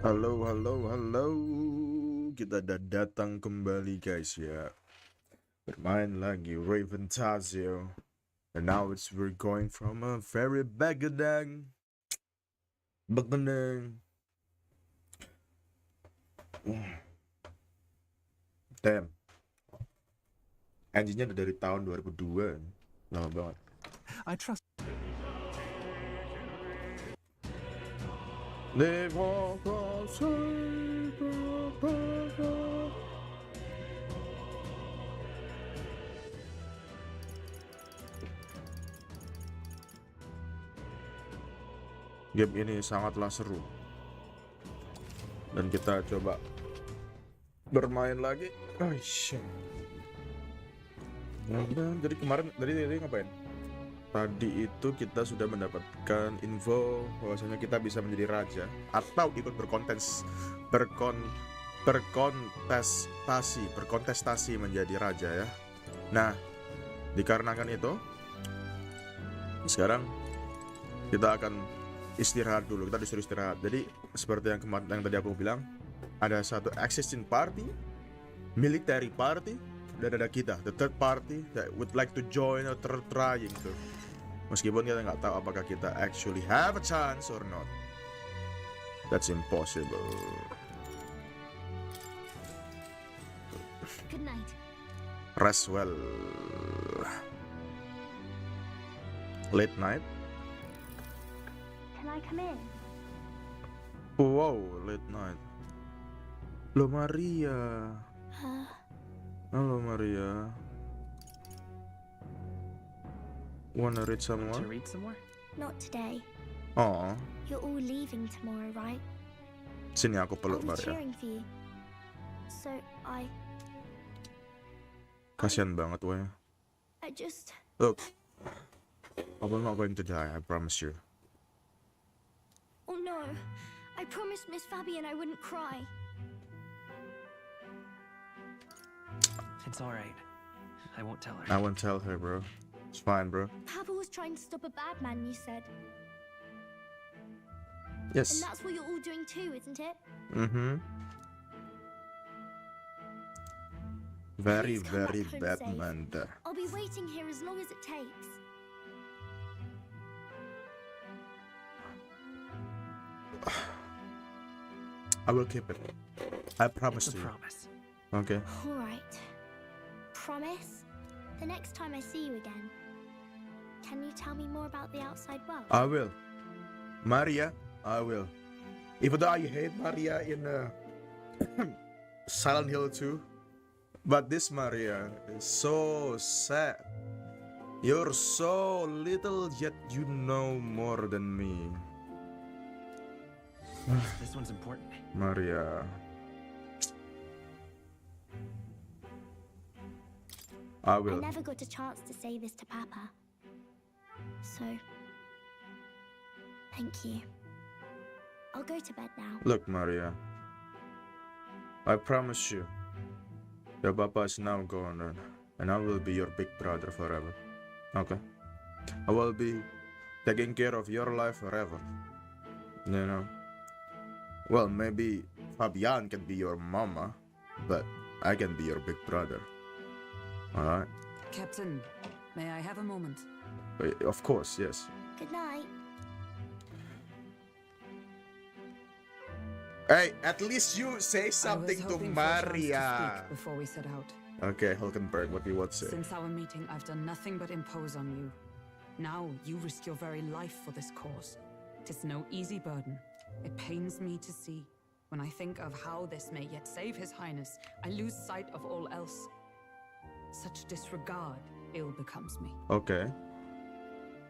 Halo, halo, halo. Kita udah datang kembali guys ya. Bermain lagi FANTAZIO. And now we're going from a very beginning. Damn. Engine-nya udah dari tahun 2002. Lama banget. I trust. Game ini sangatlah seru. Dan kita coba bermain lagi. Oh shit. Jadi kemarin tadi ngapain? Tadi itu kita sudah mendapatkan info bahwasanya kita bisa menjadi raja atau ikut berkontestasi menjadi raja ya. Nah, dikarenakan itu sekarang kita akan istirahat dulu. Kita disuruh istirahat. Jadi seperti yang tadi aku bilang, ada satu existing party, military party, dan ada kita, the third party that would like to join or trying to. Meskipun kita nggak tahu apakah kita actually have a chance or not. That's impossible. Good night. Rest well. Late night. Can I come in? Wow, late night. Lo Maria. Halo Maria. Wanna read To somewhere? read some more? Not today. Oh, You're all leaving tomorrow, right? sini aku I'll peluk be Maria. cheering for you. So Kasian banget weh. I just... Look, I'm not going to die, I promise you. Oh no. I promised Miss Fabian I wouldn't cry. It's all right. I won't tell her. I won't tell her, bro. It's fine, bro. Papa was trying to stop a bad man, you said. And Yes. that's what you're all doing too, isn't it? Mm-hmm. Very, Please come very back home bad safe. man there. I'll be waiting here as long as it takes. I will keep it. I promise It's a to you. promise. Okay. All right. Promise? The next time I see you again, can you tell me more about the outside world? I will. Maria, I will. Even though I hate Maria in Silent Hill 2, but this Maria is so sad. You're so little, yet you know more than me. This one's important. Maria. I I will. never got a chance to say this to Papa. So, thank you. I'll go to bed now. Look, Maria. I promise you, your papa is now gone, and I will be your big brother forever. Okay? I will be taking care of your life forever. You know? Well, maybe Fabian can be your mama, but I can be your big brother. Alright? Captain, may I have a moment? Of course, yes. Good night. Hey, at least you say I was something to hoping for a chance to Maria. speak before we set out. Okay, Hulkenberg, what do you want to say? Since our meeting, I've done nothing but impose on you. Now you risk your very life for this cause. Tis no easy burden. It pains me to see. When I think of how this may yet save His Highness, I lose sight of all else. Such disregard ill becomes me. Okay.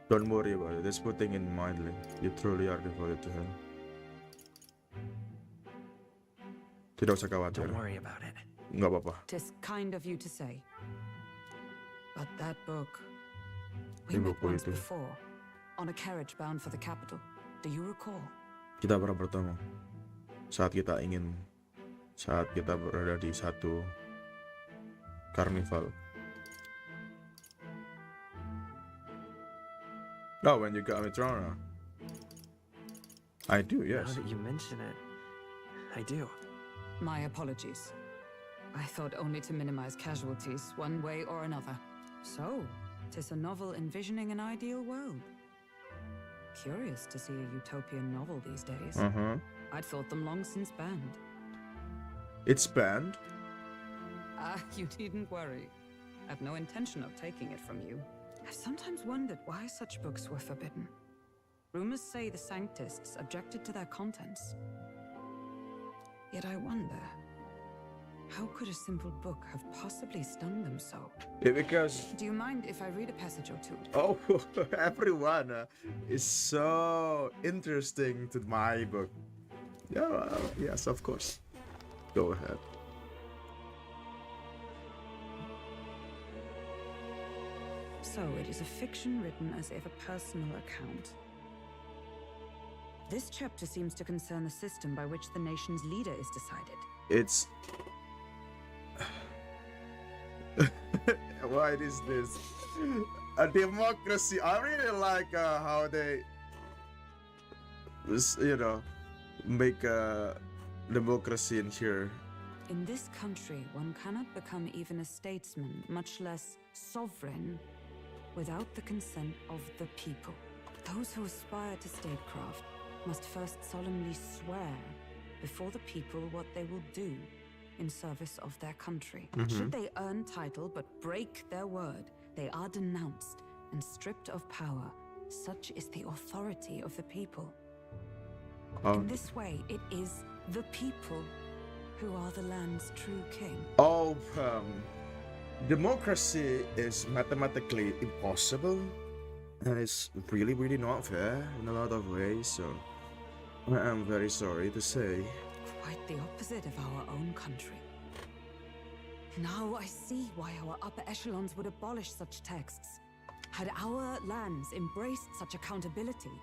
Don't worry about it. Just putting in mindly. You truly are devoted to him. Tidak usah khawatir. Don't worry about it. Nggak apa-apa. Tis kind of you to say. But that book, we Yung met buku once itu. before, on a carriage bound for the capital. Do you recall? Kita pernah bertemu saat kita berada di satu karnival. Oh, when you got me thrown. I do, yes. Now that you mention it, I do. My apologies. I thought only to minimize casualties, one way or another. So, 'tis a novel envisioning an ideal world. Curious to see a utopian novel these days. I'd thought them long since banned. It's banned. You needn't worry. I've no intention of taking it from you. I've sometimes wondered why such books were forbidden. Rumors say the Sanctists objected to their contents. Yet I wonder, how could a simple book have possibly stung them so? Yeah, because Do you mind if I read a passage or two? oh, everyone is so interesting to my book. Yeah, yes, of course. Go ahead. So it is a fiction written as if a personal account. This chapter seems to concern the system by which the nation's leader is decided. It's what is this? A democracy. I really like how they, make a democracy in here. In this country, one cannot become even a statesman, much less sovereign, without the consent of the people. Those who aspire to statecraft must first solemnly swear before the people what they will do in service of their country. Should they earn title but break their word, they are denounced and stripped of power. Such is the authority of the people. In this way, it is the people who are the land's true king. Democracy is mathematically impossible, and it's really, really not fair in a lot of ways, so I am very sorry to say. Quite the opposite of our own country. Now I see why our upper echelons would abolish such texts. Had our lands embraced such accountability,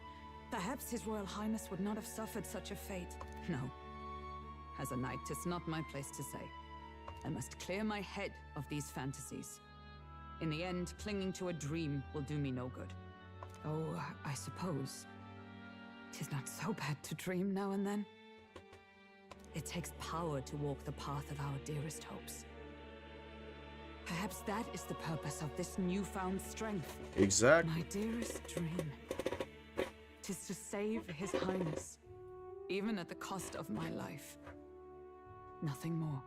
perhaps His Royal Highness would not have suffered such a fate. No. As a knight, 'tis not my place to say. I must clear my head of these fantasies. In the end, clinging to a dream will do me no good. Oh, I suppose 'tis not so bad to dream now and then. It takes power to walk the path of our dearest hopes. Perhaps that is the purpose of this newfound strength. Exactly. My dearest dream, 'tis to save His Highness, even at the cost of my life. Nothing more.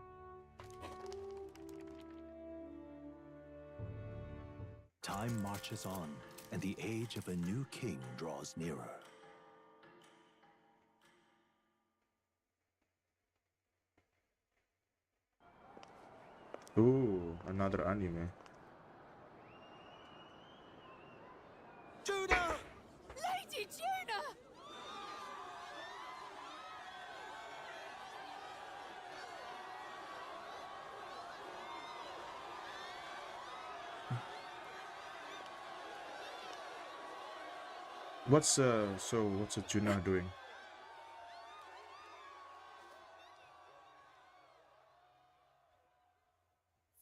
Time marches on, and the age of a new king draws nearer. Ooh, another anime. Judah! Lady Juna! What's Juna doing?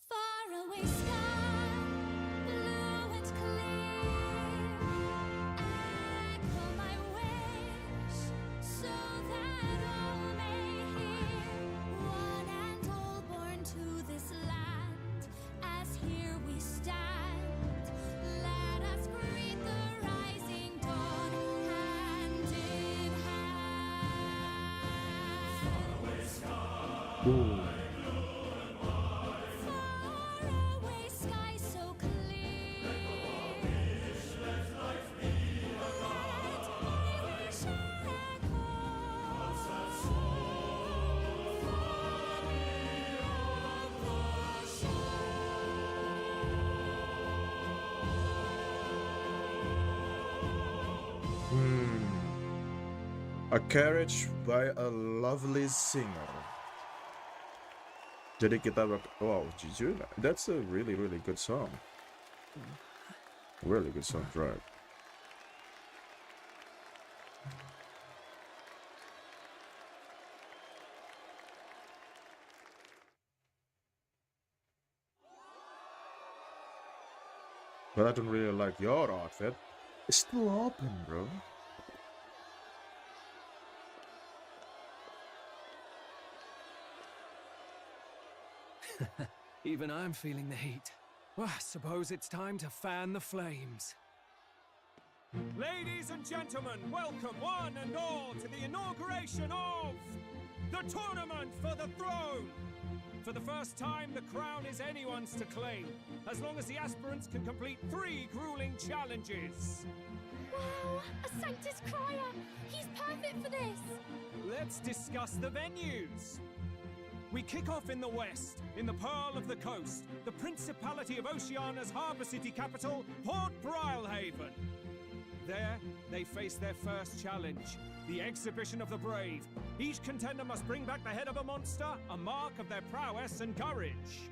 Faraway sky, blue and clear. Echo my wish, so that all may hear. One and all born to this land, as here we stand. Let us greet the rising dawn, hand in hand. Ooh. Faraway sky so clear. Let my wish echoes A carriage by a lovely singer. Jadi kita wow, jujur, that's a really, really good song. Really good soundtrack. But I don't really like your outfit. It's still open, bro. Even I'm feeling the heat. Well, I suppose it's time to fan the flames. Ladies and gentlemen, welcome one and all to the inauguration of the Tournament for the Throne! For the first time, the crown is anyone's to claim, as long as the aspirants can complete 3 grueling challenges. Wow, a Sanctus Crier! He's perfect for this! Let's discuss the venues. We kick off in the west, in the Pearl of the Coast, the Principality of Oceania's harbour city capital, Port Brilehaven. There, they face their first challenge, the Exhibition of the Brave. Each contender must bring back the head of a monster, a mark of their prowess and courage.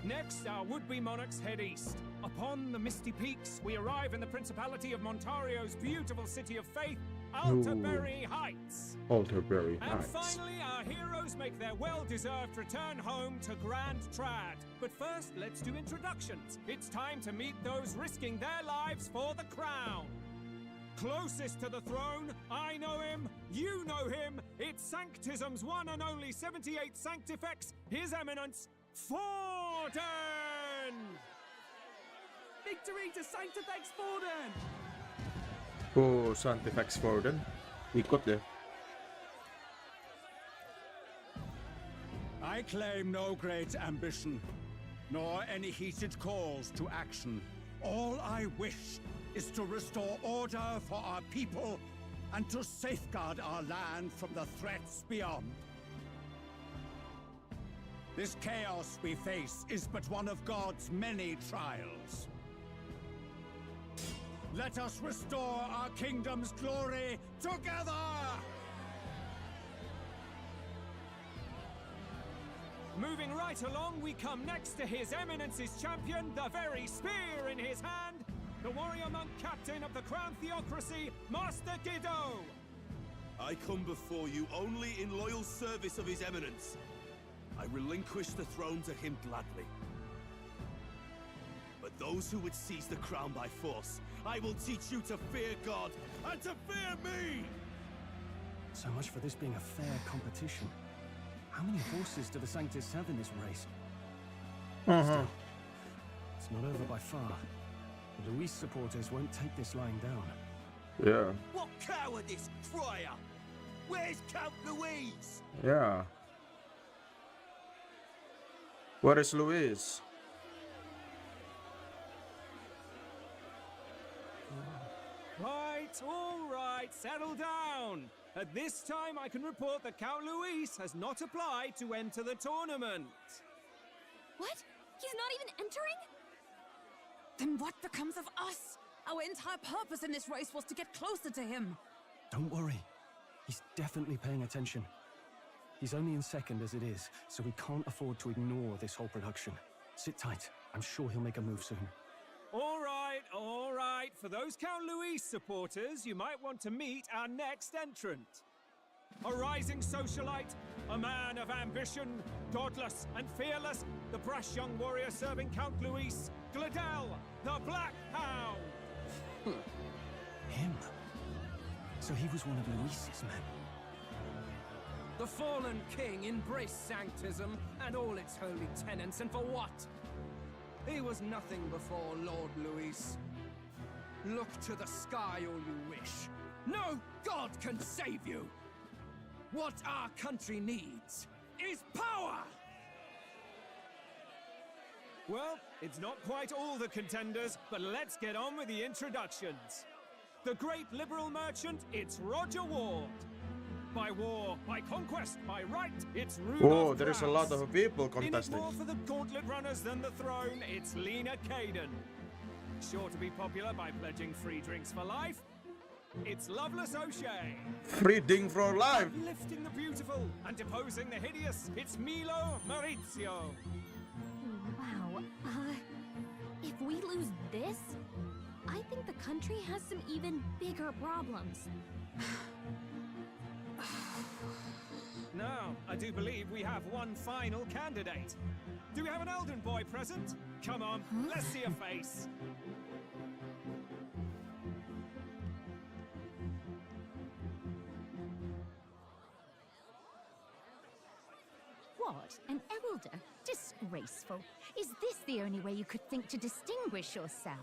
Next, our would-be monarchs head east. Upon the misty peaks, we arrive in the Principality of Montario's beautiful city of faith, Alterbury Heights. Alterbury And Heights. finally, our heroes make their well-deserved return home to Grand Trad. But first, let's do introductions. It's time to meet those risking their lives for the crown. Closest to the throne, I know him, you know him. It's Sanctism's one and only 78th Sanctifex, His Eminence, Forden! Victory to Sanctifex Forden! Oh, Sanctifex Forden. Ikot deh. I claim no great ambition, nor any heated calls to action. All I wish is to restore order for our people and to safeguard our land from the threats beyond. This chaos we face is but one of God's many trials. Let us restore our kingdom's glory together! Moving right along, we come next to His Eminence's champion, the very spear in his hand, the warrior monk captain of the Crown Theocracy, Master Giddo! I come before you only in loyal service of His Eminence. I relinquish the throne to him gladly. But those who would seize the crown by force, I will teach you to fear God and to fear me! So much for this being a fair competition. How many horses do the Sanctus have in this race? Still, it's not over by far. The Luis supporters won't take this lying down. Yeah. What cowardice, Crier! Where's Count Louise? Yeah. Where is Louise? All right, settle down. At this time, I can report that Count Luis has not applied to enter the tournament. What? He's not even entering? Then what becomes of us? Our entire purpose in this race was to get closer to him. Don't worry. He's definitely paying attention. He's only in second as it is, so we can't afford to ignore this whole production. Sit tight. I'm sure he'll make a move soon. All right, all right. For those Count Luis supporters, you might want to meet our next entrant. A rising socialite, a man of ambition, godless and fearless, the brash young warrior serving Count Luis, Gladel, the Black Hound. Him? So he was one of Luis's men. The fallen king embraced sanctism and all its holy tenets, and for what? He was nothing before Lord Luis. Look to the sky all you wish. No god can save you! What our country needs is power! Well, it's not quite all the contenders, but let's get on with the introductions. The great liberal merchant, it's Roger Ward. By war, by conquest, by right, it's Rudolph Oh, there is a lot Krauss. of people In it contesting. more for the gauntlet runners than the throne, it's Lena Caden. Sure to be popular by pledging free drinks for life, it's Loveless O'Shea. Free ding for life. Lifting the beautiful and deposing the hideous, it's Milo Maurizio. Wow. If we lose this, I think the country has some even bigger problems. Now, I do believe we have one final candidate. Do we have an Elden boy present? Come on, let's see a face. What? God, an elder? Disgraceful. Is this the only way you could think to distinguish yourself?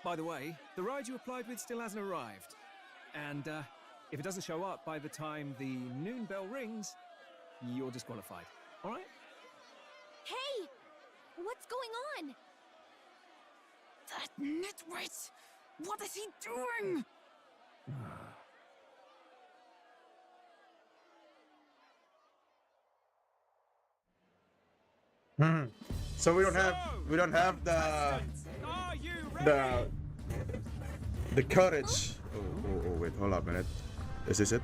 By the way, the ride you applied with still hasn't arrived. And if it doesn't show up by the time the noon bell rings, you're disqualified. All right? Hey! What's going on? That nitwit! What is he doing? So we don't have Are you ready? the courage. Oh, wait, hold up a minute. Is this it?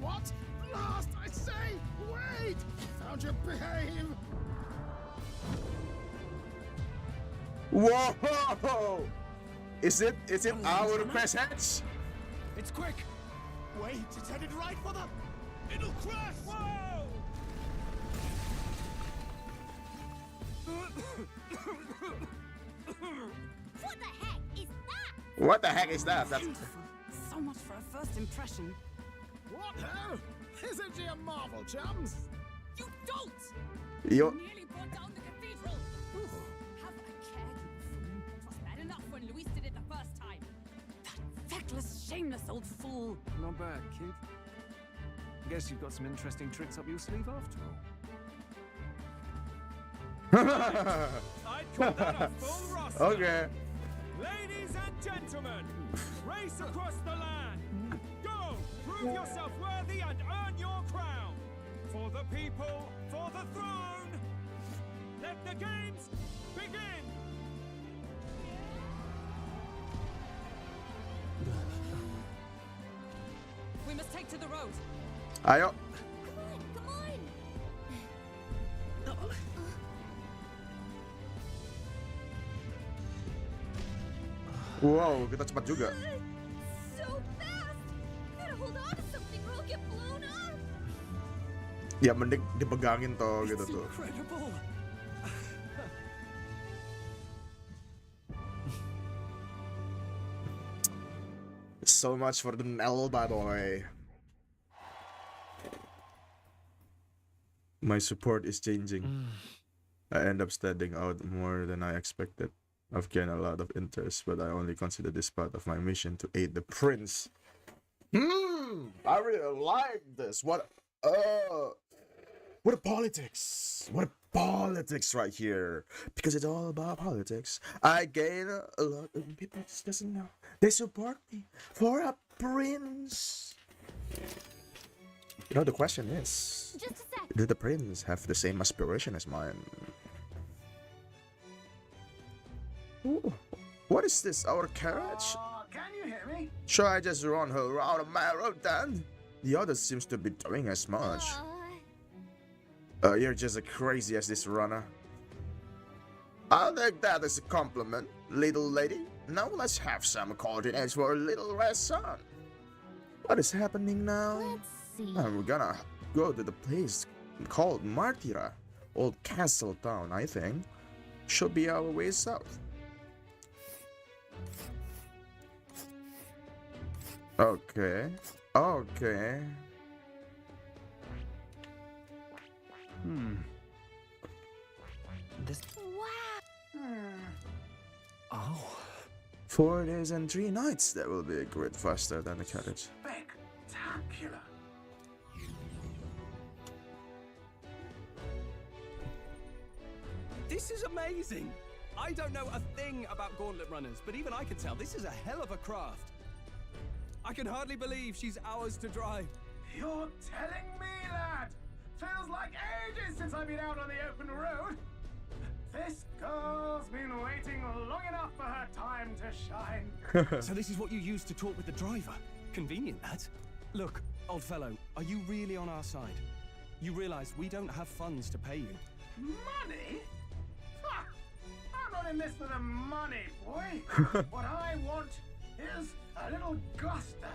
What? Last, I say! Wait! Found your behave! Whoa! Is it our presence? It's quick! Wait, it's headed right for the... It'll crash! Whoa! What the heck is that? What the heck is that? That's Beautiful. So much for a first impression. What hell? Isn't she a marvel, chums? You don't! yo. Nearly brought down the cathedral! Have a care, you fool. It was bad enough when Luis did it the first time. That feckless, shameless old fool. Not bad, kid. Guess you've got some interesting tricks up your sleeve after all. I'd call that a full roster. Okay. Ladies and gentlemen, race across the land. Go, prove yourself worthy and earn your crown. For the people, for the throne. Let the games begin. We must take to the road. Ayo. Come on! Wow, kita cepat juga. So fast! Gotta hold on to something or I'll get blown up! Ya mending dipegangin toh gitu tuh. Incredible. So much for the Elba boy. My support is changing. I end up standing out more than I expected. I've gained a lot of interest, but I only consider this part of my mission to aid the prince. I really like this. What a politics. What a politics right here. Because it's all about politics. I gain a lot of people just doesn't know. They support me for a prince. You know, the question is, Just a sec. did the prince have the same aspiration as mine? Ooh, what is this? Our carriage? Can you hear me? Should I just run her around my road then? The others seems to be doing as much. You're just as crazy as this runner. I'll take that as a compliment, little lady. Now let's have some coordinates for little red son. What is happening now? Let's see. We're gonna go to the place called Martira, old castle town, I think. Should be our way south. Okay. This. Wow! Oh. 4 days and 3 nights. That will be a great faster than the carriage. Spectacular. This is amazing! I don't know a thing about gauntlet runners, but even I can tell this is a hell of a craft. I can hardly believe she's ours to drive. You're telling me, lad? Feels like ages since I've been out on the open road. This girl's been waiting long enough for her time to shine. So this is what you use to talk with the driver? Convenient, that. Look, old fellow, are you really on our side? You realize we don't have funds to pay you. Money? Ha! I'm not in this for the money, boy. What I want is a little gusto.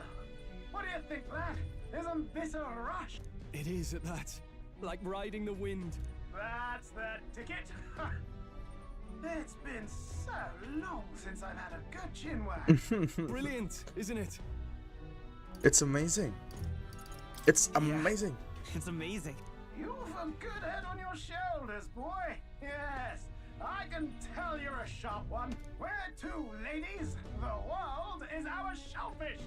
What do you think, lad? Isn't this a rush? It is at that. Like riding the wind. That's the ticket. It's been so long since I've had a good chin wag. Brilliant, isn't it? It's amazing. It's amazing. It's amazing. You've a good head on your shoulders, boy. Yes, I can tell you're a sharp one. Where to, ladies? The world is our shellfish.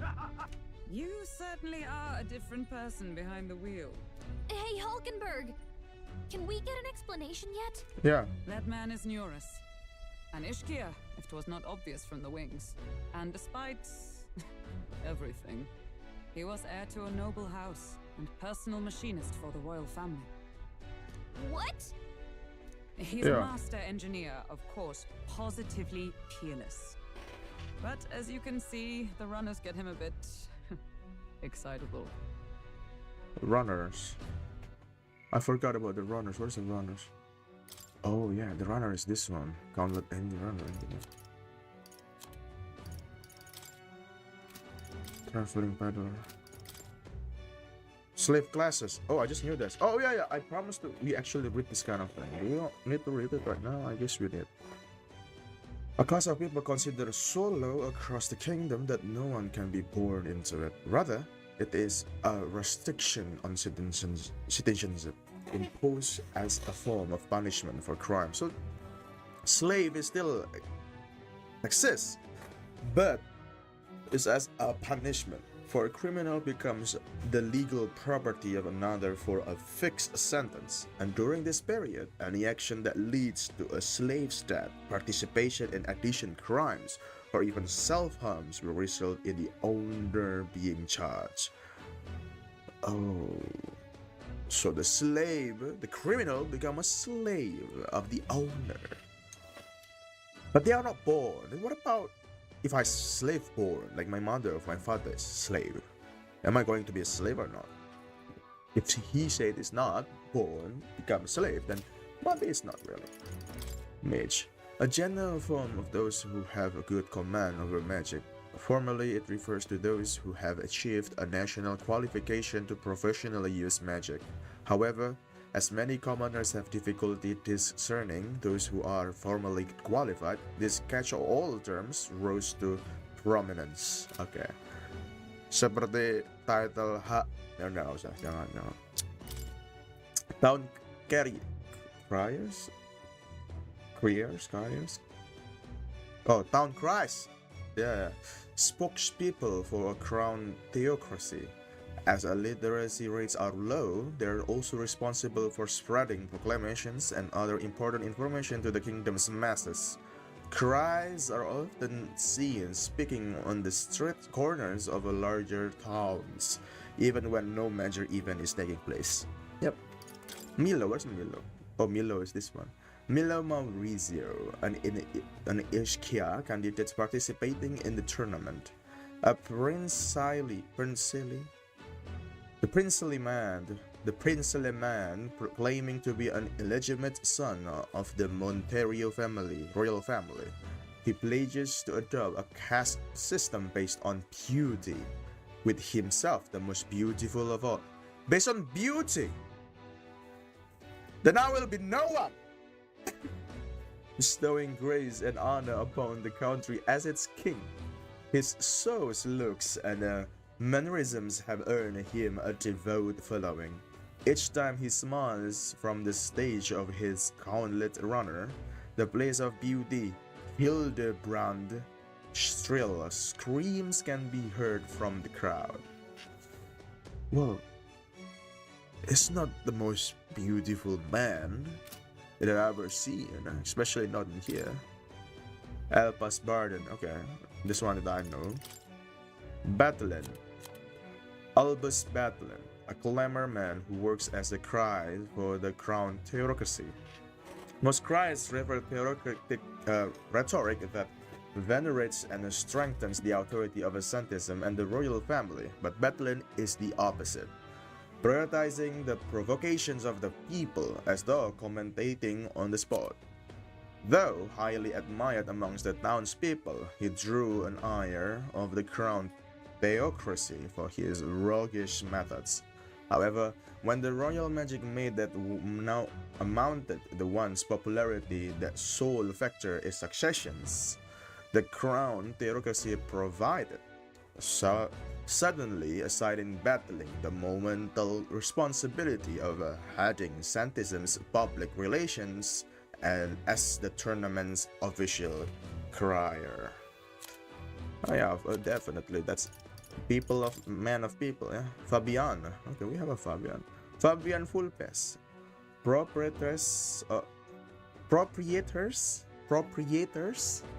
You certainly are a different person behind the wheel. Hey, Hulkenberg! Can we get an explanation yet? Yeah. That man is Neurus. An Ishkia, if 'twas not obvious from the wings. And despite everything, he was heir to a noble house and personal machinist for the royal family. What? He's a master engineer, of course, positively peerless. But as you can see, the runners get him a bit excitable. Runners. I forgot about the runners. Where's the runners? Oh yeah, the runner is this one. Can't let any runner in there. Traveling paddler. Slave classes. Oh, I just knew this. Oh yeah, yeah. I promised to. We actually read this kind of thing. We don't need to read it right now. I guess we did. A class of people considered so low across the kingdom that no one can be born into it. Rather, it is a restriction on citizenship imposed as a form of punishment for crime. So, slave is still exists, but is as a punishment. For a criminal becomes the legal property of another for a fixed sentence, and during this period, any action that leads to a slave state, participation in addition crimes, or even self-harms will result in the owner being charged. Oh, so the slave, the criminal, become a slave of the owner. But they are not born. And what about if I slave born, like my mother or my father is slave? Am I going to be a slave or not? If he said it's not born, become a slave, then maybe it's not really. Mage. A general form of those who have a good command over magic. Formally, it refers to those who have achieved a national qualification to professionally use magic. However, as many commoners have difficulty discerning those who are formally qualified, this catch-all terms rose to prominence. Okay. Seperti title nggak usah, jangan. Town criers? Oh, town criers. Yeah. Spokespeople for a crown theocracy. As literacy rates are low, they are also responsible for spreading proclamations and other important information to the kingdom's masses. Cries are often seen speaking on the street corners of larger towns, even when no major event is taking place. Yep. Milo, where's Milo? Oh, Milo is this one. Milo Maurizio, an Ishkia candidate participating in the tournament. A princely man claiming to be an illegitimate son of the Monterio royal family. He pledges to adopt a caste system based on beauty, with himself the most beautiful of all. Based on beauty, then I will be no one. Bestowing grace and honor upon the country as its king. His soul's looks and mannerisms have earned him a devout following. Each time he smiles from the stage of his gauntlet runner, the blaze of beauty, Hildebrand, shrill screams can be heard from the crowd. Well, it's not the most beautiful man that I've ever seen, especially not in here. Elpas Barden, okay, this one that I know. Battlen. Albus Battlen, a clamor man who works as a cry for the crown theocracy. Most cries refer to rhetoric that venerates and strengthens the authority of Asantism and the royal family, but Battlen is the opposite, prioritizing the provocations of the people as though commentating on the spot. Though highly admired amongst the townspeople, he drew an ire of the crown theocracy for his roguish methods. However, when the royal magic made that now amounted the once popularity, the sole factor is successions. The crown theocracy provided. So suddenly, aside in battling the monumental responsibility of heading Santism's public relations and as the tournament's official crier. Oh yeah, definitely. That's man of people, yeah. Fabian. Okay, we have a Fabian. Fabian Fulpes. Proprietors,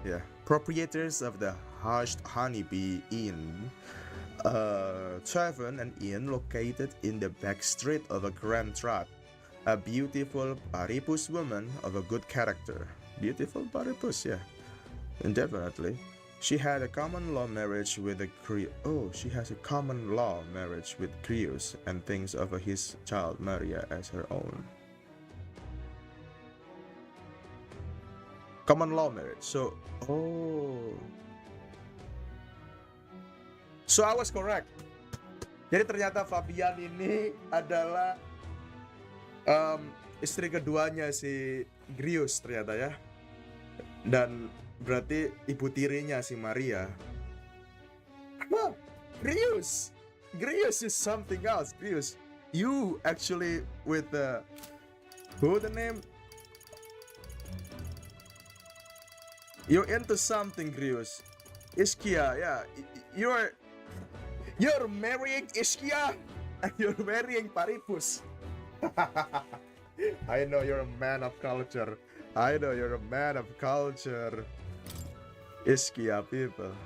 yeah. Proprietors of the Hushed Honeybee Inn. Tavern and inn located in the back street of a grand trap. A beautiful Paripus woman of a good character. Beautiful Paripus, yeah. And definitely. She had a common law marriage with a she has a common law marriage with Creus and thinks of his child Maria as her own. Common law marriage. So I was correct. Jadi ternyata Fabian ini adalah istri keduanya si Grius ternyata ya. Dan berarti ibu tirinya si Maria. Wah, Grius is something else. Grius, you actually with who the name? You're into something, Grius. Ischia, yeah. You're marrying Ischia and you're marrying Paripus. I know you're a man of culture. Ischia people,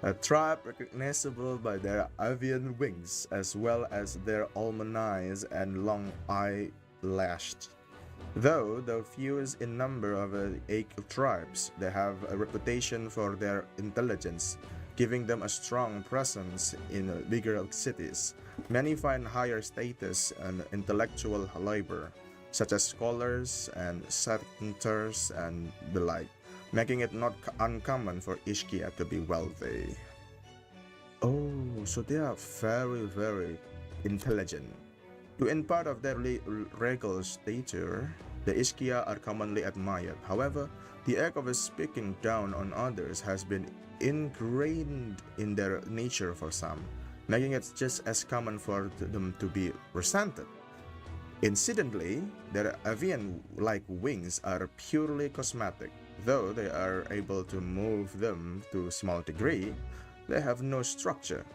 a tribe recognizable by their avian wings as well as their almond eyes and long eyelashed. Though fewest in number of the 8 tribes, they have a reputation for their intelligence, giving them a strong presence in bigger cities. Many find higher status and intellectual labor, such as scholars and senators and the like, making it not uncommon for Ischia to be wealthy. Oh, so they are very, very intelligent. To impart of their regal stature, the Ischia are commonly admired. However, the act of speaking down on others has been ingrained in their nature for some, making it just as common for them to be resented. Incidentally, their avian-like wings are purely cosmetic. Though they are able to move them to a small degree, they have no structure.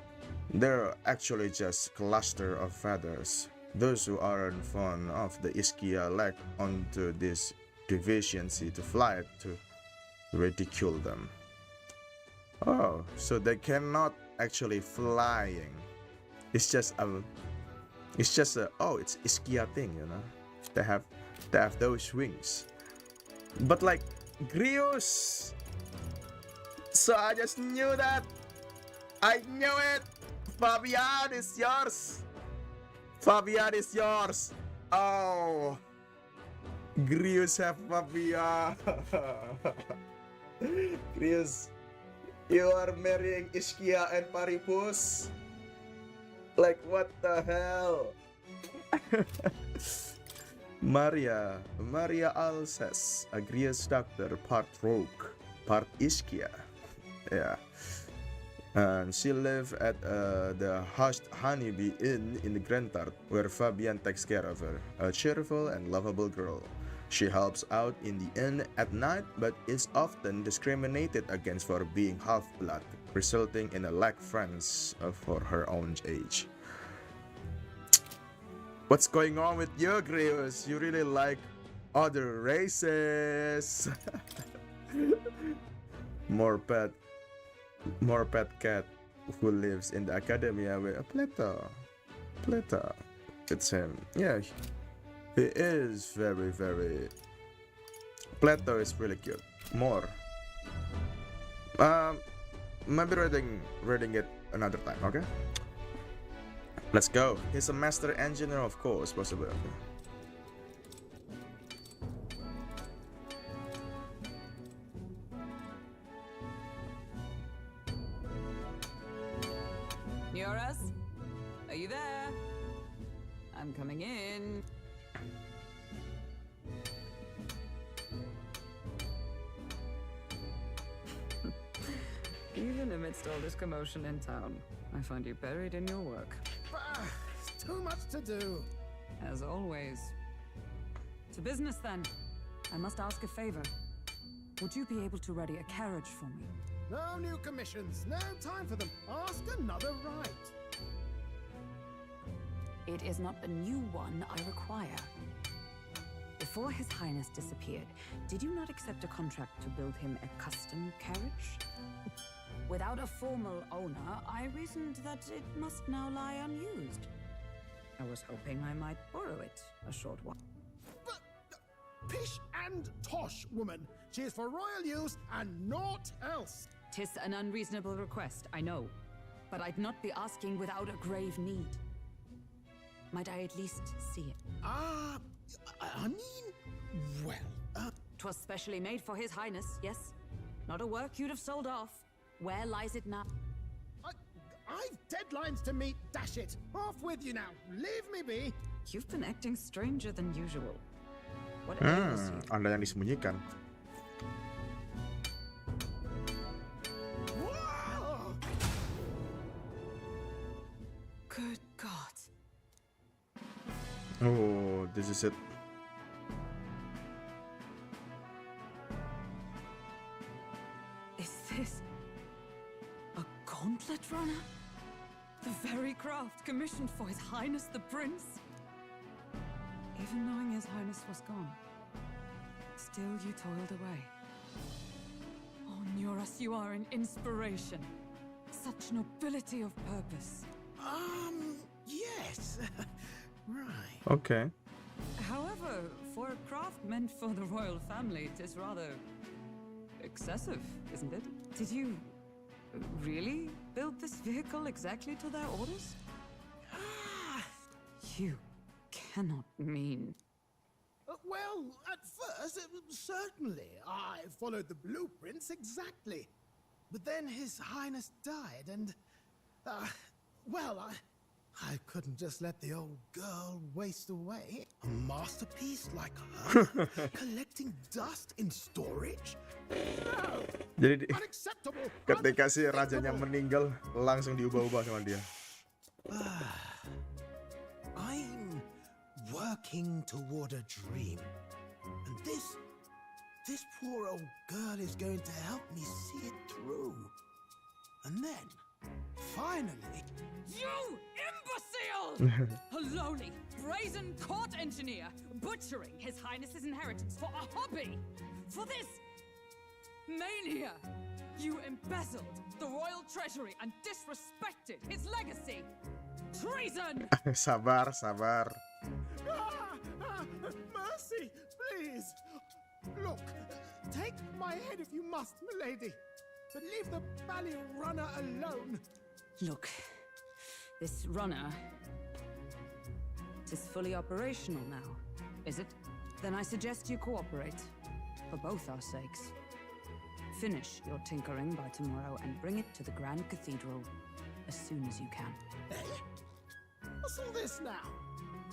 They're actually just cluster of feathers. Those who aren't fond of the Ischia lack onto this deficiency to fly to ridicule them. Oh, so they cannot actually flying. It's just a it's Ischia thing, you know. They have those wings. But like Grius. So I just knew that. I knew it. Fabian is yours. Oh. Grius have Fabian. Grius, you are marrying Ischia and Paripus? Like what the hell? Maria Alces, a Grius doctor, part rogue, part Ischia. Yeah. And she lived at the Hushed Honeybee Inn in the Grantart, where Fabian takes care of her, a cheerful and lovable girl. She helps out in the inn at night, but is often discriminated against for being half-blood, resulting in a lack of friends for her own age. What's going on with you, Grievous? You really like other races? More pet cat who lives in the academia with Plato. It's him. Yeah, he is very, very. Plato is really cute. More. Maybe reading it another time. Okay. Let's go. He's a master engineer, of course, possibly. Okay. Yoras? Are you there? I'm coming in. Even amidst all this commotion in town, I find you buried in your work. Too much to do. As always. To business then. I must ask a favor. Would you be able to ready a carriage for me? No new commissions. No time for them. Ask another right. It is not a new one I require. Before His Highness disappeared, did you not accept a contract to build him a custom carriage? Without a formal owner, I reasoned that it must now lie unused. I was hoping I might borrow it a short while. But, pish and tosh, woman. She is for royal use and naught else. 'Tis an unreasonable request, I know. But I'd not be asking without a grave need. Might I at least see it? I mean, well, 'Twas specially made for His Highness, yes? Not a work you'd have sold off. Where lies it now? I've deadlines to meet, dash it. Off with you now. Leave me be. You've been acting stranger than usual. What ails you? Ada yang disembunyikan. Whoa! Good God. Oh, this is it. Is this a gauntlet runner? The very craft commissioned for His Highness the Prince? Even knowing His Highness was gone, still you toiled away. Oh, Nuras, you are an inspiration. Such nobility of purpose. Yes. Right. Okay. However, for a craft meant for the royal family, it is rather excessive, isn't it? Did you really build this vehicle exactly to their orders? You cannot mean... Well, at first, certainly. I followed the blueprints exactly. But then His Highness died and... I couldn't just let the old girl waste away. A masterpiece like her? Collecting dust in storage? No! Jadi Unacceptable! ketika si rajanya meninggal, langsung diubah-ubah sama dia. I'm working toward a dream. And this poor old girl is going to help me see it through. And then, finally... You imbecile! A lowly, brazen court engineer butchering His Highness's inheritance for a hobby! For this mania! You embezzled the royal treasury and disrespected his legacy! Treason! Sabar, sabar. Mercy, please! Look, take my head if you must, milady. But leave the bally runner alone. Look, this runner is fully operational now, is it? Then I suggest you cooperate, for both our sakes. Finish your tinkering by tomorrow and bring it to the Grand Cathedral as soon as you can. What's all this now?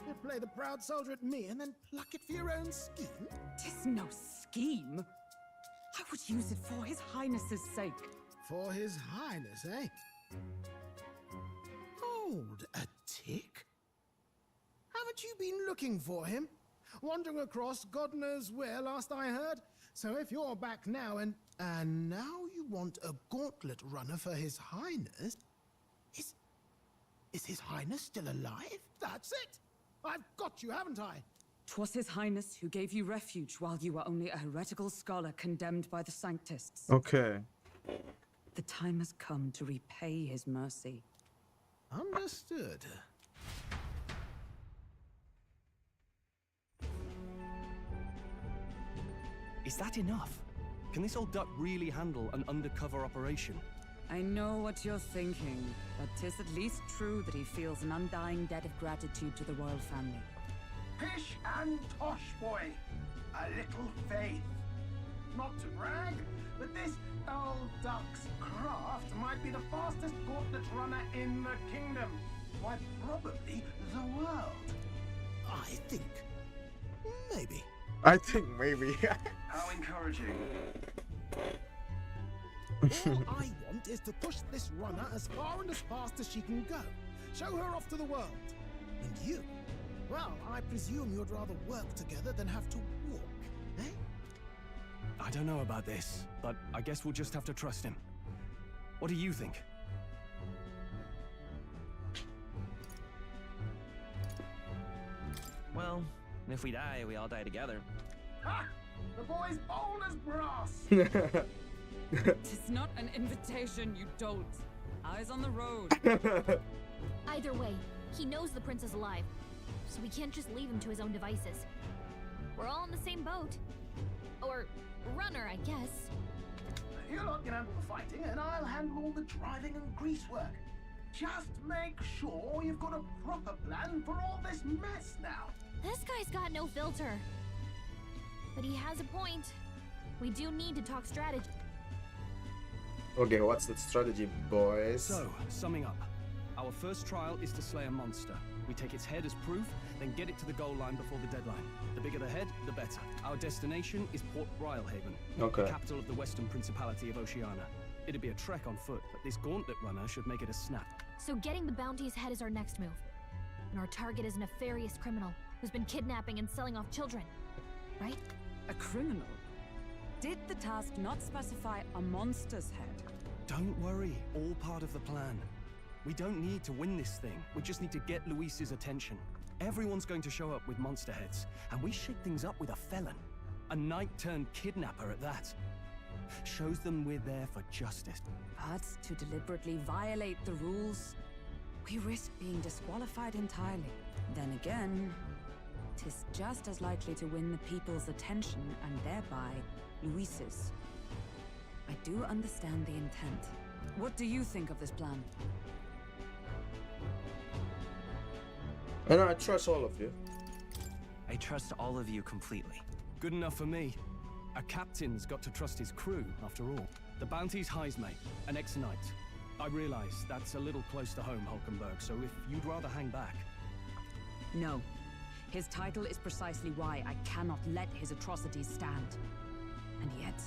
You play the proud soldier at me and then pluck it for your own scheme? 'Tis no scheme. I would use it for His Highness's sake. For His Highness, eh? Hold a tick. Haven't you been looking for him? Wandering across God knows where last I heard? So if you're back now and now you want a gauntlet runner for His Highness, is His Highness still alive? That's it! I've got you, haven't I? 'Twas His Highness who gave you refuge while you were only a heretical scholar condemned by the Sanctists. Okay. The time has come to repay His mercy. Understood. Is that enough? Can this old duck really handle an undercover operation? I know what you're thinking, but 'tis at least true that he feels an undying debt of gratitude to the royal family. Pish and tosh, boy. A little faith. Not to brag, but this old duck's craft might be the fastest gauntlet runner in the kingdom. Why, probably the world. I think maybe. How encouraging. All I want is to push this runner as far and as fast as she can go. Show her off to the world. And you? Well, I presume you'd rather work together than have to walk, eh? I don't know about this, but I guess we'll just have to trust him. What do you think? Well, if we die, we all die together. Ha! The boy's bold as brass. It's not an invitation, you dolt. Eyes on the road. Either way, he knows the prince is alive, so we can't just leave him to his own devices. We're all in the same boat. Or runner, I guess. You lot can handle the fighting, and I'll handle all the driving and grease work. Just make sure you've got a proper plan for all this mess now. This guy's got no filter. But he has a point. We do need to talk strategy. Okay, what's the strategy, boys? So, summing up. Our first trial is to slay a monster. We take its head as proof, then get it to the goal line before the deadline. The bigger the head, the better. Our destination is Port Brialhaven, Okay. the capital of the Western Principality of Oceania. It'd be a trek on foot, but this gauntlet runner should make it a snap. So getting the bounty's head is our next move. And our target is a nefarious criminal who's been kidnapping and selling off children. Right? A criminal? Did the task not specify a monster's head? Don't worry, all part of the plan. We don't need to win this thing. We just need to get Luis's attention. Everyone's going to show up with monster heads, and we shake things up with a felon. A knight-turned-kidnapper at that. Shows them we're there for justice. But to deliberately violate the rules, we risk being disqualified entirely. Then again, 'tis just as likely to win the people's attention and thereby Luis's. I do understand the intent. What do you think of this plan? And I trust all of you. I trust all of you completely. Good enough for me. A captain's got to trust his crew, after all. The bounty's Highsmate, an ex-knight. I realize that's a little close to home, Hulkenberg, so if you'd rather hang back... No. His title is precisely why I cannot let his atrocities stand. And yet,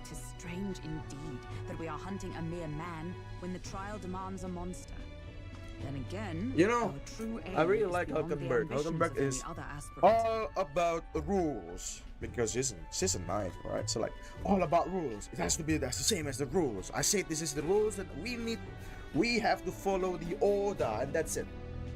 'tis strange indeed that we are hunting a mere man when the trial demands a monster. Then again, You know, our true aim I really is like beyond the Hulkenberg. ambitions Hulkenberg of any is other aspirant. all about rules because she's a knight, right? So like all about rules. It has to be that's the same as the rules. I say this is the rules, and we have to follow the order, and that's it.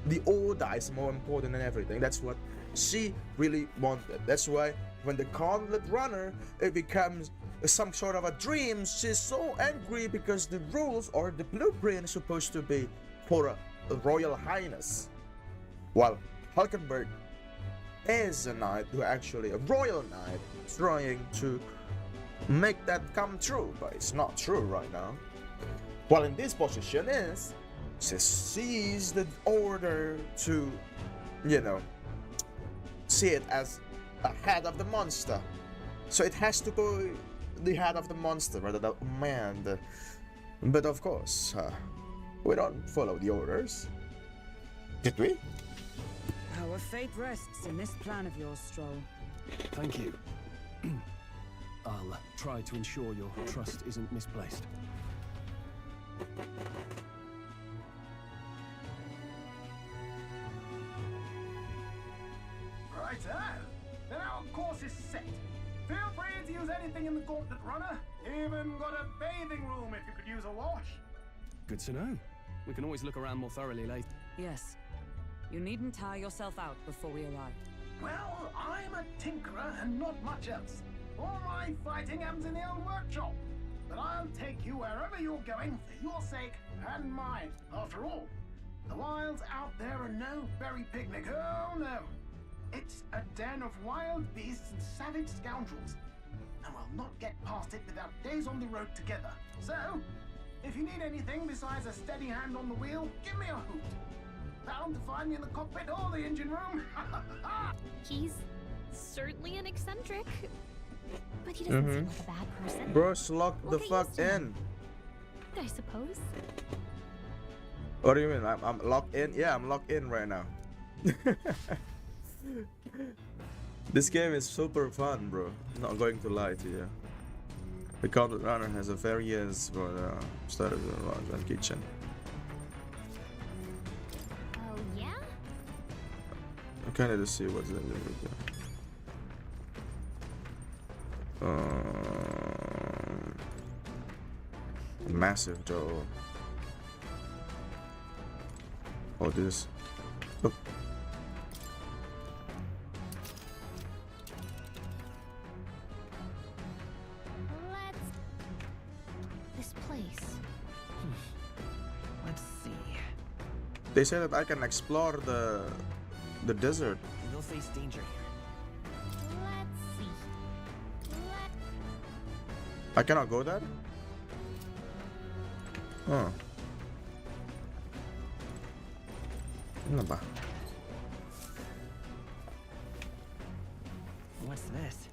The order is more important than everything. That's what she really wanted. That's why when the gauntlet runner it becomes some sort of a dream, she's so angry because the rules or the blueprint is supposed to be for a royal highness, while Hulkenberg is a knight who actually a royal knight trying to make that come true, but it's not true right now. While in this position is she sees the order to, you know, see it as a head of the monster, so it has to be the head of the monster rather than man. But of course, we don't follow the orders. Did we? Our fate rests in this plan of yours, Stroll. Thank you. I'll try to ensure your trust isn't misplaced. Righto. Then our course is set. Feel free to use anything in the gauntlet runner. Even got a bathing room if you could use a wash. Good to know. We can always look around more thoroughly later. Yes. You needn't tire yourself out before we arrive. Well, I'm a tinkerer and not much else. All my fighting happens in the old workshop. But I'll take you wherever you're going for your sake and mine. After all, the wilds out there are no berry picnic. Oh no. It's a den of wild beasts and savage scoundrels. And we'll not get past it without days on the road together. So, if you need anything besides a steady hand on the wheel, give me a hoot. Bound to find me in the cockpit or the engine room. He's certainly an eccentric. But he doesn't seem like a bad person. Bros, lock We'll the get fuck used to him, in. I suppose. What do you mean? I'm locked in? Yeah, I'm locked in right now. This game is super fun, bro. Not going to lie to you. The Counter Runner has a variance for the start of the launch and kitchen. Oh, yeah? I kind of see what's in the massive door. Oh, this. Oh. This place. Let's see. They say that I can explore the desert. You'll face danger here. Let's see. I cannot go there? Huh. Kenapa? What's this?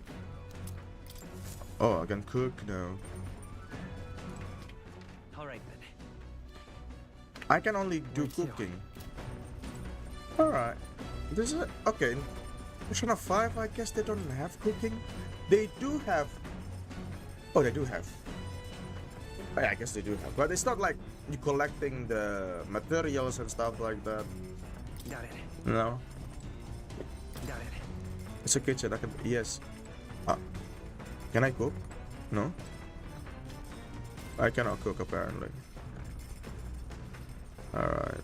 Oh, I can cook now. Alright then. I can only do cooking. Alright. This is okay. Persona 5, I guess they don't have cooking. They do have. Oh, they do have. Oh, yeah, I guess they do have. But it's not like you collecting the materials and stuff like that. Got it. No. Got it. It's a kitchen. I can. Yes. Can I cook? No. I cannot cook apparently. Alright.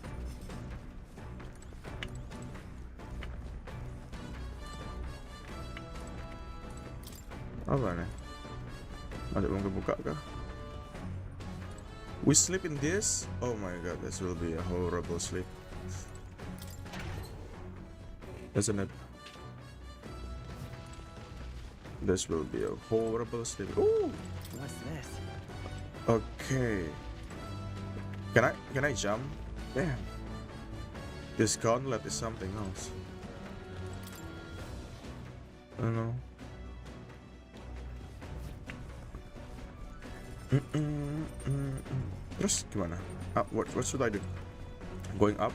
Apa nih? Masih belum kebuka kah? We sleep in this? Oh my god, this will be a horrible sleep. Isn't it? This will be a horrible sleep. Ooh! What's this? Okay. Can I jump? Damn. This gauntlet is something else. I don't know. Terus gimana? What should I do? Going up?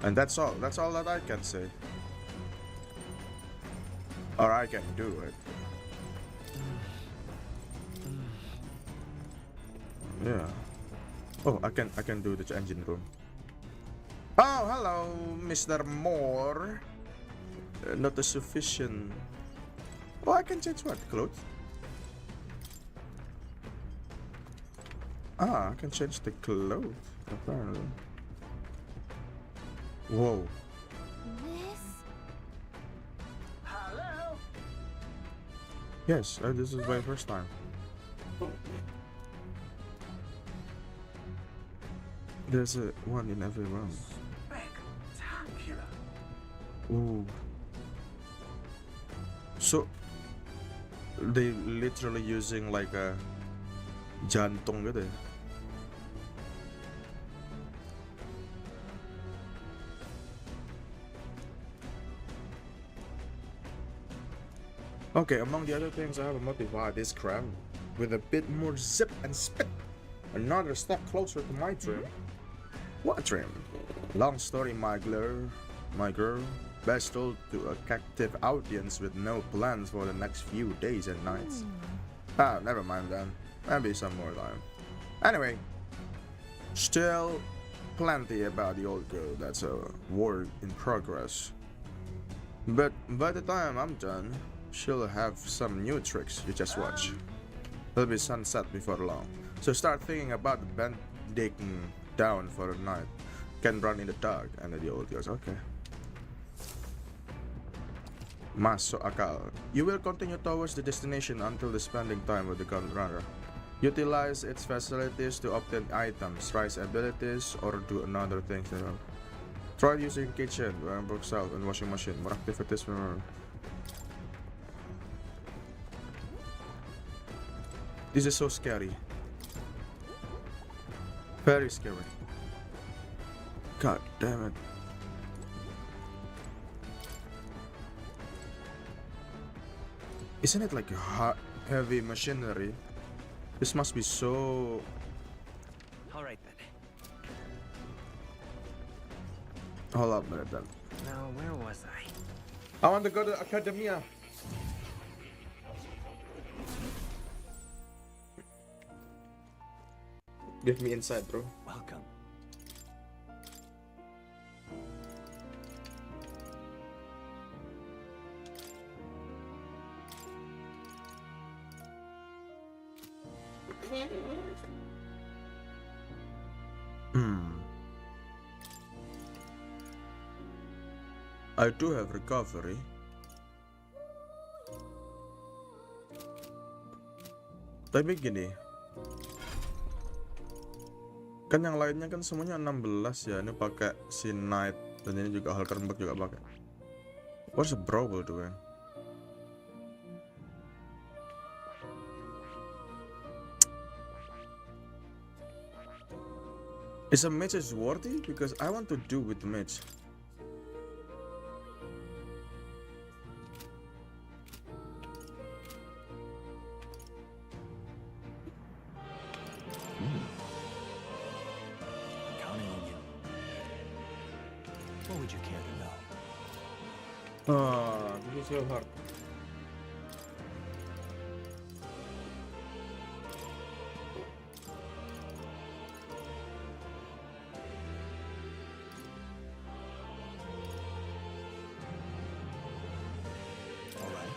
And that's all that I can say. Or I can do it. Yeah. Oh, I can do the engine room. Oh, hello, Mr. Moore. Not a sufficient. Oh, I can change what? Clothes? I can change the clothes, apparently. Whoa. This? Hello? Yes, this is my first time. There's a one in every room. Spectacular. Ooh. So they literally using like a jantung gitu ya? Okay, among the other things I have modified this crown with a bit more zip and spit. Another step closer to my dream. What dream? Long story, my girl. Best told to a captive audience with no plans for the next few days and nights. Never mind then. Maybe some more time. Anyway, still plenty about the old girl. That's a work in progress. But by the time I'm done, she'll have some new tricks. You just watch. It'll be sunset before long. So start thinking about the bending down for the night. Can run in the dark. And the old goes, okay. Masuk akal. You will continue towards the destination until the spending time with the gun runner. Utilize its facilities to obtain items, rise abilities, or do another things. Try using kitchen, work south, and washing machine. More activities. This is so scary. Very scary. God damn it. Isn't it like heavy machinery? This must be so... All right then. Hold up a minute then. Now, where was I? I want to go to Academia. Give me insight, bro. Welcome. I do have recovery. Tapi gini, kan yang lainnya kan semuanya 16 ya. Ini pakai si Knight dan ini juga Hulkenberg juga pakai. What's the Brawl doing? Is a mage is worthy? Because I want to do with the mage. I'm counting on you. What would you care to know? This is so hard. All right.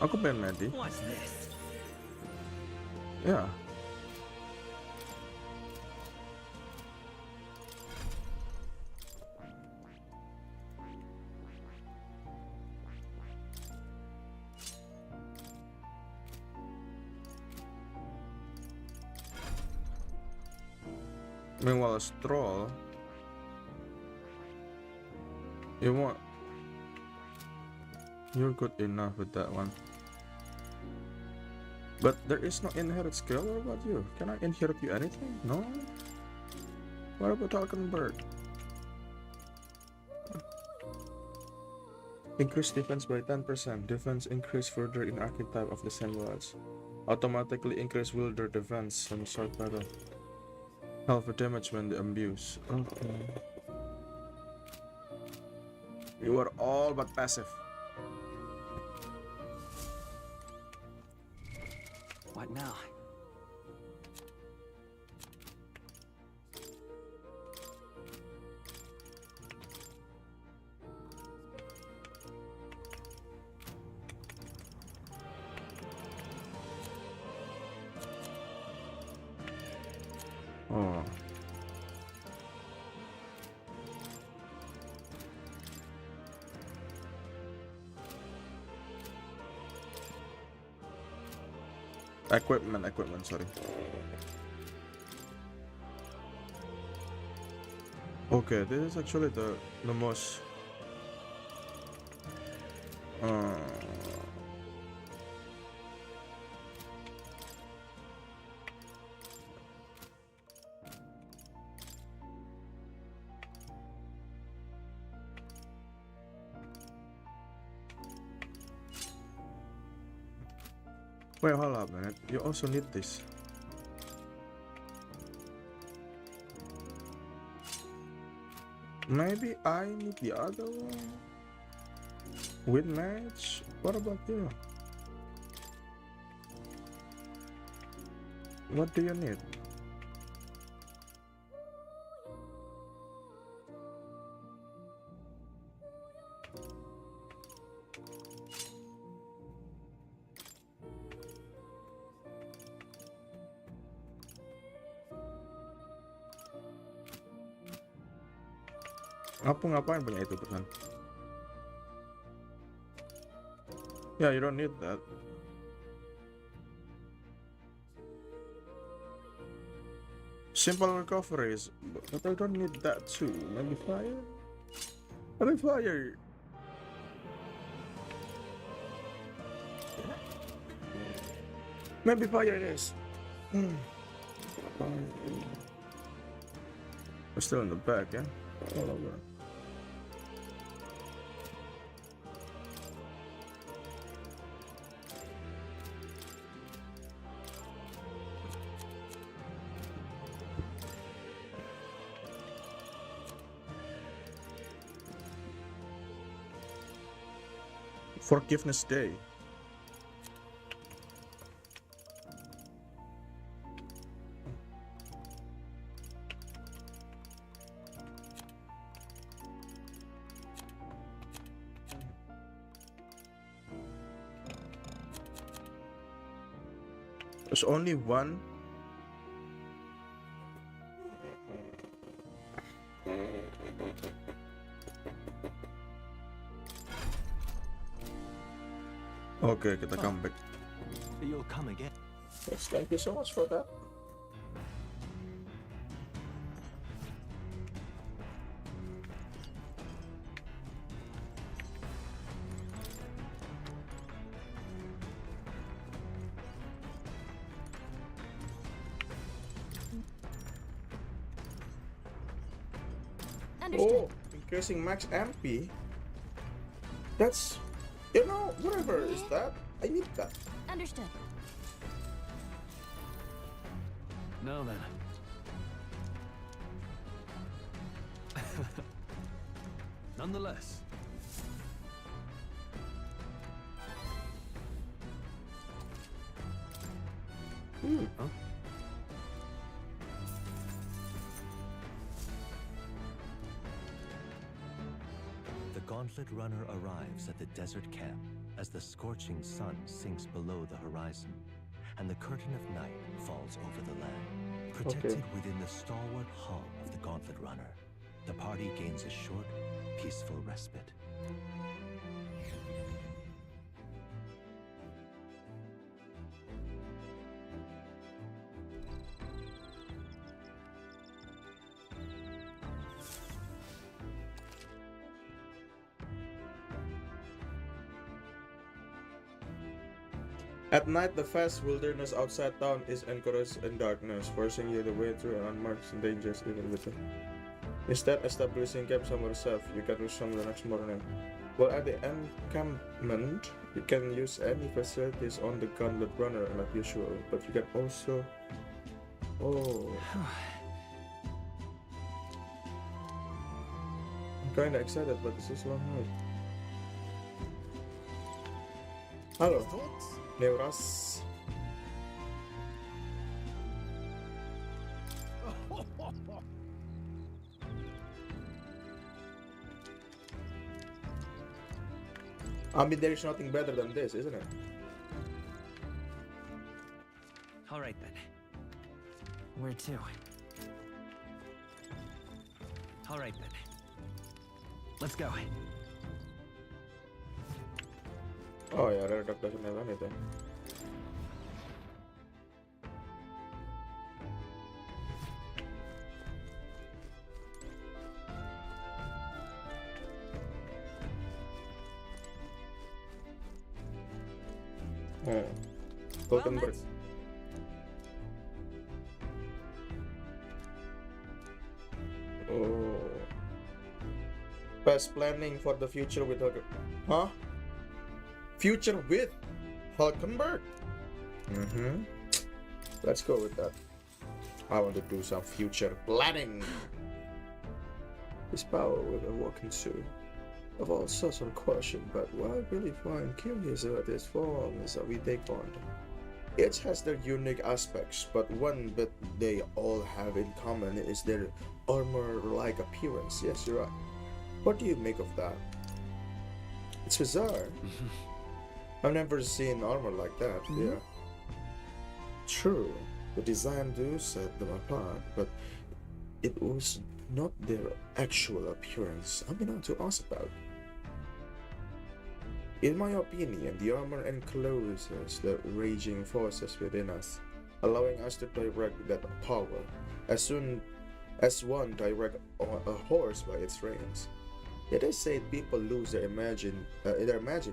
Aku pengen mati. What's this? Ya. Meanwhile, Stroll, you're good enough with that one. But there is no inherit skill. What about you? Can I inherit you anything? No? What about Hulkenberg? Increase defense by 10%. Defense increase further in archetype of the same words. Automatically increase wielder defense in short battle. Half damage when the abuse. Okay. You are all but passive. What now? Oh. Equipment, sorry. Okay, this is actually the most Wait, hold up a minute. You also need this. Maybe I need the other one. Win match? What about you? What do you need? Ngapain punya itu pesan? Yeah, you don't need that. Simple recoveries, but I don't need that too. Maybe fire? Maybe fire. Maybe fire it is. We're still in the back, yeah? All over. Forgiveness Day. There's only one. Okay, kita come back. You'll come again. Yes, thank you so much for that. Understood. Oh, increasing max MP. That's, whatever is that. I need that. Understood. Now then. Nonetheless. Huh? The Gauntlet Runner arrives at the desert camp as the scorching sun sinks below the horizon, and the curtain of night falls over the land. Protected within the stalwart hull of the Gauntlet Runner, the party gains a short, peaceful respite. At night, the vast wilderness outside town is encouraged in darkness, forcing you to wade through unmarked and dangerous even with it. Instead, establishing camp somewhere safe, you can resume the next morning. While at the encampment, you can use any facilities on the Gauntlet Runner like usual, but you can also... Oh... I'm kinda excited, but this is long night. Hello. Neuras. I mean, there is nothing better than this, isn't it? All right then. Where to? All right then. Let's go. Oh ya, ada adaptation kan itu. Golden Bird. Oh. Best planning for the future with her. Huh? Future with Hulkenberg. Let's go with that. I want to do some future planning. His power will awaken soon. Of all sorts of question, but what I really find curious about this form is that we take on. Each has their unique aspects, but one that they all have in common is their armor-like appearance. Yes, you're right. What do you make of that? It's bizarre. I've never seen armor like that. Yeah. True, the design do set them apart, but it was not their actual appearance. I mean, to ask about. In my opinion, the armor encloses the raging forces within us, allowing us to direct that power as soon as one direct a horse by its reins. It is said people lose their magic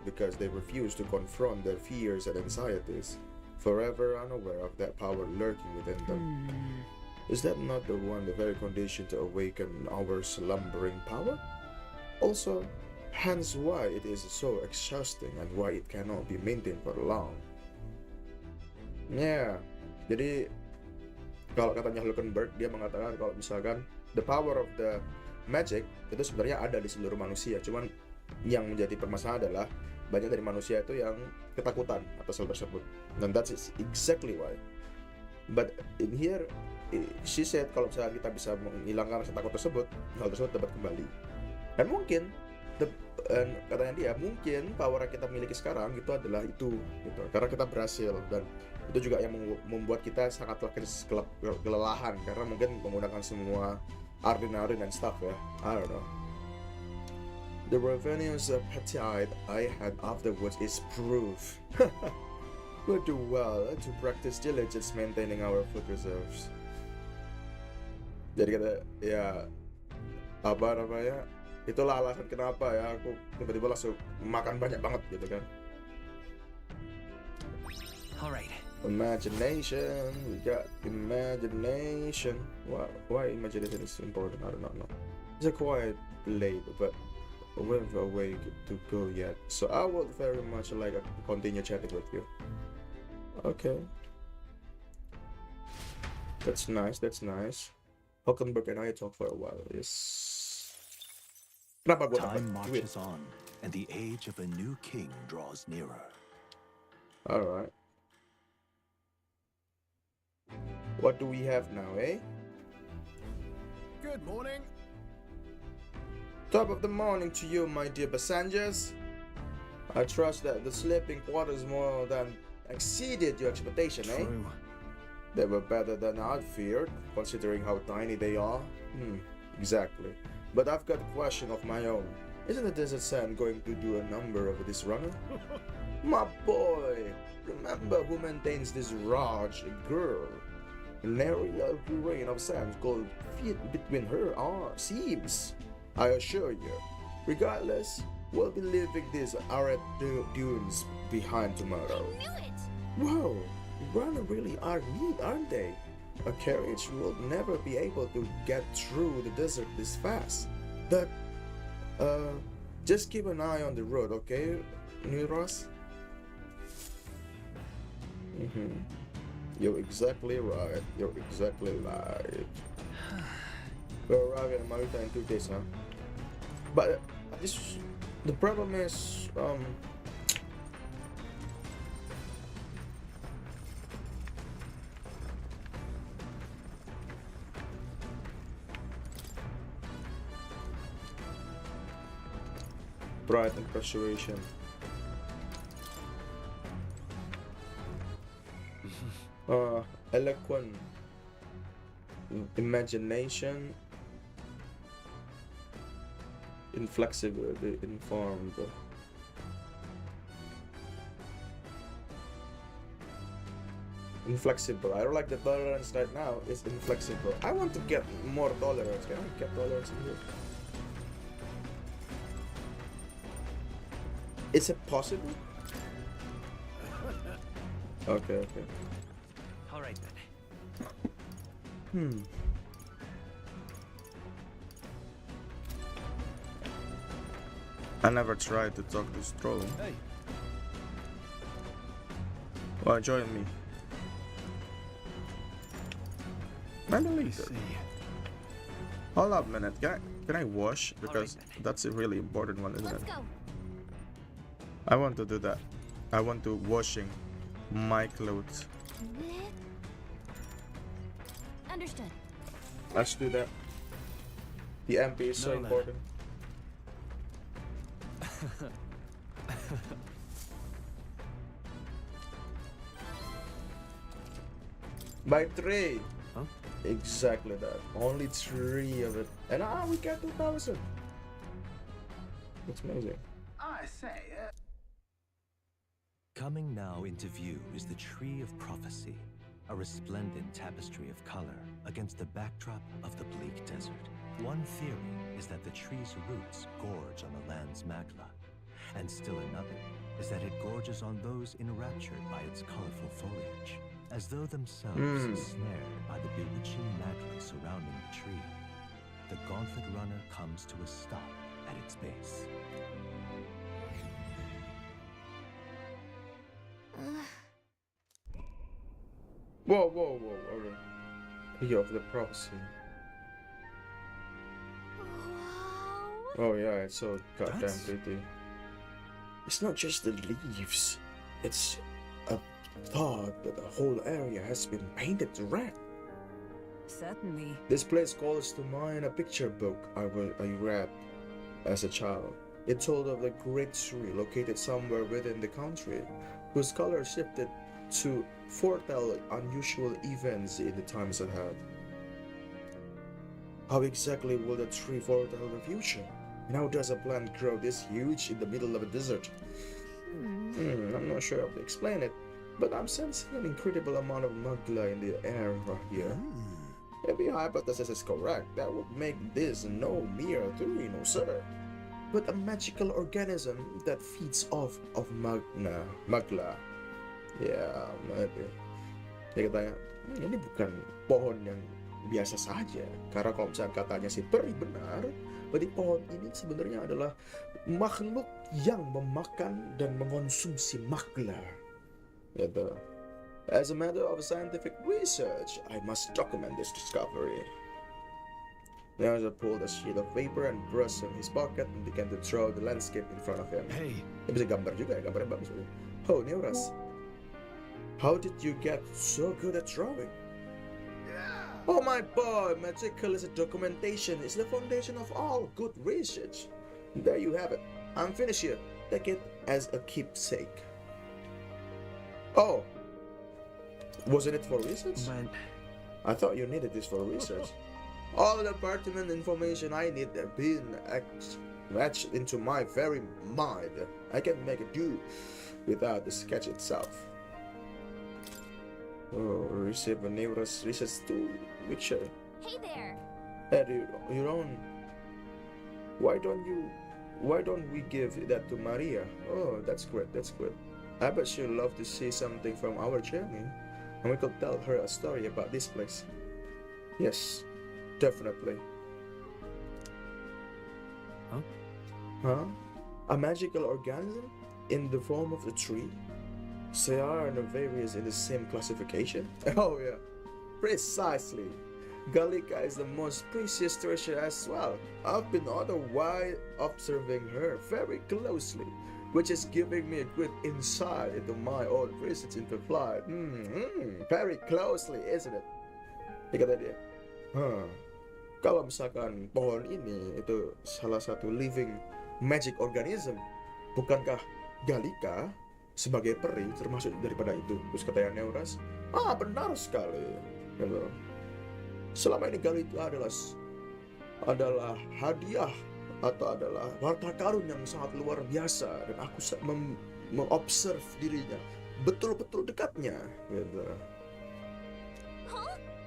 because they refuse to confront their fears and anxieties, forever unaware of that power lurking within them. Is that not the very condition to awaken our slumbering power? Also, hence why it is so exhausting and why it cannot be maintained for long. Yeah, jadi kalau katanya Hulkenberg, dia mengatakan kalau misalkan the power of the magic itu sebenarnya ada di seluruh manusia, cuman yang menjadi permasalahan adalah banyak dari manusia itu yang ketakutan atas hal tersebut. Dan that's exactly why. But in here, she said kalau misalnya kita bisa menghilangkan rasa takut tersebut, hal tersebut dapat kembali. Dan mungkin, katanya dia, mungkin power yang kita miliki sekarang itu adalah itu, gitu. Karena kita berhasil, dan itu juga yang membuat kita sangat kelelahan karena mungkin menggunakan semua Arden and stuff ya. I don't know. The revenues appetite I had afterwards is proof. We do well to practice diligence maintaining our food reserves. Jadi kata ya, apa namanya, itulah alasan kenapa ya aku tiba-tiba langsung makan banyak banget gitu kan. Alright. Imagination, we got imagination. Why imagination is important? I do not know. It's quite late, but we have a way to go yet. So I would very much like to continue chatting with you. Okay. That's nice, that's nice. Hockenberg and I talk for a while. Yes. Time marches on, and the age of a new king draws nearer. Alright. What do we have now, eh? Good morning. Top of the morning to you, my dear passengers. I trust that the sleeping quarters more than exceeded your expectation, eh? True. They were better than I'd feared, considering how tiny they are. Exactly. But I've got a question of my own. Isn't the desert sand going to do a number of this runner? My boy, remember who maintains this Raj girl? An area of grain of sand could fit between her seams. I assure you. Regardless, we'll be leaving these arid dunes behind tomorrow. I knew it! Whoa, runners really are neat, aren't they? A carriage will never be able to get through the desert this fast. But, just keep an eye on the road, okay, Niras? You're exactly right. You're exactly right. We're arriving in Marita in 2 days, huh? But the problem is, pride and persuasion. Eloquent, imagination, inflexible, informed. Inflexible. I don't like the tolerance right now. It's inflexible. I want to get more tolerance. Can I get tolerance in here? Is it possible? Okay. Alright then. I never tried to talk to Stroll. Hey. Well, join me. I believe it. Hold up a minute. Can I wash? Because that's a really important one, isn't it? Let's go. I want to do that. I want to washing my clothes. Understood. Let's do that. The MP is so No, lad. important. By 3. Huh? Exactly that. Only 3 of it. And we get 2,000. It's amazing. I say, Coming now into view is the Tree of Prophecy, a resplendent tapestry of color against the backdrop of the bleak desert. One theory is that the tree's roots gorge on the land's magla, and still another is that it gorges on those enraptured by its colorful foliage, as though themselves ensnared by the bewitching magla surrounding the tree. The gauntlet runner comes to a stop at its base. Whoa. Okay. Year of the prophecy. Wow. Oh yeah, it's so goddamn That's- pretty. It's not just the leaves. It's a thought that the whole area has been painted red. Certainly. This place calls to mind a picture book I read as a child. It told of the great tree located somewhere within the country, whose color shifted to foretell unusual events in the times ahead. How exactly will the tree foretell the future? And how does a plant grow this huge in the middle of a desert? I'm not sure how to explain it, but I'm sensing an incredible amount of magla in the air here. If your hypothesis is correct, that would make this no mere theory, no sir, but a magical organism that feeds off of magla. Ya, maybe. Dia katanya, ini bukan pohon yang biasa saja. Karena kalau misalnya katanya si peri benar, berarti pohon ini sebenarnya adalah makhluk yang memakan dan mengonsumsi magla. Gitu. As a matter of scientific research, I must document this discovery. Neras pulled a sheet of paper and brush in his pocket and began to draw the landscape in front of him. Hey. Dia bisa gambar juga ya, gambarnya bagus. Oh, Neras, how did you get so good at drawing? Oh my boy, meticulous documentation is the foundation of all good research. There you have it. I'm finished here. Take it as a keepsake. Oh, wasn't it for research? Man. I thought you needed this for research. All the pertinent information I need have been etched into my very mind. I can make it do without the sketch itself. Oh, receive a Neras research to picture. Hey there! Hey, you don't. Why don't we give that to Maria? Oh, that's great. That's great. I bet she'll love to see something from our journey, and we could tell her a story about this place. Yes, definitely. Huh? A magical organism in the form of a tree? They are various in the same classification? Oh yeah, precisely. Gallica is the most precious treasure as well. I've been otherwise observing her very closely, which is giving me a good insight into my own research into flight. Very closely, isn't it? Dia kata dia, kalau misalkan pohon ini itu salah satu living magic organism, bukankah Gallica sebagai peri termasuk daripada itu? Terus katanya Neras, benar sekali. Gitu. Selama ini Gallica adalah hadiah atau adalah harta karun yang sangat luar biasa, dan aku mengobserv dirinya betul-betul dekatnya. Gitu.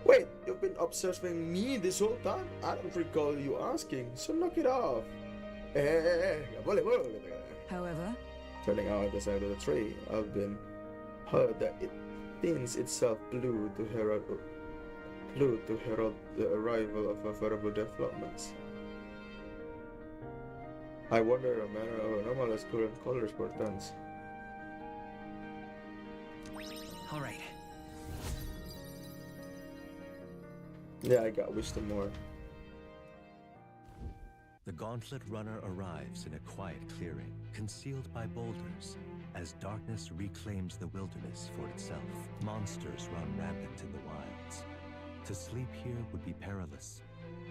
Wait, you've been observing me this whole time? I don't recall you asking, so knock it off. Gak boleh. However, turning out the side of the tree, I've been heard that it thinks itself blue to herald the arrival of favorable developments. I wonder a manner of anomalous current colors portends. All right. Yeah, I got wisdom more. The Gauntlet Runner arrives in a quiet clearing, concealed by boulders. As darkness reclaims the wilderness for itself, monsters run rampant in the wilds. To sleep here would be perilous,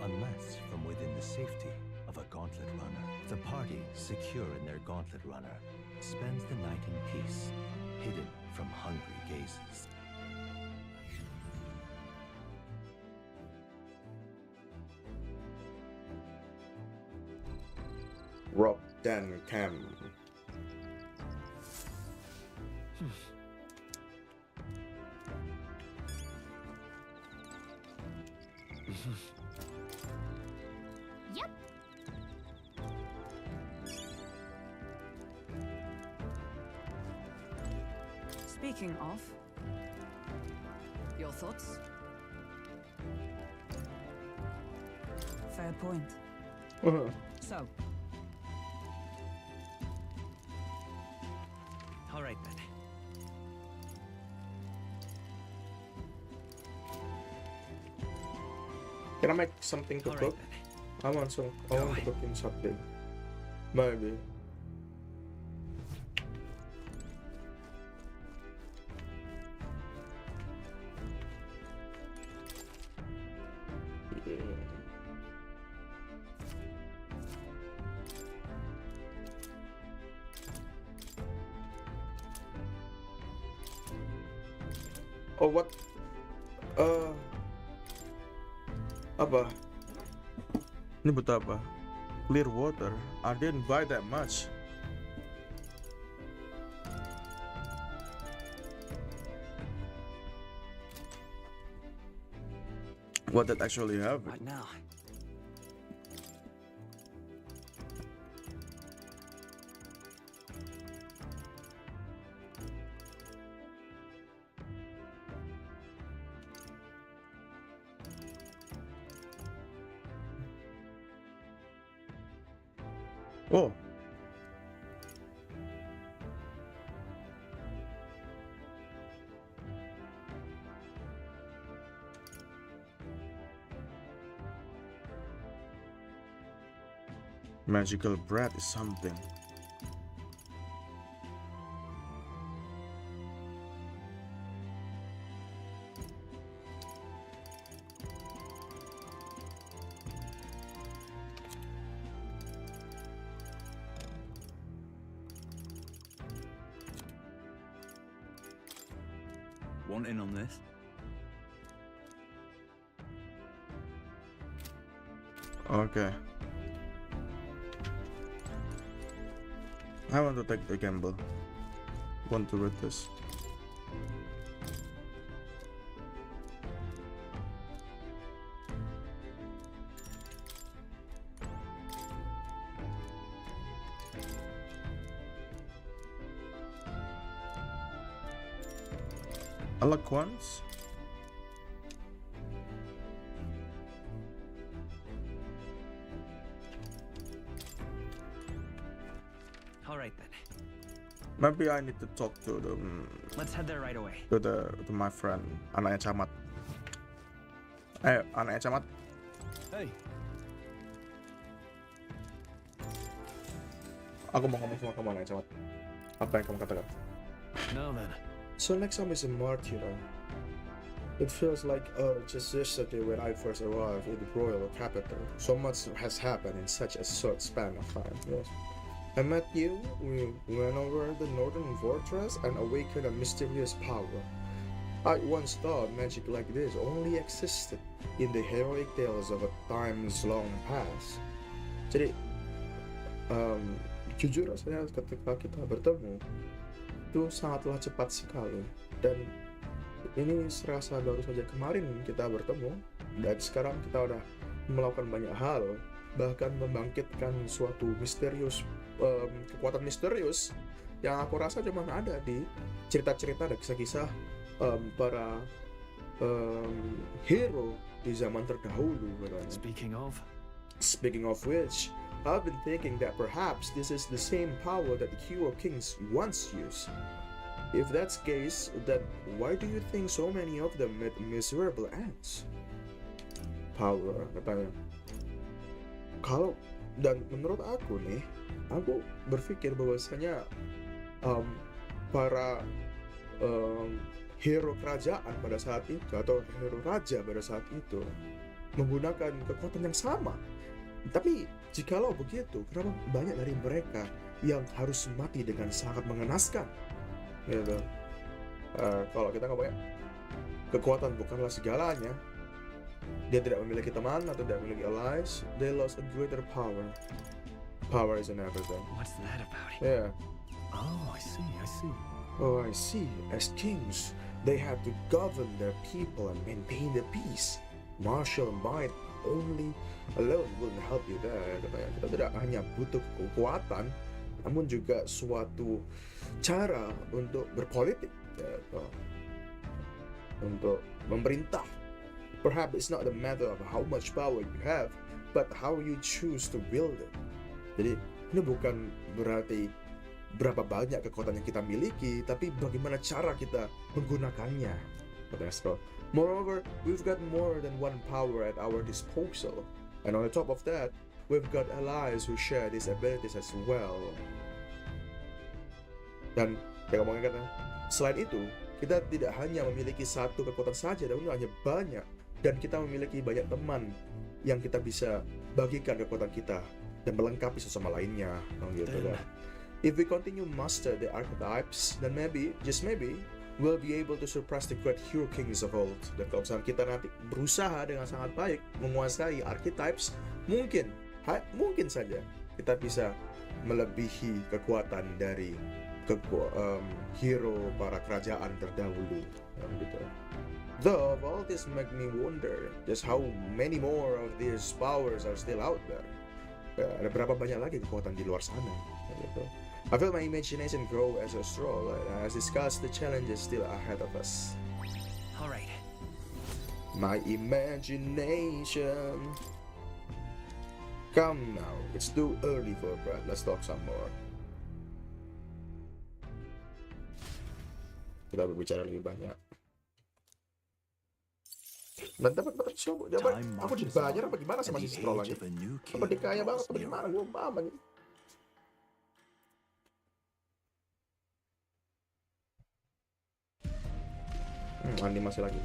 unless from within the safety of a Gauntlet Runner. The party, secure in their Gauntlet Runner, spends the night in peace, hidden from hungry gazes. Rob Dan Cam. Yep. speaking of, your thoughts? Fair point. So, all right then. Can I make something to All right cook? then. I want to cook in something. Maybe. Oh what? Apa? Ini buat apa? Clear water. I didn't buy that much. What that actually happened? Right now. Oh. Magical bread is something. Want in on this? Okay. I want to take the gamble. Want to read this. Eloquence? All right then. Maybe I need to talk to the Let's head there right away. to my friend, anaknya camat. Anaknya camat. Hey, Aku mau ngomong sama kamu, anaknya camat. Apa yang kamu katakan? now then. So next time is a martyr. It feels like just yesterday when I first arrived in the royal capital. So much has happened in such a short span of time. Yes. I met you, we went over the northern fortress and awakened a mysterious power. I once thought magic like this only existed in the heroic tales of a times long past. Jadi, jujur rasanya ketika kita bertemu, itu sangatlah cepat sekali. Dan ini serasa baru saja kemarin kita bertemu, dan sekarang kita udah melakukan banyak hal, bahkan membangkitkan suatu misterius, kekuatan misterius yang aku rasa cuma ada di cerita-cerita dan kisah-kisah para hero di zaman terdahulu. Speaking of which, I've been thinking that perhaps this is the same power that the hero kings once used. If that's the case, then why do you think so many of them met miserable ends? Power, katanya. Kalau, dan menurut aku nih, aku berpikir bahwasanya para hero kerajaan pada saat itu, atau hero raja pada saat itu, menggunakan kekuatan yang sama. Tapi jikalau begitu, kenapa banyak dari mereka yang harus mati dengan sangat mengenaskan? Gitu. Kalau kita ngomongnya, kekuatan bukanlah segalanya. Dia tidak memiliki teman atau tidak memiliki allies. They lost a greater power. Power isn't everything. What's that about? Yeah. Oh, I see. Oh, I see. As kings, they had to govern their people and maintain the peace. Martial might only alone wouldn't help you there. Katanya, kita tidak hanya butuh kekuatan, namun juga suatu cara untuk berpolitik, gitu. Untuk memerintah. Perhaps it's not the matter of how much power you have, but how you choose to build it. Jadi ini bukan berarti berapa banyak kekuatan yang kita miliki, tapi bagaimana cara kita menggunakannya. Moreover, we've got more than one power at our disposal, and on the top of that, we've got allies who share these abilities as well. Dan yang ngomongnya kan, selain itu, kita tidak hanya memiliki satu kekuatan saja, namun hanya banyak, dan kita memiliki banyak teman yang kita bisa bagikan kekuatan kita dan melengkapi sesama lainnya, gitu kan. If we continue master the archetypes, then maybe, just maybe, we'll be able to surpass the great hero kings of old. Dan kalau misalnya kita nanti berusaha dengan sangat baik menguasai archetypes, mungkin saja kita bisa melebihi kekuatan dari hero para kerajaan terdahulu, gitu. Though all this make me wonder just how many more of these powers are still out there. Ada berapa banyak lagi kekuatan di luar sana, gitu. I feel my imagination grow as I stroll, as discuss the challenges still ahead of us. All right. My imagination. Come now, it's too early for Brad. Let's talk some more. Kita berbicara lebih banyak. Dan dapat coba, aku dibayar apa gimana sama si scroll lagi? Apa dikaya banget apa gimana? Gue paham aja. Animasi lagi.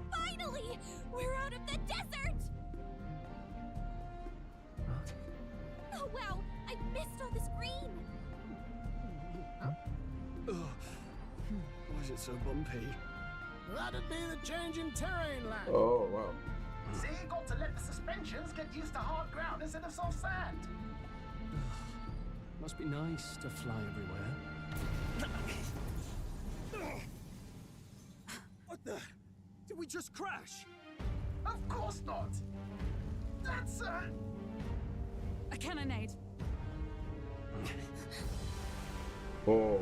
Finally, we're out of the desert. Oh wow, I missed all this green. Why is it so bumpy? That'd be the change in terrain, lad. Oh, wow. See, you got to let the suspensions get used to hard ground instead of soft sand. Must be nice to fly everywhere. What the? Did we just crash? Of course not. That's a cannonade. Oh.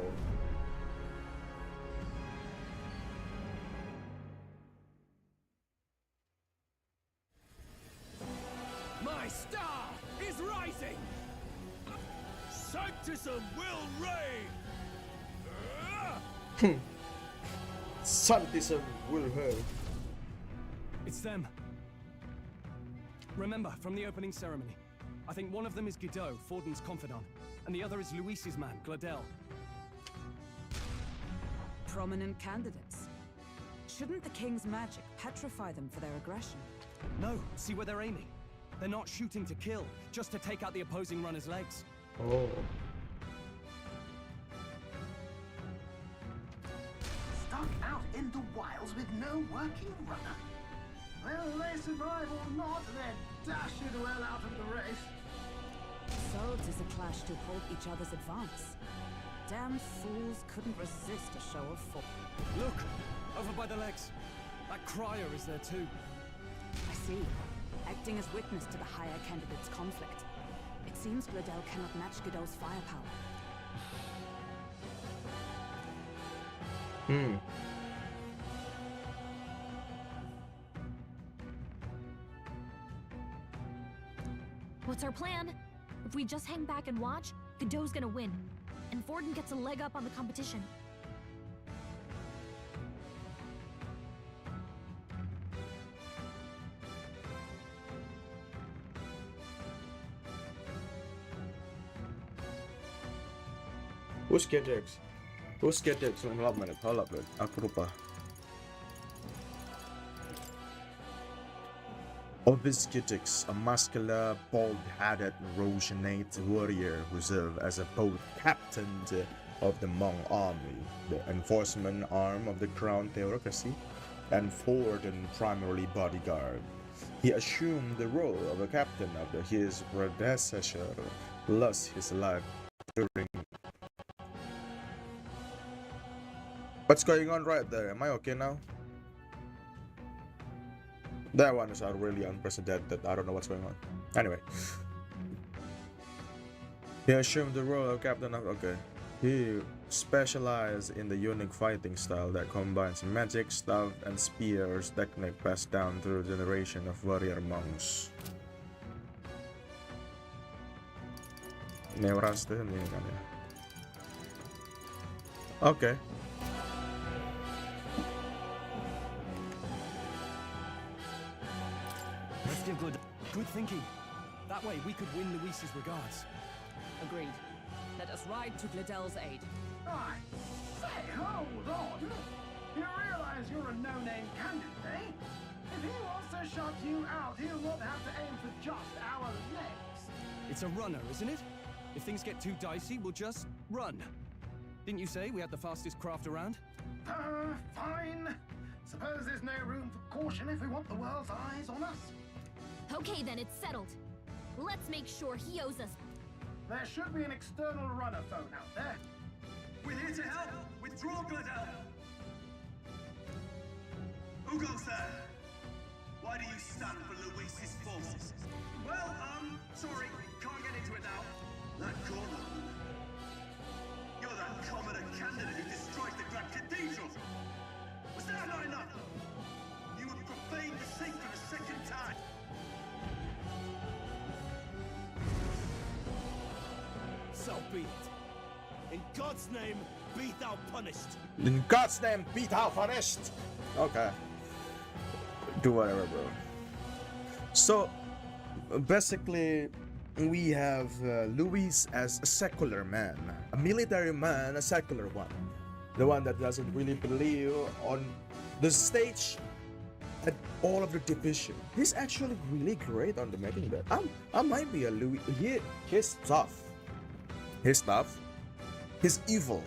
My star is rising! Sanctism will reign! Sanctism will reign. It's them. Remember, from the opening ceremony, I think one of them is Guido, Forden's confidant, and the other is Luis's man, Gladel. Prominent candidates. Shouldn't the king's magic petrify them for their aggression? No, see where they're aiming. They're not shooting to kill, just to take out the opposing runner's legs. Oh. stuck out in the wilds with no working runner. Well, they survive or not, they're dashed well out of the race. So 'tis a clash to halt each other's advance. Damn fools couldn't resist a show of force. Look! Over by the legs. That crier is there too. I see. Acting as witness to the higher candidate's conflict. It seems Gladel cannot match Godot's firepower. What's our plan? If we just hang back and watch, Godot's gonna win. And Forden gets a leg up on the competition. Who's Gedix? Who's Gedix? Hold up, aku lupa. Obis Gedix, a muscular, bald-headed, Roshanate warrior who served as a boat captain of the Hmong army, the enforcement arm of the crown theocracy, and Forden primarily bodyguard. He assumed the role of a captain after his predecessor lost his life during. What's going on right there? Am I okay now? That one is really unprecedented. I don't know what's going on. Anyway. He assumed the role of captain of... Okay. He specialized in the unique fighting style that combines magic, staff, and spears technique passed down through generation of warrior monks. Neuras tuh ini kan ya. Okay. Let's give good thinking. That way we could win Luis's regards. Agreed. Let us ride to Gladel's aid. I say, hold on. You realize you're a no-name candidate, eh? If he wants to shut you out, he'll not have to aim for just our legs. It's a runner, isn't it? If things get too dicey, we'll just run. Didn't you say we had the fastest craft around? Fine. Suppose there's no room for caution if we want the world's eyes on us. Okay, then it's settled. Let's make sure he owes us. There should be an external runner phone out there. We're here to help! Withdraw, good help! Who goes there? Why do you stand for Luis's forces? Well, sorry, can't get into it now. That corner. You're that commoner candidate who destroyed the Grand Cathedral! Was that not enough? You would profane the sacred a second time! So be it. In God's name, be thou punished. In God's name, be thou punished. Okay. Do whatever, bro. So, basically, we have Luis as a secular man, a military man, a secular one, the one that doesn't really believe on the stage and all of the division. He's actually really great on the making that. I might be a Luis. He's tough. He's tough. He's evil.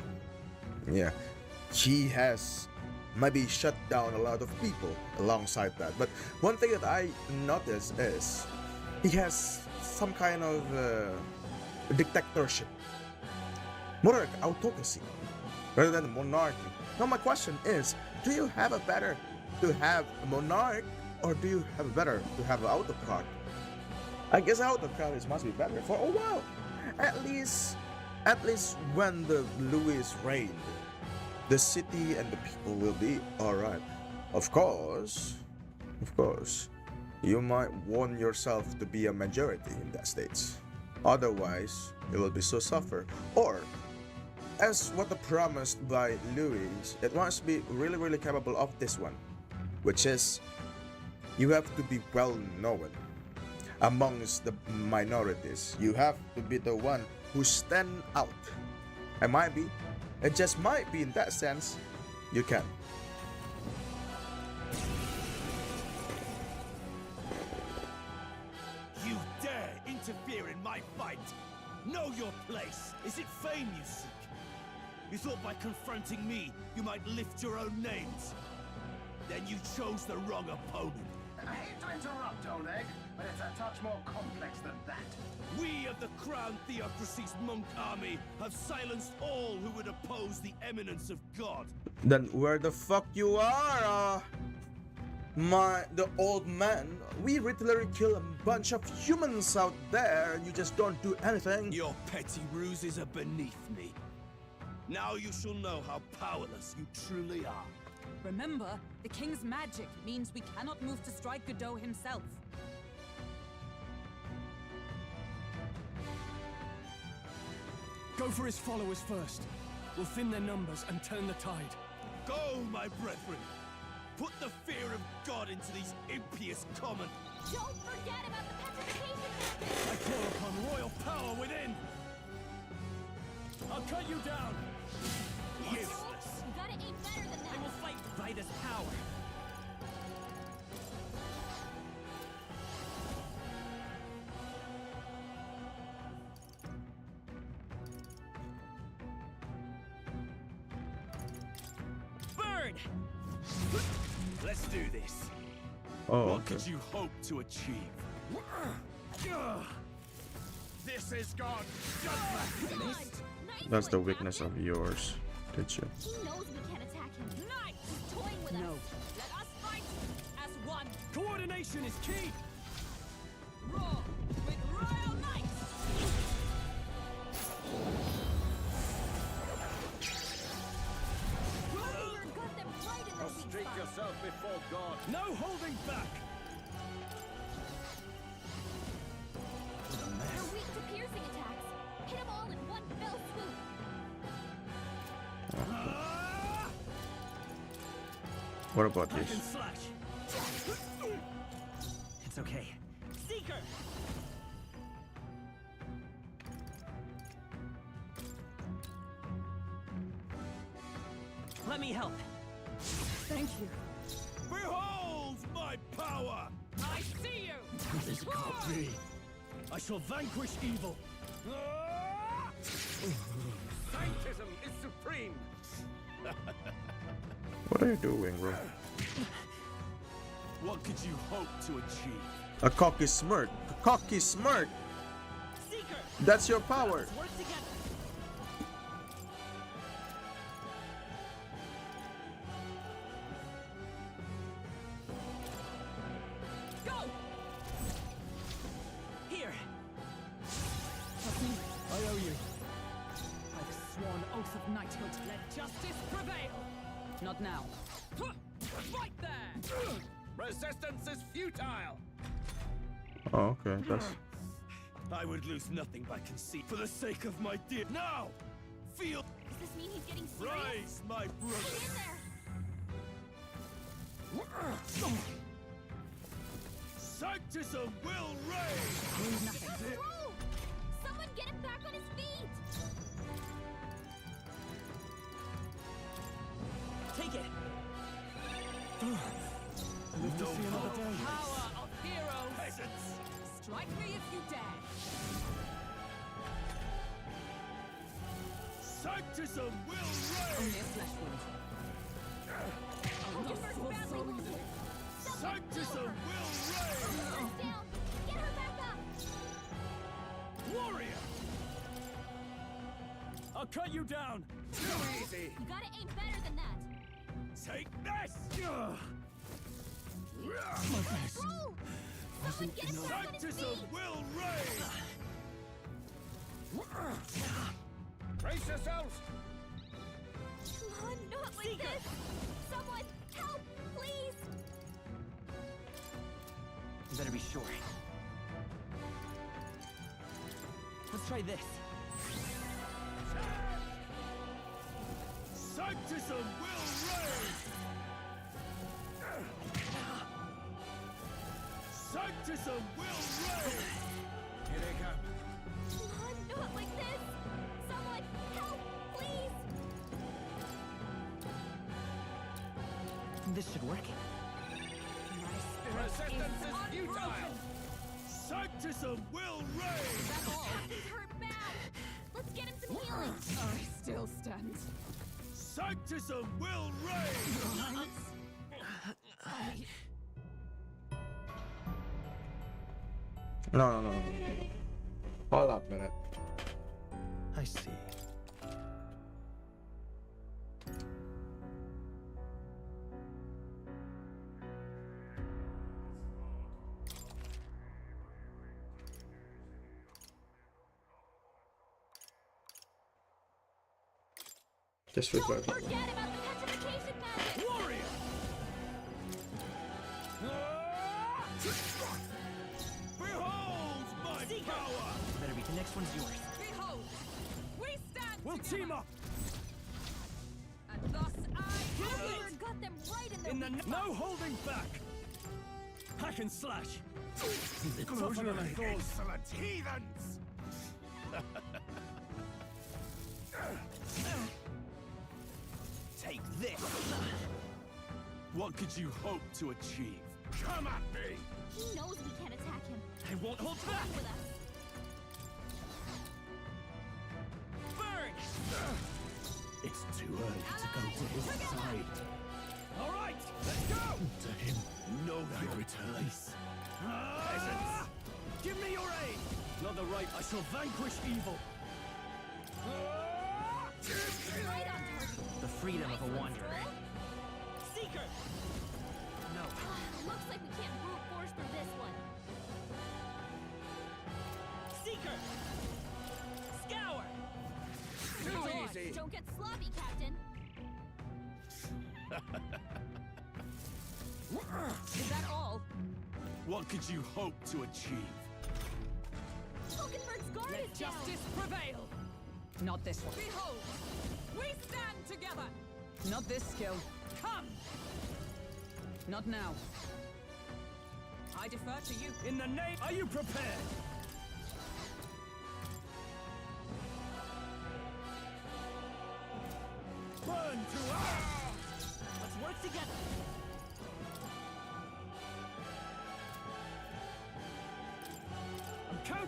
Yeah, he has maybe shut down a lot of people alongside that. But one thing that I noticed is he has some kind of dictatorship, more like autocracy rather than monarchy. Now my question is, do you have a better to have a monarch, or do you have a better to have an autocrat? I guess autocrat must be better for a while. At least when the Louis reigned, the city and the people will be alright. Of course, you might want yourself to be a majority in that state. Otherwise, you will be so suffer. Or, as what promised by Louis, it must be really capable of this one, which is you have to be well known amongst the minorities. You have to be the one who stand out. It just might be in that sense, you can. You dare interfere in my fight! Know your place! Is it fame you seek? You thought by confronting me, you might lift your own names? Then you chose the wrong opponent. I hate to interrupt, Old Egg, but it's a touch more complex than that. We of the Crown Theocracy's monk army have silenced all who would oppose the eminence of God. Then where the fuck you are, the old man? We literally kill a bunch of humans out there, and you just don't do anything. Your petty ruses are beneath me. Now you shall know how powerless you truly are. Remember, the king's magic means we cannot move to strike Godot himself. Go for his followers first. We'll thin their numbers and turn the tide. Go, my brethren! Put the fear of God into these impious common. Don't forget about the petrification method! I call upon royal power within! I'll cut you down! Useless! You gotta aim better than that! I will fight by this power. Burn! Let's do this. Oh, What okay. could you hope to achieve? This is God! That's the weakness of yours, did you? He knows we can't attack him. He's toying with No, us. let us fight as one. Coordination is key! Roar with royal knights. You've got them right in the weak Prostrate spot. yourself before God. No holding back! They're weak to piercing attacks. Hit them all in one fell swoop. What about Hack and this? slash. It's okay. Seeker! Let me help. Thank you. Behold my power! I see you! This can't be. I shall vanquish evil. Sanctism is supreme! What are you doing, bro? What could you hope to achieve? A cocky smirk. A cocky smirk. Seeker! That's your power. Let's work together! Go! Here! Trust me, I owe you. by the sworn oath of knighthood, let justice prevail! Not now. Right there! Resistance is futile! Oh, okay. That's. I would lose nothing by conceit for the sake of my dear. Now! Feel. Does this mean he's getting serious? Rise, my brother! Get in there! Sanctism will reign! Nothing. Someone get him back on his feet! Take it! Live to see another day. Power of heroes! Peasants! Strike me if you dare! Sanctism will Only reign! a flesh wound. Hulkenberg's badly wounded! Sanctism will reign! She's down! Get her back up! Warrior! I'll cut you down. Too easy! You gotta aim better than that! Take this! Bro! Someone get him back on his Sanctism feet! will reign! Brace yourselves! Come on, not like this! Someone, help, please! You better be sure. Let's try this. Sanctism will reign! Sanctism will reign! Here they come. Come on, not like this! Someone, help, please! This should work. Resistance is futile! Sanctism will reign! He's hurt bad! Let's get him some healing! I still stand. Sanctism will reign! No. Hold up a minute. I see. Disregard. Don't forget about the petrification magic! Warrior! Behold my power! Better be. The next one's yours. Behold, we stand We'll together. team up. And thus I Hulkenberg got them right in the No holding back. Hack and slash. Tougher than I thought. Insolent heathens! Take this! What could you hope to achieve? Come at me! He knows we can't attack him. I won't hold back! With us. Burn! It's too early to go to his side. All right, let's go! To him, No I your return. place. Peasants! Give me your aid. Not the right. I shall vanquish evil. Right on target. The freedom of a wanderer. Scroll? Seeker! No. Looks like we can't brute force through this one. Seeker! Scour! Too Boy, easy! don't get sloppy, Captain. Is that all? What could you hope to achieve? Hulkenberg's guard Let is down. justice prevail. Not this one. Behold, we stand together. Not this skill. Come. Not now. I defer to you. In the name. Are you prepared? Burn to ash! Let's work together!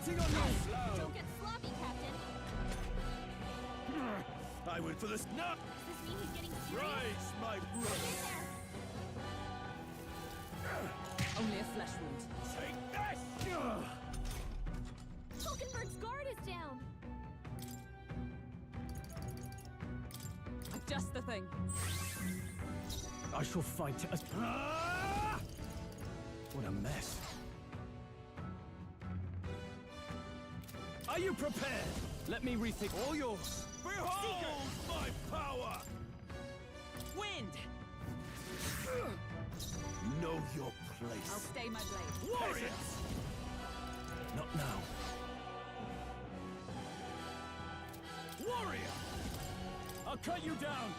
counting on you! Don't get sloppy, Captain. I went for this. No! Does this mean he's getting serious? Rise, my brother! Only a flesh wound. Take this! Hulkenberg's guard is down. I've just the thing. I shall fight as... Ah! What a mess. Are you prepared? Let me rethink. All yours. Behold my power! Wind! Know your place. I'll stay my blade. Warriors! Not now. Warrior! I'll cut you down.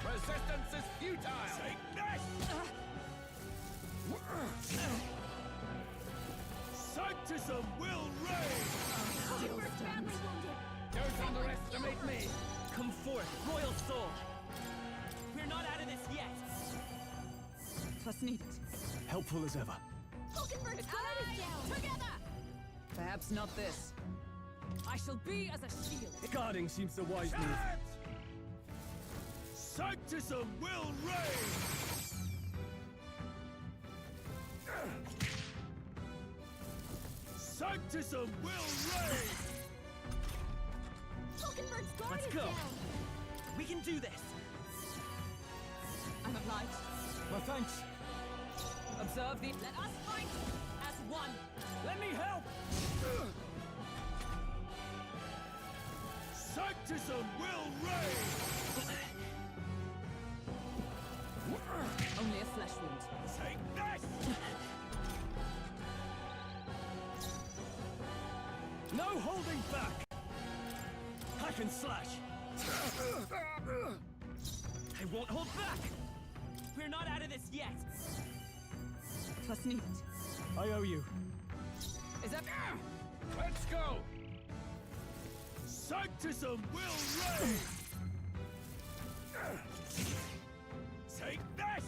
Resistance is futile! Take this! Sanctism will reign! Hulkenberg's badly wounded. Don't underestimate me! Come forth, royal soul! We're not out of this yet! Plus needed. Helpful as ever. Hulkenberg's guard is down. Together! Perhaps not this. I shall be as a shield. Guarding seems the wise move. Sanctism will reign! Sanctism will reign! Hulkenberg's guard Let's is go. down. We can do this! I'm obliged. My thanks. Observe the... Let us fight as one. Let me help. Sanctism will reign! Only a flesh wound. Take this! No holding back. Hack and slash. I won't hold back! We're not out of this yet! Plus needed. I owe you. Is that... Let's go! Sanctism will reign! Take this!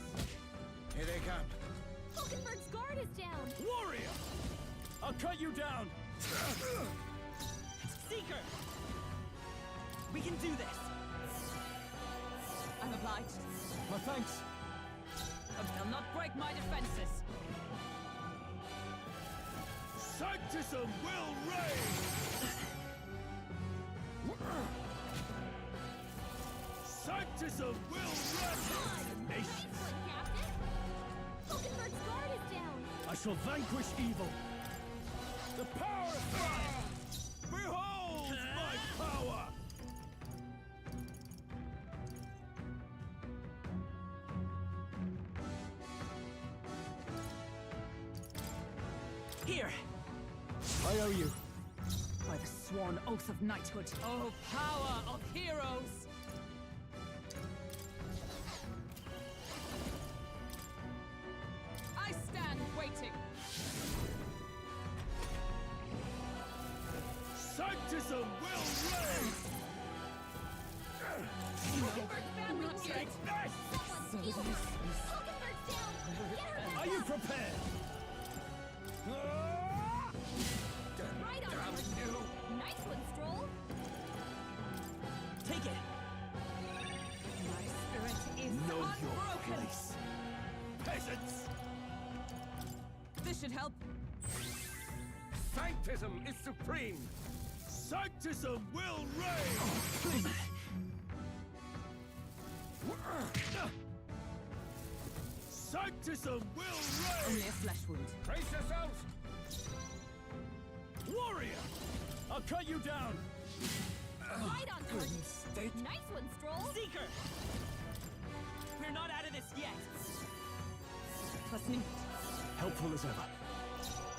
Here they come. Hulkenberg's guard is down. Warrior! I'll cut you down. Seeker! We can do this! I'm obliged. My thanks. They'll not break my defenses. Sanctism will reign! Sanctism will reign! Nice one, Captain. Hulkenberg's guard is down. I shall vanquish evil. The power of fire! Behold my power! Here! I owe you. By the sworn oath of knighthood. Oh, power of heroes! I stand waiting. Sanctism will reign! Hulkenberg's badly wounded. Take this! Someone steal her. Hulkenberg's down. Get her back Are you up. prepared? Right on. Nice one, Stroll. Take it! My spirit is Know your unbroken. place. Peasants! This should help. Sanctism is supreme! Sanctism will reign! Sanctism will Only reign! a flesh wound. Brace yourselves! Warrior. I'll cut you down. Right on target. Nice one, Stroll. Seeker! We're not out of this yet! Plus needed. Helpful as ever.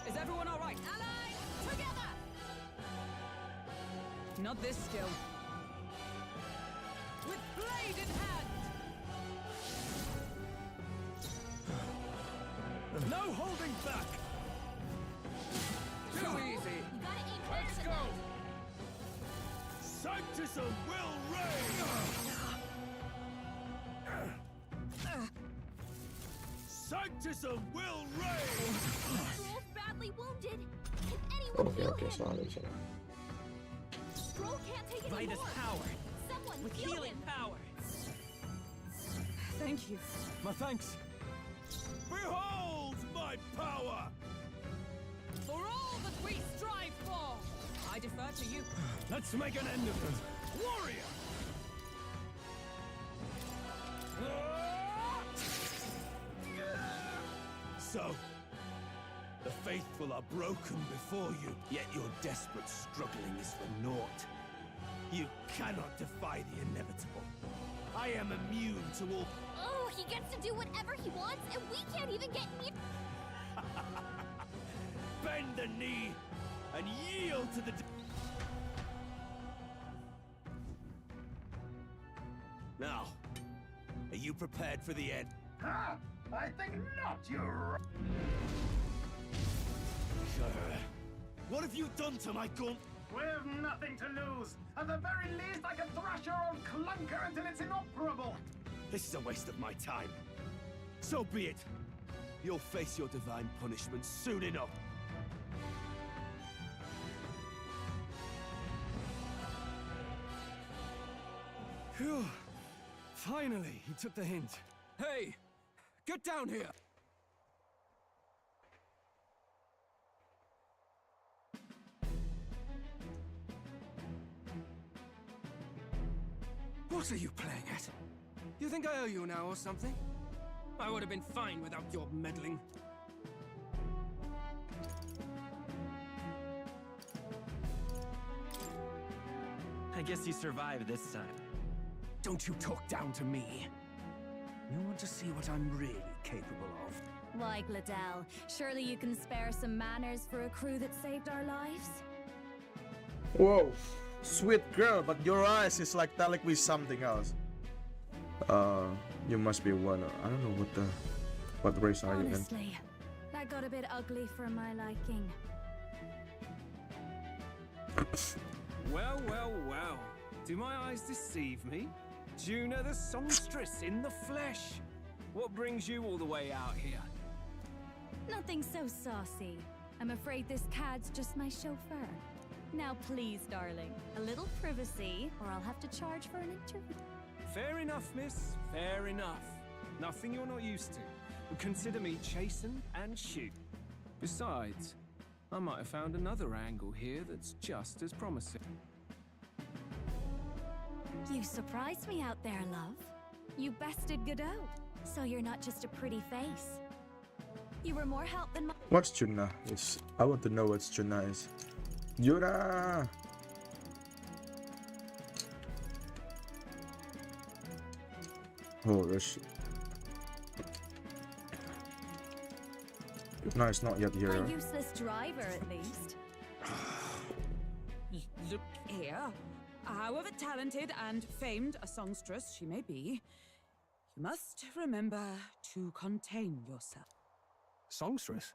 Is everyone all right? Allies, together! Not this skill. With blade in hand! No holding back. Too easy! You gotta aim higher Let's than go! that. Sanctism will reign! Sanctism will reign! Stroll's badly wounded. Oke, soalnya di sini. Scroll can't take it Light is anymore. power. Someone With heal healing him. power. Thank you. My thanks. Behold my power! For all that we strive for, I defer to you. Let's make an end of this. Warrior! So, the faithful are broken before you, yet your desperate struggling is for naught. You cannot defy the inevitable. I am immune to all... Oh, he gets to do whatever he wants, and we can't even get near. Bend the knee and yield to the... Now, are you prepared for the end? Ha! I think not, you're... What have you done to my gun? We've nothing to lose. At the very least, I can thrash your old clunker until it's inoperable. This is a waste of my time. So be it. You'll face your divine punishment soon enough. Phew. Finally, he took the hint. Hey! Get down here! What are you playing at? You think I owe you now or something? I would have been fine without your meddling. I guess you survived this time. Don't you talk down to me. You want to see what I'm really capable of? Why, Gladell, surely you can spare some manners for a crew that saved our lives? Whoa, sweet girl, but your eyes is like telling me something else. You must be one. I don't know what race are you in? Honestly, that got a bit ugly for my liking. Well, well, well. Do my eyes deceive me? Juna the songstress in the flesh. What brings you all the way out here? Nothing so saucy. I'm afraid this cad's just my chauffeur. Now please, darling, a little privacy, or I'll have to charge for an interview. Fair enough, miss. Fair enough. Nothing you're not used to. But consider me chasten and shoot. Besides, I might have found another angle here that's just as promising. You surprised me out there, love. You bested Godot, so you're not just a pretty face. You were more help than my— What's Juna? I want to know what Juna is. Juna! Oh, there's... No, it's not yet here. a useless driver, at least. Look here. However talented and famed a songstress she may be, you must remember to contain yourself. Songstress?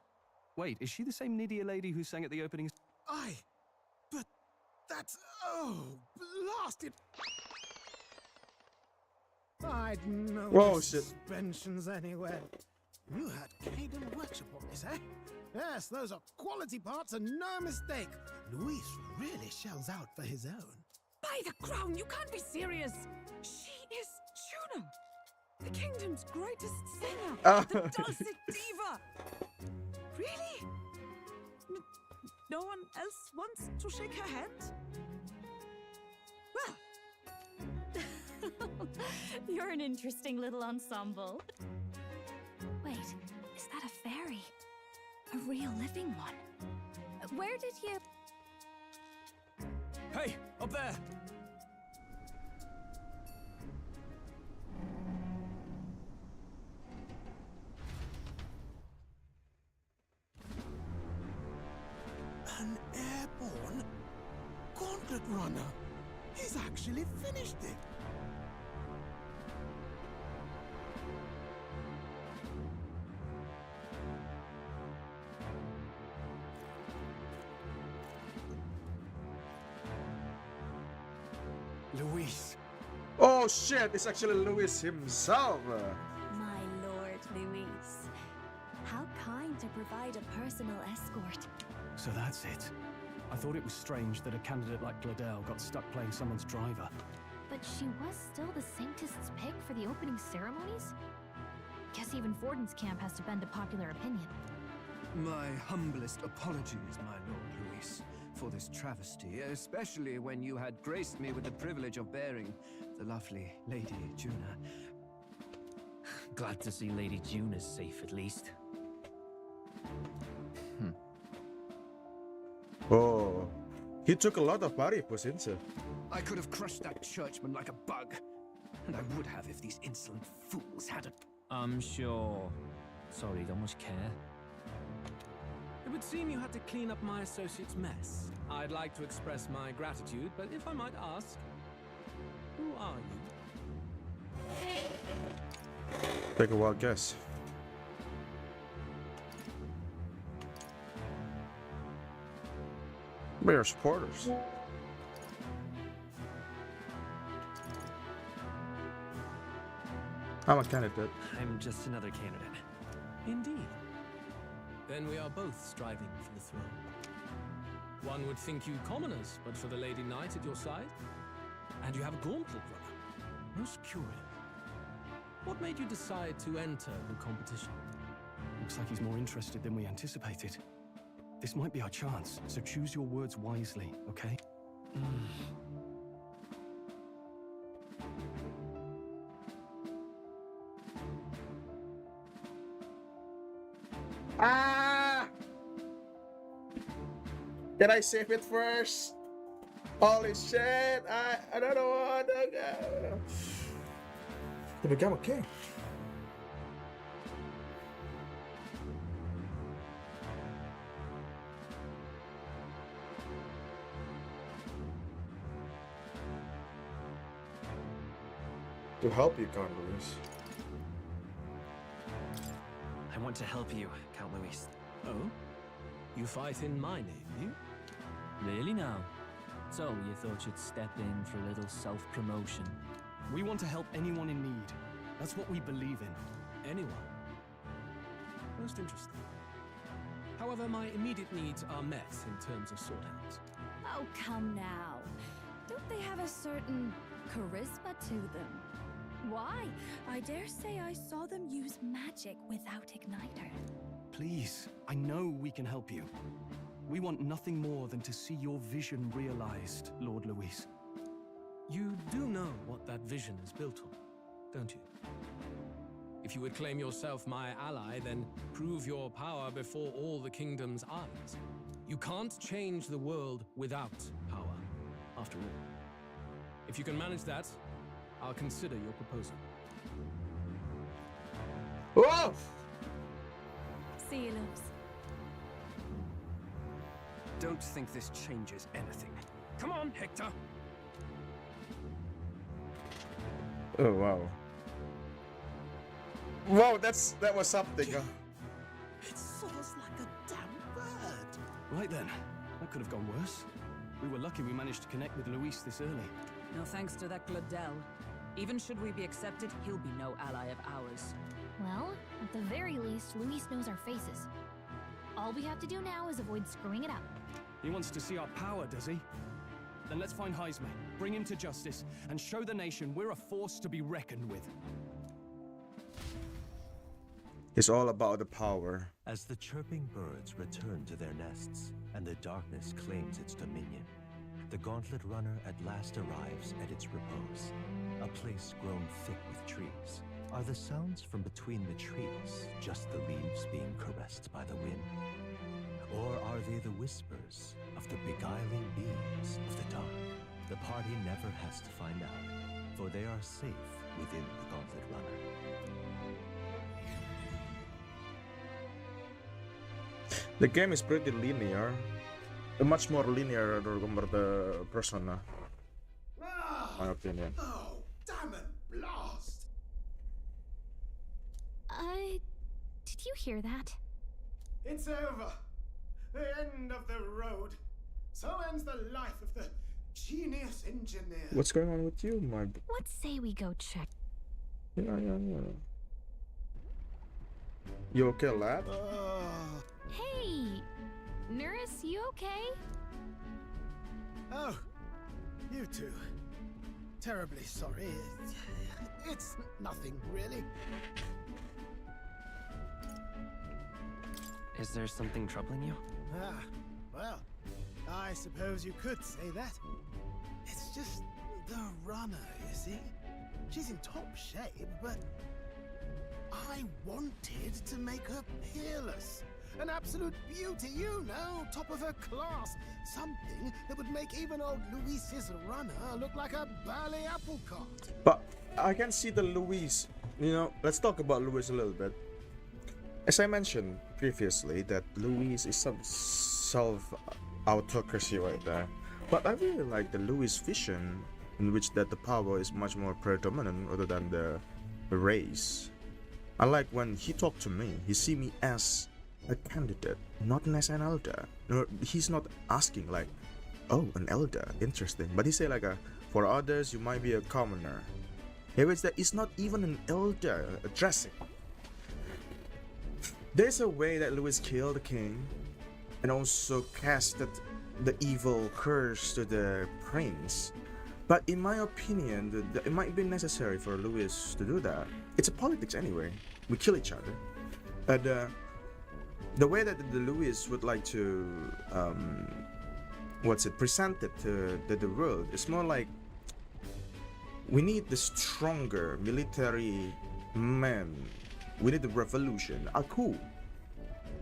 Wait, is she the same Nydia lady who sang at the opening? Aye, but that's... oh, blasted... I'd know Whoa, the shit. suspensions anywhere. You had Caden Workshop on this, eh? Yes, those are quality parts and no mistake. Luis really shells out for his own. By the crown, you can't be serious! She is Juno, the kingdom's greatest singer, the dulcet diva! Really? No one else wants to shake her hand? Well, You're an interesting little ensemble. Wait, is that a fairy? A real living one? Where did you... Hey, up there! An airborne gauntlet runner. He's actually finished it. Luis. Oh shit, it's actually Luis himself. My lord, Luis. How kind to provide a personal escort. So that's it. I thought it was strange that a candidate like Gladel got stuck playing someone's driver. But she was still the Sanctist's pick for the opening ceremonies? Guess even Forden's camp has to bend to popular opinion. My humblest apologies, my Lord Luis, for this travesty, especially when you had graced me with the privilege of bearing the lovely Lady Juna. Glad to see Lady Juna's safe at least. Oh, he took a lot of body possessions. I could have crushed that churchman like a bug. And I would have if these insolent fools had I'm sure. Sorry, don't much care. It would seem you had to clean up my associate's mess. I'd like to express my gratitude, but if I might ask, who are you? Take a wild guess. We are supporters. I'm a candidate. I'm just another candidate. Indeed. Then we are both striving for the throne. One would think you commoners, but for the Lady Knight at your side. And you have a gauntlet runner. Most curious. What made you decide to enter the competition? Looks like he's more interested than we anticipated. This might be our chance, so choose your words wisely, okay? Ah! Can I save it first? Holy shit! I don't know what to go. To become a king. To help you, Count Luis. I want to help you, Count Luis. Oh? You fight in my name, you? Really now? So you thought you'd step in for a little self-promotion? We want to help anyone in need. That's what we believe in. Anyone? Most interesting. However, my immediate needs are met in terms of sword hands. Oh, come now. Don't they have a certain charisma to them? Why? I dare say I saw them use magic without igniter. Please, I know we can help you. We want nothing more than to see your vision realized, Lord Luis. You do know what that vision is built on, don't you? If you would claim yourself my ally, then prove your power before all the kingdom's eyes. You can't change the world without power, after all. If you can manage that, I'll consider your proposal. Whoa! See you, loves. Don't think this changes anything. Come on, Hector! Oh wow. Wow, that was something. It soars like a damn bird. Right then, that could have gone worse. We were lucky we managed to connect with Luis this early. No thanks to that Gladel. Even should we be accepted, he'll be no ally of ours. Well, at the very least, Luis knows our faces. All we have to do now is avoid screwing it up. He wants to see our power, does he? Then let's find Heisme, bring him to justice, and show the nation we're a force to be reckoned with. It's all about the power. As the chirping birds return to their nests and the darkness claims its dominion, the Gauntlet Runner at last arrives at its repose, a place grown thick with trees. Are the sounds from between the trees just the leaves being caressed by the wind? Or are they the whispers of the beguiling beings of the dark? The party never has to find out, for they are safe within the Gauntlet Runner. The game is pretty linear. Much more linear compared to Persona. My opinion. Oh, damn it, blast! Did you hear that? It's over. The end of the road. So ends the life of the genius engineer. What's going on with you, my... Let's say we go check. Yeah. You okay, lad? Hey! Nurse, you okay? Oh, you two. Terribly sorry. It's nothing, really. Is there something troubling you? Ah, well, I suppose you could say that. It's just the runner, you see? She's in top shape, but I wanted to make her peerless. An absolute beauty, you know, top of her class. Something that would make even old Luis's runner look like a burly apple cart. But I can see the Luis, let's talk about Luis a little bit. As I mentioned previously, that Luis is some self-autocracy right there. But I really like the Luis vision, in which that the power is much more predominant rather than the race. I like when he talked to me, he see me as a candidate, not as an elder. No, he's not asking like, oh, an elder, interesting. But he say like, for others, you might be a commoner. Here is that it's not even an elder addressing. There's a way that Louis killed the king and also casted the evil curse to the prince. But in my opinion, it might be necessary for Louis to do that. It's a politics anyway. We kill each other. But the way that the Louis would like to present it to the world is more like, we need the stronger military men. We need the revolution, a coup,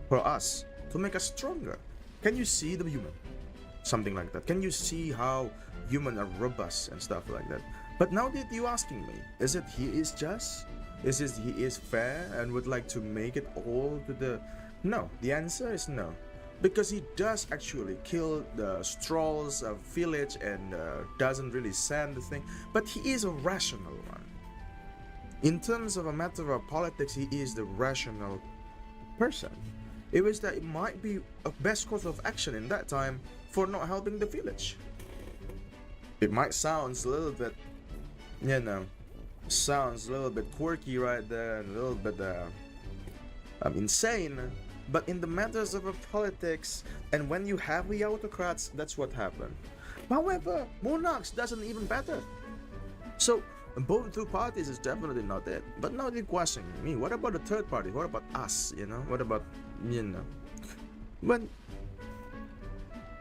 for us to make us stronger. Can you see the human? Something like that. Can you see how human are robust and stuff like that? But now that you asking me, is it he is just? Is it he is fair and would like to make it all to the? No, the answer is no. Because he does actually kill the strolls of village and doesn't really send the thing. But he is a rational one. In terms of a matter of politics, he is the rational person. It was that it might be a best course of action in that time for not helping the village. It might sound a little bit, sounds a little bit quirky right there, and a little bit insane. But in the matters of politics, and when you have the autocrats, that's what happened. However, monarchs doesn't even better. So both two parties is definitely not it. But now they're questioning me. What about the third party? What about us? What about When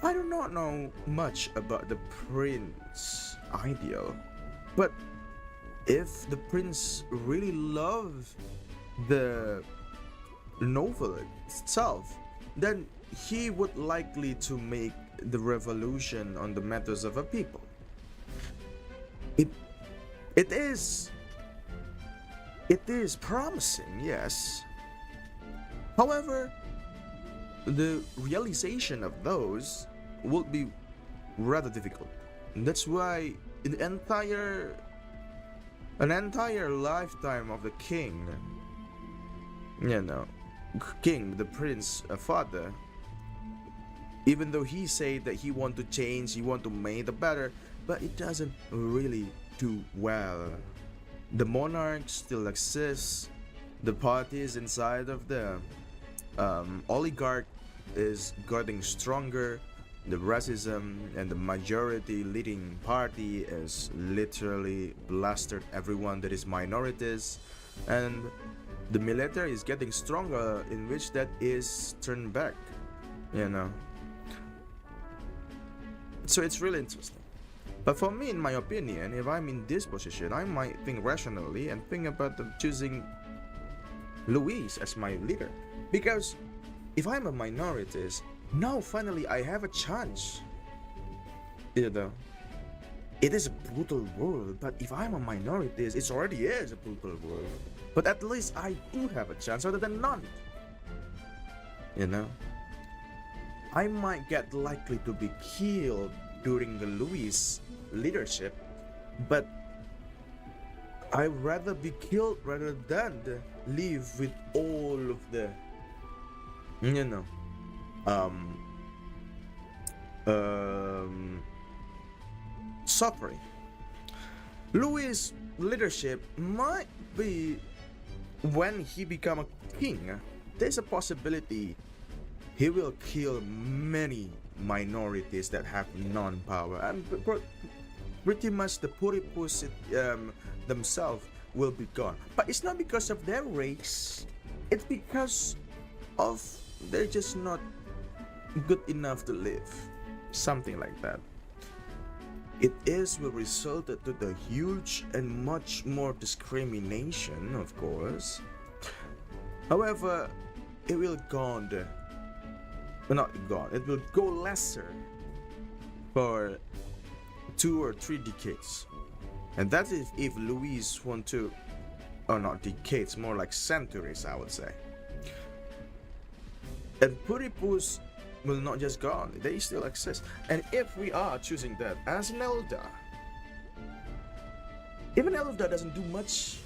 I do not know much about the prince ideal, but if the prince really loved the novel itself, then he would likely to make the revolution on the matters of a people. It is promising, yes. However, the realization of those would be rather difficult. And that's why an entire lifetime of the king, king, the prince, father, even though he said that he want to change, he want to make the better, but it doesn't really do well. The monarch still exists. The parties inside of the oligarch is getting stronger. The racism and the majority leading party is literally blasted everyone that is minorities, and the military is getting stronger, in which that is turned back. So it's really interesting. But for me, in my opinion, if I'm in this position, I might think rationally and think about choosing Luis as my leader. Because if I'm a minority, now finally I have a chance. It is a brutal world, but if I'm a minority, it already is a brutal world. But at least I do have a chance rather than none. I might get likely to be killed during the Luis leadership, but I'd rather be killed rather than live with all of the suffering. Louis' leadership might be, when he become a king, there's a possibility he will kill many minorities that have non-power, and pretty much the Puripus themselves will be gone. But it's not because of their race, it's because of they're just not good enough to live, something like that. It will result to the huge and much more discrimination, of course. However, it will it will go lesser for 2 or 3 decades. And that is if Louis want to, or not decades, more like centuries, I would say. And Puripus will not just gone, they still exist. And if we are choosing that as an elder, even elder doesn't do much,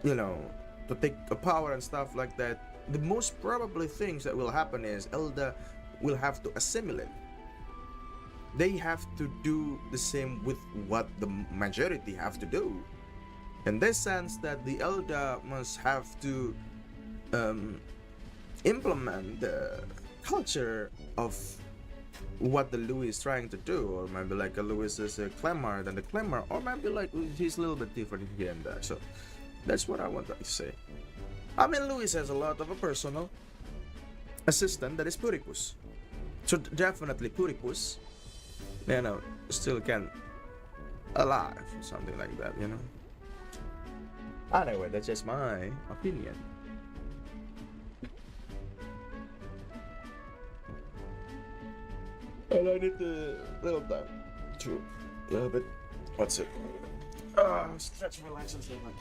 to take a power and stuff like that, the most probably things that will happen is elder will have to assimilate. They have to do the same with what the majority have to do. In this sense that the elder must have to implement the culture of what the Louis is trying to do, or maybe like a Louis is a clamor than the clamor, or maybe like he's a little bit different here and there. So that's what I want to say. I mean, Louis has a lot of a personal assistant that is Puripus. So definitely Puripus, still can alive or something like that, Anyway, that's just my opinion. And I need a little time to a little bit. What's it? Stretch, relax, and so on.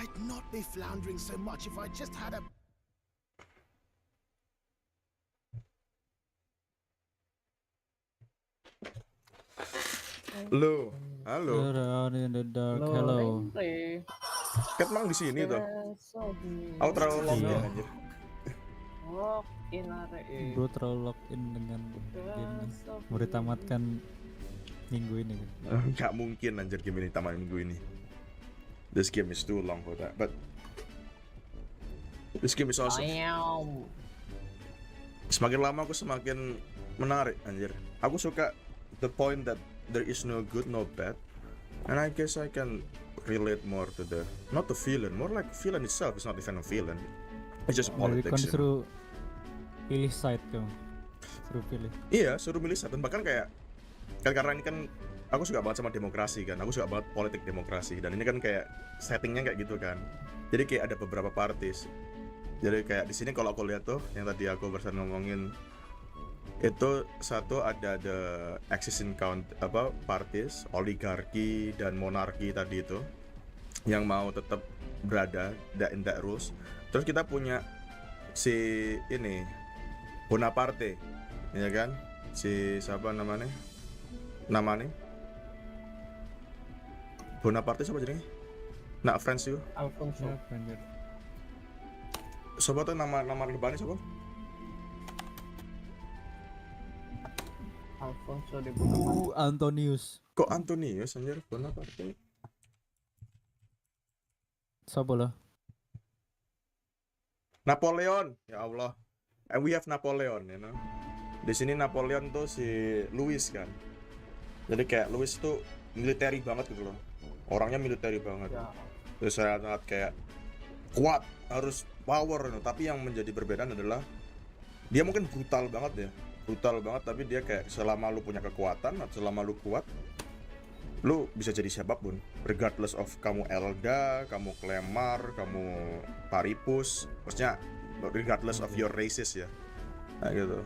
I'd not be floundering so much if I just had a... Halo. Around in the dark. Hello. Kat mang di sini tuh. Aku terlalu login anjir. Bro terlalu login dengan game ini. Mau ditamatkan minggu ini kan? Gak mungkin anjir game ini tamat minggu ini. This game is too long for that, but this game is awesome. Semakin lama aku semakin menarik anjir. Aku suka the point that there is no good, no bad, and I guess I can relate more to the not the villain, more like villain itself is not even a villain. It's just politics. Kan suruh pilih side tuh, suruh pilih. Iya, suruh milih side, dan bahkan kayak kan karena ini kan aku suka banget sama demokrasi kan, aku suka banget politik demokrasi, dan ini kan kayak settingnya kayak gitu kan. Jadi kayak ada beberapa parties. Jadi kayak di sini kalau aku lihat tuh yang tadi aku barusan ngomongin itu satu ada the existing count parties, oligarki dan monarki tadi itu yang mau tetap berada in that rules. Terus kita punya si ini Bonaparte, ya kan? Si siapa namanya? Bonaparte siapa jadinya? Nak French you? Alfonso. Siapa tuh nama depannya siapa? Alfonso de Bonaparte. Antonius. Kok Antonius anjir? Bonaparte. Siapa lah? Napoleon. Ya Allah. And we have Napoleon, Di sini Napoleon tuh si Louis kan. Jadi kayak Louis tuh military banget gitu loh. Orangnya military banget. Ya. Terus sangat kayak kuat, harus power. Tapi yang menjadi perbedaan adalah dia mungkin brutal banget ya. Brutal banget, tapi dia kayak selama lu punya kekuatan, selama lu kuat, lu bisa jadi siapapun. Regardless of kamu Elda, kamu Klemar, kamu Paripus. Maksudnya regardless of your races ya. Nah gitu.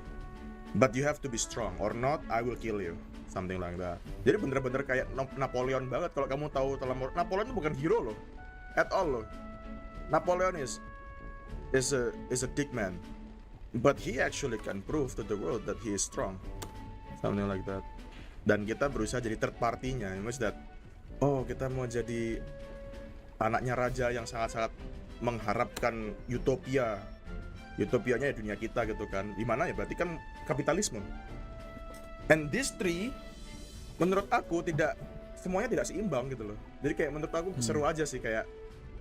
But you have to be strong, or not I will kill you. Something like that. Jadi bener-bener kayak Napoleon banget. Kalau kamu tahu Napoleon itu bukan hero loh, at all loh. Napoleon is a dick man, but he actually can prove to the world that he is strong. something like that. Dan kita berusaha jadi third party-nya, means that kita mau jadi anaknya raja yang sangat-sangat mengharapkan utopianya ya dunia kita gitu kan, dimana ya berarti kan kapitalisme. And this three menurut aku semuanya tidak seimbang gitu loh. Jadi kayak menurut aku seru aja sih, kayak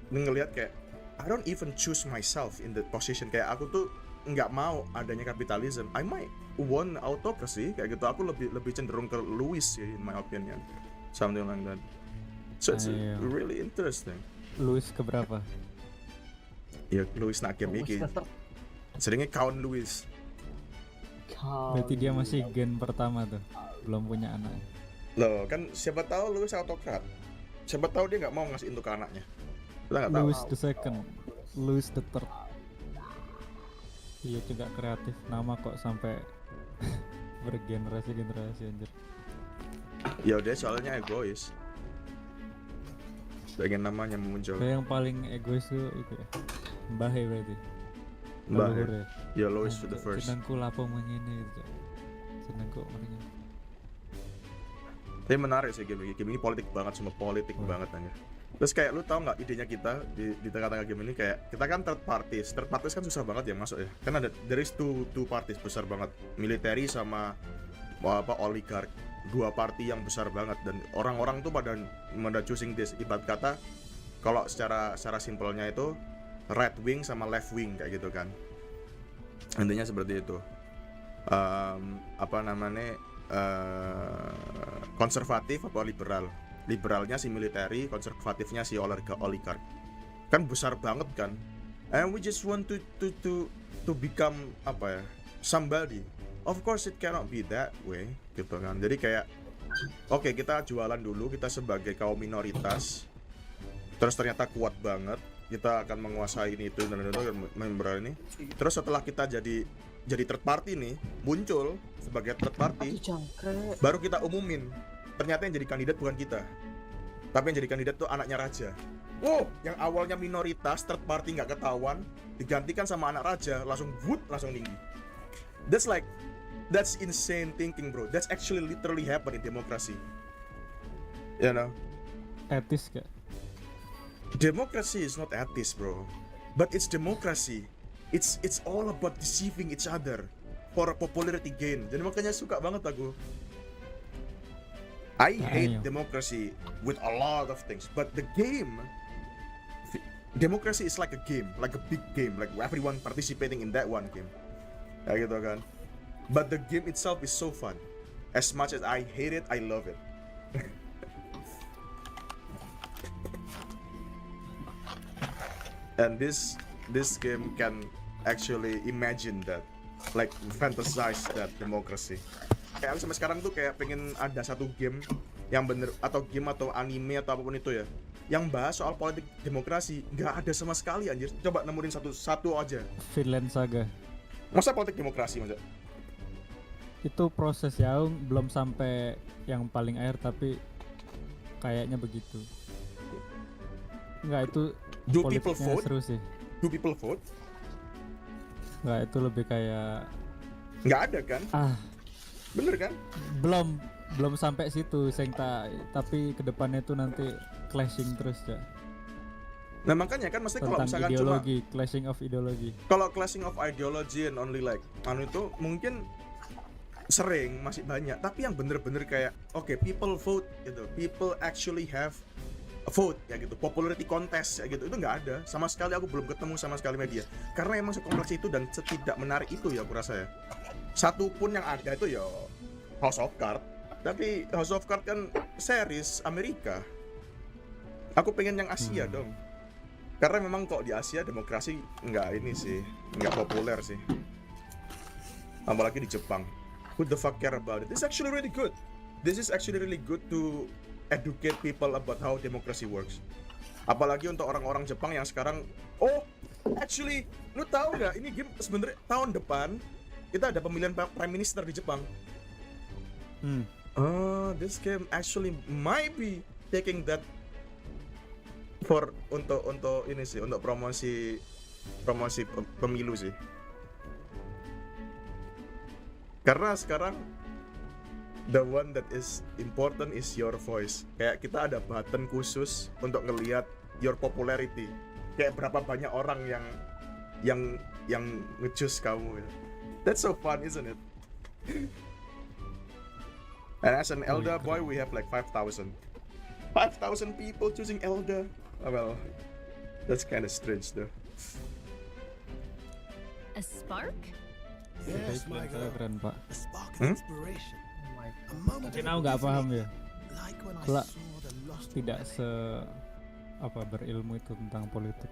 ngelihat kayak I don't even choose myself in the position, kayak aku tuh nggak mau adanya kapitalism, I might want autocracy kayak gitu. Aku lebih cenderung ke Louis sih, in my opinion, something like that. So it's really interesting. Louis keberapa? Ya Louis nak game iki. Seringnya Count Louis. Berarti dia masih gen pertama tuh, belum punya anak. Loh kan siapa tahu Louis autokrat. Siapa tahu dia nggak mau ngasih itu ke anaknya. Kita nggak tahu. Louis the second, Louis the third. Iya juga kreatif, nama kok sampai bergenerasi anjir. Ya udah soalnya egois. Pengen namanya muncul. Yang paling egois tuh itu ya, Mbah berarti. Mbah ya Louis the first. Senangku lapo mengini gitu. Senangku orangnya. Tapi menarik sih game ini politik banget, semua politik banget aja. Terus kayak lu tau nggak idenya kita di tengah-tengah game ini, kayak kita kan third parties kan susah banget ya masuk ya. Kan there is two parties besar banget, military sama oligarch, dua party yang besar banget, dan orang-orang tuh pada choosing this. Ibarat kata kalau secara simpelnya itu right wing sama left wing kayak gitu kan. Intinya seperti itu. Konservatif apa liberal? Liberalnya si military, konservatifnya si oligarch. Kan besar banget kan. And we just want to become somebody. Of course it cannot be that way gitu kan. Jadi kayak kita jualan dulu, kita sebagai kaum minoritas. Terus ternyata kuat banget, kita akan menguasai ini itu dan member ini. Terus setelah kita jadi third party nih, muncul sebagai third party, baru kita umumin ternyata yang jadi kandidat bukan kita, tapi yang jadi kandidat tuh anaknya raja. Wow, yang awalnya minoritas third party nggak ketahuan, digantikan sama anak raja, langsung tinggi. That's insane thinking, bro. That's actually literally happen in democracy. You know? Etis gak? Democracy is not etis, bro. But it's democracy. It's all about deceiving each other for a popularity gain. Jadi makanya suka banget aku. I hate democracy with a lot of things, but the game, democracy is like a game, like a big game, like everyone participating in that one game. Kayak gitu kan. But the game itself is so fun. As much as I hate it, I love it. And this game can actually imagine that, like fantasize that democracy. Kayak sampai sekarang tuh kayak pengen ada satu game yang bener, atau game atau anime atau apapun itu ya, yang bahas soal politik demokrasi. Nggak ada sama sekali anjir. Coba nemuin satu aja. Vinland Saga. Masa politik demokrasi masa? Itu proses ya, belum sampai yang paling akhir tapi kayaknya begitu. Enggak, itu Do people vote? Seru sih. Do people vote? Enggak, itu lebih kayak nggak ada kan? Bener kan? Belum sampai situ tapi kedepannya itu nanti clashing terus ya. Nah makanya kan mesti kalau misalkan ideologi, clashing of ideology. Kalau clashing of ideology and only like itu mungkin sering masih banyak, tapi yang bener-bener kayak people vote gitu, people actually have a vote ya gitu, popularity contest ya gitu, itu nggak ada sama sekali. Aku belum ketemu sama sekali media, karena emang sekompleks itu dan setidak menarik itu ya aku rasa ya. Satu pun yang ada itu ya House of Cards, tapi House of Cards kan series Amerika. Aku pengen yang Asia dong, karena memang kok di Asia demokrasi nggak populer sih, apalagi di Jepang. Who the fuck care about it? This is actually really good. This is actually really good to educate people about how democracy works. Apalagi untuk orang-orang Jepang yang sekarang, actually, lu tahu nggak? Ini game sebenarnya tahun depan kita ada pemilihan prime minister di Jepang. This game actually might be taking that untuk ini sih, untuk promosi pemilu sih. Karena sekarang the one that is important is your voice. Kayak kita ada button khusus untuk ngelihat your popularity. Kayak berapa banyak orang yang nge-choose kamu. That's so fun, isn't it? And as an elder boy, we have like 5,000 people choosing elder. Oh, well, that's kind of strange though. A spark? Yes, my girl. Keren, Pak. A spark of inspiration. A moment Mungkin of aku nggak paham ya. like when I Kelak saw the lost tidak berilmu itu tentang politik.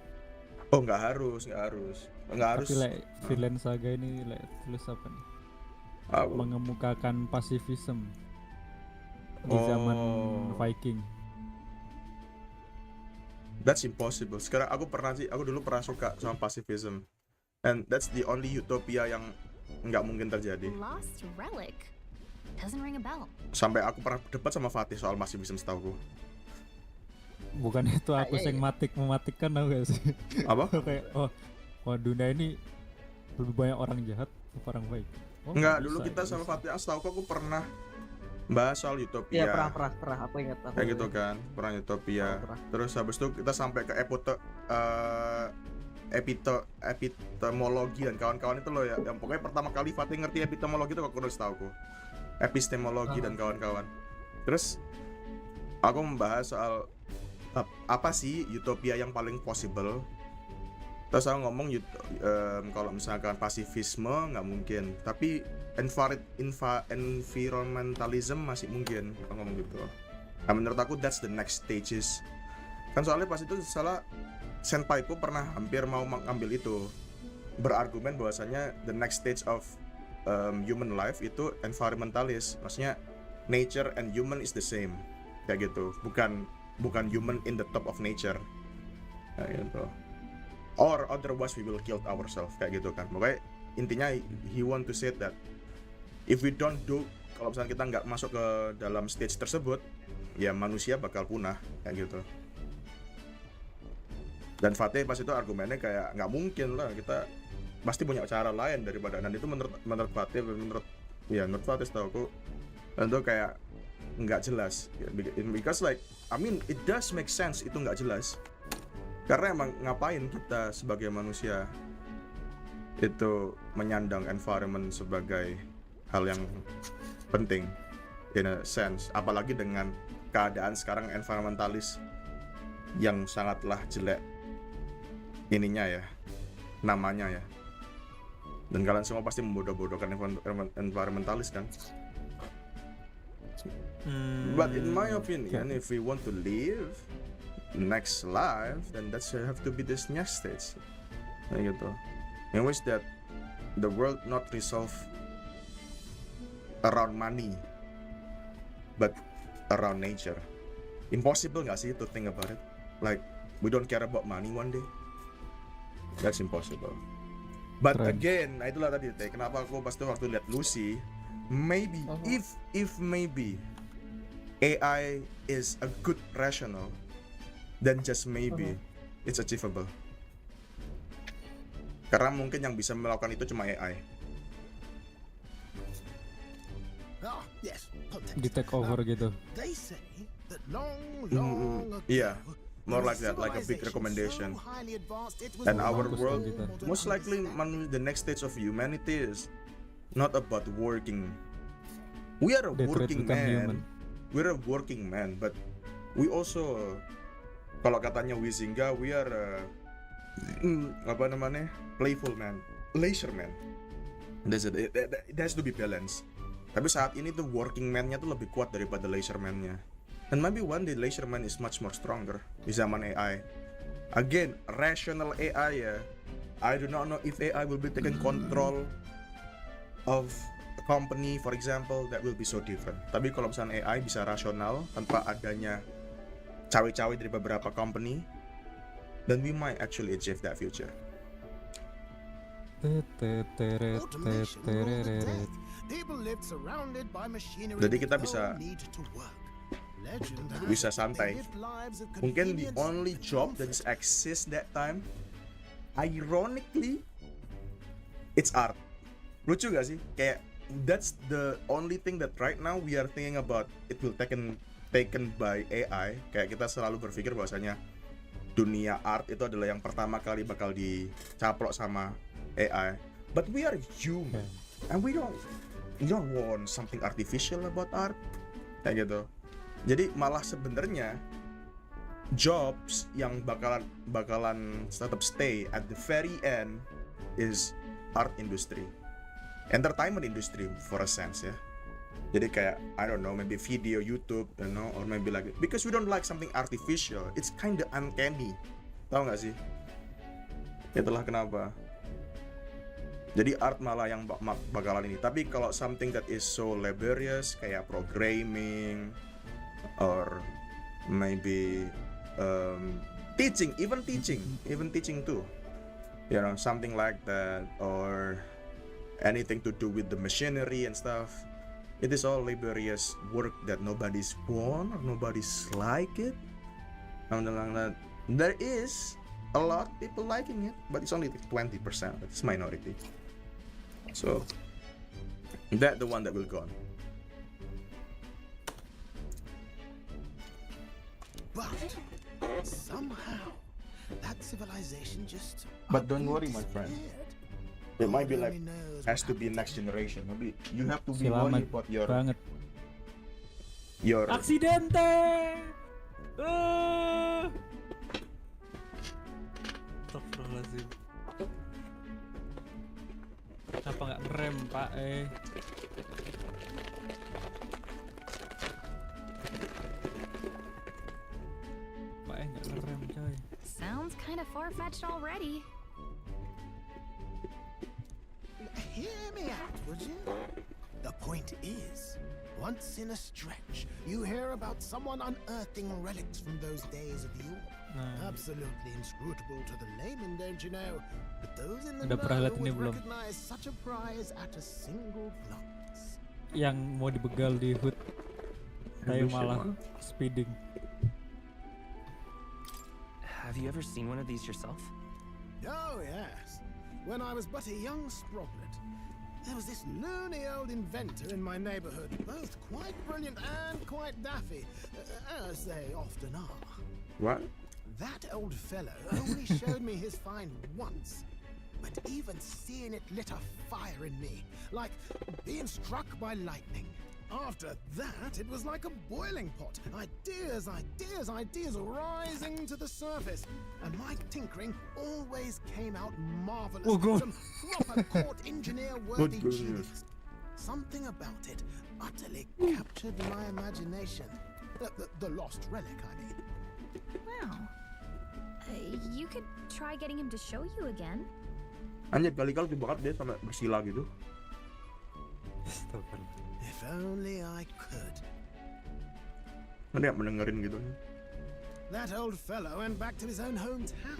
Oh, nggak harus. Tapi Villain Saga ini tulis apa nih? Mengemukakan pasifisme di zaman Viking. That's impossible. Sekarang aku dulu pernah suka sama pacifism, and that's the only utopia yang nggak mungkin terjadi. Lost relic. Doesn't ring a bell. Sampai aku pernah debat sama Fatih soal pacifism setahu gue. Bukan itu aku yang mematikan tau gak sih? Apa? Kayak dunia ini lebih banyak orang jahat atau orang baik. Enggak, dulu kita sama Fatih setahu aku pernah bahas soal utopia. Iya, pernah aku ingat. Kayak gitu kan, perang utopia. Terus habis itu kita sampai ke epistemologi dan kawan-kawan itu loh ya. Yang pokoknya pertama kali Fatih ngerti epistemologi itu aku udah tahu kok. Epistemologi dan kawan-kawan. Terus aku membahas soal apa sih utopia yang paling possible. Terus aku ngomong kalau misalkan pasifisme nggak mungkin, tapi environmentalism masih mungkin. Aku ngomong gitu. Nah, menurut aku that's the next stages. Kan soalnya pas itu salah senpaiku pernah hampir mau mengambil itu, berargumen bahwasanya the next stage of human life itu environmentalist. Maksudnya nature and human is the same. Kayak gitu. Bukan human in the top of nature. Kayak gitu. Or otherwise we will kill ourselves, kayak gitu kan. Makanya intinya he want to say that if we don't do, kalau misalnya kita nggak masuk ke dalam stage tersebut, ya manusia bakal punah, kayak gitu. Dan Fatih pas itu argumennya kayak nggak mungkin lah, kita pasti punya cara lain daripada, dan itu menurut Fatih, menurut Fatih setahu aku itu kayak nggak jelas, because like I mean it does make sense itu nggak jelas. Karena emang ngapain kita sebagai manusia itu menyandang environment sebagai hal yang penting in a sense, apalagi dengan keadaan sekarang environmentalis yang sangatlah jelek ininya ya, namanya ya. Dan kalian semua pasti membodoh-bodohkan environmentalis kan. But in my opinion, if we want to live next life, then that's have to be this next stage, gitu. In which that the world not resolve around money, but around nature. Impossible nggak sih to think about it? Like we don't care about money one day. That's impossible. But again, itulah tadi kenapa aku pas waktu lihat Lucy, maybe if maybe AI is a good rational, then just maybe it's achievable. Karena mungkin yang bisa melakukan itu cuma AI. Yes, di take over gitu. They say that long ago, Yeah, more like that, like a big recommendation. And our world, most likely the next stage of humanity is not about working. We are a working man. We're a working man, but we also, kalau katanya Wizinga, we are playful man, leisure man. That's it. It has to be balanced. Tapi saat ini tuh working man-nya tuh lebih kuat daripada leisure man-nya. And maybe one day leisure man is much more stronger di zaman AI. Again, rational AI ya. I do not know if AI will be taking control of a company, for example, that will be so different. Tapi kalau misalnya AI bisa rasional tanpa adanya cawe-cawe dari beberapa company, then we might actually achieve that future. Jadi kita bisa santai. Mungkin the only job that is exist that time, ironically, it's art. Lucu gak sih? Kayak that's the only thing that right now we are thinking about. It will taken by AI. Kayak kita selalu berpikir bahwasanya dunia art itu adalah yang pertama kali bakal dicaplok sama AI. But we are human, and we don't want something artificial about art, kayak gitu. Jadi malah sebenarnya jobs yang bakalan tetap stay at the very end is art industry, entertainment industry for a sense ya. Jadi kayak I don't know, maybe video, YouTube, you know, or maybe like, because we don't like something artificial, it's kinda uncanny, tahu nggak sih? Itulah kenapa. Jadi art malah yang bakalan ini. Tapi kalau something that is so laborious kayak programming or maybe teaching too, you know, something like that, or anything to do with the machinery and stuff. It is all laborious work that nobody's want or nobody's like it. There is a lot of people liking it, but it's only 20%. It's minority. So that the one that will go on. But somehow that civilization just. But don't worry, my friend. It might be like has to be next generation. Maybe you have to be worried about your Aksidente. Astagfirullahaladzim. Kenapa nggak ngerem, Pak? Pak nggak ngerem, coy. Sounds kind of far-fetched already. Hear me out, would you? The point is, once in a stretch, you hear about someone unearthing relics from those days of yore. Absolutely inscrutable to the layman, don't you know? But those in the know would recognize such a prize at a single glance. Yang mau dibegal di hood, saya malah speeding. Have you ever seen one of these yourself? Oh, yes. When I was but a young sproglet, there was this loony old inventor in my neighborhood, both quite brilliant and quite daffy, as they often are. What? That old fellow only showed me his find once, but even seeing it lit a fire in me, like being struck by lightning. After that, it was like a boiling pot. Ideas rising to the surface. And my tinkering always came out marvelous. Oh, God. Some proper court engineer-worthy genius. Something about it utterly captured my imagination. The lost relic, I mean. Well, you could try getting him to show you again. Anjir, kali-kali dibakar dia sampai bersila gitu. If only I could. Dia mendengarin gitu nih. That old fellow went back to his own hometown.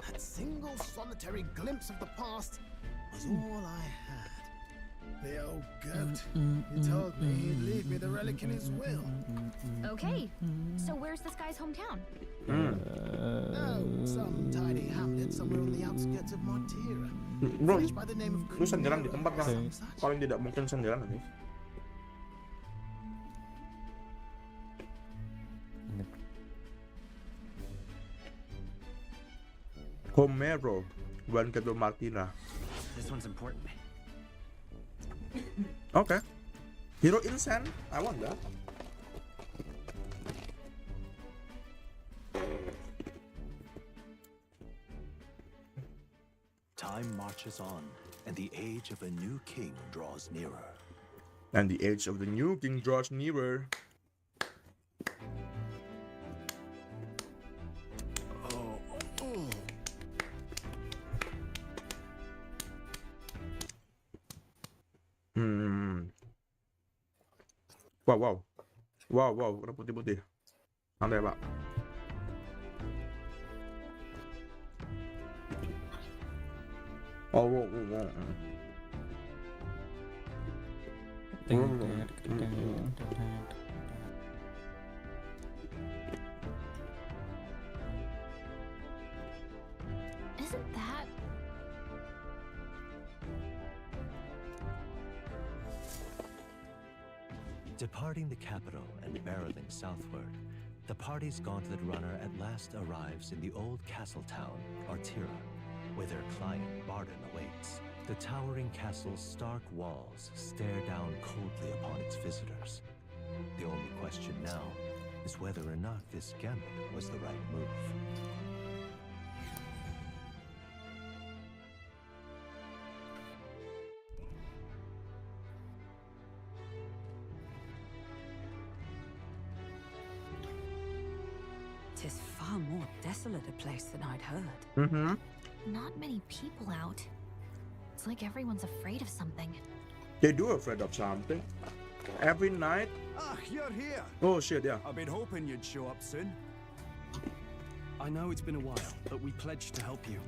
That single solitary glimpse of the past was all I had. The old goat. He told me he'd leave me the relic in his will. Okay, so where's this guy's hometown? Some tiny hamlet somewhere on the outskirts of Martira. Bro, lu sendirian di tempat yang paling tidak mungkin sendirian nih. Homero, bukan kedua Martina. This one's important. Okay. Hero Incense, I want that. Time marches on, and the age of a new king draws nearer. And the age of the new king draws nearer. Wow, udah putih-putih. Santai, Pak. Wow. Isn't that... Departing the capital and barreling southward, the party's gauntlet runner at last arrives in the old castle town, Artira, where their client Barden awaits. The towering castle's stark walls stare down coldly upon its visitors. The only question now is whether or not this gambit was the right move. Tis far more desolate a place than I'd heard. Mm-hmm. Not many people out. It's like everyone's afraid of something. They do afraid of something. Every night. Ah, you're here. Oh shit, yeah. I've been hoping you'd show up soon. I know it's been a while, but we pledged to help you.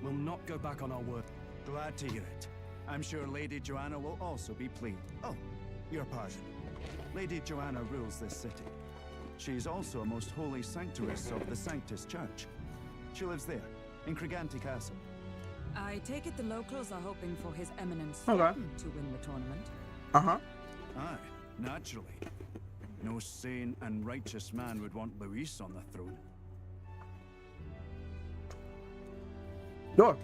We'll not go back on our word. Glad to hear it. I'm sure Lady Joanna will also be pleased. Oh, your pardon. Lady Joanna rules this city. She's also a most holy sanctuaress of the Sanctus Church. She lives there, in Criganti Castle. I take it the locals are hoping for His Eminence Okay. to win the tournament. Uh-huh. Aye, naturally. No sane and righteous man would want Luis on the throne. Look,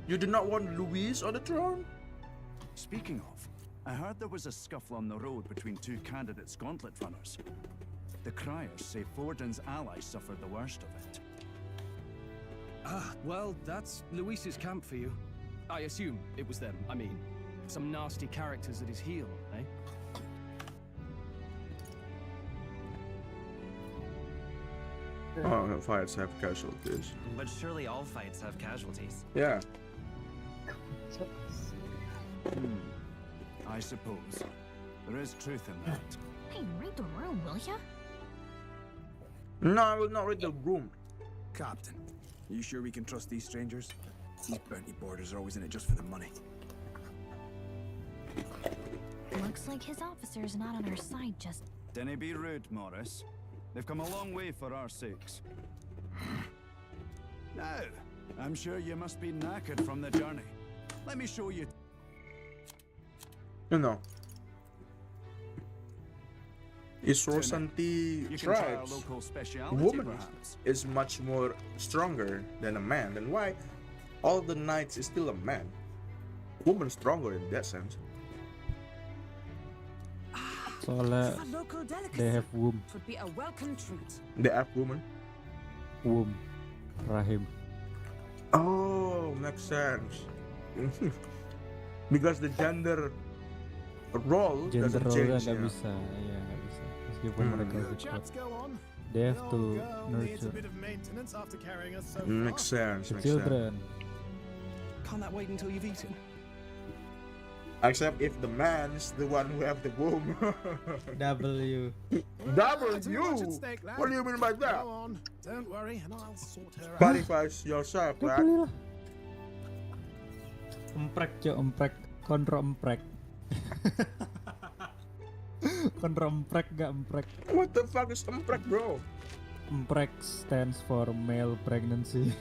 you do not want Luis on the throne? Speaking of, I heard there was a scuffle on the road between two candidates gauntlet runners. The criers say Forden's allies suffered the worst of it. Ah, well, that's Luis's camp for you. I assume it was them. I mean, some nasty characters at his heel, eh? Oh, fights have casualties. But surely all fights have casualties. Yeah. I suppose. There is truth in that. Hey, read the room, will ya? No, I will not read the room. Captain, are you sure we can trust these strangers? These bounty boarders are always in it just for the money. Looks like his officer's not on our side just. Dinna be rude, Morris. They've come a long way for our sakes. Now, I'm sure you must be knackered from the journey. Let me show you. You know. Isorsanti You can try our tribes. local speciality, Woman perhaps. is much more stronger than a man. Then why all the knights is still a man? Woman stronger in that sense. Soalnya A local delicacy. they have womb. Would be a welcome treat. They have woman. Womb. Rahim. Oh, makes sense. Because the gender role Gender doesn't role-nya change. nggak Yeah. bisa. Iya, nggak bisa. Meskipun mereka Go, lebih kuat. chaps, go on. They have The to old girl needs a nurture bit of maintenance after carrying us so Makes far. sense. the Makes sense. children. Can't that wait until you've eaten? Except if the man is the one who have the womb. W. Double Too you. much at stake, lad. What do you mean by that? Go on. Don't worry, and I'll sort her out. Clarify yourself, lad. Emprek, cok, emprek. Kontro emprek. Kontro emprek gak emprek. What the fuck is emprek, bro? Emprek stands for male pregnancy.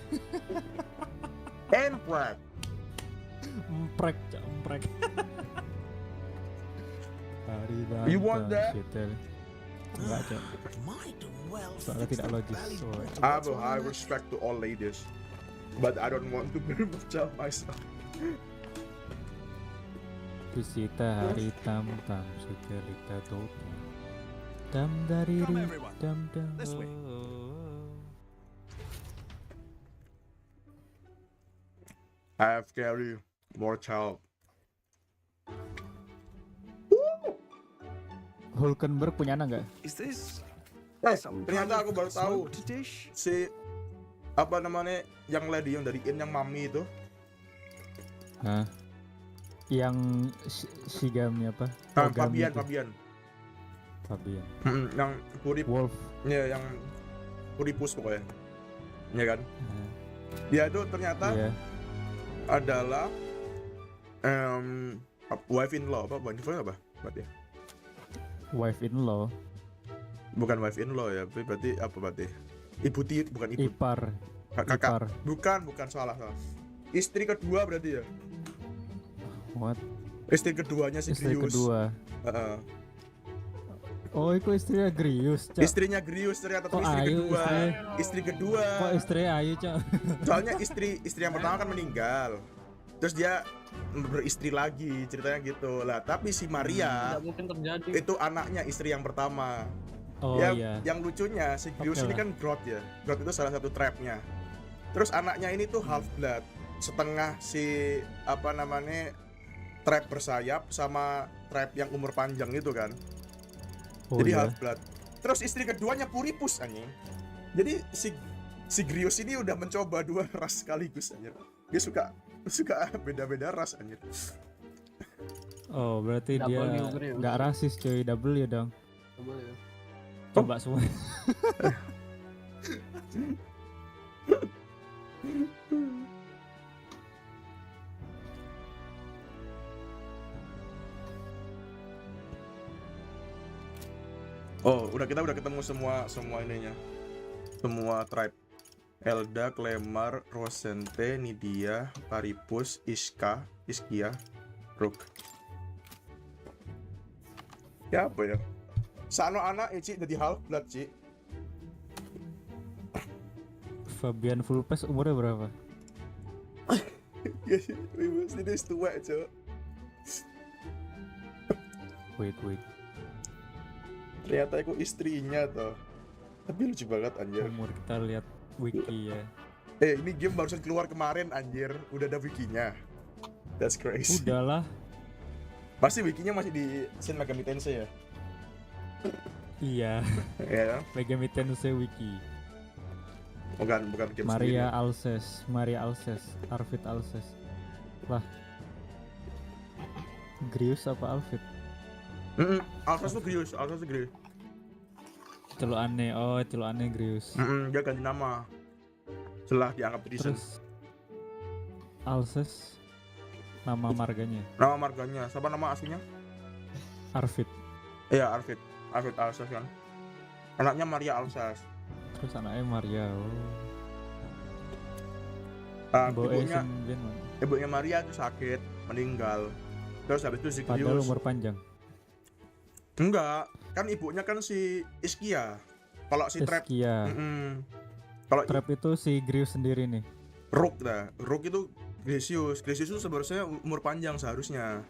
Emprek. Emprek, cok, emprek. Hari You want that? Enggak, cok. Might well Soalnya fix tidak the logis. belly Oh. button I have that's a on high that. respect to all ladies, but I don't want to be myself. Tusita hari tam tam sukerita topa. Dam dari Come, ru, everyone. dam dam. This way. I have carry more child. Hulkenberg punya anak nggak? Is this Ternyata aku baru tahu smoked dish? si apa namanya yang lady yang dari In yang mami itu. Hah? Yang Shigami apa? Ah, Ogami Fabian, itu. Fabian. Fabian. Yang Purip. Wolf. Ya, yang Puripus pokoknya. Ya kan? Nah, Dia itu ternyata iya. adalah wife in law apa? Wife in law apa? Berarti. Wife in law. Bukan wife in law ya, berarti apa berarti? Ibu tiri, bukan ibu. Ipar. Kakak. Ipar. Bukan salah. Istri kedua berarti ya. What? Istri keduanya si Istri Brius. kedua. Oh, itu istrinya Grius, Cak. Istrinya Grius ternyata tuh Kok istri Ayu kedua. istrinya? Istri kedua. Kok istrinya Ayu, Cak? Soalnya istri yang pertama kan meninggal. Terus dia beristri lagi, ceritanya gitu. Lah, tapi si Maria Tidak mungkin terjadi. itu anaknya istri yang pertama. Oh iya. Yang lucunya si Grius ini kan Groth ya. Groth itu salah satu trapnya. Terus anaknya ini tuh half blood, setengah si apa namanya trap bersayap sama trap yang umur panjang itu kan. Oh, jadi iya. half blood. Terus istri keduanya Puripus anjing. Jadi si Grius ini udah mencoba dua ras sekaligus anjir. Dia suka beda-beda ras anjir. Oh, berarti dia Grius. nggak rasis cuy, W dong. W. Coba semua. Oh, kita udah ketemu semua ininya. Semua tribe. Elda, Klemar, Rosente, Nidia, Paripus, Iskia, Rook. Ya apa ya? Sano anak Ci jadi half blood Ci. Fabian Fulpes umurnya berapa? Ya, ini tua, Cok. Wait. Ternyata aku istrinya toh. Tapi lucu banget anjir. Umur kita lihat wiki ya. Ini game barusan keluar kemarin anjir, udah ada wikinya. That's crazy. Udahlah. Pasti wikinya masih di Shin Megami Tensei ya? Iya. Iya. Megami Tensei wiki. Bukan game Maria Alces, Arvid Alces. Lah. Grius apa Alvid? Alces tuh Grius. Celukannya Grius. Dia ganti nama setelah dianggap treason. Terus Alces nama marganya? Nama marganya, siapa nama aslinya? Arvid. Iya, Arvid Alces kan. Anaknya Maria Alces. Terus anaknya Maria. Ibunya Maria tuh sakit, meninggal. Terus habis itu si Grius. Padahal umur panjang. Enggak, kan ibunya kan si Iskia. Kalau si Trap. Kalau Trap itu si Grius sendiri nih. Rook itu Gracious itu sebenarnya umur panjang seharusnya.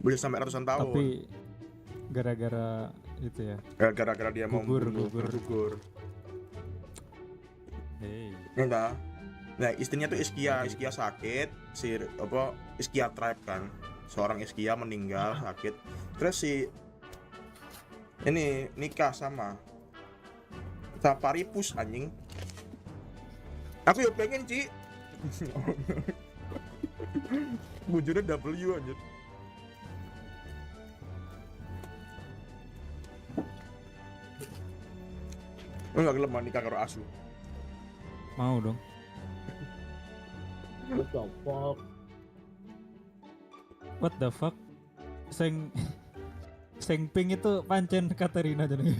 Bisa sampai ratusan tahun. Tapi gara-gara itu ya. Gara-gara dia mau gugur. Hey. Enggak. Nah, istrinya tuh Iskia sakit, Iskia Tribe kan. Seorang Iskia meninggal sakit. Terus si ini nikah sama Paripus anjing. Aku ya pengen, Ci. Bujurnya W anjir. Lu gak gelem nikah karo asu? Mau dong. What the fuck? Seng pink itu pancen Katerina jadi.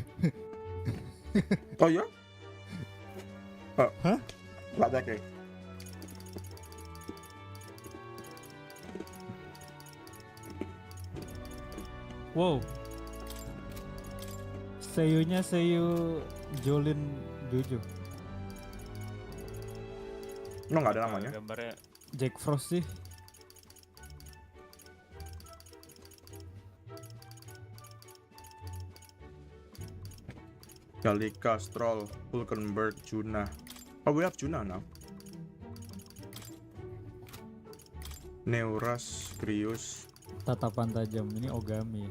Oh ya? Hah? Gak ada kayak. Wow. Seiyunya Seiyu Jolin Jojo. Lo nggak ada namanya? Gambarnya Jack Frost sih. Galika, Stroll, Hulkenberg, Juna. Oh, we have Juna now. Neuras, Grius. Tatapan tajam ini Ogami.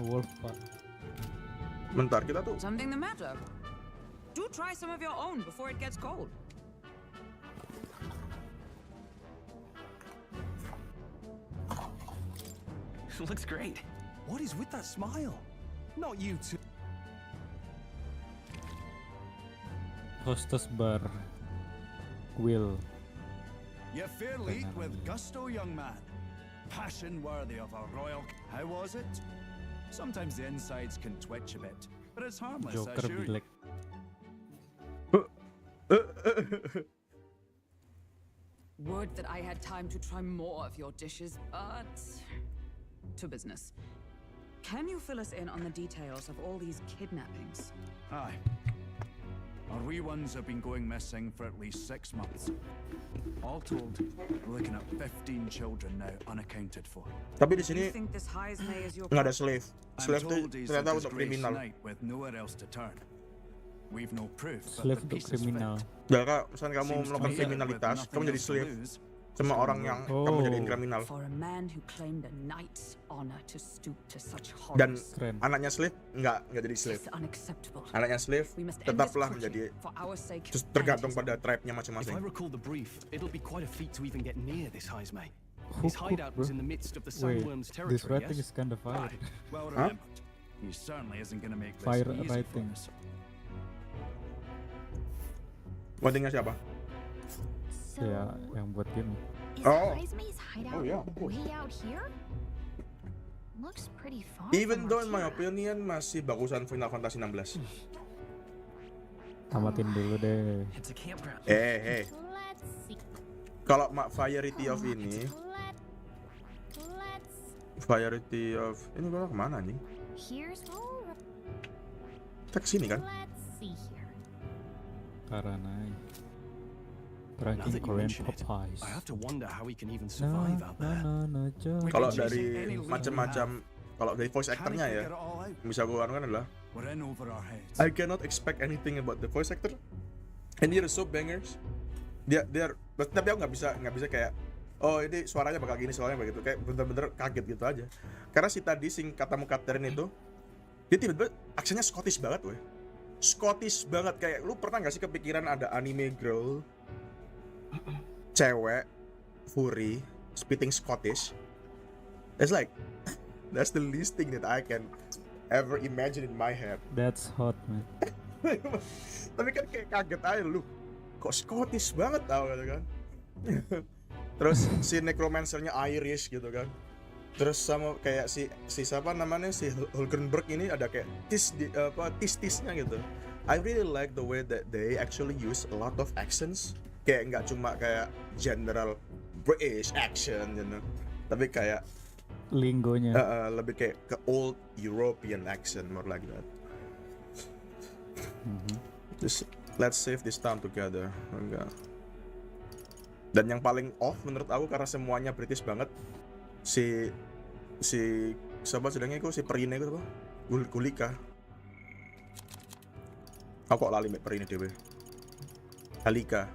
Wolf Pak. Bentar, kita tuh. Something the matter? Do try some of your own before it gets cold. Looks great. What is with that smile? Not you two. Hostess Bar. Will. You fair lead with gusto, young man. Passion worthy of a royal. How was it? Sometimes the insides can twitch a bit, but it's harmless, I Joker assure you. Bilek. Would that I had time to try more of your dishes, but to business. Can you fill us in on the details of all these kidnappings? Aye. Our wee ones have been going missing for at least 6 months. All told, we're looking at 15 children now unaccounted for. Tapi di sini You think this Heismay is your nggak ada slave. I'm Slave itu told he's ternyata a untuk disgraced kriminal. knight with nowhere else to turn. We've no proof, but Slave the untuk pieces kriminal. fit. Ya kak, misalnya kamu Seems to melakukan me kriminalitas, with kamu jadi nothing slave else to lose, sama orang yang kamu jadiin kriminal. For a man who claimed a knight's honor to stoop to such Dan horrors. anaknya slave nggak jadi slave. It's unacceptable. Anaknya slave We must end tetaplah this menjadi quickly, for our sake terus and tergantung his pada tribe-nya If masing-masing. I recall the brief, it'll be quite a feat to even get near this Heismay. Hook, His hideout bro. was in the midst of the Wait, Sandworm's this territory, writing yes? is kind of fire. Well Huh? remembered. He certainly isn't going to make this Fire easy writing. for us. Wordingnya siapa? So, Ya, yang buat game. is Oh. Heismay's hideout Oh, yeah, of course. way out here? Looks pretty far. Even from though in my Martira. opinion masih bagusan Final Fantasy 16. Tamatin dulu deh. It's a campground. Hey. Let's see. Kalau Variety of ini, Let's. Variety of ini gua kemana anjing? Here's all. Kita kesini kan? Let's see here. Karena Now ranking that you Korean mention it, Popeyes. I have to wonder how we can even No, survive out there. Joe. Kalau Using dari any lead we macam-macam, kalau dari voice Can we actornya ya, figure it all out? bisa gua kan adalah We're in over our heads. I cannot expect anything about the voice actor, and they are so bangers. Dia, tapi aku nggak bisa kayak, oh ini suaranya bakal gini, suaranya begitu, kayak bener-bener kaget gitu aja. Karena si tadi katamu Catherine itu, dia tiba-tiba aksennya Scottish banget, weh. Scottish banget, kayak lu pernah nggak sih kepikiran ada anime girl, cewek, furry, speaking Scottish? It's like, that's the least thing that I can ever imagine in my head. That's hot, man. Tapi kan kayak kaget aja lu, kok Scottish banget tau gitu kan. Terus si necromancernya Irish gitu kan. Terus sama kayak si siapa namanya, si Hulkenberg ini ada kayak tis-tisnya gitu. I really like the way that they actually use a lot of accents. Kayak nggak cuma kayak general British accent gitu, tapi kayak Linggonya. lebih kayak ke old European accent, more like that. Just let's save this town together. Enggak. Dan yang paling off menurut aku karena semuanya British banget. Si siapa sedangnya itu si Perine itu apa? Gulika. Aku kok lali mbak Perine dewe. Galika.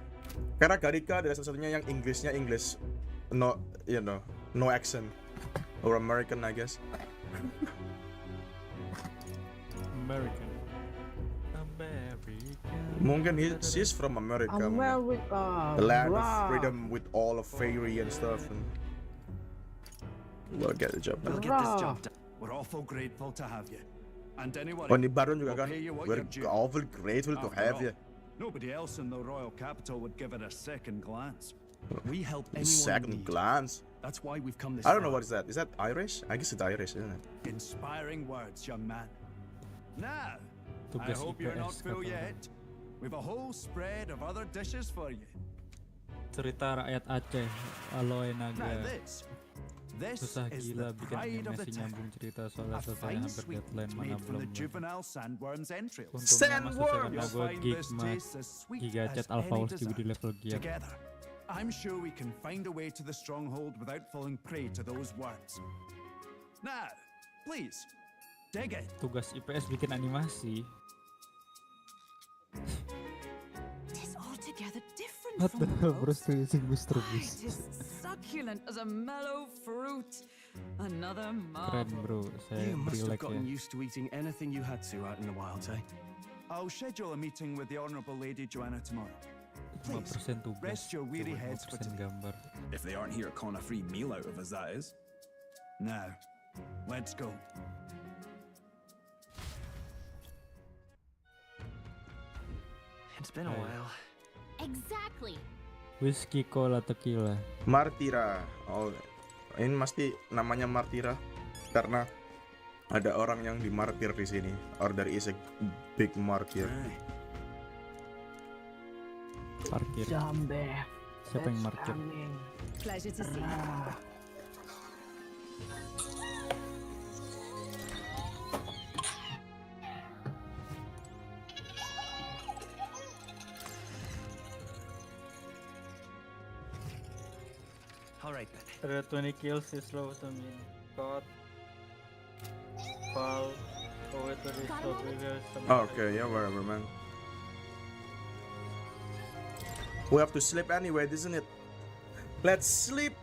Karena Galika adalah salah satunya yang Inggrisnya English, no accent, or American I guess. American. Mungkin she's from America. The land of freedom with all of fairy and stuff. And we'll get the job done. We'll get this job done. We're awful grateful to have you. And anyone, Oh, di Baron juga we'll kan. pay you what We're you're due. awful grateful to After have all, you. Nobody else in the royal capital would give it a second glance. We help anyone in Second need. glance. That's why we've come this I don't know far. what is that. Is that Irish? I guess it's Irish, isn't it? Inspiring words, young man. Now, I Tugas hope you're not IPS full katanya. yet. We've a whole spread of other dishes for you. Cerita rakyat Aceh, Aloe Now Naga. this Susah is gila the bikin pride of the animasi town. nyambung cerita A soalnya selesai fine hampir sweet deadline mana made from belum. the juvenile sandworm's entrails. Untungnya mas selesai You'll karena gue find geek this mah tastes as sweet Giga as Chat Alpha any Wars di dessert. level gear. Together, I'm sure we can find a way to the stronghold without falling prey to those words. Now, please, dig in. Tugas IPS bikin animasi. Tis altogether different What from the hell, bro? most. Seriusing Mr. Aye, Beast. tis succulent as a mellow fruit. Another Keren marvel. bro, saya You must have relax ya. gotten used to eating anything you had to out in the wilds, eh? I'll schedule a meeting with the Honourable Lady Joanna tomorrow. 5% tugas, rest your weary coba heads for 5% gambar. If they aren't here calling a free meal out of us, that is. Now, let's go. It's been a Aye. while. Exactly. Whiskey, cola, tequila. Martira. Oh, ini pasti namanya Martira karena ada orang yang dimartir di sini. Or there is a big martyr. Parkir. Siapa yang markir? Pleasure to see you. Alright then. There are 20 kills is slow to me. God. Fall. Away to restore previous. Okay, yeah, whatever, man. We have to sleep anyway, isn't it? Let's sleep,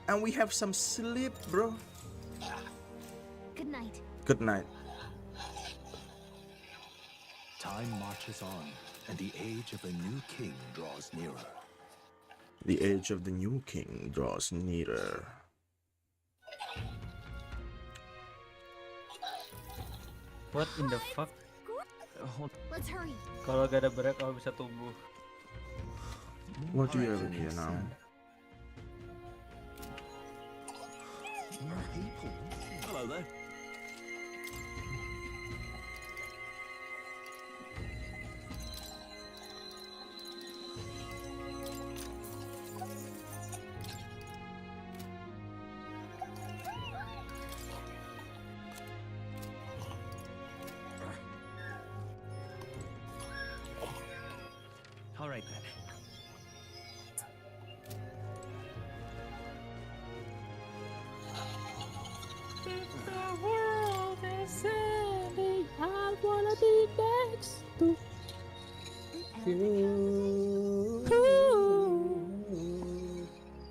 and we have some sleep, bro. Good night. Good night. Time marches on, and the age of a new king draws nearer. The age of the new king draws nearer. What in the fuck? Let's hurry. Kalau gak ada break, kalau bisa tumbuh. What do you have in here now? Hello there. Alright then. If the world is ending, I wanna be next to you.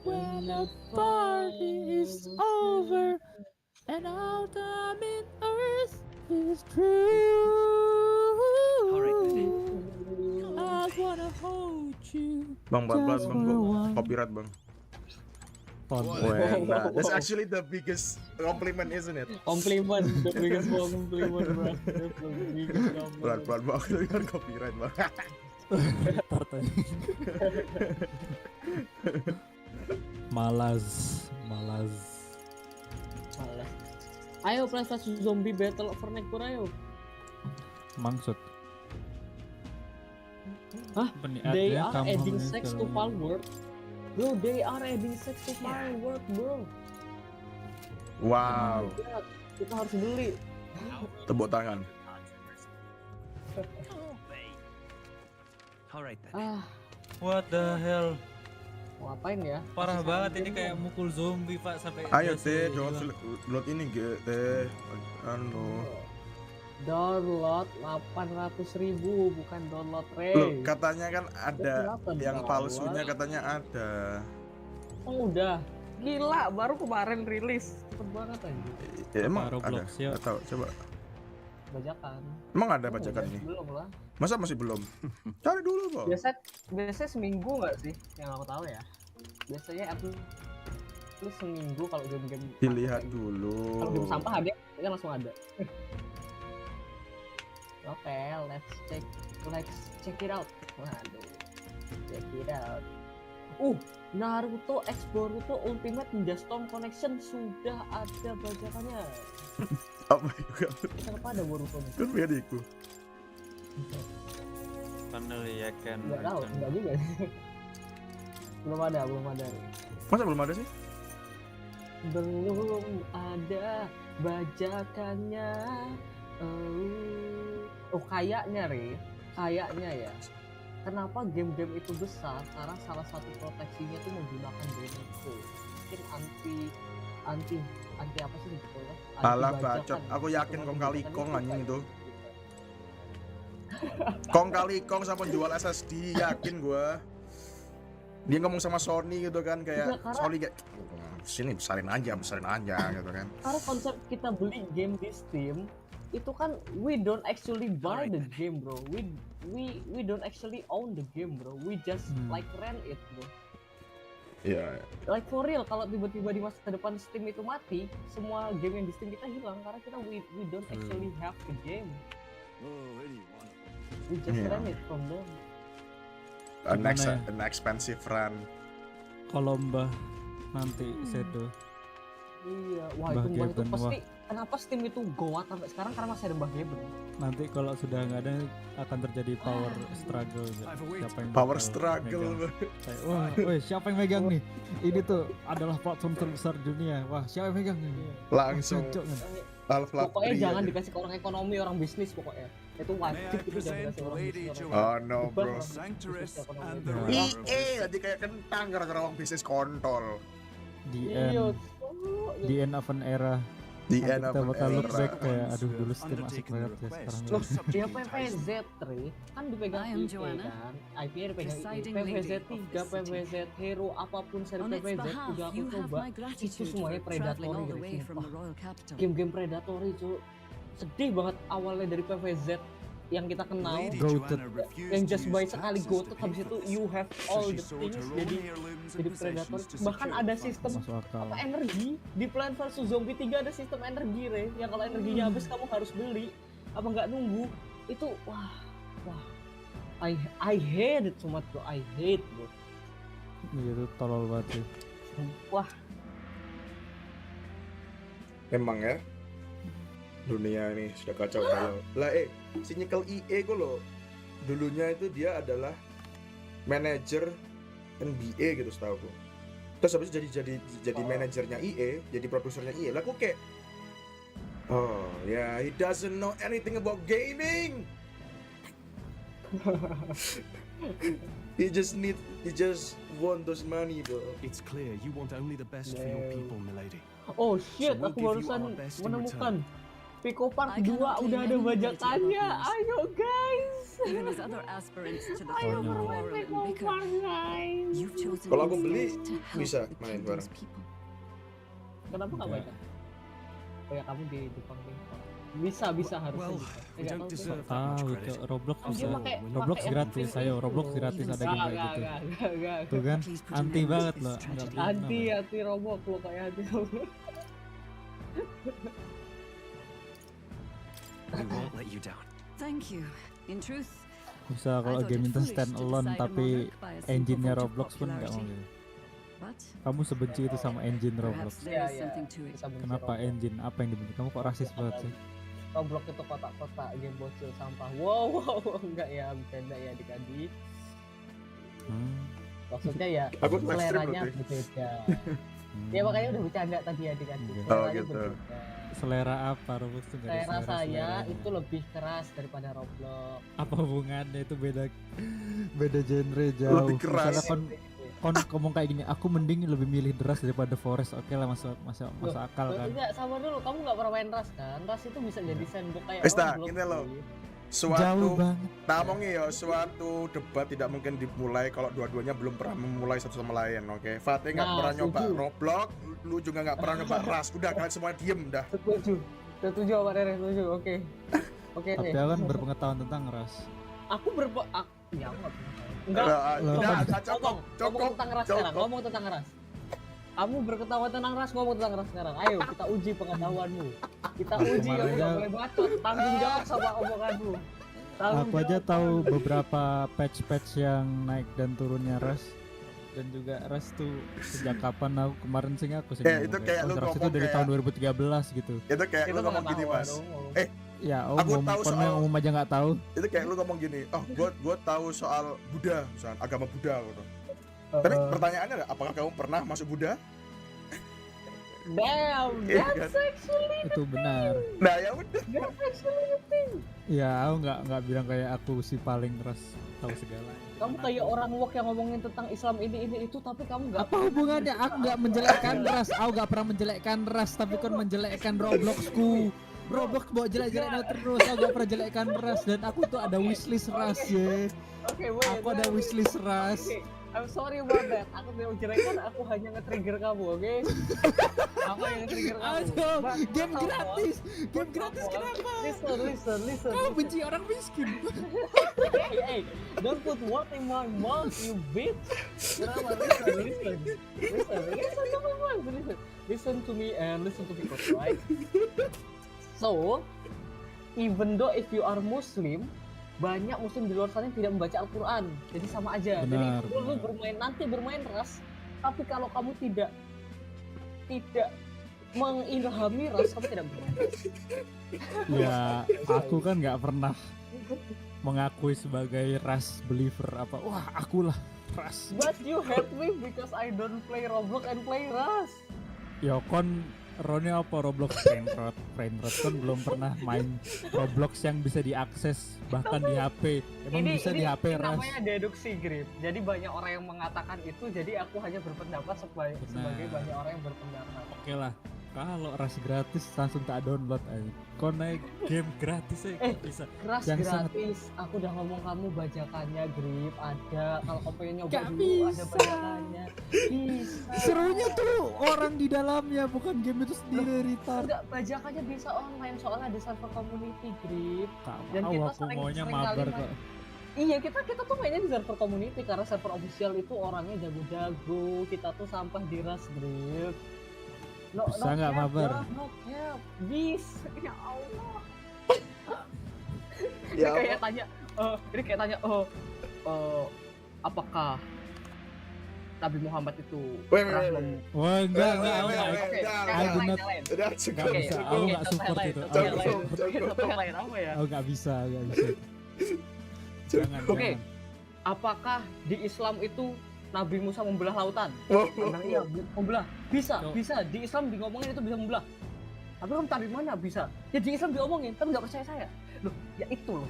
When the party is over and all time in earth is true, I wanna hold you. Bang, just for a while. copyright, bang. Nah, that's actually the biggest compliment, isn't it? Compliment, the biggest compliment, bro. The biggest compliment. Pelan-pelan banget kan copyright, bang. Malas. Ayo plus zombie battle over Nekpur ayo. Maksud. Hah? They Adanya are kamu adding ini sex to kalau- firework. Bro, they are adding sex to firework, bro. Wow. Ya, kita harus beli. Tepuk tangan. Alright then. Ah, What the hell? mau ngapain ya? Parah Kasih banget saran ini dong. kayak mukul zombie, Pak, sampai Ayo dia teh, sih, jangan hilang. load ini teh. Anu. Download 800.000 bukan download Loh, Ray. katanya kan ada Kenapa yang download? palsunya, katanya ada. Oh udah. Gila, baru kemarin rilis. Cepet banget aja. Ya, emang Apa ada? Roblox, ya? Nggak tahu, coba. Bajakan. Emang ada Oh, bajakan udah, ini? Belum lah. Masa masih belum? Cari dulu, Bang. Biasanya seminggu nggak sih? Yang aku tahu ya. Biasanya aku lu seminggu kalau game-game Dilihat sampah. dulu. Kalau game sampah ada, kan langsung ada. Oke, let's check it out. Waduh, check it out. Naruto X Boruto Ultimate Ninja Storm Connection sudah ada bajakannya. Apa itu? Kenapa ada Boruto nih? Kan bediku. Finally I can Nggak tahu, return. enggak juga sih. belum ada. Masa belum ada sih? Belum ada bajakannya. Oh kayaknya kayaknya ya. Kenapa game-game itu besar? Karena salah satu proteksinya tuh menggunakan game itu. Mungkin anti apa sih sebetulnya? Anti Alah bajakan. bacot, aku yakin Cuma kong kali bajakannya kong suka anjing itu. gitu. Kong kali kong sama jual SSD, yakin gua. Dia ngomong sama Sony gitu kan, kayak Iya, karena- Sony kayak sini besarin aja gitu kan. Karena konsep kita beli game di Steam itu kan we don't actually buy the game, bro. We don't actually own the game, bro. We just like rent it, bro. Iya. Like for real, kalau tiba-tiba di masa depan Steam itu mati, semua game yang di Steam kita hilang karena kita we don't actually have the game. We just Iya. rent it from them. Gimana ya? An expensive run. Kalau Mbah nanti Sedo. Iya, wah Mbah itu Mbah itu Geben, pasti kenapa Steam itu gawat sampai sekarang karena masih ada Mbah Geben. Nanti kalau sudah nggak ada akan terjadi power struggle. Siapa yang Power bakal struggle. megang? Kayak, wah, woi, siapa yang megang nih? Ini tuh adalah platform terbesar dunia. Wah, siapa yang megang nih? Langsung Cocok nih. Half-Life Pokoknya 3 jangan aja. dikasih ke orang ekonomi, orang bisnis pokoknya. Itu wajib itu jangan dikasih orang bisnis. Oh no bro. Sanctuous and IE nanti kayak kentang gara-gara orang bisnis kontol. Iya, the end of an era. The Nanti end of kita an bakal look era. back kayak aduh dulu Steam asik banget ya sekarang. Loh, dia PVZ 3 kan dipegang I am IE Joanna, kan, IP dipegang IE. presiding PVZ lady of 3, this city. PVZ Hero, apapun seri On its PVZ behalf, udah aku you have coba, my itu gratitude semuanya for traveling all the predatory way guys, from the royal capital. game-game predatory cuy. Sedih banget awalnya dari PVZ yang kita kenal, yang just by sekali gotet habis itu you have all the things jadi predator. Bahkan ada sistem apa energi di Plant vs Zombie 3, ada sistem energi Re, yang kalau energinya habis kamu harus beli apa nggak nunggu. Itu wah I hate it so much bro, I hate bro. Itu tolol banget sih. Wah Emang ya dunia ini sudah kacau balau. Lah si nyekel IE kok lo dulunya itu dia adalah manajer NBA gitu setahu gue. Terus habis itu jadi manajernya IE, jadi produsernya IE. Lah kok kayak oh ya, he doesn't know anything about gaming. He just want those money bro. It's clear you want only the best for your people, milady. oh shit, So we'll aku give you barusan our best in menemukan return. Pico Park I 2 cannot udah claim ada any bajakannya. immunity above Ayo guys. Even as other aspirants to the Ayo throne bermain quarrel and Pico bicker, Park guys. you've chosen Kalau aku beli instead to help bisa the main kingdom's bareng. people. Kenapa nggak baca? Oh ya kamu di Jepang nih. Bisa harusnya bisa. we don't deserve that Ah, much gitu. credit. Roblox Oh, dia bisa. pakai- Roblox pakai gratis, engine ayo itu. Roblox gratis ada game kayak gitu. Enggak. Tuh kan, anti banget loh. Nggak pernah. Anti Roblox lo kayak anti Roblox. We won't let you down. Thank you. In truth, Bisa kalau I thought game it itu foolish stand to alone decide a tapi monarch by a simple engine-nya vote of Roblox pun nggak mau popularity. gitu. but Kamu sebenci itu sama engine Roblox. perhaps there is something to it. Kenapa engine? Apa yang dibenci? Kamu kok rasis banget sih? Roblox itu kotak-kotak game bocil sampah. Wow, enggak ya, bercanda ya adik-adik. Maksudnya ya Aku live stream seleranya loh, Tri. berbeda. Ya makanya udah bercanda tadi adik-adik. Iya. Oh Seleranya gitu. berbeda. Selera apa Roblox tuh? Nggak ada Selera saya selera-seleranya. itu lebih keras daripada Roblox. Apa hubungannya itu beda genre jauh. Lebih keras. Misalnya kon ngomong kayak gini, aku mending lebih milih deras daripada forest. Oke lah, masuk akal kan. Enggak, sama dulu. Kamu nggak pernah main Rust kan? Rust itu bisa jadi sandbox kayak Wes ta, Roblox. ini loh. cuy. Jauh Suatu banget. namanya ya, suatu debat tidak mungkin dimulai kalau dua-duanya belum pernah memulai satu sama lain, oke? Fatih nggak Nah, pernah nyoba setuju. Roblox, lu juga nggak pernah nyoba Rust. Udah kalian semua diem dah. Setuju Pak Rere, setuju. Oke. Oke Tapi nih. aku kan berpengetahuan tentang ras. Aku ya aku nggak pernah tahu. Enggak. Ngomong tentang ras sekarang. Ngomong tentang ras. Kamu berketahuan tentang ras, ngomong tentang ras sekarang. Ayo kita uji pengetahuanmu. Kita uji, kamu Kemarin nggak aja- boleh bacot. Tanggung jawab sama omonganmu. Tanggung Aku aja jawab. tahu beberapa patch-patch yang naik dan turunnya ras. Dan juga ras tuh sejak kapan aku kemarin sih aku sih Itu kayak lu ras itu ngomong dari kayak- tahun 2013 gitu. Itu kayak lu ngomong gini mas. Ya, aku tahu kon yang soal umum aja nggak tahu. itu kayak lu ngomong gini. Oh, gua tahu soal Buddha, misalnya agama Buddha gitu. Tapi pertanyaannya adalah, apakah kamu pernah masuk Buddha? Damn, Iya that's actually Itu benar. Nah ya udah. that's actually the thing. Ya, aku nggak bilang kayak aku si paling ras tahu segala. Kamu kayak orang woke yang ngomongin tentang Islam ini itu, tapi kamu nggak. Apa hubungannya? Aku nggak menjelekkan ras. Aku nggak pernah menjelekkan ras, tapi kan menjelekkan Robloxku. Roblox bawa jelek-jeleknya terus. Aku nggak pernah jelekkan ras, dan aku tuh ada wishlist ras ya. Oke, wait. Aku ada wishlist ras. Oke, I'm sorry about that. Aku tidak menceraikan, aku hanya nge-trigger kamu, oke? Aku yang nge-trigger kamu. Aduh, But game someone- gratis. Game gratis kenapa? Listen. Kau benci orang miskin. Hey, don't put word in my mouth, you bitch. Kenapa? Listen to me and listen to people, right? So, even though if you are Muslim, banyak Muslim di luar sana yang tidak membaca Al-Quran, jadi sama aja. Benar, Jadi lu bermain ras, tapi kalau kamu tidak mengilhami ras, kamu tidak bermain ras. Ya, aku kan nggak pernah mengakui sebagai ras believer apa. Wah, akulah ras. But you hate me because I don't play Roblox and play ras. Ya kon Roni apa Roblox Brainrot kan belum pernah main Roblox yang bisa diakses bahkan di HP. Emang bisa di HP ini Ras? namanya deduksi grip. Jadi banyak orang yang mengatakan itu, jadi aku hanya berpendapat sebagai banyak orang yang berpendapat. Oke lah. Kalau Ras gratis langsung tak download aja. Kau naik game gratis aja bisa. Ras Yang gratis. Aku udah ngomong kamu bajakannya grip ada. Kalau kamu pengen nyoba Gak dulu bisa. ada bajakannya. Bisa. Serunya tuh orang di dalamnya bukan game itu sendiri retard. Enggak, bajakannya bisa online soalnya ada server community grip. Dan aku maunya mabar kok. Iya, kita tuh mainnya di server community karena server official itu orangnya jago-jago. Kita tuh sampah di Ras grip. Bisa nggak mabar? No cap, bisa. Ya Allah. Ya Ini kayak tanya, apakah Nabi Muhammad itu pernah Wah, enggak. Udah cukup. Enggak bisa, aku enggak support itu. Contoh lain apa ya? Aku enggak bisa. Jangan. Oke. Apakah di Islam itu Nabi Musa membelah lautan? Iya, membelah. Bisa. Di Islam ngomongin itu bisa membelah. Tapi kamu tahu di mana bisa? Ya di Islam diomongin, tapi nggak percaya saya. Loh, ya itu loh.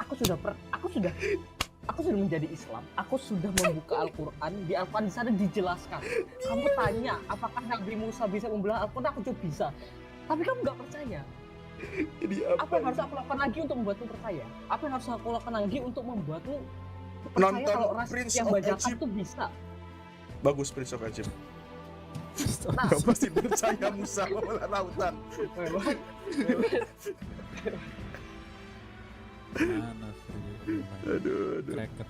Aku sudah menjadi Islam. Aku sudah membuka Al-Quran. Di Al-Quran di sana dijelaskan. Kamu tanya, apakah Nabi Musa bisa membelah Al-Quran? Aku juga bisa. Tapi kamu nggak percaya. Apa yang harus aku lakukan lagi untuk membuatmu percaya? Apa yang harus aku lakukan lagi untuk membuatmu percaya Nonton kalau ras Prince yang of bajakan Egypt. tuh bisa? Bagus Prince of Egypt. Gak pasti percaya Musa membelah lautan. Mana free? Aduh. Cracket.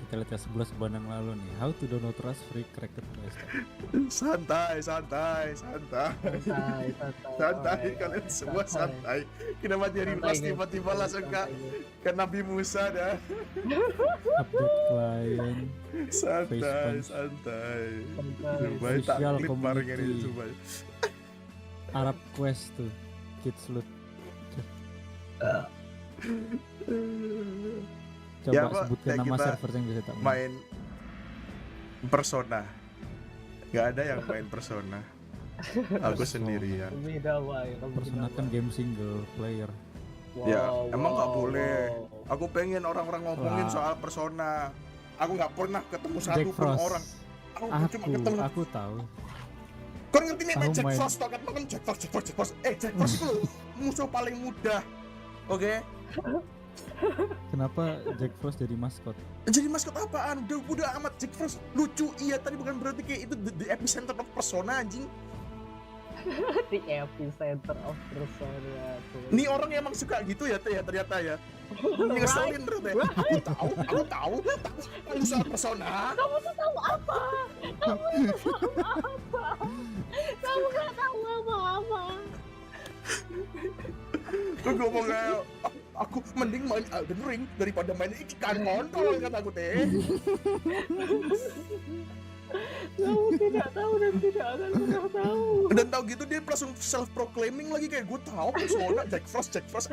Kita lihat ya 11 bulan yang lalu nih. How to download Rust free Cracket guys. Santai kalian semua santai. Kenapa dari Rust tiba-tiba langsung ke Nabi Musa dah? Update klien. Santai. Coba tak Official klik bareng ini community. coba. Arab Quest tuh. Kids Loot. Coba Ya, Pak, sebutkan kayak nama kita server yang bisa tak main Persona. Gak ada yang main Persona. Aku sendirian. Persona kan game single player. Ya, emang gak boleh. Aku pengen orang-orang ngomongin Wah. soal Persona. Aku gak pernah ketemu satu Jack pun Frost. orang. Aku cuma ketemu. Aku tahu. Kau ngerti nih main Aku Jack main. Frost, tau kan? Jack Frost. Jack Frost itu musuh paling mudah. Oke? Kenapa Jack Frost jadi maskot? Jadi maskot apaan? Udah amat Jack Frost lucu iya tadi bukan berarti kayak itu the epicenter of Persona anjing. The epicenter of Persona. Nih orang emang suka gitu ya teh ya ternyata ya. Ngeselin terus teh. Aku tahu soal Persona. Kamu tuh tahu apa? Kamu gak tahu apa-apa. Gue ngomong kayak aku mending main Elden Ring daripada main ikan kontol kata aku teh. Kamu tidak tahu dan tidak akan pernah tahu. Dan tahu gitu dia langsung self proclaiming lagi kayak gue tahu Persona Jack Frost Jack Frost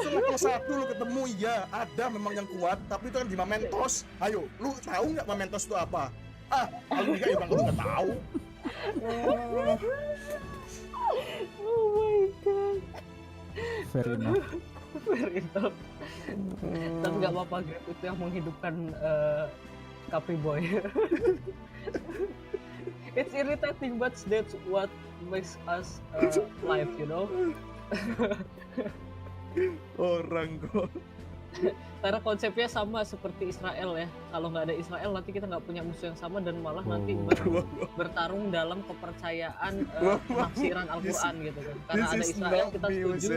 level 1 lu ketemu ya ada memang yang kuat tapi itu kan di Mementos. Ayo lu tahu nggak Mementos itu apa? Aku juga emang lu nggak tahu. Oh my god. Fair enough. Tapi nggak apa-apa, Grab itu yang menghidupkan Capri Boy. It's irritating, but that's what makes us live, you know. Orang kok. Karena konsepnya sama seperti Israel ya. Kalau nggak ada Israel nanti kita nggak punya musuh yang sama dan malah nanti bertarung dalam kepercayaan penafsiran Al-Quran gitu kan. Karena ada Israel kita setuju.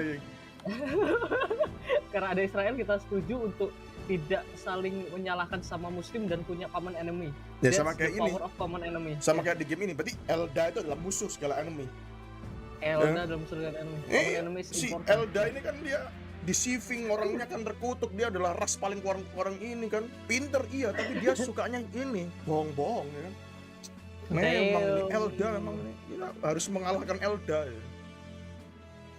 Karena ada Israel kita setuju untuk tidak saling menyalahkan sama Muslim dan punya common enemy. Ya sama kayak ini. Power of common enemy. Sama kayak di game ini. Berarti Elda itu adalah musuh segala enemy. Elda dalam segala enemy. Common enemy is Si important. Elda ini kan dia deceiving, orangnya kan terkutuk, dia adalah ras paling orang ini kan pinter iya tapi dia sukanya ini bohong-bohong ya kan. Memang ini Elda memang ini kita harus mengalahkan Elda ya.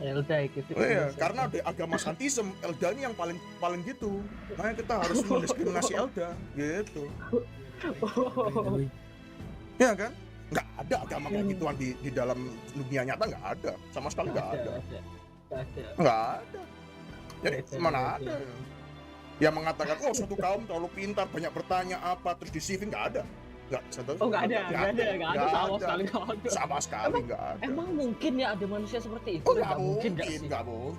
Elda gitu. Iya, karena ada agama santism, Elda ini yang paling gitu. Makanya kita harus mendiskriminasi Elda gitu. Ya kan? Nggak ada agama kayak gituan di dalam dunia nyata, nggak ada. Sama sekali nggak ada. Nggak ada. Jadi mana ada? Yang mengatakan, oh suatu kaum terlalu pintar, banyak bertanya apa, terus di-CV, nggak ada. Nggak ada. Sama sekali nggak ada. Emang mungkin ya ada manusia seperti itu? Oh, nggak mungkin.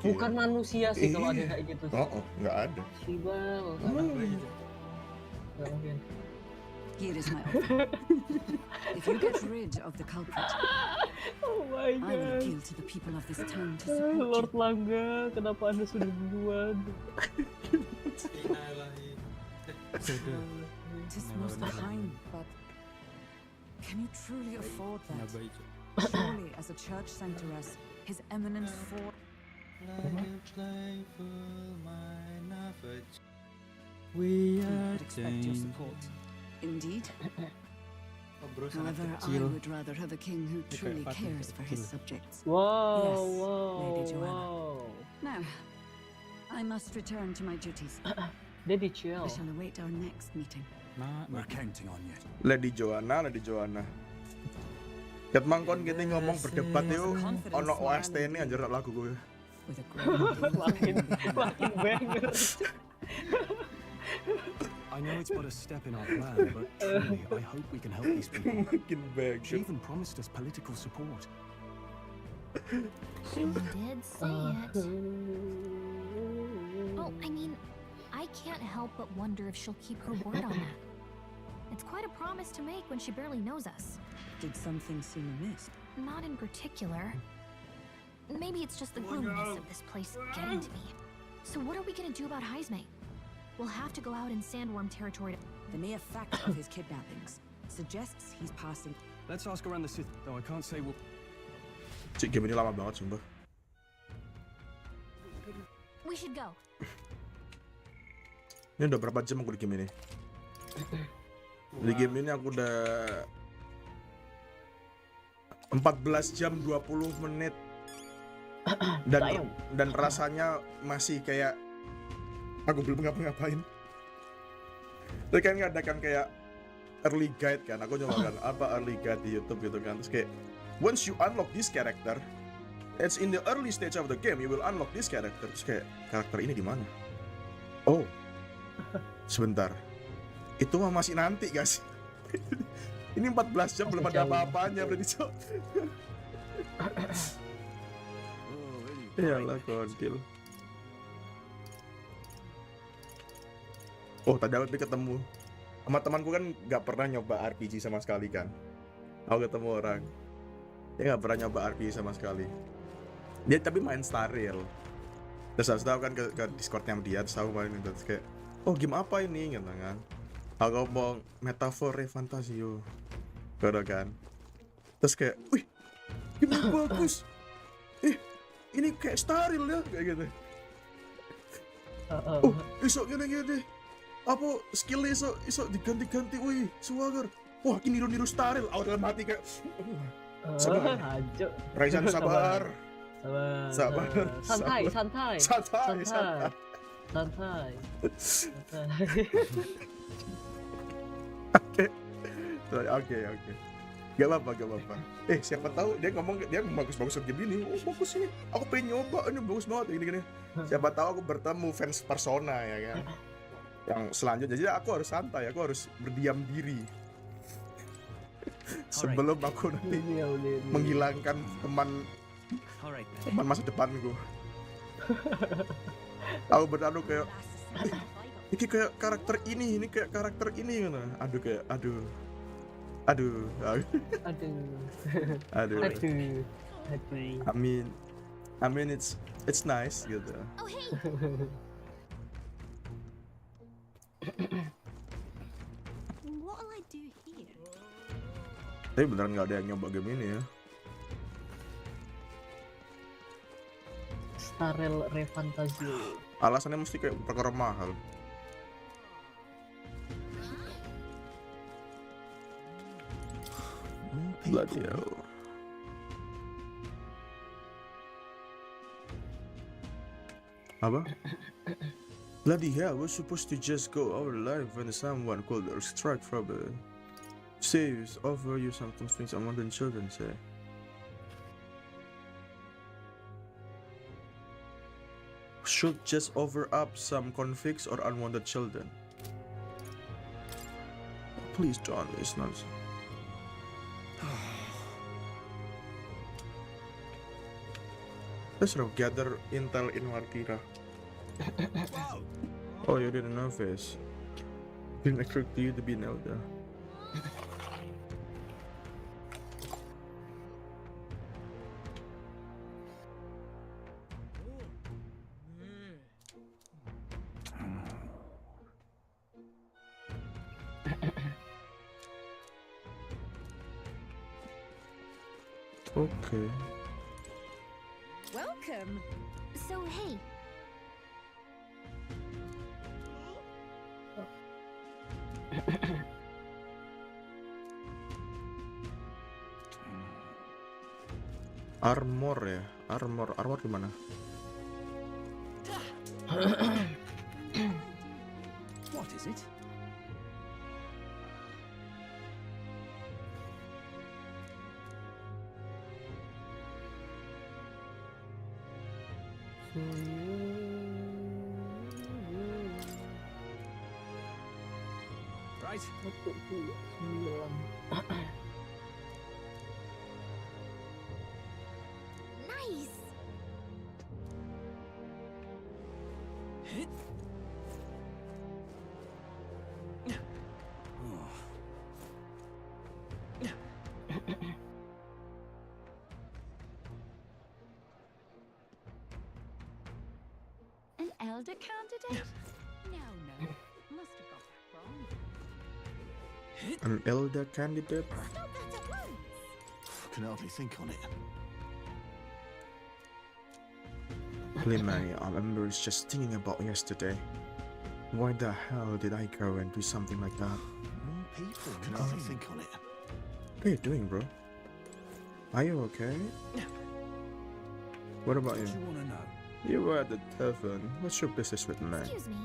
Bukan manusia sih kalau ada kayak gitu. Nggak ada. Sibel. Nggak mungkin. Here is my offer. If you get rid of the culprit, Oh my I will god. appeal to the people of this town to support Lord you. Langga, kenapa Anda sudah duluan? It is most kind, but can you truly afford that? Surely, as a church sanctuary, His Eminence for. We would expect your support. Indeed. However, I would rather have a king who truly cares for his subjects. Wow, Yes, wow, Lady Joanna. wow. Now, I must return to my duties. Lady Chill. We shall await our next meeting. We're counting on you. Lady Joanna. Ket mangkon kita ngomong berdebat itu ono OST ini anjir lagu gue. With a great makin banger. I know it's but a step in our plan, but truly, I hope we can help these people. She even promised us political support. She did say it. Oh, I mean, I can't help but wonder if she'll keep her word on that. It's quite a promise to make when she barely knows us. Did something seem amiss? Not in particular. Maybe it's just the gloominess of this place getting to me. So what are we gonna do about Heismay? We'll have to go out in Sandworm territory. The mere fact of his kidnappings suggests he's passing. Let's ask around the city, though I can't say we'll... Cik, game ini lama banget sumpah. We should go. Ini udah berapa jam aku di game ini? Di game ini aku udah 14 jam 20 menit. Dan rasanya masih kayak aku belum ngapa-ngapain. Tapi kan ada kan kayak early guide kan, aku nyoba kan apa early guide di YouTube gitu kan. Terus kayak once you unlock this character, it's in the early stage of the game, you will unlock this character. Terus kayak karakter ini di mana? Oh, sebentar. Itu mah masih nanti guys. Ini 14 jam belum ada apa-apanya berarti so. Iyalah kodil. Oh, tadi aku ketemu sama temanku kan nggak pernah nyoba RPG sama sekali kan. Aku ketemu orang, dia nggak pernah nyoba RPG sama sekali. Dia tapi main Star Rail. Terus aku kan ke Discordnya dia, terus aku main itu terus kayak, oh game apa ini gitu kan. Aku ngomong metafor FANTAZIO, gitu kan. Terus kayak, wih, game bagus. Ini kayak Star Rail ya, kayak gitu. Oh, isok gini. Apa skill iso diganti-ganti, wih, swagger. Wah, ini niru Star Rail. Aku dalam hati kayak, sabar. Raisan sabar. Santai. Oke. Gak apa-apa. Siapa tahu dia ngomong bagus game ini. Oh, bagus ini. Aku pengen nyoba, ini bagus banget gini. Siapa tahu aku bertemu fans Persona ya kan. Yang selanjutnya, jadi aku harus santai, aku harus berdiam diri sebelum aku nanti menghilangkan teman masa depanku. Aku beradu kayak, ini kayak karakter ini kayak karakter ini gitu. Aduh. I mean it's nice gitu. Oh hey. What will I do here? Tapi beneran nggak ada yang nyoba game ini ya. Star Rail FANTAZIO. Alasannya mesti kayak perkara mahal. Bloody hell. Apa? Bloody hell, we're supposed to just go our life when someone called or strike trouble. Serious, offer you something things unwanted children say. Should just offer up some convicts or unwanted children. Please don't, it's not. Let's gather intel in Martira. Oh, you didn't know this. Didn't expect you to be an elder. Okay. Welcome. So, hey. Armor ya, armor gimana? What is it? Right. Nice. An elder candidate? No. Must have got that wrong. An elder candidate? Stop that at once! I can hardly think on it. Limay, I remember it's just thinking about yesterday. Why the hell did I go and do something like that? More people. Can hardly think on it. What are you doing, bro? Are you okay? What about you? What do you want to know? You were at the tavern. What's your business with me? Excuse me.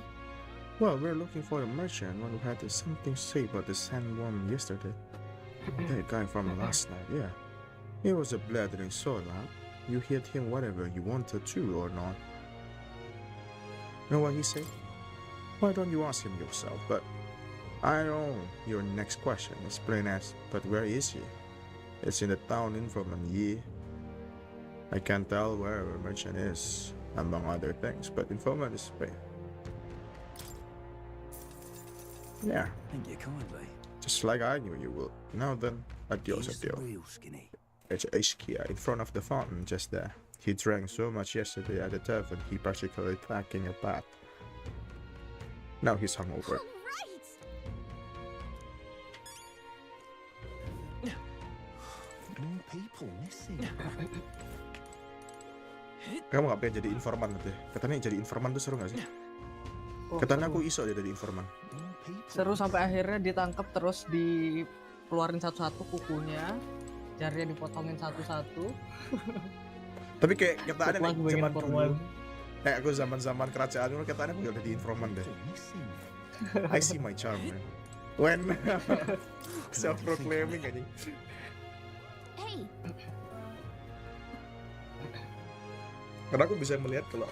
Well, we're looking for a merchant, one who had something to say about the sandworm yesterday. That guy from last night, yeah. He was a blathering sword, huh? You hit him whatever you wanted to or not. Know what he said? Why don't you ask him yourself? But I know your next question is plain as, but where is he? It's in the town informant, yeah. I can't tell where a merchant is, among other things, but informant is paid. Yeah. Thank you kindly. Just like I knew you would. Now then, adios, He's the adios. real skinny. It's Ishkia in front of the fountain just there. He drank so much yesterday at the tavern he practically taking a bath. Now he's hungover. More people missing. Kamu gak pengen jadi informan nanti? Katanya jadi informan tuh seru gak sih? Katanya aku iso dia jadi informan. Seru sampai akhirnya ditangkap terus dikeluarin satu-satu kukunya, jarinya dipotongin satu-satu. Tapi kayak katanya nih Setelah zaman bikin dulu. Kayak aku zaman-zaman kerajaan dulu katanya aku jadi informan deh. I see my charm, man. When self-proclaiming anjing. Hey. Karena aku bisa melihat kalau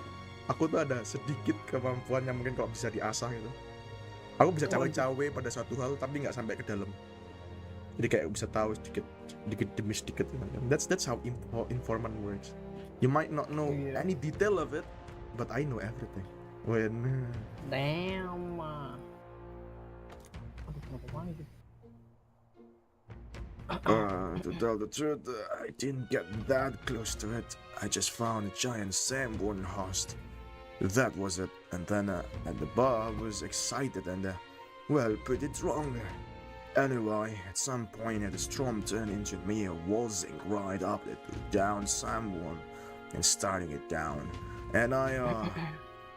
aku tuh ada sedikit kemampuan yang mungkin kalau bisa diasah gitu. Aku bisa cawe-cawe pada suatu hal tapi nggak sampai ke dalam. Jadi kayak bisa tahu sedikit demi sedikit. That's how informant works. You might not know any detail of it, but I know everything. When Damn. Aduh, kenapa main gitu? To tell the truth, I didn't get that close to it. I just found a giant sandworm host. That was it. And then at the bar, I was excited and, well, pretty drunk. Anyway, at some point, the storm turned into me waltzing right up the down sandworm and starting it down. And I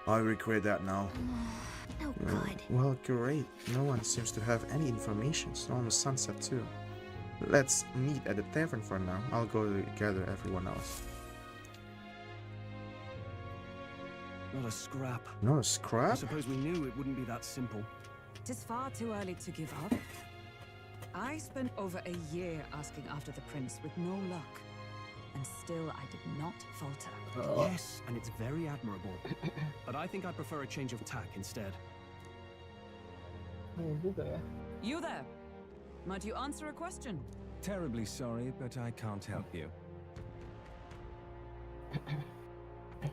regret that now. Oh, God. Well, great. No one seems to have any information. It's almost sunset, too. Let's meet at the tavern for now. I'll go gather everyone else. Not a scrap. Not a scrap? I suppose we knew it wouldn't be that simple. It is far too early to give up. I spent over a year asking after the prince with no luck. And still I did not falter. Yes, and it's very admirable. But I think I prefer a change of tack instead. You there? Might you answer a question? Terribly sorry, but I can't help you.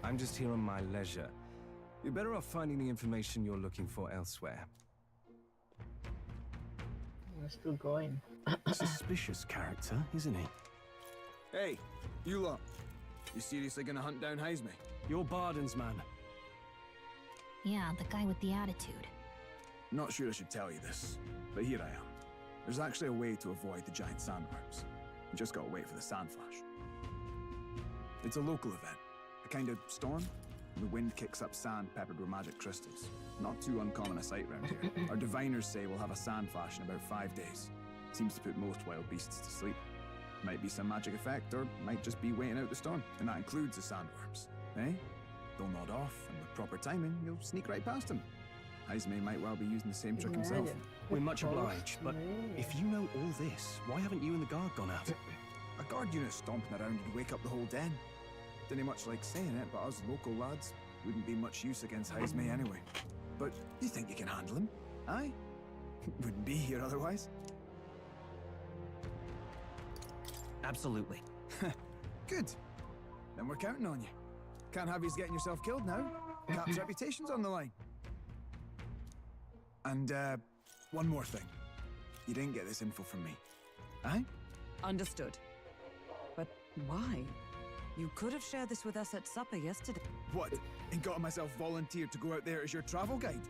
I'm just here on my leisure. You're better off finding the information you're looking for elsewhere. We're still going. Suspicious character, isn't he? Hey, you lot. You seriously gonna hunt down Heisme? You're Barden's man. Yeah, the guy with the attitude. Not sure I should tell you this, but here I am. There's actually a way to avoid the giant sandworms. You just gotta wait for the sand flash. It's a local event, a kind of storm. The wind kicks up sand peppered with magic crystals. Not too uncommon a sight round here. Our diviners say we'll have a sand flash in about 5 days. Seems to put most wild beasts to sleep. Might be some magic effect, or might just be waiting out the storm. And that includes the sandworms, eh? They'll nod off, and with proper timing, you'll sneak right past them. Heisme might well be using the same trick himself. We're much obliged, but if you know all this, why haven't you and the guard gone out? A guard unit stomping around would wake up the whole den. Didn't much like saying it, but us local lads wouldn't be much use against Heisme anyway. But you think you can handle him? Aye? Wouldn't be here otherwise. Absolutely. Good. Then we're counting on you. Can't have you getting yourself killed now. Cap's reputation's on the line. And, one more thing. You didn't get this info from me. Aye? Understood. But why? You could have shared this with us at supper yesterday. What? And got myself volunteered to go out there as your travel guide?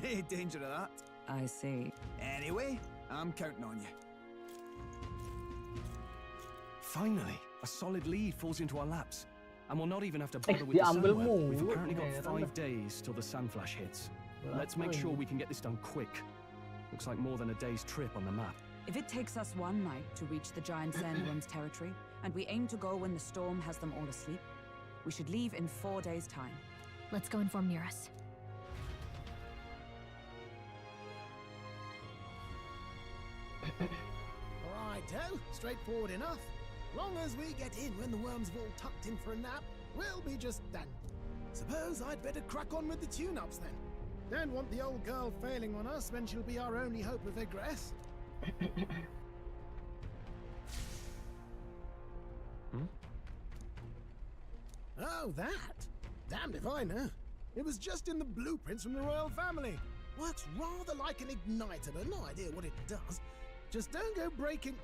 Nae danger of that. I see. Anyway, I'm counting on you. Finally, a solid lead falls into our laps. And we'll not even have to bother with the sandworm. We've apparently got 5 days till the sand flash hits. Let's make sure we can get this done quick. Looks like more than a day's trip on the map. If it takes us one night to reach the giant sandworm's territory, and we aim to go when the storm has them all asleep, we should leave in 4 days' time. Let's go inform Nearest. Righto, straightforward enough. Long as we get in when the worms have all tucked in for a nap, we'll be just dandy. Suppose I'd better crack on with the tune-ups then. Don't want the old girl failing on us when she'll be our only hope of egress. Oh, that? Damned if I know. It was just in the blueprints from the royal family. Works rather like an igniter, but no idea what it does. Just don't go breaking...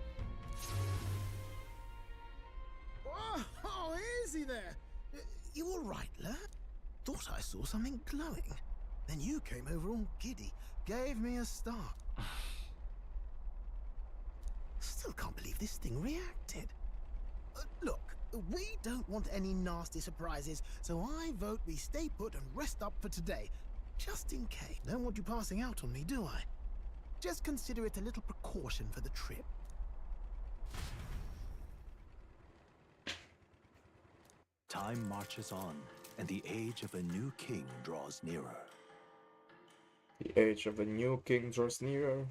Oh, easy there. You all right, lad? Thought I saw something glowing. Then you came over all giddy, gave me a start. Still can't believe this thing reacted. Look, we don't want any nasty surprises, so I vote we stay put and rest up for today. Just in case. Don't want you passing out on me, do I? Just consider it a little precaution for the trip. Time marches on, and the age of a new king draws nearer. The age of a new king draws nearer.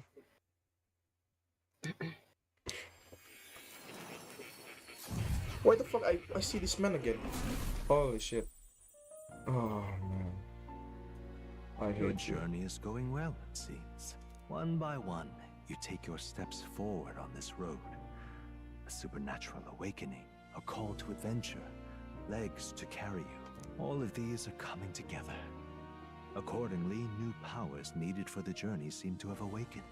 Why the fuck? I see this man again. Holy shit. Oh man. Your journey is going well, it seems. One by one, you take your steps forward on this road. A supernatural awakening, a call to adventure, legs to carry you. All of these are coming together. Accordingly, new powers needed for the journey seem to have awakened.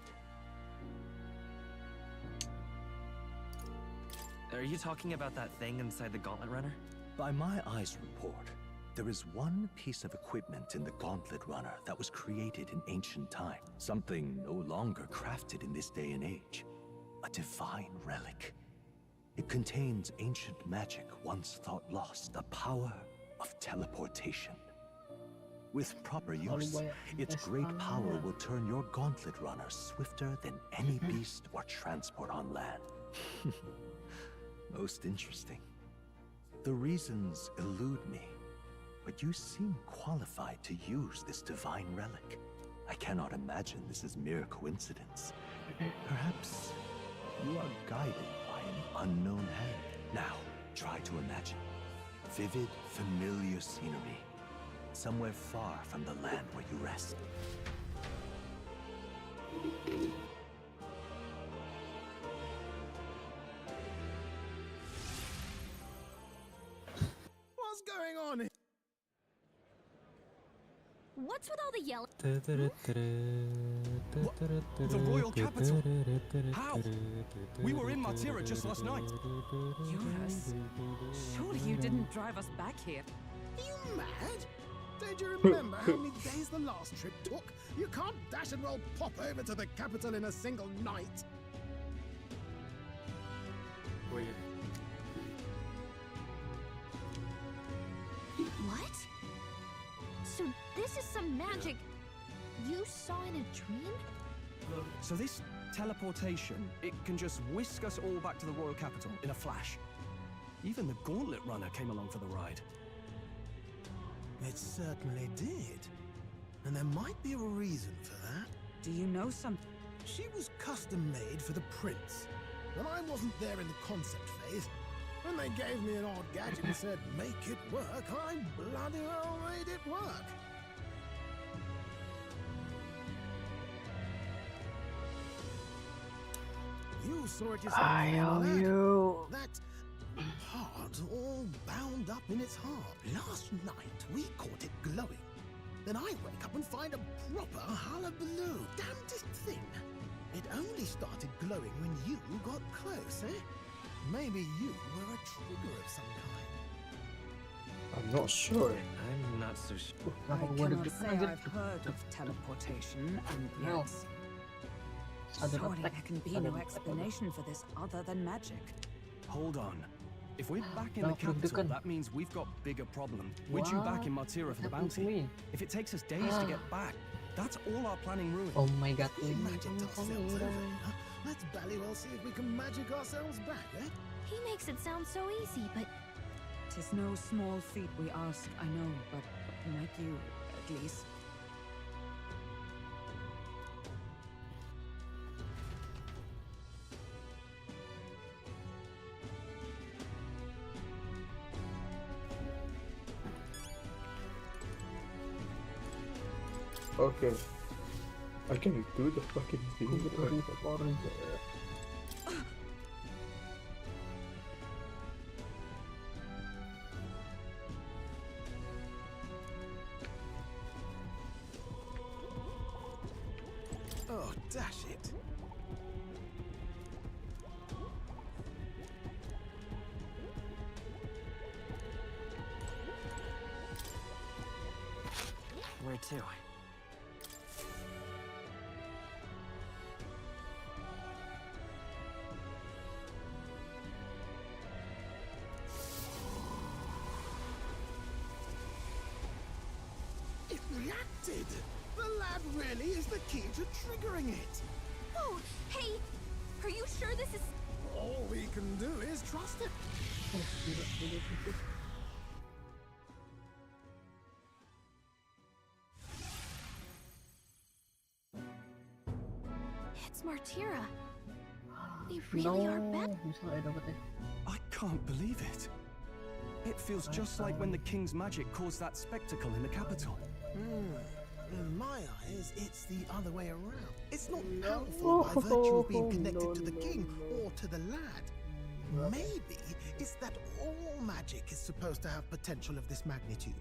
Are you talking about that thing inside the Gauntlet Runner? By my eyes report, there is one piece of equipment in the Gauntlet Runner that was created in ancient time. Something no longer crafted in this day and age. A divine relic. It contains ancient magic once thought lost, the power of teleportation. With proper use, its great power will turn your Gauntlet Runner swifter than any beast or transport on land. Most interesting. The reasons elude me, but you seem qualified to use this divine relic. I cannot imagine this is mere coincidence. Perhaps you are guided by an unknown hand. Now, try to imagine vivid, familiar scenery, somewhere far from the land where you rest. What's going on here? What's with all the yelling? The royal capital? How? We were in Martira just last night. Eurus, surely you didn't drive us back here. Are you mad? Don't you remember how many days the last trip took? You can't dash and roll pop over to the capital in a single night. What? So this is some magic you saw in a dream? So this teleportation, it can just whisk us all back to the royal capital in a flash. Even the Gauntlet Runner came along for the ride. It certainly did. And there might be a reason for that. Do you know something? She was custom made for the prince. When I wasn't there in the concept phase, when they gave me an odd gadget and said, make it work, I bloody well made it work. You saw it yourself. I am you. That part all bound up in its heart. Last night, we caught it glowing. Then I wake up and find a proper hullabaloo. Damnedest thing. It only started glowing when you got close, eh? Maybe you were a trigger of some kind. I'm not sure. I'm not so sure. I cannot say I've heard of teleportation, and yet... Surely there can be no explanation for this other than magic. Hold on. If we're back in the capital, that means we've got bigger problems. We're due back in Martira for the bounty. If it takes us days to get back, that's all our planning ruined. Oh my god. We magicked ourselves over. Huh? Let's ballywell see if we can magic ourselves back, eh? He makes it sound so easy, but 'Tis no small feat we ask, I know, but like you, at least. Okay. I can do the fucking thing. Oh, dash it. Where to? It reacted! The lad really is the key to triggering it! oh, hey, are you sure this is... All we can do is trust it. It's Martira. They really are bad. I can't believe it. It feels just like when the king's magic caused that spectacle in the capital. In my eyes, it's the other way around. It's not powerful by virtue of being connected to the king or to the lad. Maybe it's that all magic is supposed to have potential of this magnitude.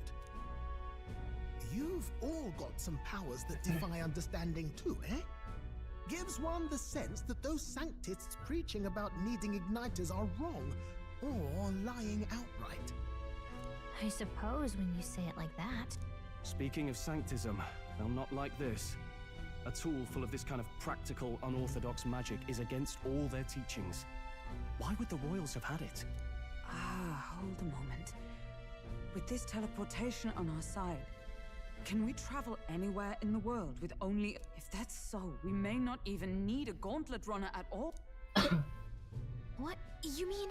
You've all got some powers that defy understanding too, eh? Gives one the sense that those sanctists preaching about needing igniters are wrong, or lying outright. I suppose when you say it like that. Speaking of sanctism, they'll not like this. A tool full of this kind of practical, unorthodox magic is against all their teachings. Why would the royals have had it? Hold a moment. With this teleportation on our side, can we travel anywhere in the world with only... If that's so, we may not even need a gauntlet runner at all. What? You mean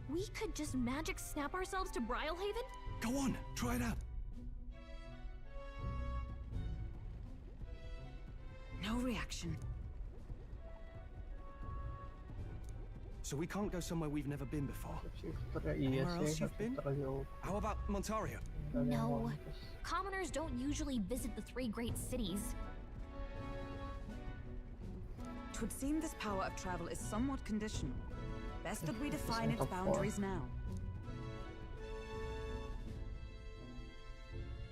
we could just magic snap ourselves to Brylehaven? Go on, try it out. No reaction. So we can't go somewhere we've never been before. Shifter, iya Anywhere else sih, you've been? shifter jauh. How about Montario? No. Commoners don't usually visit the three great cities. Twould seem this power of travel is somewhat conditional. Best that we define its top four. boundaries now.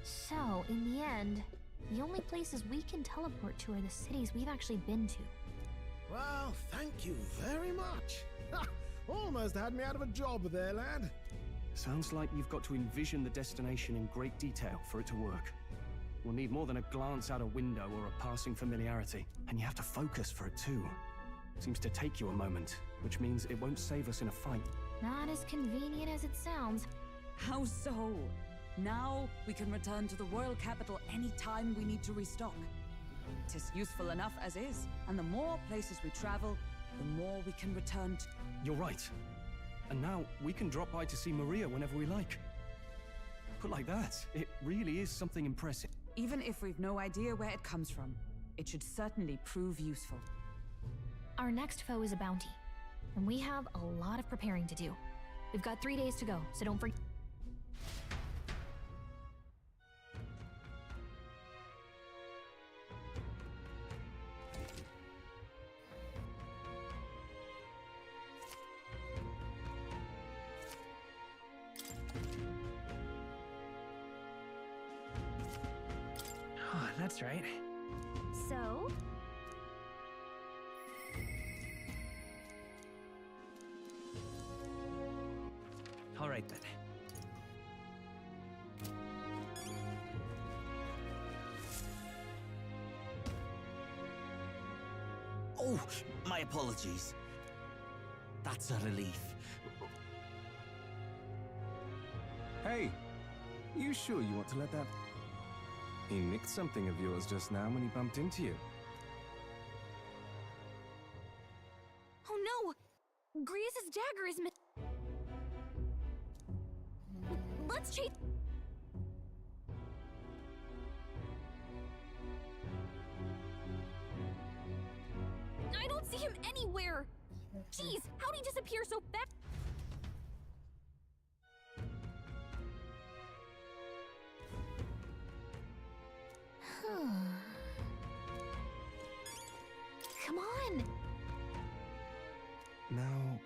So, in the end, the only places we can teleport to are the cities we've actually been to. Well, thank you very much. Ha! Almost had me out of a job there, lad. Sounds like you've got to envision the destination in great detail for it to work. We'll need more than a glance out a window or a passing familiarity, and you have to focus for it too. Seems to take you a moment, which means it won't save us in a fight. Not as convenient as it sounds. How so? Now we can return to the royal capital any time we need to restock. 'Tis useful enough as is, and the more places we travel, the more we can return to. You're right. And now we can drop by to see Maria whenever we like. Put like that, it really is something impressive. Even if we've no idea where it comes from, it should certainly prove useful. Our next foe is a bounty, and we have a lot of preparing to do. We've got 3 days to go, so don't forget. Oh, that's right. So? All right then. Oh, my apologies. That's a relief. Hey, you sure you want to let that... He nicked something of yours just now when he bumped into you. Oh no! Griez's dagger is Let's chase. I don't see him anywhere. Jeez, how'd he disappear so fast? Come on. Now...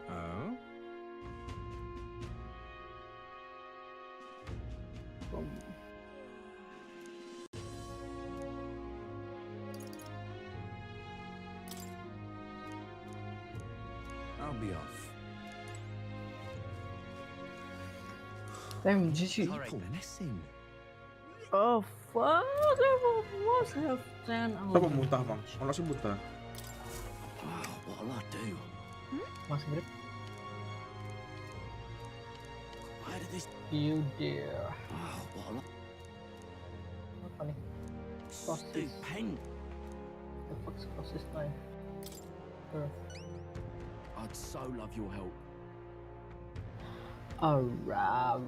Oh? I'll be off. Damn, GG. Missing. Oh fuck! I must have 10 Apa muntah bang? Kalau sih muntah. What'll I do? Masih grip. Why did this... You dare. What'll I... Apa nih? Stupend. The fuck's closest line? I'd so love your help. Alright.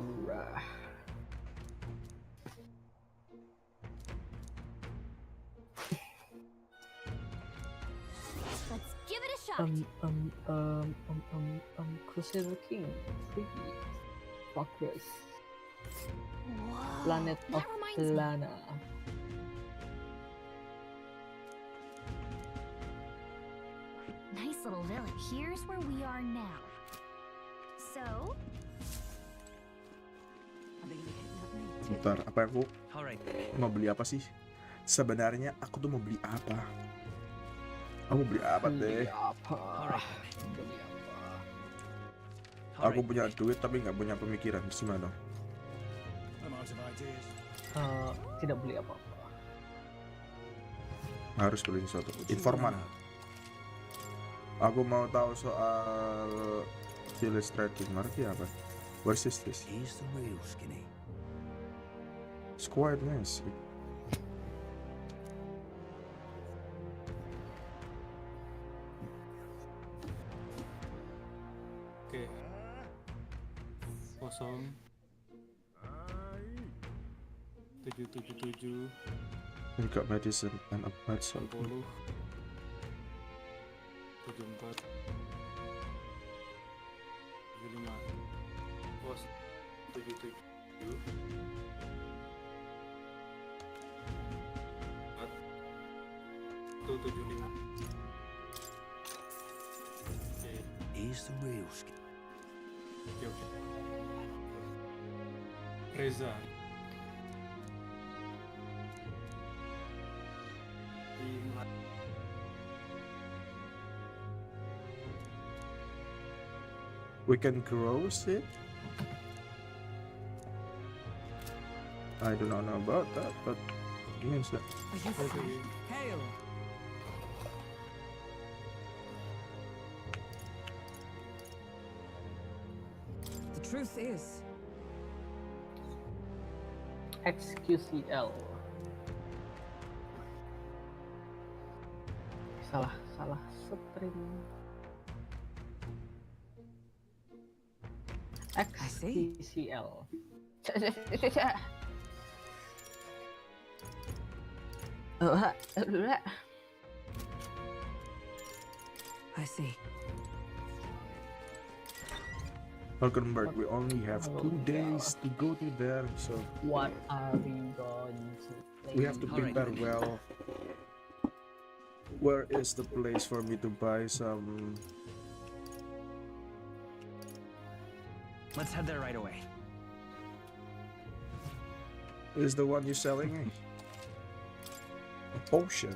Let's give it a shot. Crusader King. Free. Progress. Whoa, Planet of that reminds me. Lana. Nice little village. Here's where we are now. So? Bentar, apa yang aku mau beli apa sih? Sebenarnya aku tuh mau beli apa? Aku mau beli apa deh? Aku punya duit tapi nggak punya pemikiran. Gimana? Tidak beli apa-apa. Harus beli sesuatu. Informan. Aku mau tahu soal village trading. Ngerti apa? What is this? Here's the real skinny. It's quite nice. Oke. Kosong. 777. You got medicine and a medicine. 60, 74, 75, pos 77, 175. He's the real Oke. Reza. We can grow it. I do not know about that, but it means that. Are you free? Hail! The truth is, XQCL. Salah stream. XQCL. I see. Welcome back. We only have 2 days to go to there, so What are we going to play? we have to prepare well. Where is the place for me to buy some? Let's head there right away. Is the one you're selling? A potion.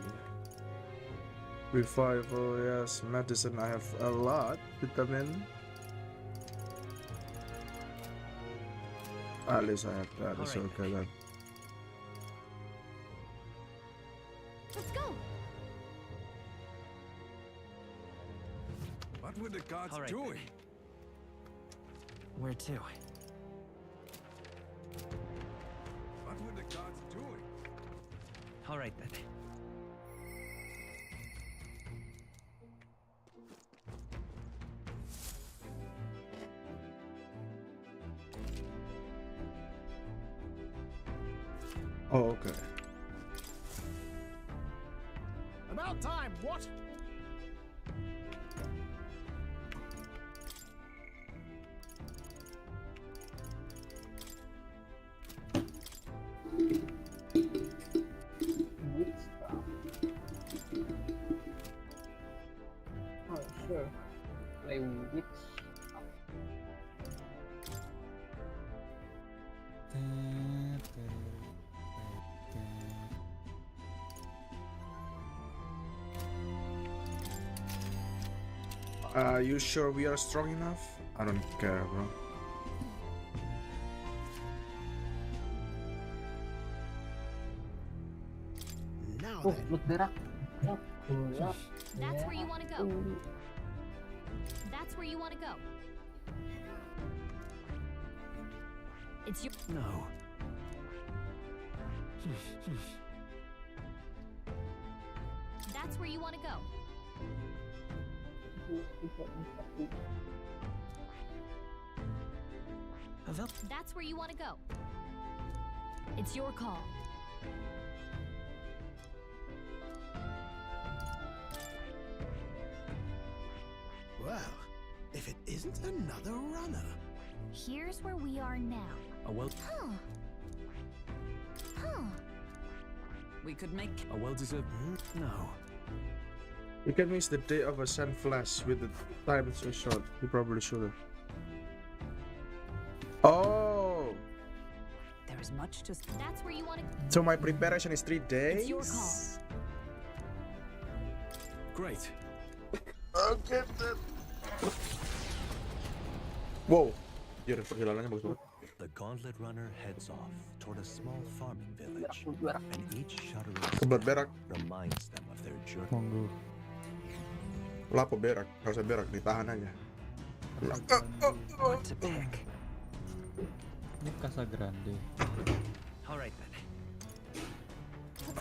Revival, yes. Medicine, I have a lot. Vitamin. At least I have that. It's okay then. Let's go. What were the gods doing? Where to? What were the gods doing? All right then. Oh, okay. About time, what? Oh, sure. Play witch. You sure we are strong enough? I don't care, bro. Now Oh, then. bergerak. That's where you want to go. That's where you want to go. It's your. No. That's where you want to go. That's where you want to go. It's your call. Well, if it isn't another runner. Here's where we are now. A well. Huh. Huh. We could make A well-deserved. No. You can miss the day of a sun flash with the time so short. You probably shouldn't. Oh! There is much to. That's where you want to. So my preparation is 3 days? It's your call. Great. Okay then. Wow. Jir, perjalanannya bagus banget. The gauntlet runner heads off toward a small farming village, and each shuddering Kebelat berak. reminds them of their journey. Monggo. Lapo berak, harusnya berak, ditahan aja. What to pick? Ini Casa Grande. All right then.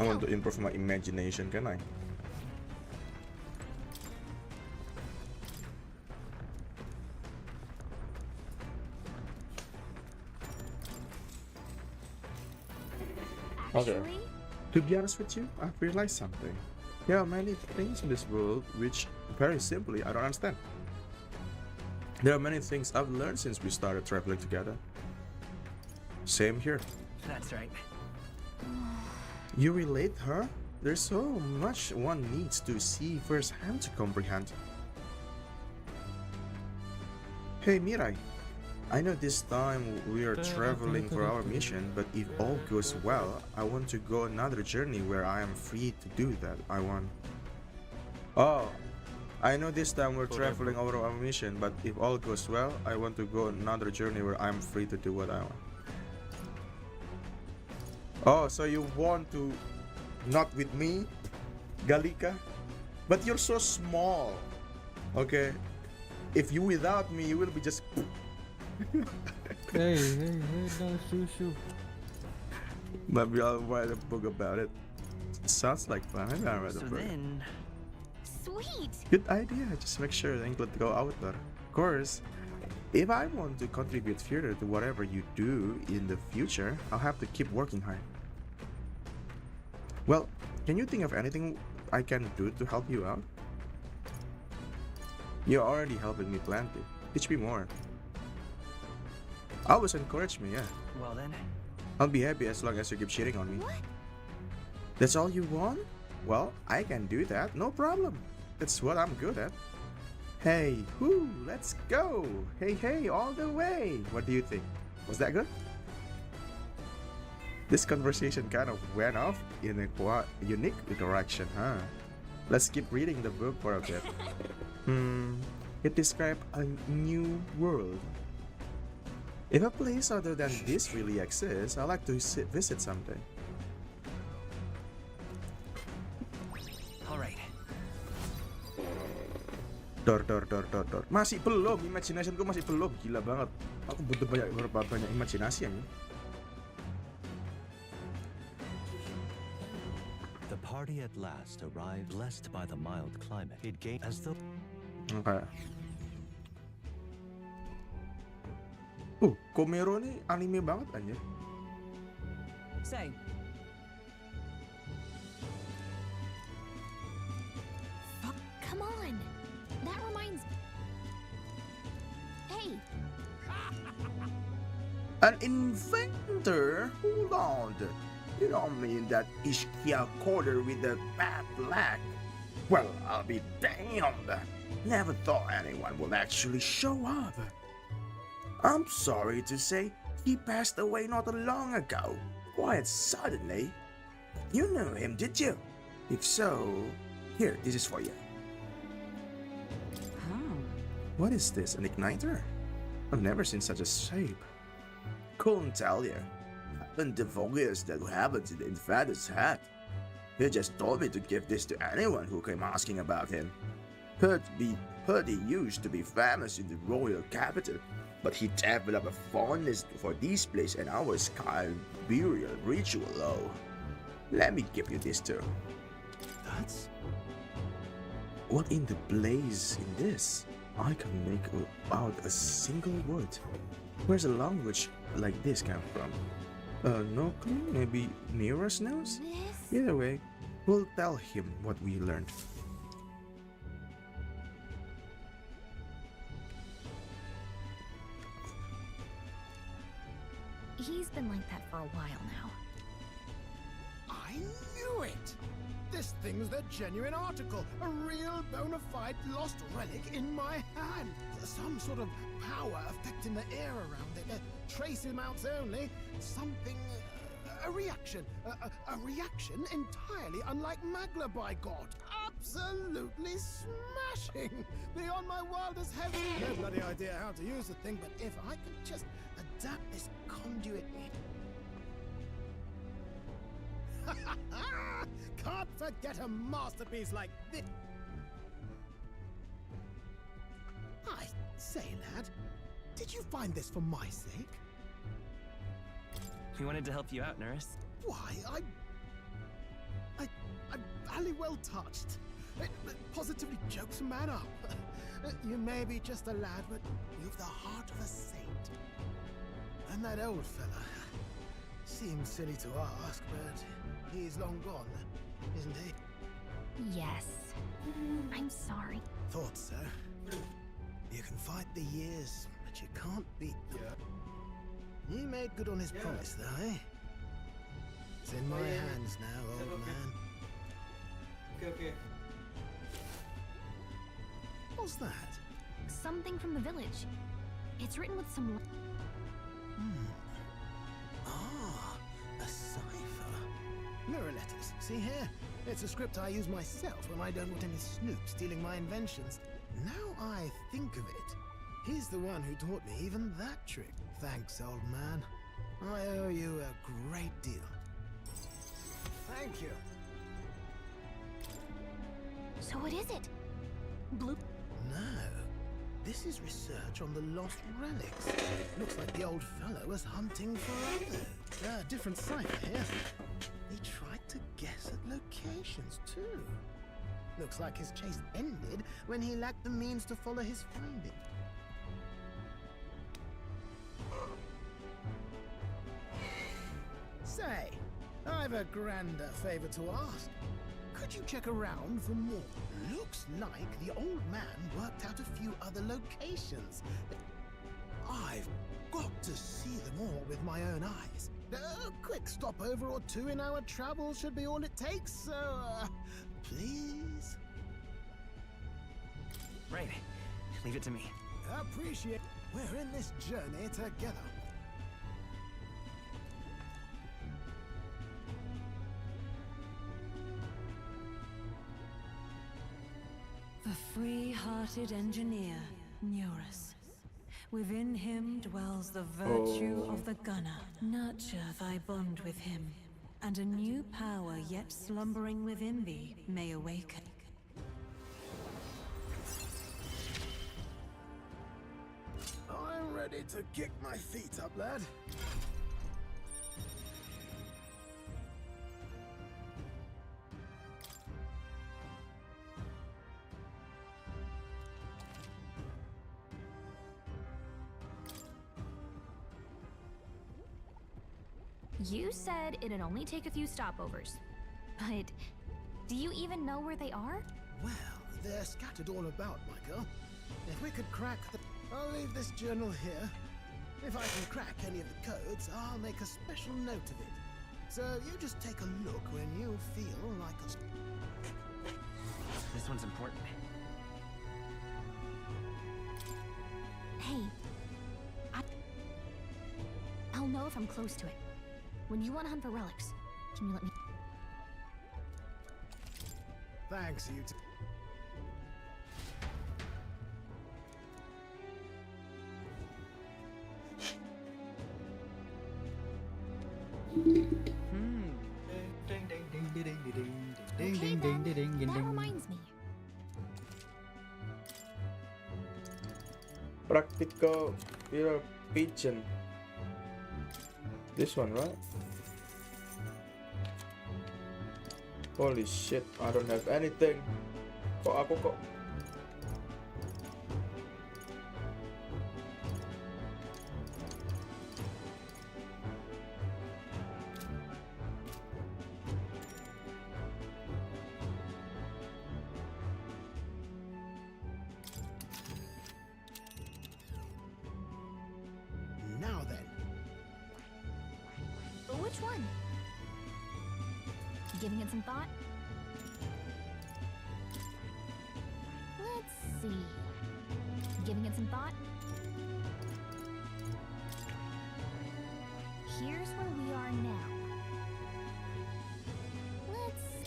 I want to improve my imagination, can I? Okay. Actually, To be honest with you, I've realized something. There are many things in this world which, very simply, I don't understand. There are many things I've learned since we started traveling together. Same here. That's right. You relate, huh? There's so much one needs to see firsthand to comprehend. Hey Mirai, I know this time we are traveling for our mission, but if all goes well, I want to go another journey where I am free to do that I want. Oh, I know this time we're traveling over our mission, but if all goes well, I want to go another journey where I'm free to do what I want. Oh, so you want to not with me, Galika? But you're so small. Okay. If you without me, you will be just Hey, no, shoo. Maybe I'll write a book about it. Sounds like fun. Maybe I'll write a book. Sweet. Good idea. Just make sure to include the outdoor. Of course, if I want to contribute further to whatever you do in the future, I'll have to keep working hard. Well, can you think of anything I can do to help you out? You're already helping me plenty. Teach me more. Always encourage me, yeah. Well then. I'll be happy as long as you keep cheating on me. What? That's all you want? Well, I can do that, no problem. That's what I'm good at. Hey, whoo, let's go. Hey, all the way. What do you think? Was that good? This conversation kind of went off in a quite unique direction, huh? Let's keep reading the book for a bit. It described a new world. If a place other than this really exists, I'd like to visit someday. Alright. Dor. Masih belum, imaginationku masih belum, gila banget. Aku butuh banyak imajinasi ya. The party at last arrived, blessed by the mild climate. It gave as though. Okay. Komero nih anime banget aja. Say. Come on. That reminds. Hey. An inventor? Hold on. You don't mean that Ishkia quarter with the bad black? Well, I'll be damned. Never thought anyone would actually show up. I'm sorry to say, he passed away not long ago, quite suddenly. You knew him, did you? If so, here, this is for you. What is this, an igniter? I've never seen such a shape. Couldn't tell you. Happened to forget that happened to the inventor's hat. He just told me to give this to anyone who came asking about him. Heard he used to be famous in the royal capital, but he developed a fondness for this place and our sky burial ritual. Oh, let me give you this too. That's... What in the blaze in this? I can make out a single word. Where's a language like this come from? No clue, maybe Nero's knows? Either way, we'll tell him what we learned. He's been like that for a while now. I knew it! This thing's the genuine article, a real bona fide lost relic in my hand. Some sort of power affecting the air around it. Trace amounts only. Something... a reaction. A reaction entirely unlike Magla, by God. Absolutely smashing! Beyond my wildest head. No bloody idea how to use the thing, but if I could just adapt this conduit... Can't forget a masterpiece like this. I say, lad, did you find this for my sake? We wanted to help you out, nurse. Why, I'm very well touched. It positively jokes a man up. You may be just a lad, but you've the heart of a saint. And that old fella, Seems silly to ask, but he's long gone, isn't he? Yes. I'm sorry. Thought so. You can fight the years, but you can't beat them. He made good on his promise, though, eh? It's in my hands now, old man. Okay. What's that? Something from the village. It's written with some... Ah, a cipher. Mirror letters, see here? It's a script I use myself when I don't want any snoops stealing my inventions. Now I think of it, he's the one who taught me even that trick. Thanks, old man. I owe you a great deal. Thank you. So what is it? Blue... No. This is research on the lost relics. Looks like the old fellow was hunting for others. Different cipher here. He tried to guess at locations, too. Looks like his chase ended when he lacked the means to follow his finding. Say, I've a grander favor to ask. Could you check around for more? Looks like the old man worked out a few other locations. I've got to see them all with my own eyes. A quick stopover or two in our travels should be all it takes, so... please? Right. Leave it to me. Appreciate... We're in this journey together. The free-hearted engineer, Neurus. Within him dwells the virtue of the gunner. Nurture thy bond with him, and a new power yet slumbering within thee may awaken. I'm ready to kick my feet up, lad. You said it'd only take a few stopovers. But do you even know where they are? Well, they're scattered all about, my girl. If we could crack the... I'll leave this journal here. If I can crack any of the codes, I'll make a special note of it. So you just take a look when you feel like a... This one's important. Hey. I'll know if I'm close to it. When you want to hunt for relics, can you let me... Thanks, you two. Okay, then. That reminds me. Practical Fear Pigeon. This one, right? Holy shit, I don't have anything. Kok aku kok Now then. Which one? Giving it some thought? Let's see. Giving it some thought? Here's where we are now.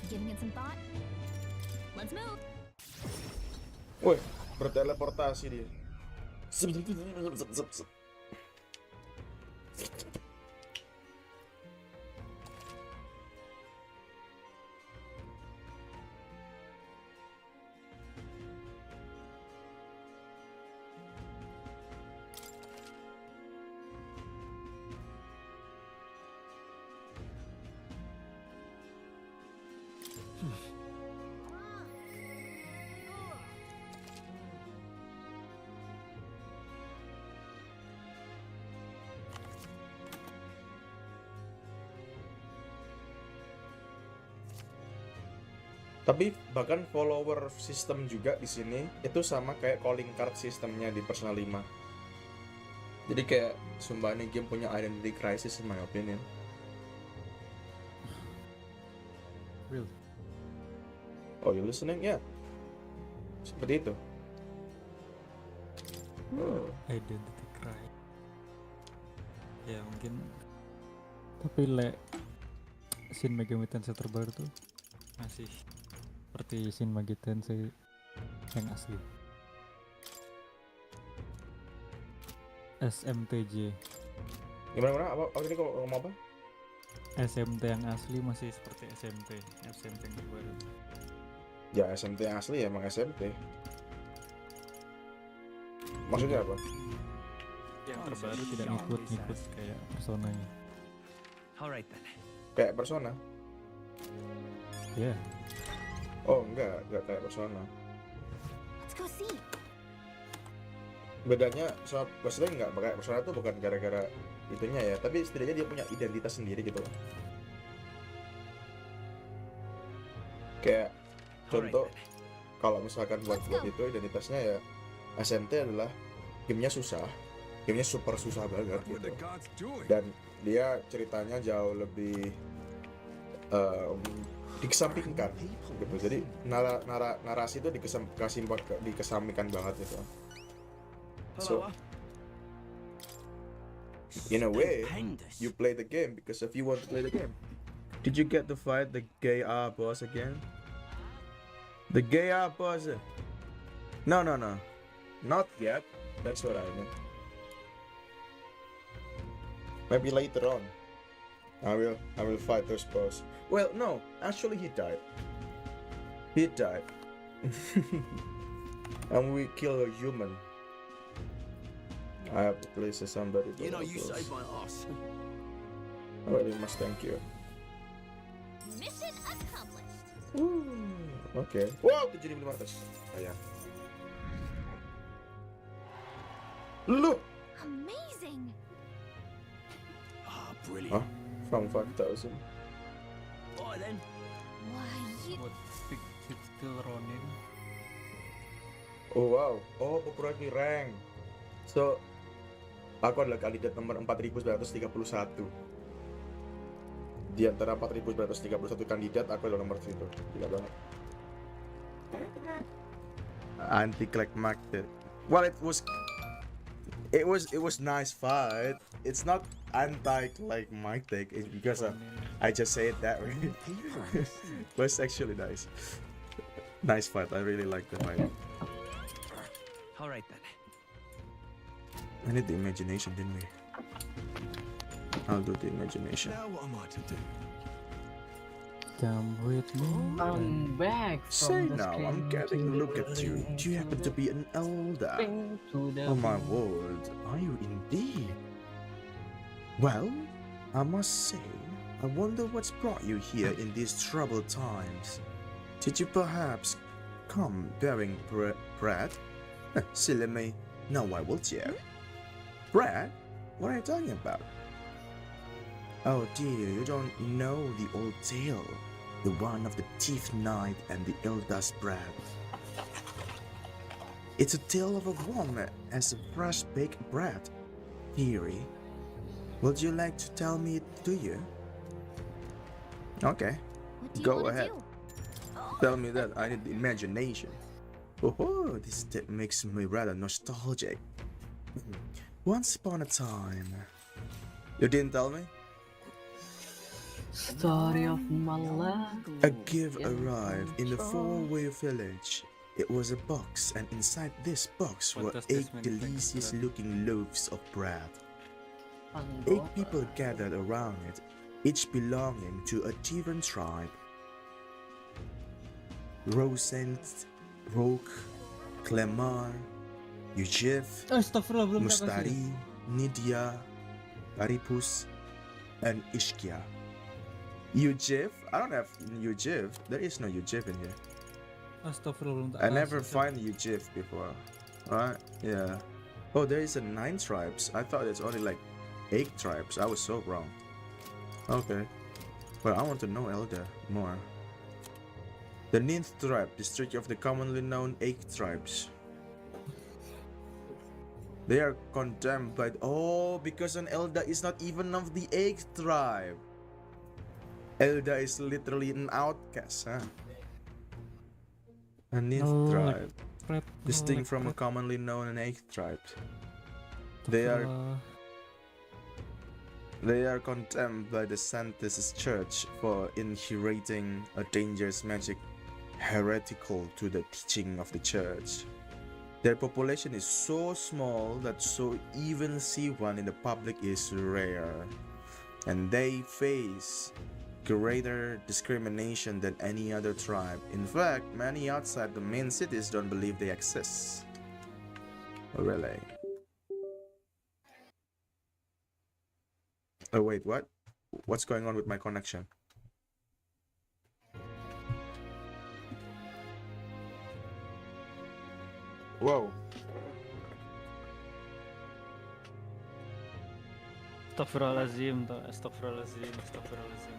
Giving it some thought? Let's move! Woi, berteleportasi dia. Tapi bahkan follower system juga di sini itu sama kayak calling card sistemnya di Persona 5. Jadi kayak sumpah ini game punya identity crisis in my opinion. Real. Oh, you listening? Ya. Seperti itu. Identity crisis. Ya mungkin. Tapi Shin Megami Tensei terbaru tuh masih seperti Shin Megami Tensei yang asli. SMTJ. Gimana? Apa tadi kok ngomong apa? SMT yang asli masih seperti SMT yang terbaru. Ya SMT yang asli ya emang SMT. Maksudnya apa? Yang terbaru tidak ngikut kayak personanya. Alright then. Kayak Persona? Ya. Yeah. Oh enggak kayak Persona. Let's go see. Bedanya maksudnya enggak kayak Persona tuh bukan gara-gara itunya ya, tapi setidaknya dia punya identitas sendiri gitu loh. Kayak contoh kalau misalkan buat itu identitasnya ya SMT adalah gamenya susah, gamenya super susah banget gitu. Dan dia ceritanya jauh lebih dikesampingkan gitu. Jadi narasi itu dikesampingkan banget gitu. So in a way you play the game because if you want to play the game. Did you get to fight the gay boss again? The gay boss? No. Not yet. That's what I meant. Maybe later on. I will fight those boss. Well, no. Actually, he died. And we kill a human. I have to place somebody. You know, you saved my ass. I really must thank you. Mission accomplished. Okay. Wow, 7.500. Ayan. Look! Amazing. Brilliant. Huh? From 5,000. Alright then. Why you... Still Ronin. Oh wow. Oh, popularity rank. So, aku adalah kandidat nomor 4.931. Di antara 4.931 kandidat, aku adalah nomor itu. Gila banget. Anti-climactic. Well, it was nice fight. It's not anti-climactic because I just say it that way. But it's actually nice. Nice fight. I really like the fight. Alright then. I need the imagination, didn't we? I'll do the imagination. Now what am I to do? Come with me. I'm back Say from the now, I'm getting a look at you. Do you happen to be an elder? Oh my word, are you indeed? Well, I must say, I wonder what's brought you here in these troubled times. Did you perhaps come bearing bread? Silly me, now I will tell. Bread? What are you talking about? Oh dear, you don't know the old tale. The one of the Thief Knight and the Elder's bread. It's a tale of a woman as a fresh baked bread. Theory. Would you like to tell me it to you? Okay, go ahead. Tell me that. I need the imagination. Oh, this tip makes me rather nostalgic. Once upon a time. You didn't tell me? Story of my life. A gift arrived in the faraway village. It was a box, and inside this box were 8 delicious-looking loaves of bread. 8 people gathered around it, each belonging to a different tribe. Rosent, Roke, Clemar, Yujiv, Mustari, Nidia, Baripus, and Ishkia. Yujiv? I don't have Yujiv. There is no Yujiv in here. I never find Yujiv before. Alright, yeah. Oh, there is a 9 tribes. I thought it's only like 8 tribes. I was so wrong. Okay. Well, I want to know Elder more. The ninth tribe, district of the commonly known 8 tribes. They are condemned by because an Elda is not even of the 8th tribe. Elda is literally an outcast, huh? A ninth tribe, distinct from a commonly known and 8th tribe. They are condemned by the Santis Church for inheriting a dangerous magic heretical to the teaching of the church. Their population is so small that so even see one in the public is rare, and they face greater discrimination than any other tribe. In fact, many outside the main cities don't believe they exist. Really? Oh wait, what? What's going on with my connection? Wow. Astagfirullahaladzim, astagfirullahaladzim, astagfirullahaladzim.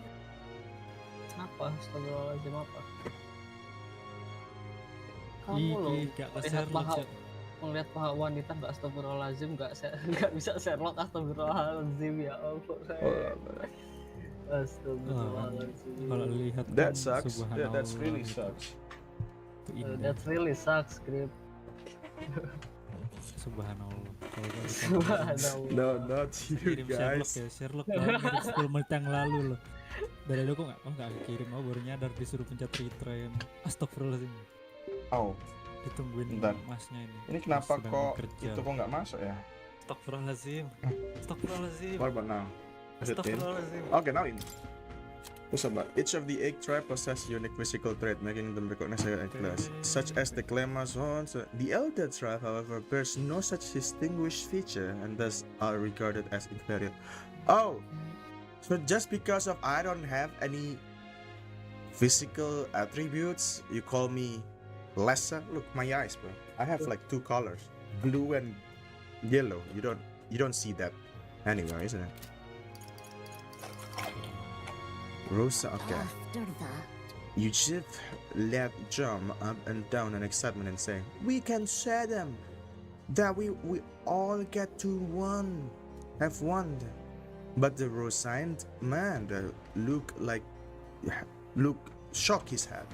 Apa? Astagfirullahaladzim apa? Kamu loh melihat paha wanita nggak astagfirullahaladzim, nggak bisa Sherlock astagfirullahaladzim, ya Allah. Astagfirullahaladzim. Kalau lihat that sucks. Yeah, that's really sucks. That really sucks, Grip. Subhanallah. Subhanallah. No, not you guys. Sherlock dari 10 menit yang lalu loh. Dari lu kok nggak kirim, baru nyadar disuruh pencet retry. Astagfirullahaladzim. Oh. Ditungguin masnya ini. Ini kenapa kok itu kok nggak masuk ya? Astagfirullahaladzim. Astagfirullahaladzim. What about now? Is it in? Okay, now in. Each of the 8 tribes possess unique physical trait, making them recognized as class, such as the Clemazons. The Elder tribe, however, bears no such distinguished feature and thus are regarded as inferior. Oh, so just because of I don't have any physical attributes, you call me lesser? Look, my eyes, bro. I have like 2 colors, blue and yellow. You don't see that anywhere, isn't it? Rosa, okay. After that, Yujif let jump up and down in excitement and say, "We can share them. That we all get to have one." But the resigned man look shook his head.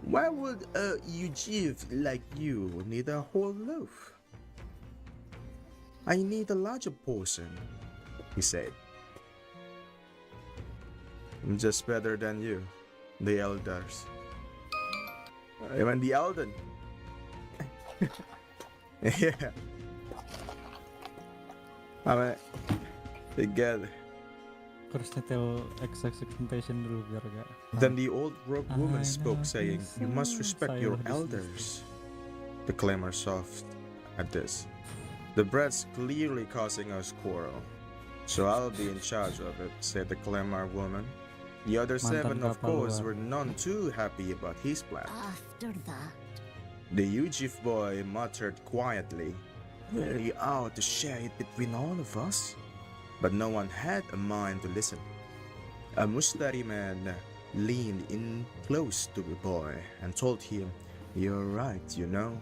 Why would a Yujif like you need a whole loaf? I need a larger portion, he said. I'm just better than you, the elders. Even the Elden. Yeah. Alright. Together. Terus nyetel expectation dulu biar gak. Then the old rogue woman spoke, saying, "You must respect your elders." The clamor soft at this. The bread's clearly causing us quarrel, so I'll be in charge of it, said the clamor woman. The other 7, of course, were none too happy about his plan. after that, The Yujif boy muttered quietly, "We ought to share it between all of us." But no one had a mind to listen. A Mustari man leaned in close to the boy and told him, "You're right, you know.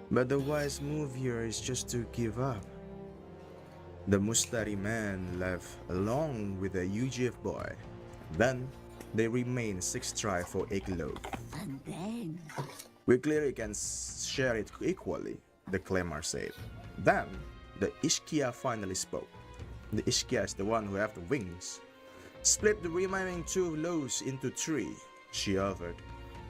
But the wise move here is just to give up." The Mustari man left along with the Yujif boy. Then they remained 6 try for 8 loaf. and then We clearly can share it equally, the Clemar said. Then the Ishkia finally spoke. The Ishkia is the one who have the wings. "Split the remaining 2 loaves into 3, she offered.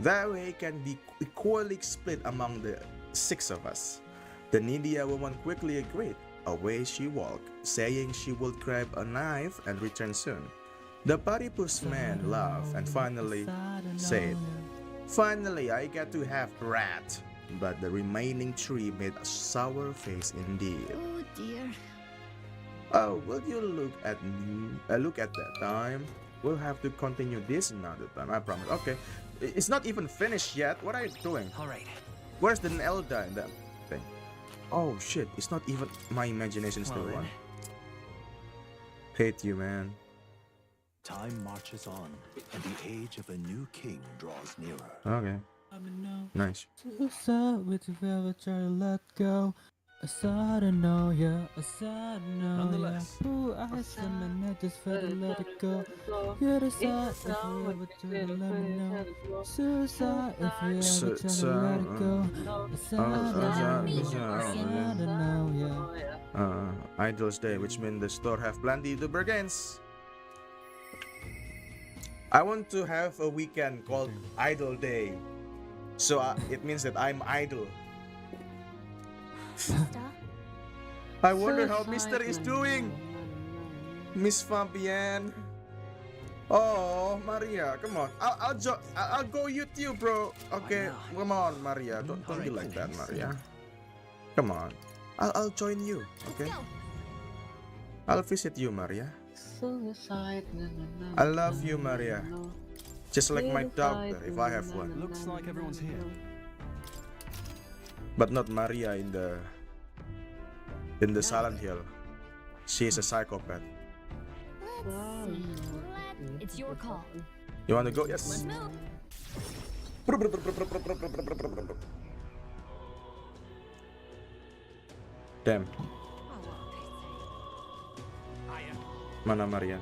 "That way it can be equally split among the 6 of us." The Nidia woman quickly agreed. Away she walked, saying she would grab a knife and return soon. The platypus man laughed and finally said, "Finally, I get to have bread." But the remaining 3 made a sour face indeed. oh dear. "Oh, will you look at that time? We'll have to continue this another time, I promise." Okay, it's not even finished yet. What are you doing? Alright. Where's the Elda in that thing? Oh shit, it's not even my imagination still Well one. Hate you, man. Time marches on, and the age of a new king draws nearer. Okay. Nice. Susah with you ever try to let go. A sudden no, yeah, a sudden no, Nonetheless, yeah. Ooh, I said man, I just felt to let it go. You're the side if you ever try to let me know. Suicide if you ever try to let it go. A sudden no, yeah. Idol's Day, which means the store have plenty to bargains. I want to have a weekend called Idol Day. So it means that I'm idle. I wonder how Mister is doing. Miss Fabienne. Oh, Maria, come on. I'll go with you, bro. Okay, come on, Maria. Don't be like that, Maria. Come on. I'll join you. Okay. I'll visit you, Maria. Suicide. I love you, Maria. Just like my doctor, if I have one. Looks like everyone's here. But not Maria in the Silent Hill. She is a psychopath. It's your call. You want to go? Yes. Let's move. Damn. Mana Maria?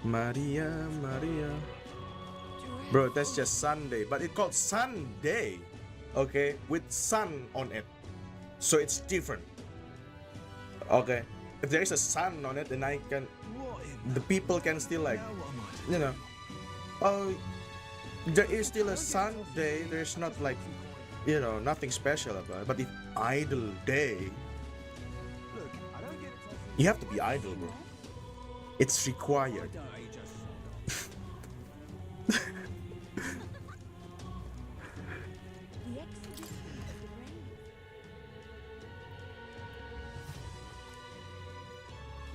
Maria. Bro, that's just Sunday, but it's called Sunday, okay, with sun on it, so it's different. Okay, if there is a sun on it, then the people can still like, you know, oh, there is still a Sunday. There's not like, you know, nothing special about it. But if Idol Day, you have to be idle, bro. It's required.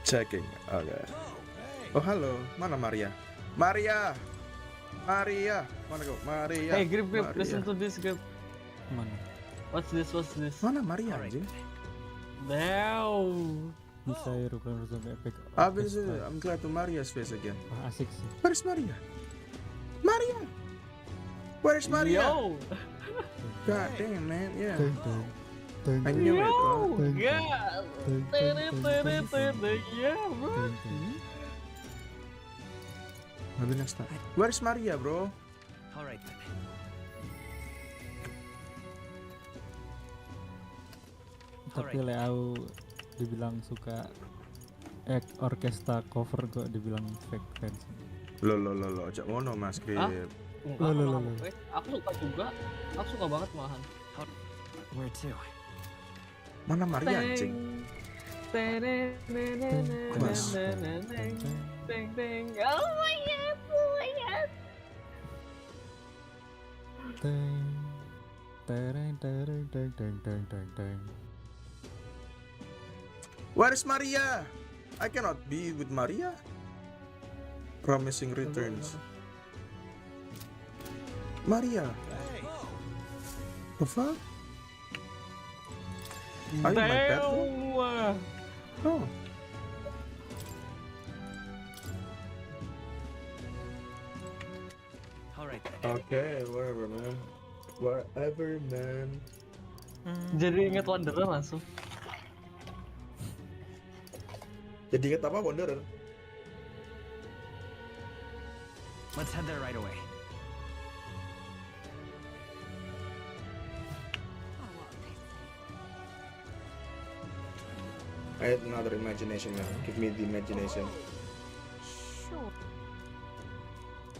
Checking. Okay. Oh, halo. Mana Maria? Maria. Mana go? Maria. Hey, Grip, Maria. listen to this, Grip. Mana? What's this? Mana Maria anjing? Now. Bisa ya rupanya sampai epic. Habis itu, I'm glad to Maria's face again. Asik sih. Where's Maria? Maria. Where's Maria? Yo. God damn, man. Yeah. Dun, I knew it, bro. Yeah. Yeah, bro. Maybe next time. Where's Maria, bro? Alright then. Tapi Leo dibilang suka orkestra cover kok dibilang fake fans. Lo, cak ngono Mas Grip. Lo. Aku suka juga. Aku suka banget malahan. Where to? Mana Maria anjing? Mas. Oh my god. Where is Maria? I cannot be with Maria. Promising returns. Maria. The fuck? Are you my pet? Oh. Alright. Okay, wherever, man. Wherever, man. Jadi inget Wanderer langsung. Jadi inget apa Wanderer? Let's head there right away. I had another imagination now. Give me the imagination. Sure.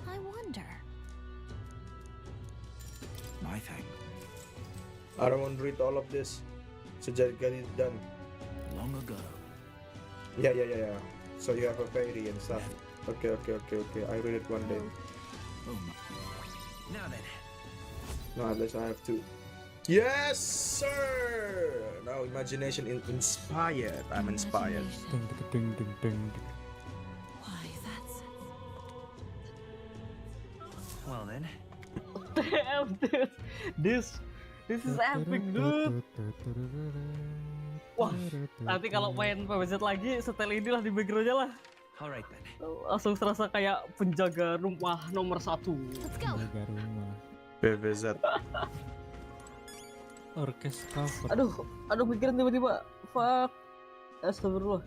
I wonder. My thing. I don't want to read all of this. So just get it done. Long ago. Yeah. So you have a fairy and stuff. Okay. I read it one day. Oh my. Now then. No, at least I have to. Yes, sir! Now imagination inspired. I'm inspired. Ding. Why, that's... Well then. Damn, dude. This is epic, dude. Wah, nanti kalau main PBZ lagi, setel inilah di backgroundnya lah. Alright then. Langsung serasa kayak penjaga rumah nomor 1. Let's go. Jaga rumah. PVZ. Orkes cover. Aduh mikirin tiba-tiba. Fuck. Astagfirullah.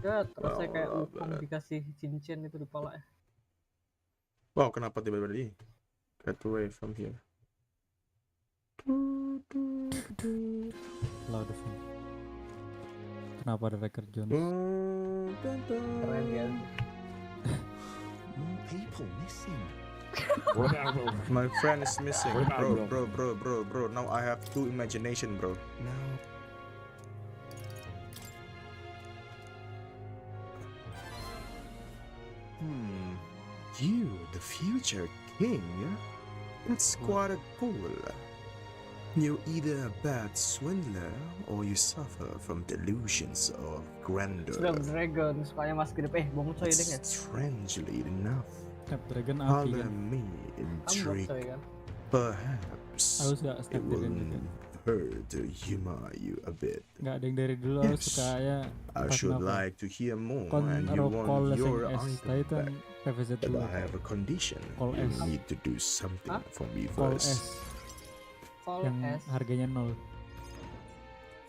Terasa kayak Uang dikasih cincin itu di pala ya. Wow, kenapa tiba-tiba di get away from here? Loud of him. Kenapa ada record Jones? Keren kan? More people missing. My friend is missing, bro. Now I have 2 imagination, bro. Now, You, the future king? That's quite a cool. You're either a bad swindler or you suffer from delusions of grandeur. Snapdragon sukanya mas grip bohong coy deh ya. Strangely enough, Snapdragon api kan. me intrigue. Coy kan. Perhaps Aku suka it will Snapdragon juga. hurt to humor you a bit. Nggak ada yang dari dulu aku suka ya. I should like to hear more, Kon and you call want your S item tadi kan back. PVZ But dulu. I have a condition. Call You S. need to do something for me Call first. S Call yang S. harganya 0.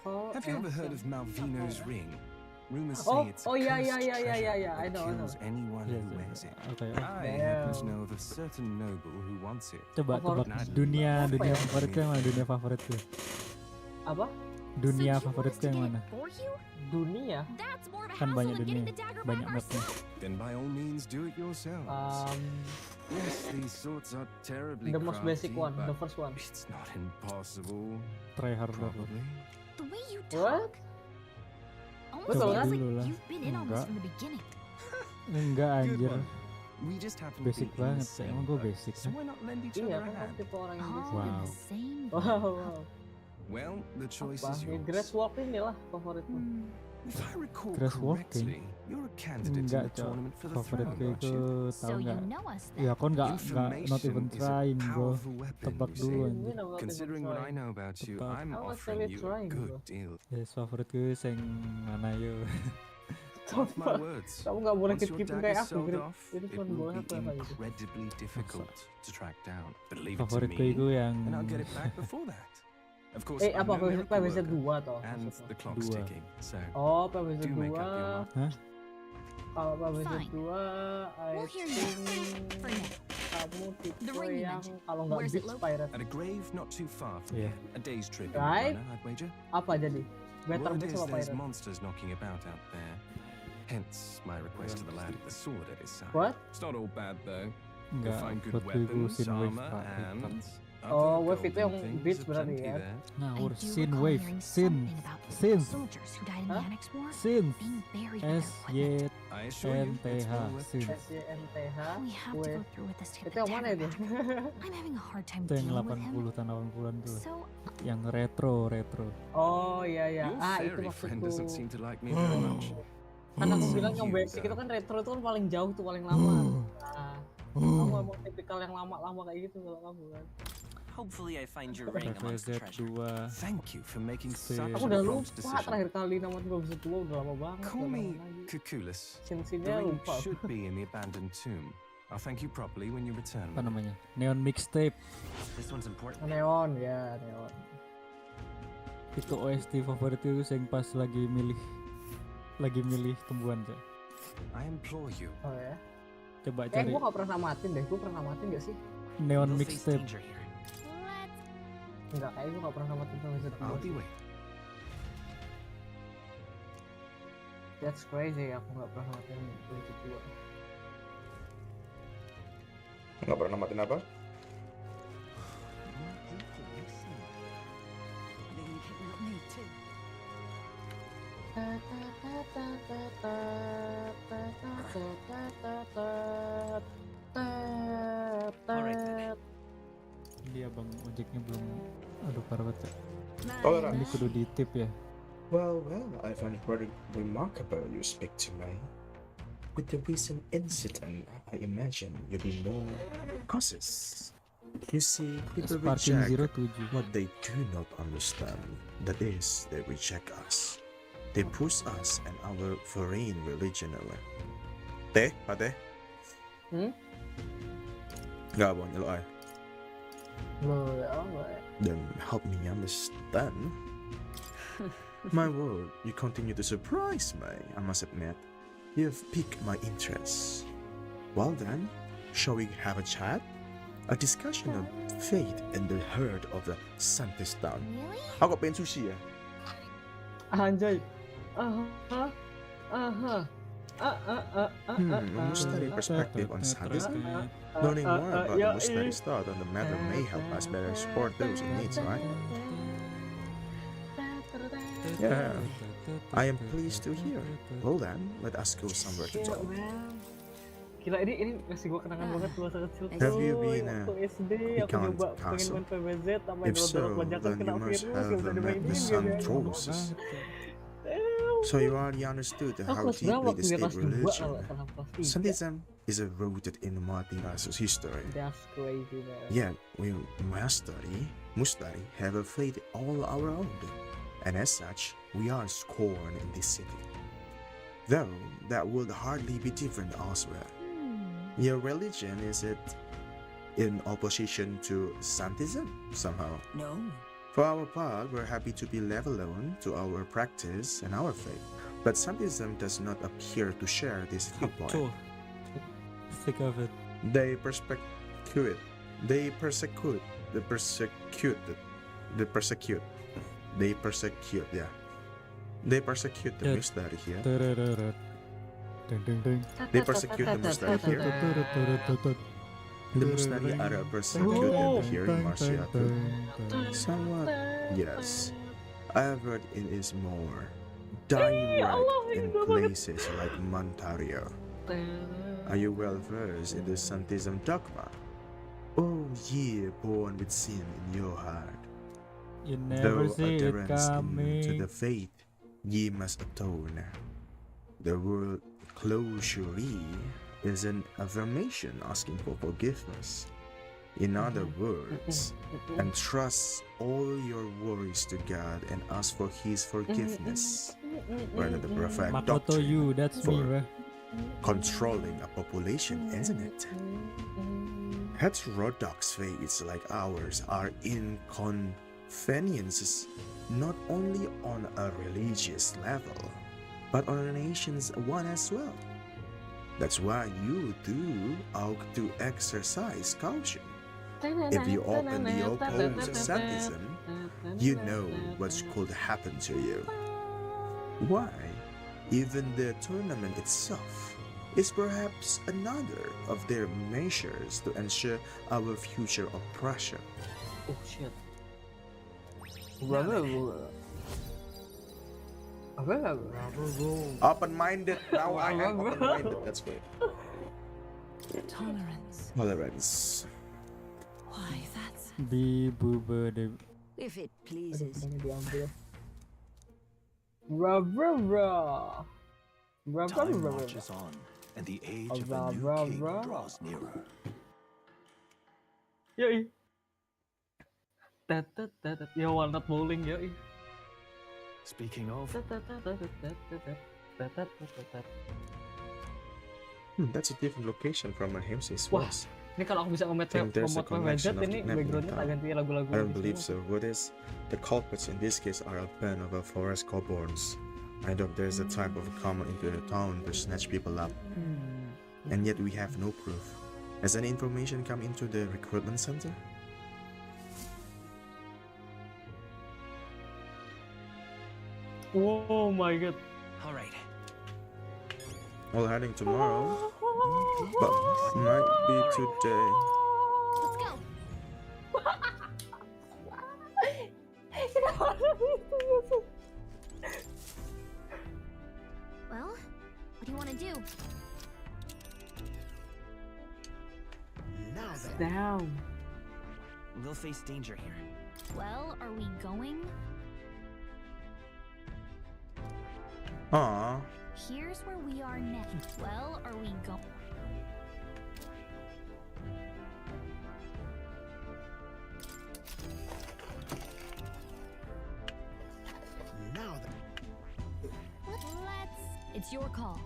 Call have you ever S. heard of Malvino's ring? Rumors Oh, say it's a yeah, cursed yeah. treasure I that know. kills anyone Yes, who wears it. okay. I happen to know of a certain noble who wants it. Coba Favorit. tebak dunia Apa ya? favoritku yang mana? Dunia favoritku. Apa? Dunia favoritku yang mana? Dunia? Kan banyak dunia, banyak mapnya. Then by all means do it yourselves. Yes, these swords are terribly The most basic crafty, one, the but first one. it's not impossible. Try harder. Probably. The way you What? talk. Almost Betul feels kan? like Dulu lah. you've been in on this Enggak. from the beginning. Enggak Good anjir. one. We just happen to Basic be in the banget sih. same Emang gue boat, basic so kan? why not lend each Iya other a kan hand? tipe orang yang Oh, bisa. in Wow. the same Wow. Well, the choice Apa? is Ya, yours. Grass Walk inilah favoritmu. If I recall Grass walking? correctly, you're a candidate in Enggak the cok. tournament for the Favoritku throne, aren't itu you? tahu So you nggak? know us then. Ya kon nggak not even Information is a trying bro. powerful weapon, Tebak you dulu see. anjir. Ini namanya Considering what I know about you, Tebak. I'm I was offering really you a trying, good bro. deal. Yes, favoritku sing mana yo. Mark my words. Kamu nggak boleh Once your keep kayak dagger's aku, sold Grip. off, Itu it cuma will boleh be apa gitu. incredibly difficult to track down. But leave it to Favoritku me, itu yang and I'll get it back before that. Of course, I'm Apa no miracle PVZ worker, 2 toh? and maksudnya? the clock's Dua. ticking. So Oh, PVZ do 2. make up your mind. Hah? Kalau PVZ Fine. 2, I We'll hear you. think For now. kamu tipe The ring you yang mentioned. kalau nggak Where's it Beach located? Pirate. At a grave not too far from Yeah. here. A day's trip in Right. Runner, I'd wager. Apa jadi? Better Word Beach is apa there's Pirate? monsters knocking about out there. Hence my request to the lad at the sword at his side. What? It's not all bad though. You'll Enggak, find good favoritku itu weapons, Sin Wave armor, Pirate. and Oh, other Wave itu yang golden things Beach berarti aplenty ya? there. Ngawur, I do Sin recall Wave, hearing Sin, something about the Sin, soldiers who died in the Huh? Annex War Sin, being buried with their equipment. SYNTH, I assure you, it's well worth the Sin. trip. SYNTH, We have to Wave. go through with this tape Itu yang mana itu? I'm having a hard time Itu yang dealing with him. 80 tahun 80-an tuh. So Yang retro. Oh iya iya. Your Ah itu fairy friend maksudku. doesn't seem to like me very much. Kan aku bilang yang You, basic itu though. kan retro itu kan paling jauh tuh paling lama. Nah, kamu emang tipikal yang lama-lama kayak gitu kalau kamu kan. Hopefully I find your ring amongst the treasure. PVZ 2. Thank you for making Sin. such Aku a udah prompt lupa decision. terakhir kali nama PVZ 2 udah lama banget. Call udah me lama lagi. Cuculus. The Sin-sinnya ring lupa. should be in the abandoned tomb. I'll thank you properly when you return. Apa namanya? Neon Mixtape. This one's important. Neon ya, neon. Itu OST favoritku yang pas lagi milih tumbuhan tuh. I implore you. Oh ya. Coba Kayak cari gua gak pernah namatin deh. Gua pernah namatin gak sih? Neon You'll face Mixtape. danger here. Enggak, kayak gua gak pernah namatin PVZ 2. I'll be waiting. That's crazy, aku gak pernah namatin PVZ 2. Nggak pernah namatin apa? Dia bang ojeknya belum. Aduh parah banget. Alright. Ini kudu di tip ya. Well, I find it very remarkable you speak to me. With the recent incident, I imagine you'll be more cautious. You see, people Sparking reject 07. what they do not understand. That is, they reject us. They push us and our foreign religion away. Teh, Pak Teh? Nggak apa, nyelok aja. Boleh, boleh. Then help me understand. My word, you continue to surprise me, I must admit. You've piqued my interest. Well then, shall we have a chat? A discussion of faith in the herd of the Santistan. Aku pengen sushi ya. Anjay. Mustari perspective on Santism. Learning more about the Mustari thought on the matter may help us better support those in need, right? Yeah, I am pleased to hear. Well then, let us go somewhere to talk. Gila, ini ngasih gue kenangan banget masa kecil. Have you been waktu SD aku Recount nyoba pengen Castle? main PWZ sama If so, bajakan then kena you must virus gak have bisa met dimainin the game Sun ya. Trolls. So you already understood Aku how kelas berapa deeply the waktu dia state kelas 2 religion, kalau salah kelas 3. Santism, is rooted in Martin's history. That's crazy man. Yet we Mustari have a faith all our own, and as such, we are scorned in this city. Though that would hardly be different elsewhere. Your religion, is it in opposition to Santism somehow? No. For our part, we're happy to be left alone to our practice and our faith. But Santism does not appear to share this viewpoint. Sick of it. They persecute the persecute, yeah. They persecute the Mustari here. They persecute the Mustari here. The Mustari are persecuted here in Marcia too. Somewhat, yes. I have heard it is more direct in places like Montario. Are you well versed in the Santism dogma? Oh, ye born with sin in your heart. You never Though see it adherence to coming. the faith, ye must atone. The word closure is an affirmation asking for forgiveness. In other words, entrust all your worries to God and ask for His forgiveness. Rather the perfect Makoto doctrine you, that's me, for bro. controlling a population, isn't it? Heterodox faiths like ours are inconveniences not only on a religious level, but on a nation's one as well. That's why you do ought to exercise caution. If you openly oppose Santism, you know what could happen to you. Why, even the tournament itself is perhaps another of their measures to ensure our future oppression. Oh shit. Open-minded, now I am open-minded, that's great. Tolerance. Why, that's... If it pleases. Time marches on, and the age of a new king draws nearer. Yoi. Yo, walnut bowling, yoi. Speaking of, That's a different location from where Hamsis Wah, was. ini kalau aku bisa Think there's a nge-mod connection PWZ of ini kidnapping backgroundnya tak town. ganti lagu-lagu. I don't di believe sini. so. What is? The culprits in this case are a band of forest kobolds. I doubt there's a type of come into the town to snatch people up. And yet we have no proof. Has any information come into the recruitment center? Oh my god. all right. All heading tomorrow, but might be today. Let's go. Well, what do you want to do? Now then. Down. We'll face danger here. Well, are we going? Aww. Here's where we are next. Well, are we going? Now then. It's your call.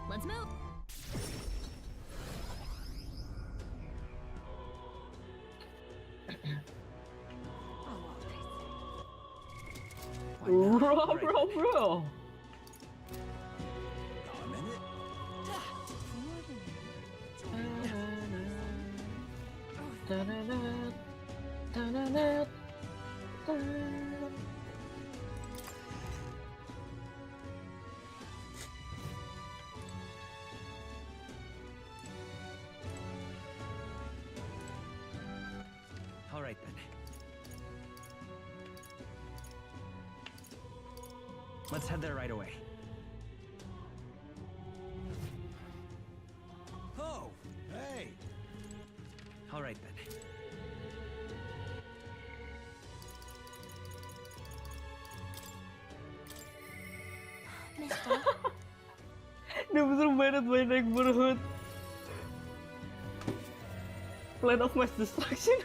Let's move. Bro. All right then. Let's head there right away. Oh, hey. All right then. Mister. Dia bener banget main neighborhood. Plan of mass destruction.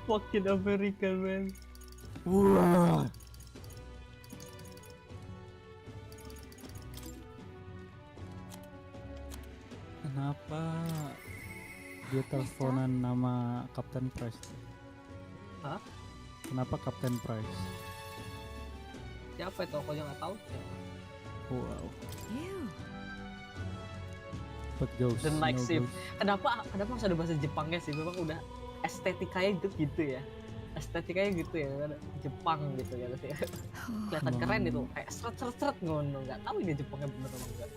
Fucking American, man. Wah. Kenapa dia teleponan nama Kapten Price? Hah? Kenapa Kapten Price? Siapa itu? Aku aja nggak tahu. Wow. You. But ghost. Dan like no sip. ghost. Kenapa harus ada bahasa Jepangnya sih? Memang udah estetikanya gitu ya. Estetikanya gitu ya, ada Jepang gitu ya. Kelihatan keren itu, kayak seret ngono. Nggak tahu ini Jepangnya bener apa enggak.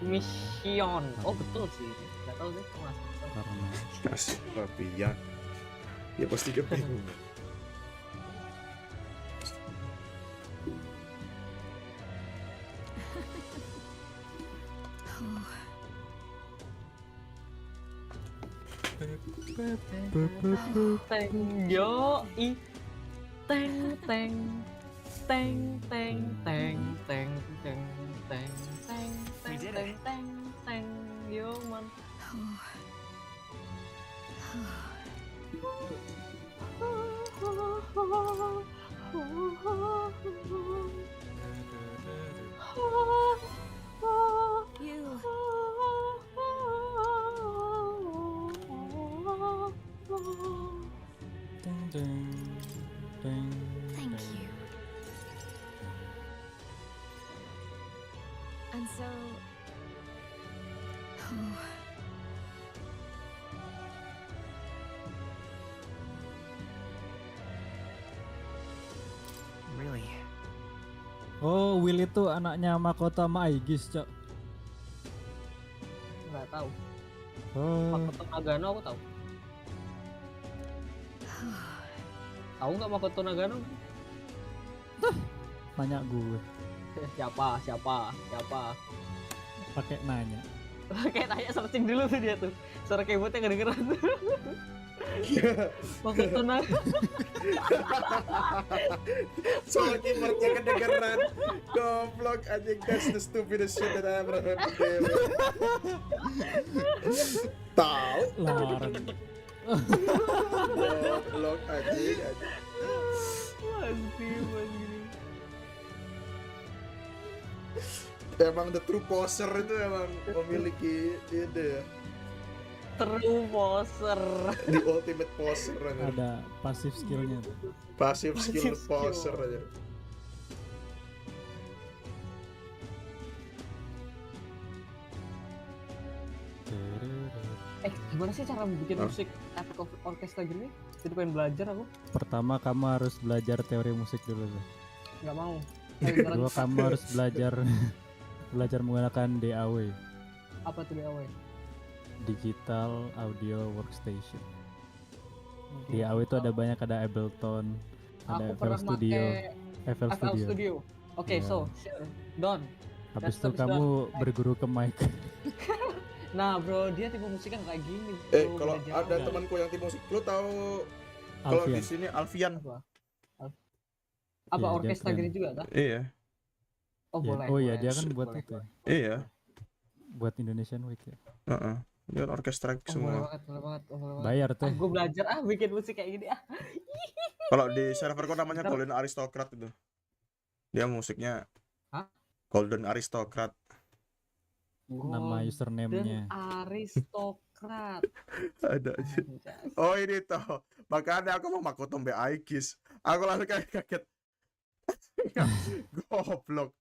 Mission. Oh betul sih. Nggak tahu sih. Karena Kasih tapi ya pasti dia bingung. Teng yo i teng teng teng teng teng teng teng teng teng teng teng teng yo man. You. ding ding ding. Thank you. And so. Really? Oh, Will itu anaknya Makoto sama Aegis, Cok. Nggak tahu. Oh. Makoto Nagano aku tahu. Tahu nggak Makoto Nagano? Nanya gue. Siapa? Pakai nanya. Kayak tanya searching dulu tuh dia tuh. Suara keyboardnya kedengeran. Makoto Nagano. Suara keyboardnya kedengeran. Goblok anjing, that's the stupidest shit that I ever heard today. Tahu? Larang. Goblok anjing. Masih. Emang the true poser itu emang memiliki ide ya. True poser. The ultimate poser aja. Ada pasif skillnya tuh. Pasif skill poser aja. Gimana sih cara bikin musik epic orchestra gini? Jadi pengen belajar aku. Pertama kamu harus belajar teori musik dulu tuh. Nggak mau. Kedua kamu harus belajar menggunakan DAW. Apa tuh DAW? Digital Audio Workstation. DAW itu ada banyak, ada Ableton, ada Aku FL pernah Studio, pakai FL Studio. Oke, Ya. so sure. Done. Habis That's itu kamu berguru ke mic. Nah bro, dia tipe musiknya kayak gini bro. Kalau beda ada jauh. temanku yang tim musik, lu tahu kalau di Alfian. sini Alfian. Apa Iya, orkestra dia gini keren. juga kah? Iya. Oh Ya, boleh. oh iya, boleh. dia kan buat Boleh. itu ya. Iya. Buat Indonesian Week ya. Heeh. Dia orkestra Oh, boleh semua. banget, boleh banget. Bayar tuh. Gue belajar bikin musik kayak gini Kalau di serverku namanya Golden Aristocrat itu. Dia musiknya Hah? Golden Aristocrat. Nama username-nya. Aristokrat. Ada aja. Oh ini toh. Makanya aku mau Makoto Mbe Aikis. Aku langsung kayak kaget. Goblok.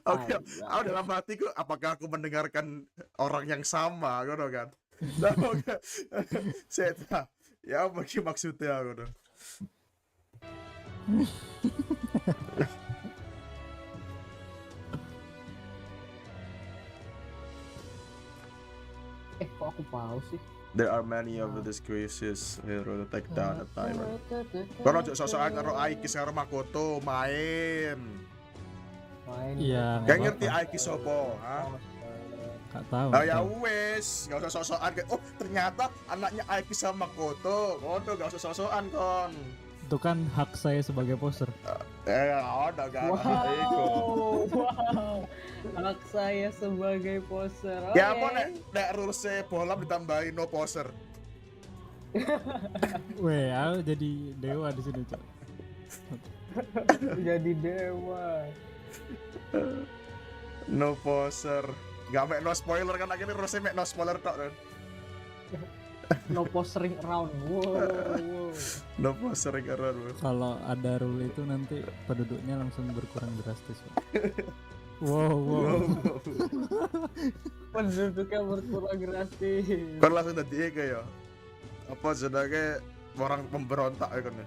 Oke, aku dalam hatiku apakah aku mendengarkan orang yang sama, gitu kan? Nah, oke. Seta. Ya bagi maksudnya aku tuh. Kok aku pause sih? There are many of these crises hero to take down a tyrant. Kono ojo sok-sokan karo Aikis karo Makoto main. Iya. Gak ngerti Aikis sopo, ha? Gak tahu. Ah ya wes, gak usah sok-sokan kayak oh ternyata anaknya Aikis sama Makoto. Kono gak usah sok-sokan kon. Itu kan hak saya sebagai poser. Ada gak Wow. Hak saya sebagai poser. Ya apa nek rulesnya bola ditambahin no poser. Weh, aku jadi dewa di sini, Cok. Jadi dewa. No poser. Gak mek no spoiler kan akhirnya rulesnya mek no spoiler tok kan. No posering around. Wow. No posering around. Kalau ada rule itu nanti penduduknya langsung berkurang drastis. Wow. Penduduknya berkurang drastis. Kan langsung tadi kayak apa sedangnya orang pemberontak ya kan ya.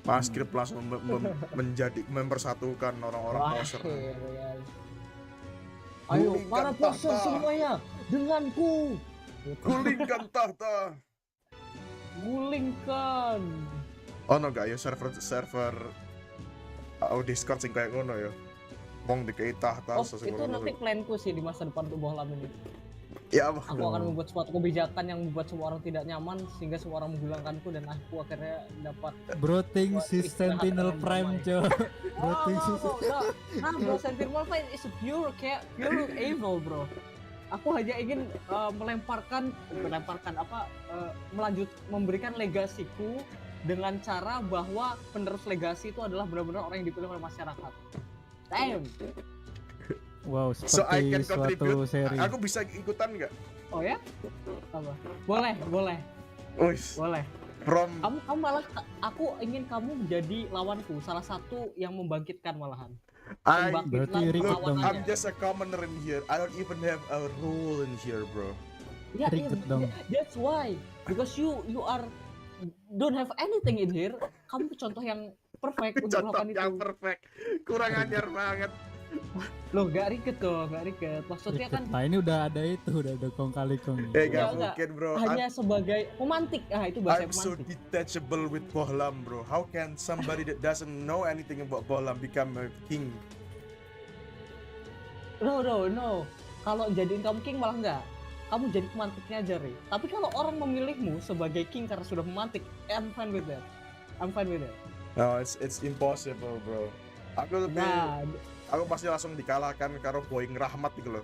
Mas Grip langsung menjadi mempersatukan orang-orang poser. Ayo para poser semuanya denganku. Gulingkan tahta. Gulingkan. Oh no gak ya server Discord sing kayak ngono ya. Mong dikei tahta itu nanti planku sih di masa depan untuk bohlam ini. Ya apa? Aku akan membuat suatu kebijakan yang membuat semua orang tidak nyaman sehingga semua orang menghilangkanku dan aku akhirnya dapat Broting si Sentinel Prime, Cok. Broting si bro, Sentinel Prime is pure evil, bro. Aku hanya ingin memberikan legasiku dengan cara bahwa penerus legasi itu adalah benar-benar orang yang dipilih oleh masyarakat. Damn. Wow, So I can seperti suatu contribute. seri. Aku bisa ikutan nggak? Oh ya? Apa? Boleh. Boleh. Kamu malah aku ingin kamu menjadi lawanku, salah satu yang membangkitkan malahan. I'm just a commoner in here. I don't even have a role in here, bro. Yeah, that's why. Because you don't have anything in here. Kamu contoh yang perfect untuk melakukan itu. Contoh yang perfect. Kurang ajar banget. Loh, gak riket. Maksudnya kan. Nah, ini udah ada kong kali kong. Gak mungkin, bro. Hanya sebagai pemantik. Itu bahasa I'm pemantik. so detachable with Bohlam, bro. How can somebody that doesn't know anything about Bohlam become a king? No. Kalau jadiin kamu king malah enggak. Kamu jadi pemantiknya aja, Re. Tapi kalau orang memilihmu sebagai king karena sudah memantik, I'm fine with that. No, it's impossible, bro. Aku pasti langsung dikalahkan karo Boeing Rahmat gitu loh.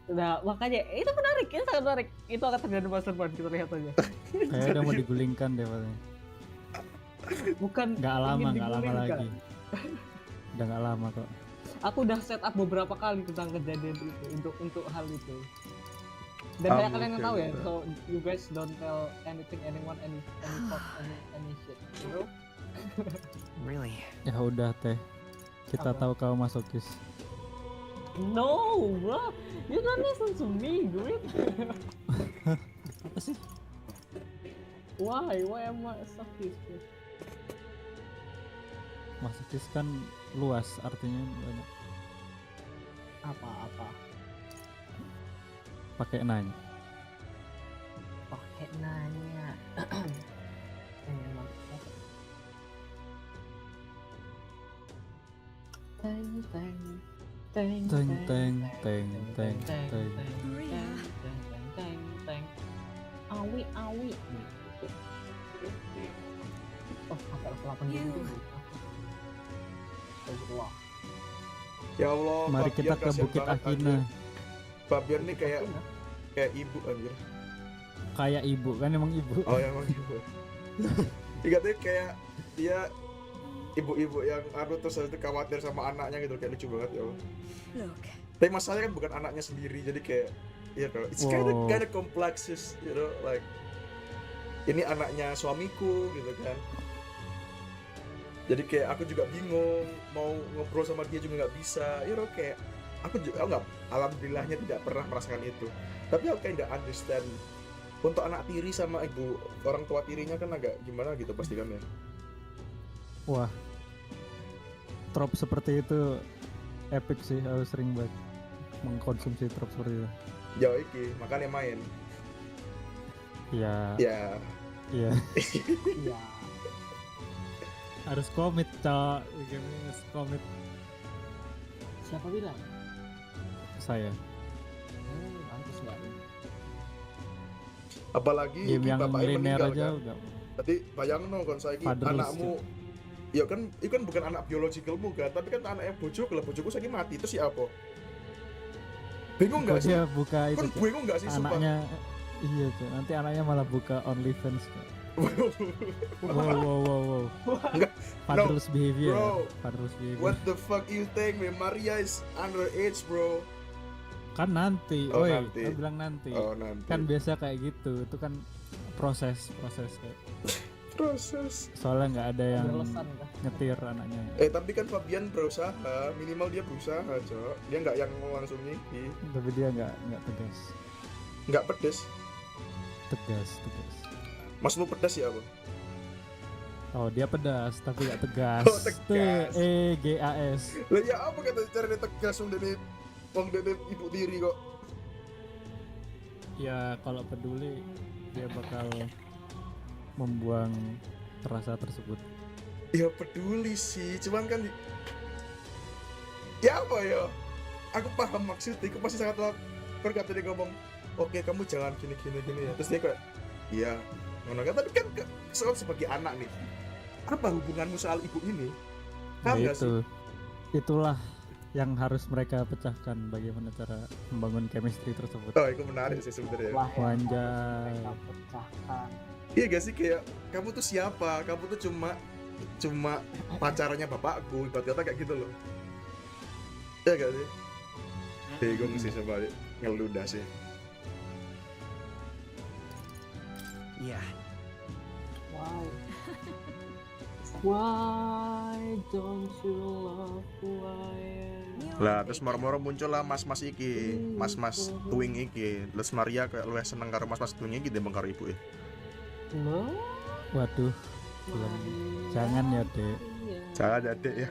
Nah, makanya itu sangat menarik. Itu akan terjadi masa depan, kita lihat aja. Kayaknya udah mau digulingkan deh, Pak. Bukan nggak lama lagi. Udah nggak lama kok. Aku udah set up beberapa kali tentang kejadian itu untuk hal itu. Dan banyak kalian yang tahu ya, so you guys don't tell anything anyone any shit, you know? Really? Ya udah teh. Kita tahu kau masokis. No, bro. You don't listen to me, dude. Apa sih? Why am I masokis? Masokis kan luas, artinya banyak. Apa? Pakai nanya. Teng. Awi. Oh, agak 8 gitu. Ya Allah. Mari kita ke Bukit Akina. Fabian nih kayak ibu anjir. Kayak ibu kan emang ibu. Oh, emang ibu. Ingatnya kayak dia ibu-ibu yang terus itu khawatir sama anaknya gitu, kayak lucu banget ya. Look. Tapi masalahnya kan bukan anaknya sendiri, jadi kayak it's kind of complex, like ini anaknya suamiku gitu kan. Jadi kayak aku juga bingung mau ngobrol sama dia juga nggak bisa, kayak aku nggak, alhamdulillahnya tidak pernah merasakan itu. Tapi aku kayak nggak understand untuk anak tiri sama ibu orang tua tirinya kan agak gimana gitu pasti kan ya. Wah, trop seperti itu epic sih, aku sering banget mengkonsumsi trop seperti itu. Ya iki, makanya main. Iya. Iya. Iya. Iya. Harus komit, Cok. Game harus komit. Siapa bilang? Saya. Pantes banget. Apalagi game yang bapaknya linear meninggal aja kan. udah. Tadi bayang kon saiki anakmu ya kan, itu kan bukan anak biologikalmu kan, tapi kan anak yang bojoku saiki mati, terus ya apa? Bingung nggak sih? Dia buka itu. Kan bingung nggak sih anaknya, sumpah? Iya tuh, nanti anaknya malah buka OnlyFans kan. Wow. Fatherless behavior. Bro, Fatherless behavior. What the fuck you think, man? Maria is underage, bro. Kan nanti. Nanti. Aku bilang nanti. Nanti. Kan biasa kayak gitu. Itu kan proses kayak. Proses. Soalnya nggak ada yang nyetir anaknya. Tapi kan Fabian berusaha, minimal dia berusaha, Cok. Dia nggak yang langsung ngiki. Tapi dia nggak tegas. Nggak pedes. Tegas. Mas lu pedas ya apa? Oh, dia pedas tapi nggak tegas. Oh, tegas. TEGAS. Lah ya apa kata caranya tegas wong dene ibu tiri kok. Ya kalau peduli dia bakal membuang rasa tersebut. Ya peduli sih, cuman kan ya apa ya? Aku paham maksudnya, aku pasti sangat berkata dia ngomong, oke kamu jangan gini ya. Terus dia kayak, iya, ngono kan. Tapi kan sebagai anak nih, apa hubunganmu soal ibu ini? Paham Ya gak sih? Itulah yang harus mereka pecahkan, bagaimana cara membangun chemistry tersebut. Oh, itu menarik sih sebenarnya. Wanjay. Pecahkan. Iya gak sih, kayak kamu tuh siapa? Kamu tuh cuma pacarannya bapakku, ibarat kata kayak gitu loh. Iya gak sih? Bingung sih coba ngeludah sih. Iya. Why don't you love who I am? Lah terus moro-moro muncul lah mas-mas iki, mas-mas tuing iki. Terus Maria kayak luwih seneng karo mas-mas tuing iki dibanding karo ibu ya. Waduh. Jangan ya, Dek. Jangan ya, Dek ya.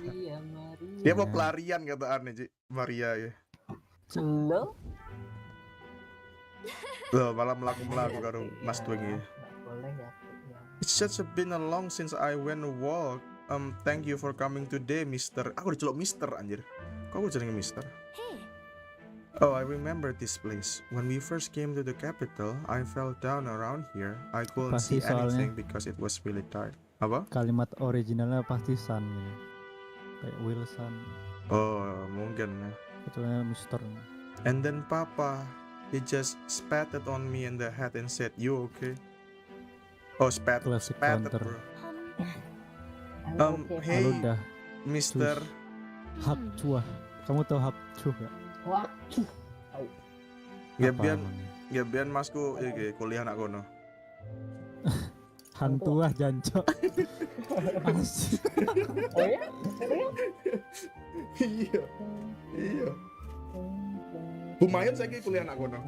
Dia mau pelarian kataan nih, Maria ya. Lo? Loh, malah melaku karo mas tuing iki. Boleh ya. It's just been a long since I went to walk. Thank you for coming today, Mister. Aku diceluk Mister anjir. Kok aku jenenge Mister? Oh, I remember this place. When we first came to the capital, I fell down around here. I couldn't Pasti see anything soalnya because it was really dark. Apa? Kalimat originalnya pasti Sun gitu. Kayak Wilson. Oh, mungkin ya. Betulnya Mister. And then Papa, he just spatted on me in the head and said, "You okay?" Oh, spatted, counter. bro. Lalu Hey, udah Mister. Hap Cuah. Kamu tahu Hap Cuah gak? Wah, Gebian masku iki kuliah nak kono. Hantuah jancok. Asik. Oh ya? Iya. Lumayan saiki kuliah nak kono.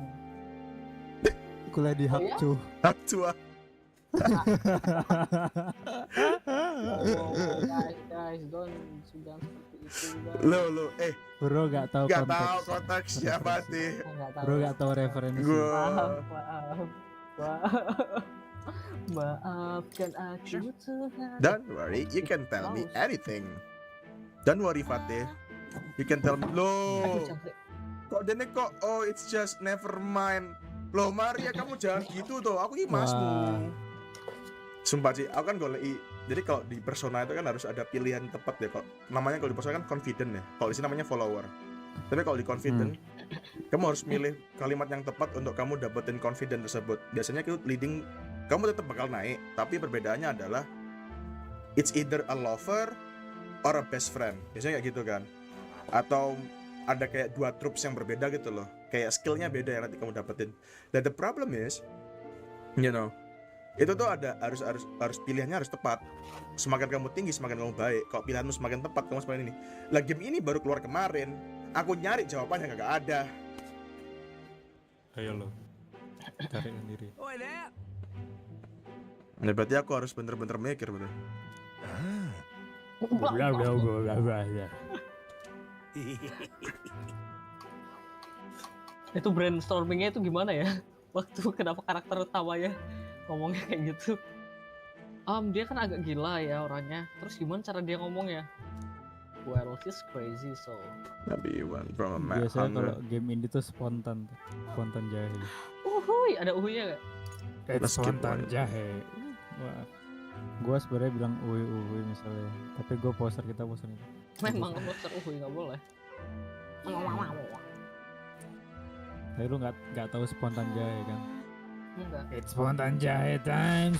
Kuliah di Hap Cuah. Hap Cuah. Guys, don't seperti itu. Lo, Bro gak tahu konteks siapa sih? Bro gak tahu referensi. Maafkan aku Tuhan. Don't worry, you can tell me anything. Don't worry, Fatih. You can tell me. Loh, kok dene kok? Oh, it's just never mind. Loh, Maria, kamu jangan gitu tuh. Aku ini masmu. Sumpah sih, aku kan goleki. Jadi kalau di persona itu kan harus ada pilihan tepat ya. Kalau namanya kalau di persona kan confident ya. Kalau di sini namanya follower. Tapi kalau di confident, kamu harus milih kalimat yang tepat untuk kamu dapetin confident tersebut. Biasanya itu leading, kamu tetap bakal naik. Tapi perbedaannya adalah it's either a lover or a best friend. Biasanya kayak gitu kan. Atau ada kayak dua troops yang berbeda gitu loh. Kayak skillnya beda yang nanti kamu dapetin. Dan the problem is, itu tuh harus pilihannya harus tepat. Semakin kamu tinggi, semakin kamu baik. Kalau pilihanmu semakin tepat, kamu semakin ini. Lah game ini baru keluar kemarin. Aku nyari jawabannya kagak ada. Ayo lo, cari sendiri. Nah, berarti aku harus bener-bener mikir bener. Itu brainstormingnya itu gimana ya? Waktu kenapa karakter utamanya ngomongnya kayak gitu? Dia kan agak gila ya orangnya. Terus gimana cara dia ngomongnya? Well, he's crazy so. Maybe one from a man. Biasanya kalau game indie tuh spontan jahe. Uhuy, ada uhunya gak? It's spontan jahe. Wah, gue sebenarnya bilang uhui misalnya, tapi gue poster itu. Memang poster uhui nggak boleh. Tapi lu nggak tahu spontan jahe kan? Enggak. It's spontan jahe time.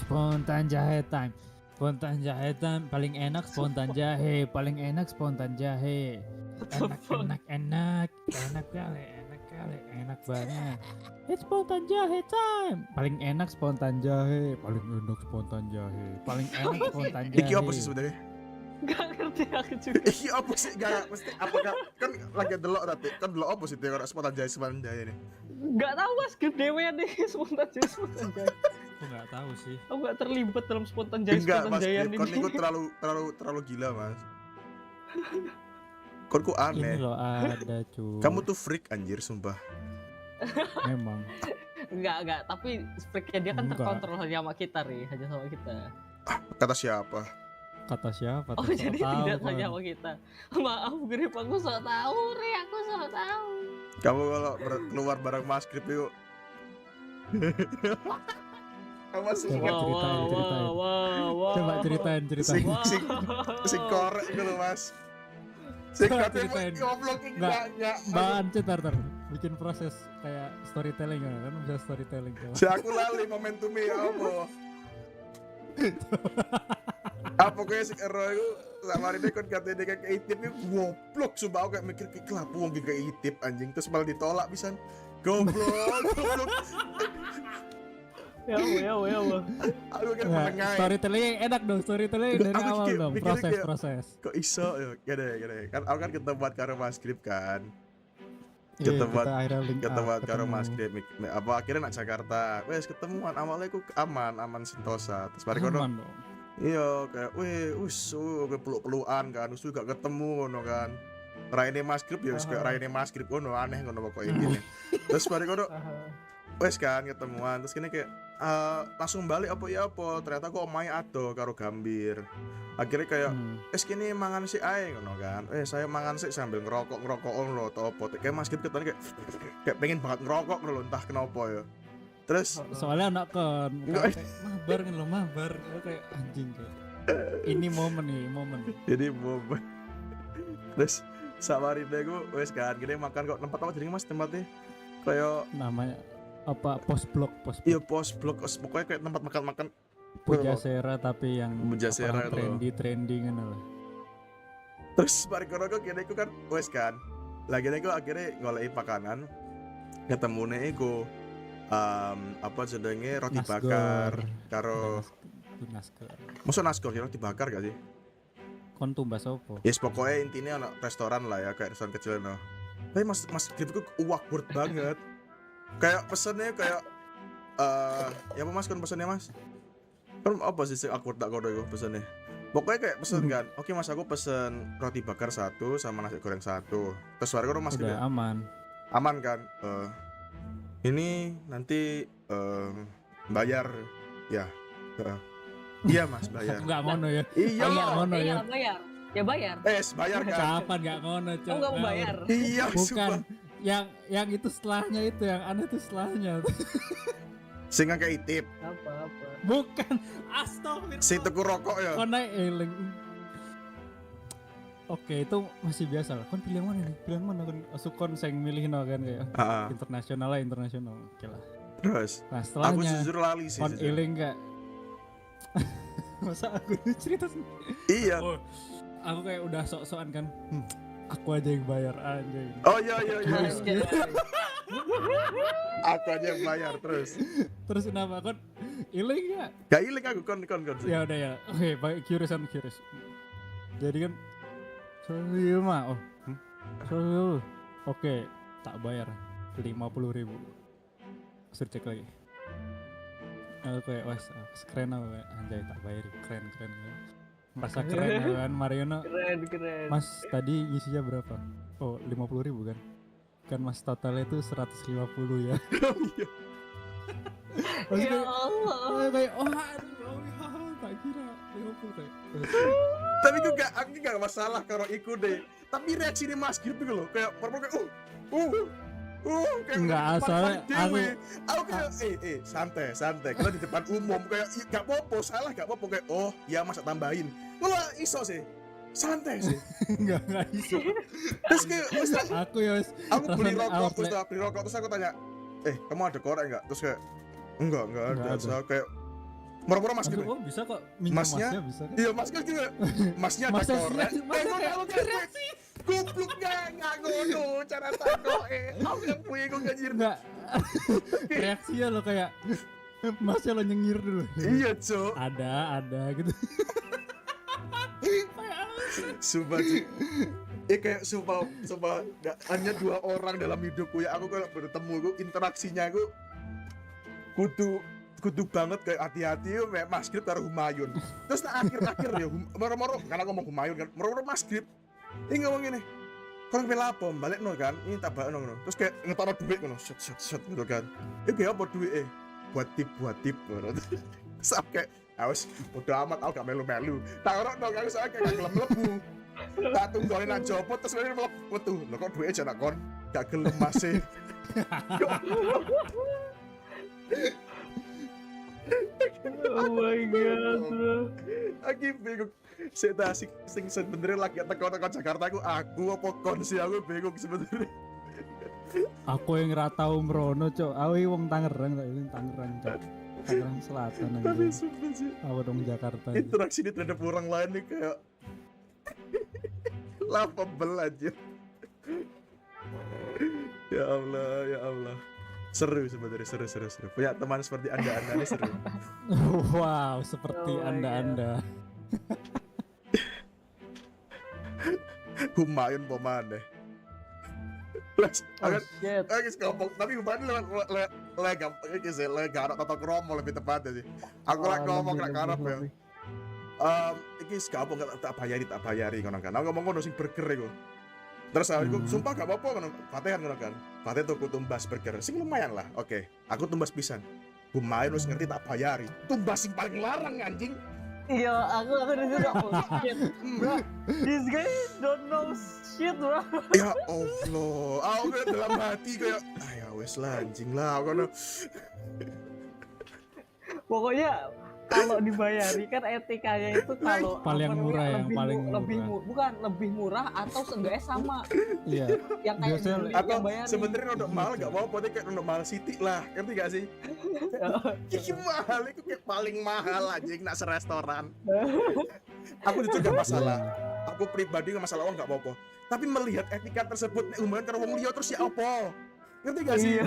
Spontan jahe time, paling enak spontan jahe, enak banget. It's spontan jahe time, paling enak spontan jahe, paling enak spontan jahe. Iki apa sih sebenarnya? Gak ngerti aku juga. Iki apa sih? Gak mesti apakah kan lagi delok tadi kan delok apa sih kalau spontan jahe ini? Gak tahu mas, game dewe nih spontan jahe. Aku nggak tahu sih. Aku nggak terlibat dalam spontan jahe ini. Kon itu terlalu gila mas. Kon ku aneh. Ini loh ada cuy. Kamu tuh freak anjir sumpah. Memang. Enggak, tapi freaknya dia kan terkontrol hanya sama kita sama kita. Kata siapa? Oh jadi tidak hanya sama kita. Maaf Grip, aku sok tahu aku sok tahu. Kamu kalau keluar bareng Mas Grip yuk. Coba ceritain. Sing korek gitu mas. Sing ceritain. Enggak. Bahan cetar. Bikin proses kayak storytelling kan bisa storytelling. Si aku lali momentumnya apa? Apa kayak si Ero itu sama ini kan katanya kayak itip itu goblok. Sumpah aku kayak mikir kelapu wong kayak itip anjing terus malah ditolak bisa. Goblok. Ya. Aku kan menengai. Storytelling enak dong, storytelling dari awal dong, proses. Kok iso ya, gede. Kan aku kan ketemu karo Mas Grip kan. Kita ketemu karo Mas Grip. Apa akhirnya nak Jakarta. Wes ketemuan awalnya aku aman Sentosa. Terus bari kono. Iya, kayak peluk-pelukan kan, terus gak ketemu ngono kan. Raine Mas Grip ya wis kayak Raine Mas Grip ngono aneh ngono pokoke iki. Terus bari kono wes kan ketemuan terus kene kayak langsung balik apa ternyata kok omahe ado karo Gambir. Akhirnya kayak kene mangan sik ae ngono kan. Saya mangan sik sambil ngerokok lho atau apa. Kayak Mas Grip ketone kayak pengen banget ngerokok lho entah kenapa ya. Terus soalnya anak kan mabar kayak anjing kayak. Ini momen. Jadi momen. Terus sawarine aku wes kan kene makan kok tempat apa jadi Mas tempatnya? Kayak namanya apa post blok iya post blok pokoknya kayak tempat makan Pujasera tapi yang Pujasera trendy kan loh. Terus bari kono kene iku kan wes kan lagi aku akhirnya ngoleki makanan ketemune iku apa jenenge roti bakar karo nasgor. Maksud nasgor roti bakar gak sih? Kon tumbas opo? Yes pokoknya intinya anak restoran lah ya kayak restoran kecil no. Tapi mas Gripku awkward banget. Kayak pesennya kayak ya apa mas kan pesennya mas? Kan apa sih awkward tak kodo itu pesennya? Pokoknya kayak pesen kan. Oke mas aku pesen roti bakar 1 sama nasi goreng 1. Terus warga mas gitu. Aman kan? Ini nanti bayar ya. Iya mas bayar. Enggak ngono ya. Iya ngono ya. Bayar. Ya bayar. Bayar kan. Kapan enggak ngono, Cok? Enggak mau bayar. Iya, bukan. Yang itu setelahnya itu yang aneh itu setelahnya. Sing kayak itip. Apa? Bukan. Astagfirullah. Si tuku rokok ya. Kon naik eling. Oke, itu masih biasa lah. Kon pilih yang mana nih? Pilih yang mana kon? Sukon sing milih no kan kayak. Internasional. Oke lah. Terus. Nah, setelahnya aku jujur lali sih. Kon eling enggak? Masa aku cerita sendiri? Iya. Oh, aku kayak udah sok-sokan kan. Aku aja yang bayar aja. Oh iya. Aku aja yang bayar terus. Terus kenapa kon iling ya? Gak iling aku kon. Ya udah ya. Oke, baik curious. Jadi kan 105. Oh. 100. Oke, tak bayar 50.000. Suruh cek lagi. Aku kayak keren aku kayak anjay tak bayar keren. Merasa keren ya kan Mariono. Keren. Mas tadi isinya berapa? Oh 50.000 kan? Kan mas totalnya itu 150 ya. Ya Allah. Kayak aduh, tak kira 50 kayak. Tapi aku gak masalah kalau ikut deh. Tapi reaksi nih Mas Grip gitu loh, kayak kayak kayak enggak asalnya aku kayak santai. Kalau di depan umum kayak gak apa-apa, salah gak apa-apa kayak oh ya masa tambahin. Malah iso sih. Santai sih. Enggak iso. Terus kayak aku beli rokok terus aku tanya, kamu ada korek enggak? Terus kayak enggak ada. So kayak murah-murah Mas gitu. Kok bisa kok minjem masnya bisa. Iya, masnya gitu. Masnya ada korek. Goblok enggak ngono cara takoke. Aku yang bingung anjir. Enggak. Reaksinya lo kayak masnya lo nyengir dulu. Iya, Cok. Ada gitu. Sumpah sih. Kayak sumpah gak hanya 2 orang dalam hidupku ya. Aku kalau bertemu aku interaksinya aku kudu banget kayak hati-hati kayak Mas Grip karo Humayun. Terus akhir-akhir ya moro-moro karena ngomong Humayun kan. Moro-moro Mas Grip. Ini ngomong gini. Kon pela apa? Balikno kan. Ini tak balekno ngono. Terus kayak ngetokno duit ngono. Shot gitu kan. Kayak apa duit buat tip ngono. Sampai wis bodo amat aku gak melu-melu. Tak ora dong aku soalnya kayak gelem mlebu. Tak tunggone nang jopo terus mlebu metu. Lho kok duwe aja nak kon gak gelem masih. Oh my god, bro. Aku bingung. Saya sing sebenarnya lagi teko Jakarta aku apa kon sih aku bingung sebenarnya. Aku yang ora tau mrono, Cok. Aku wong Tangerang, Cok. Tangerang Selatan aja. Tapi sumpah sih. Aku dong Jakarta. Interaksi ini terhadap orang lain nih kayak laughable aja. Ya Allah. Seru sebenarnya, seru. Punya teman seperti Anda ini seru. Wow, seperti Anda. Humayun pemane. Aku ngomong, tapi Humayun lega atau kromo lebih tepatnya sih. Aku lagi ngomong gak karep ya. Iki apa gak tak bayari kono kan. Aku ngomong ngono sing burger iku. Terus aku sumpah gak apa-apa kan. Fatih kan. Fatih tuku tumbas burger. Sing lumayan lah. Oke, aku tumbas pisan. Humayun wis ngerti tak bayari. Tumbas sing paling larang anjing. Iya, aku disitu shit, bro. This guy don't know shit, bro. Ya Allah, aku kayak dalam hati kayak, ya wes lah anjing lah, aku pokoknya kalau dibayari kan etikanya itu kalau paling murah yang paling murah. Bukan lebih murah atau seenggaknya sama. Iya. Yang kayak atau bayar. sebenarnya untuk mahal gak apa-apa, tapi kayak untuk mahal Siti lah, ngerti gak sih? Iki mahal, itu kayak paling mahal anjing nak serestoran. Aku juga masalah. Aku pribadi nggak masalah uang gak apa-apa. Tapi melihat etika tersebut, umumnya karo wong liya terus ya apa? Ngerti gak sih? Iya.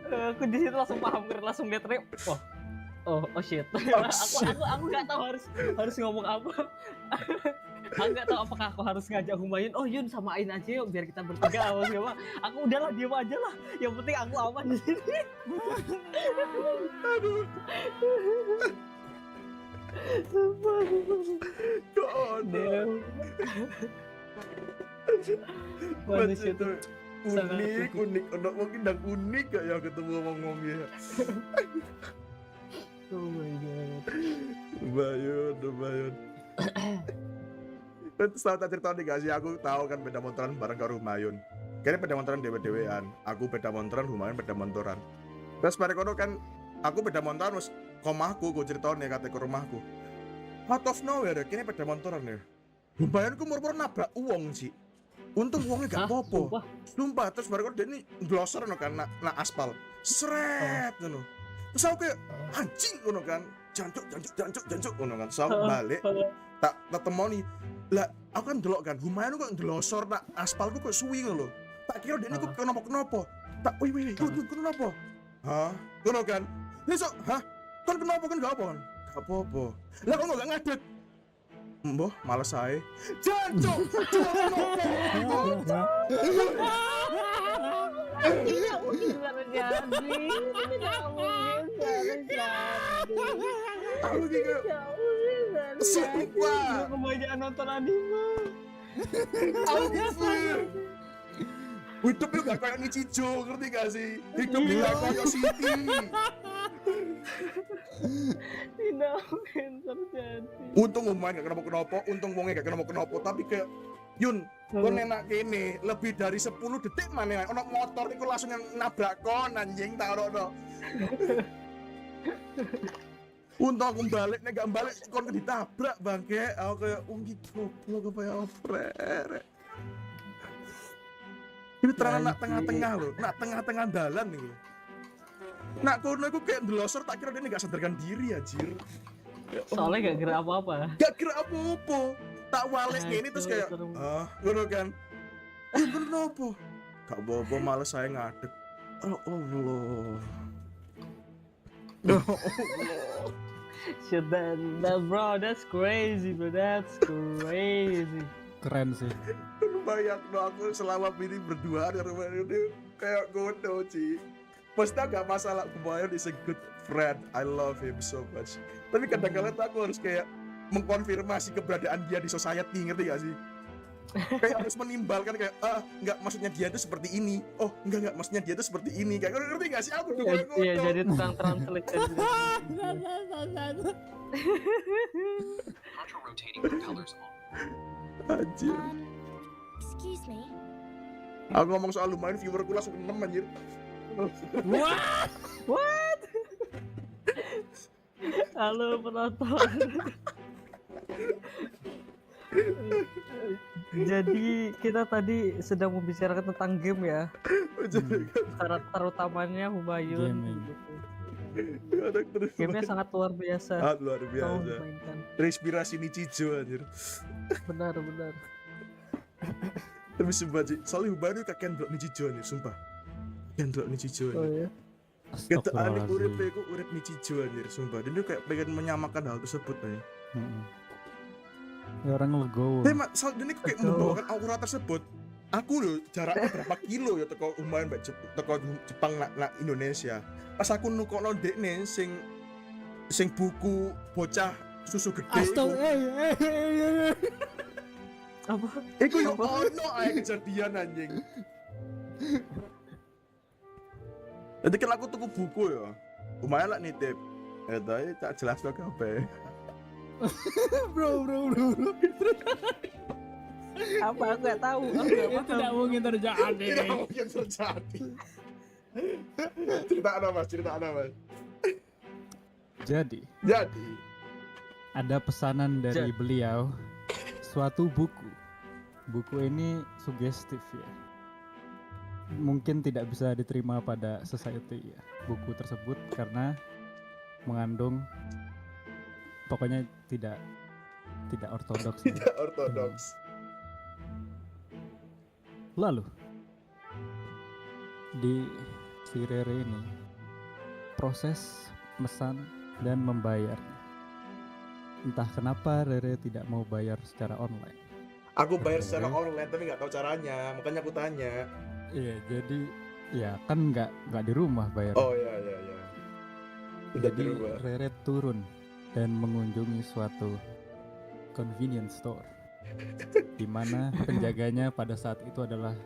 Aku di situ langsung paham, langsung get rip. Oh shit. Aku nggak tahu harus ngomong apa. Aku nggak tahu apakah aku harus ngajak Humayun. Oh Yun, samain aja yuk biar kita bertiga. Aku udahlah diam aja lah. Yang penting aku aman di sini. Aduh. Damn. Manusia itu unik, mungkin dan unik gak ya ketemu ngomongnya. Oh my god. Bayun. Terus tahu tak cerita nih gak sih, aku tahu kan beda motoran bareng ke Humayun. Kayaknya beda motoran dewe-dewean. Aku beda motoran, Humayun beda motoran. Terus bareng kono kan aku beda motoran terus komahku, aku cerita nih kata ke rumahku. Out of nowhere, kayaknya beda motoran ya. Humayun ku murmur nabrak Uang sih. Untung uangnya gak apa-apa. Sumpah, terus baru dia ini glosser no kan na aspal. seret ngono. Terus aku kayak anjing ngono kan, jancuk ngono kan. Terus aku balik tak temoni. Lah aku kan delok kan, lumayan kok ndelosor nak aspalku kok suwi ngono lho. Tak kira dia kok kenapa. Tak wih, kenapa? Hah? Ngono kan. Besok, hah? Kan kenapa kan gak apa kan? Gak apa-apa. Lah kok gak ngadeg? Mbah, males ae. Jancuk. Tidak mungkin terjadi. Tidak mungkin terjadi. Aku juga. Sumpah. Kebanyakan nonton anime. Hidupnya gak kayak Nichijo, ngerti gak sih? Hidupnya gak kayak Siti. Tidak mungkin terjadi. Untung main gak kenapa-kenapa, untung wongnya gak kenapa-kenapa. Tapi kayak, Yun, kau nenak kene lebih dari 10 detik mana ono motor iku langsung nabrak kon anjing tak ono. Untung aku balik, nek gak balik kon ditabrak bangke. Aku kayak goblok apa ya oprek. Ini terang nak tengah-tengah loh, nak tengah-tengah dalan nih. Nak kono aku kayak ndelosor tak kira dia gak sadarkan diri anjir. Soalnya gak gerak apa-apa. Gak gerak apa-apa. Tak walik gini terus kayak ngono kan. Kenapa? Gak apa-apa males saya ngadeg. Oh Allah. Shit, that bro, that's crazy, bro. That's crazy. Keren sih. Bayang aku selama ini berdua di rumah ini kayak godo Ci. Pasti gak masalah, kebayang is a good friend. I love him so much. Tapi kadang-kadang aku harus kayak mengkonfirmasi keberadaan dia di society, ngerti gak sih? Kayak harus menimbalkan kayak enggak maksudnya dia itu seperti ini. Oh, enggak maksudnya dia itu seperti ini. Kayak ngerti gak sih? Aku juga ngono. Iya, jadi tukang translate. Anjir. Excuse me. Aku ngomong soal lumayan viewerku langsung 6 anjir. What? Halo penonton. Jadi kita tadi sedang membicarakan tentang game ya. Karakter utamanya Humayun. Gamenya sangat luar biasa. Luar biasa. Respirasi Nichijo anjir. Benar. Tapi sumpah Ci, soalnya Humayun kakean blok Nichijo anjir, sumpah. Kakean blok Nichijo anjir. Oh iya. Kata aneh urip Nichijo anjir, sumpah. Dan dia kayak pengen menyamakan hal tersebut anjir. Ya orang legowo. Mak, soal ini kayak membawakan aura tersebut. Aku loh jaraknya berapa kilo ya teko Humayun teko Jepang nak Indonesia. Pas aku nukokno dekne sing buku bocah susu gede. Apa? Iku yo ono ae kejadian anjing. Jadi kan aku tuku buku ya. Lumayan lah nitip. Tapi tak jelas lo kabeh. Bro. Apa aku gak tahu. Itu tidak mungkin terjadi. Tidak mungkin terjadi. Cerita apa mas? Jadi ada pesanan dari beliau, suatu buku. Buku ini sugestif ya. Mungkin tidak bisa diterima pada society ya. Buku tersebut karena mengandung pokoknya tidak ortodoks. Tidak ortodoks. Lalu di si Rere ini proses mesan dan membayar. Entah kenapa Rere tidak mau bayar secara online. Aku bayar secara online tapi nggak tahu caranya, makanya aku tanya. Iya, jadi ya kan nggak di rumah bayar. Oh iya. Jadi Rere turun dan mengunjungi suatu convenience store di mana penjaganya pada saat itu adalah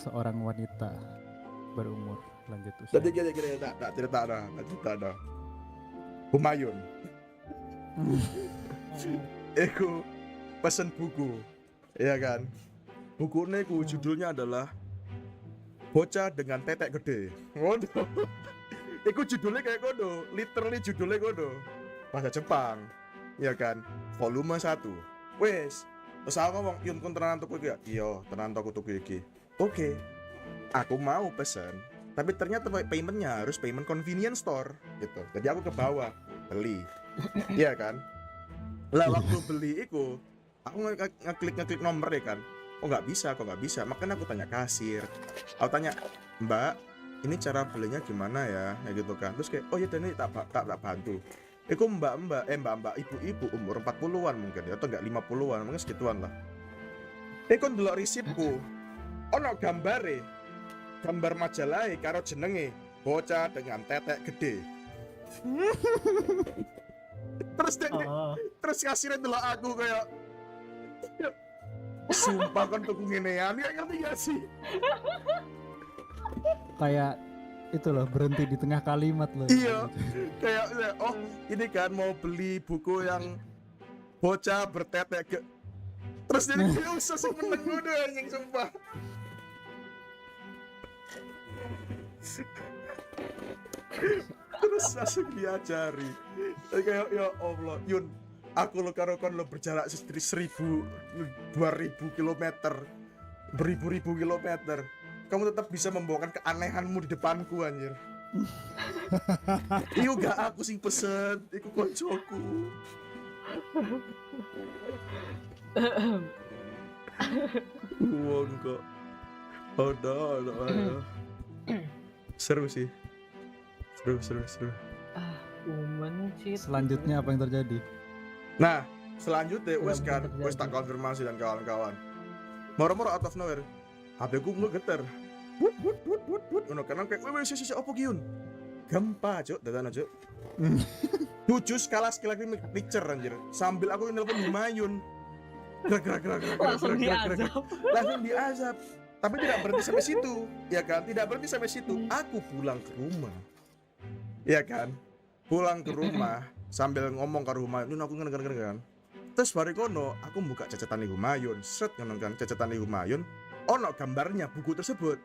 seorang wanita berumur lanjut usia. Tadi kira-kira tak cerita ada. Humayun. Aku pesen buku, ya kan? Buku ini judulnya adalah Bocah dengan Tetek Gede. Waduh. Iku judulnya kayak kodo, literally judulnya kodo. Bahasa Jepang, ya kan? Volume 1. Wes, terus aku ngomong, "Yun, kon tenan tuku iki ya?" "Iya, tenan tuku iki." Oke. Aku mau pesen tapi ternyata paymentnya harus payment convenience store gitu. Jadi aku ke bawah beli, iya kan. Lah waktu beli itu, aku ngeklik nomor ya kan. Kok nggak bisa. Makanya aku tanya kasir. Aku tanya, Mbak, ini cara belinya gimana ya? Ya gitu kan. Terus kayak, oh ya ini tak bantu. Iku mbak, ibu-ibu umur 40-an mungkin ya, atau enggak 50-an, mungkin segituan lah. Iku ndelok resipku. Ono gambare. Gambar majalah karo jenenge bocah dengan tetek gede. Terus kasirnya ndelok aku kayak sumpah kan tuku ngenean, ya ngerti gak sih? Kayak itu loh, berhenti di tengah kalimat loh. Iya, kayak oh ini kan mau beli buku yang bocah bertetek terus jadi kayak usah sih meneng gue anjing sumpah. Terus langsung diajari kayak ya Allah Yun, aku lo karo kon lo berjarak 1.000 2.000 kilometer, beribu-ribu kilometer, kamu tetap bisa membawakan keanehanmu di depanku anjir. Iyo gak aku sing pesen, iku koncoku. Uang kok. Aduh. Seru sih. Seru. Selanjutnya apa yang terjadi? Nah, selanjutnya wes tak konfirmasi dan kawan-kawan. Moro-moro out of nowhere, HP ku ngegeter. Wut. Ono kanan kayak, wes apa Giun? Gempa, Cuk, datan aja. 7 skala Richter anjir. Sambil aku nelpon Humayun. Gerak. Langsung diazab. Tapi tidak berhenti sampai situ, ya kan? Tidak berhenti sampai situ. Aku pulang ke rumah. Ya kan? Pulang ke rumah sambil ngomong ke Humayun, aku ngenger kan. Terus barikono aku buka cacatan Humayun, ngono kan, cacatan Humayun. Ono gambarnya buku tersebut.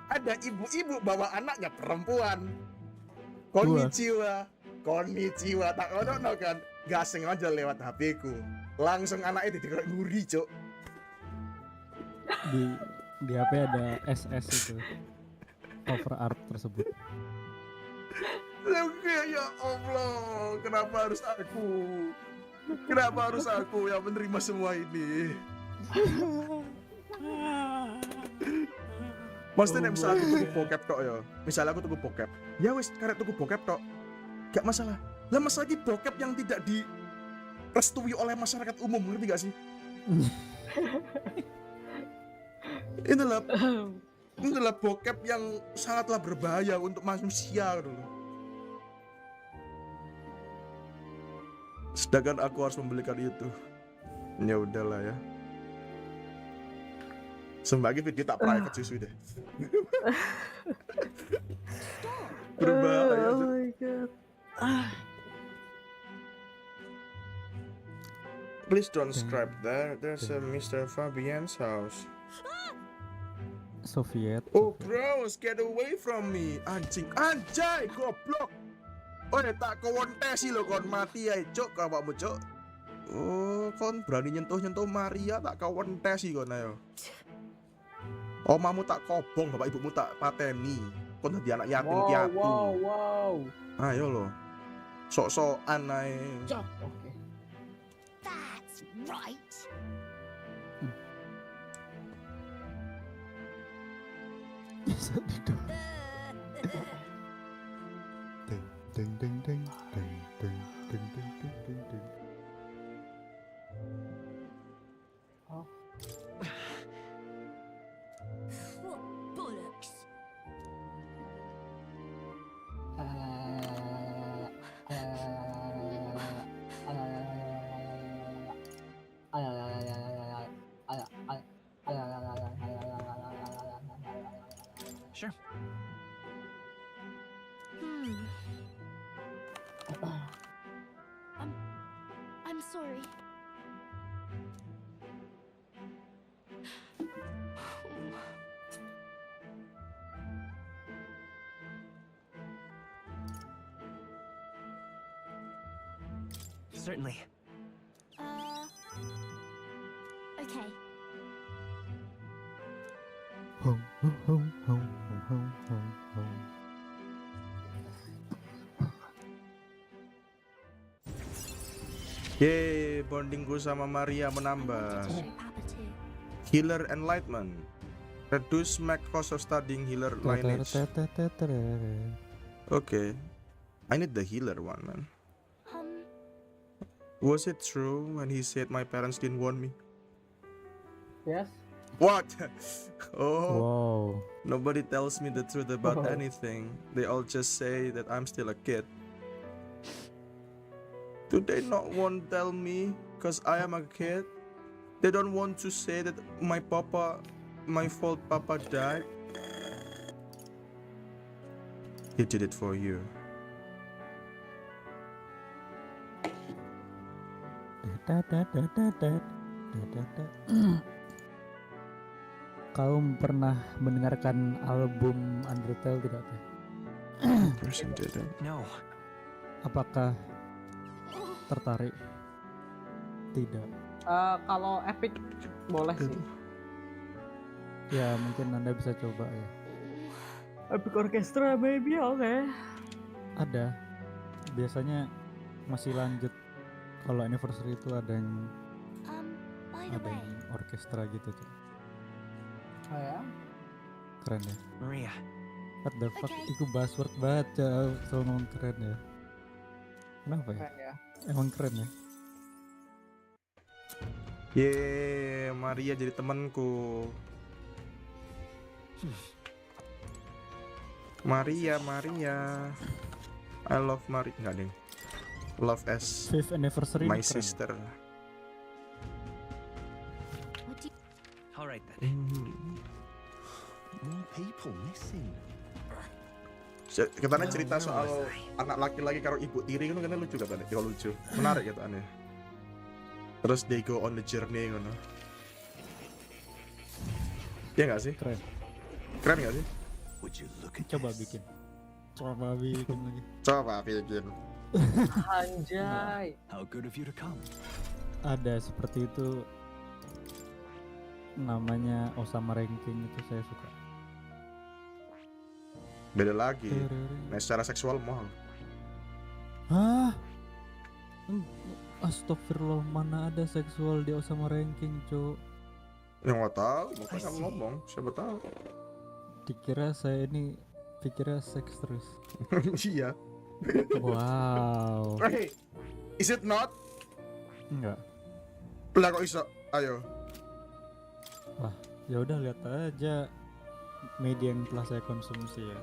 Ada ibu-ibu bawa anaknya perempuan. Konnichiwa, tak ono kan. Gak sengaja lewat HP ku. Langsung anaknya didelok nguri, Cuk. Di HP ada SS itu. Cover art tersebut. Ya Allah, kenapa harus aku yang menerima semua ini? Maksudnya misalnya aku tuku bokep tok ya. Misalnya aku tuku bokep. Ya wes karek tuku bokep tok. Gak masalah. Lah masalah lagi bokep yang tidak direstui oleh masyarakat umum, ngerti gak sih? Inilah bokep yang sangatlah berbahaya untuk manusia dulu. Sedangkan aku harus membelikan itu. Ya udahlah ya. Sebagai video tak private sih sudah. Berbahaya. Oh my god. Please don't subscribe there. There's a Mr. Fabian's house. Soviet. Oh bros, get away from me. Anjay, goblok. Oh tak kontesi lo kon mati ya cok awakmu cok. Oh kon berani nyentuh Maria tak kontesi kon ayo. Omamu tak kobong, bapak ibumu tak pateni. Kon dadi anak yatim piatu. Wow. Ayo lo. Sok-sokan ae. Oke. That's right. Bisa didor. Ding. Oh. Bollocks. Sure. I'm sorry. Certainly. Okay. Home. Yeay, bondingku sama Maria menambah. Healer Enlightenment. Reduce max cost of studying healer lineage. Okay. I need the healer one, man. Was it true when he said my parents didn't want me? Yes. What? Oh. Wow. Nobody tells me the truth about anything. They all just say that I'm still a kid. Do they not want to tell me because I am a kid? They don't want to say that my fault papa died? He did it for you. Kau pernah mendengarkan album Undertale tidak teh? Person didn't. No. Apakah tertarik? Tidak. Kalau epic boleh sih. Ya mungkin Anda bisa coba ya. Epic Orchestra maybe oke. Ada. Biasanya masih lanjut. Kalau anniversary itu ada yang orkestra gitu tuh. Oh ya? Keren ya. Maria. What the fuck? Itu buzzword banget ya. Selalu ngomong keren ya. Kenapa ya? Keren ya. Emang keren ya. Yeay, Maria jadi temanku. Maria. I love Maria. Enggak deh. Love as 5th anniversary my keren. sister. All right then. More people missing. Katanya cerita soal anak laki-laki karo ibu tiri kan katanya lucu katanya. Kalau lucu, menarik katanya. Terus they go on the journey ngono. Iya nggak sih? Keren. Keren nggak sih? Coba bikin. Lagi. Coba bikin. Anjay. How good of you to come. Ada seperti itu. Namanya Osama Ranking itu saya suka. Beda lagi. Nah, secara seksual mahal. Hah? Astagfirullah, mana ada seksual di Osama Ranking, Cuk? Ya nggak tahu, makanya ngomong, siapa tahu. Dikira saya ini pikirnya seks terus. Iya. Wow. Hey, is it not? Enggak. Lah kok iso? Ayo. Wah, ya udah lihat aja media yang telah saya konsumsi ya.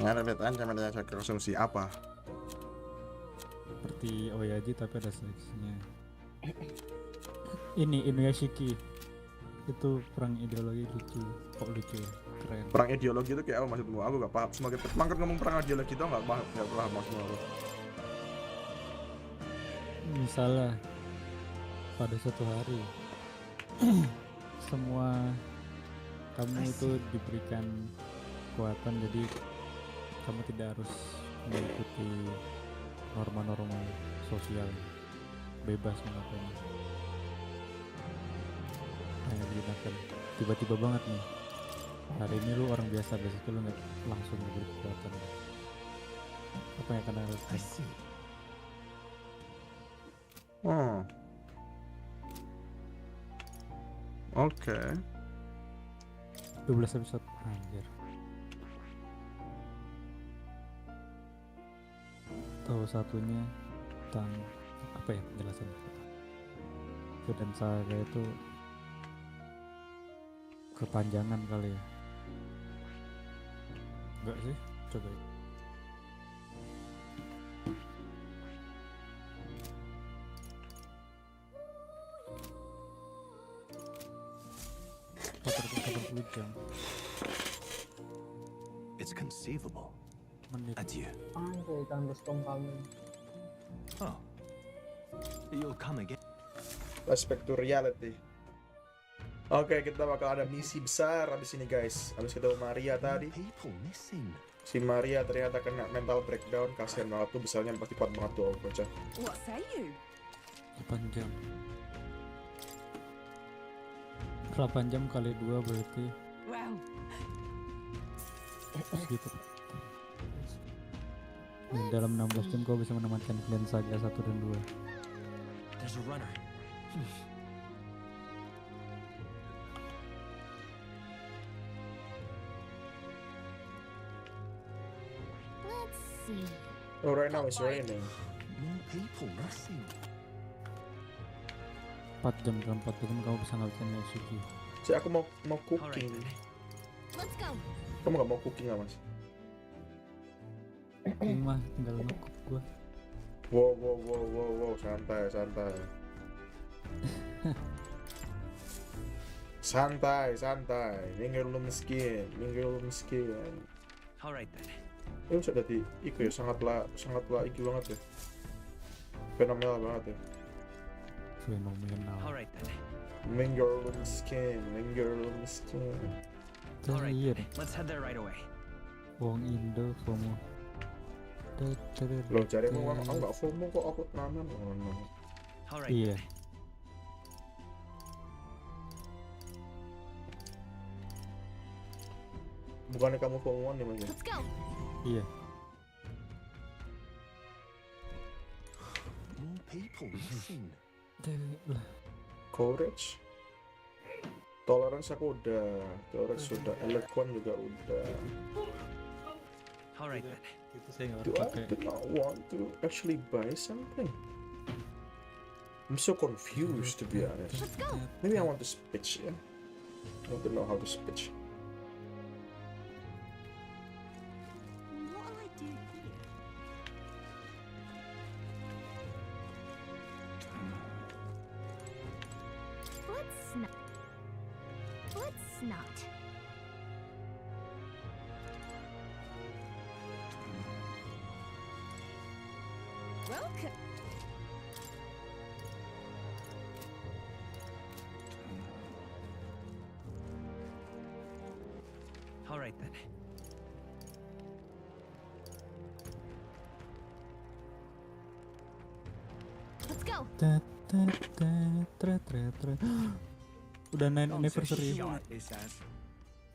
Nggak lihat aja media yang saya konsumsi apa? Seperti Oyaji tapi ada seksinya. Ini Inuyashiki. Itu perang ideologi lucu. Kok lucu ya? Keren. Perang ideologi itu kayak apa maksudmu? Aku gak paham. Sebagai pemangkat ngomong perang ideologi itu gak paham maksudmu apa. Misalnya pada suatu hari semua kamu itu diberikan kekuatan, jadi kamu tidak harus mengikuti norma-norma sosial, bebas melakukan hanya digunakan. Tiba-tiba banget nih, hari ini lu orang biasa, besok lu nggak langsung diberi kekuatan. Apa yang akan anda lakukan? Oke. 12 episode, anjir. Tahu satunya tentang apa ya penjelasannya? Dan Saga itu kepanjangan kali ya? Enggak sih? Coba. It's conceivable. Adieu. Anjay, thunderstorm kami. Oh. You'll come again. Let's back to reality. Oke, kita bakal ada misi besar abis ini guys. Abis ketemu Maria tadi. Si Maria ternyata kena mental breakdown. Kasian banget tuh, besarnya pasti kuat banget tuh baca. What say you? 8 jam. 8 jam kali 2 berarti Wow. segitu. Dalam 16 jam kau bisa menemankan kalian Saga 1 dan 2. as a runner. Let's see. Oh, right now it's raining. More people missing. 4 jam, dalam 4 jam kamu bisa ngalahin Nezuki. Si aku mau cooking. Let's go. Kamu nggak mau cooking nggak, Mas? Ini mah tinggal nge-cook gua. Wow, santai. santai. Minggir lu miskin. All right then. Ini bisa jadi iku ya, sangatlah iki banget ya. Fenomenal banget ya. Fenomenal. All right then. Minggir lu miskin. All right. Iya. Let's head there right away. Uang Indo FOMO. Loh, cari aku nggak FOMO kok, aku nanan. All right. Iya. Bukannya kamu FOMO nih, Mas? Let's go. Iya. More people missing. Courage. Tolerance aku udah, eloquent juga udah. All right then. Itu saya nggak Do not want to actually buy something? I'm so confused, to be honest. Let's go. Maybe I want to speech, yeah? I want to know how to speech. What will I do here? Let's not. Welcome. All right then. Let's go. Udah 9 anniversary.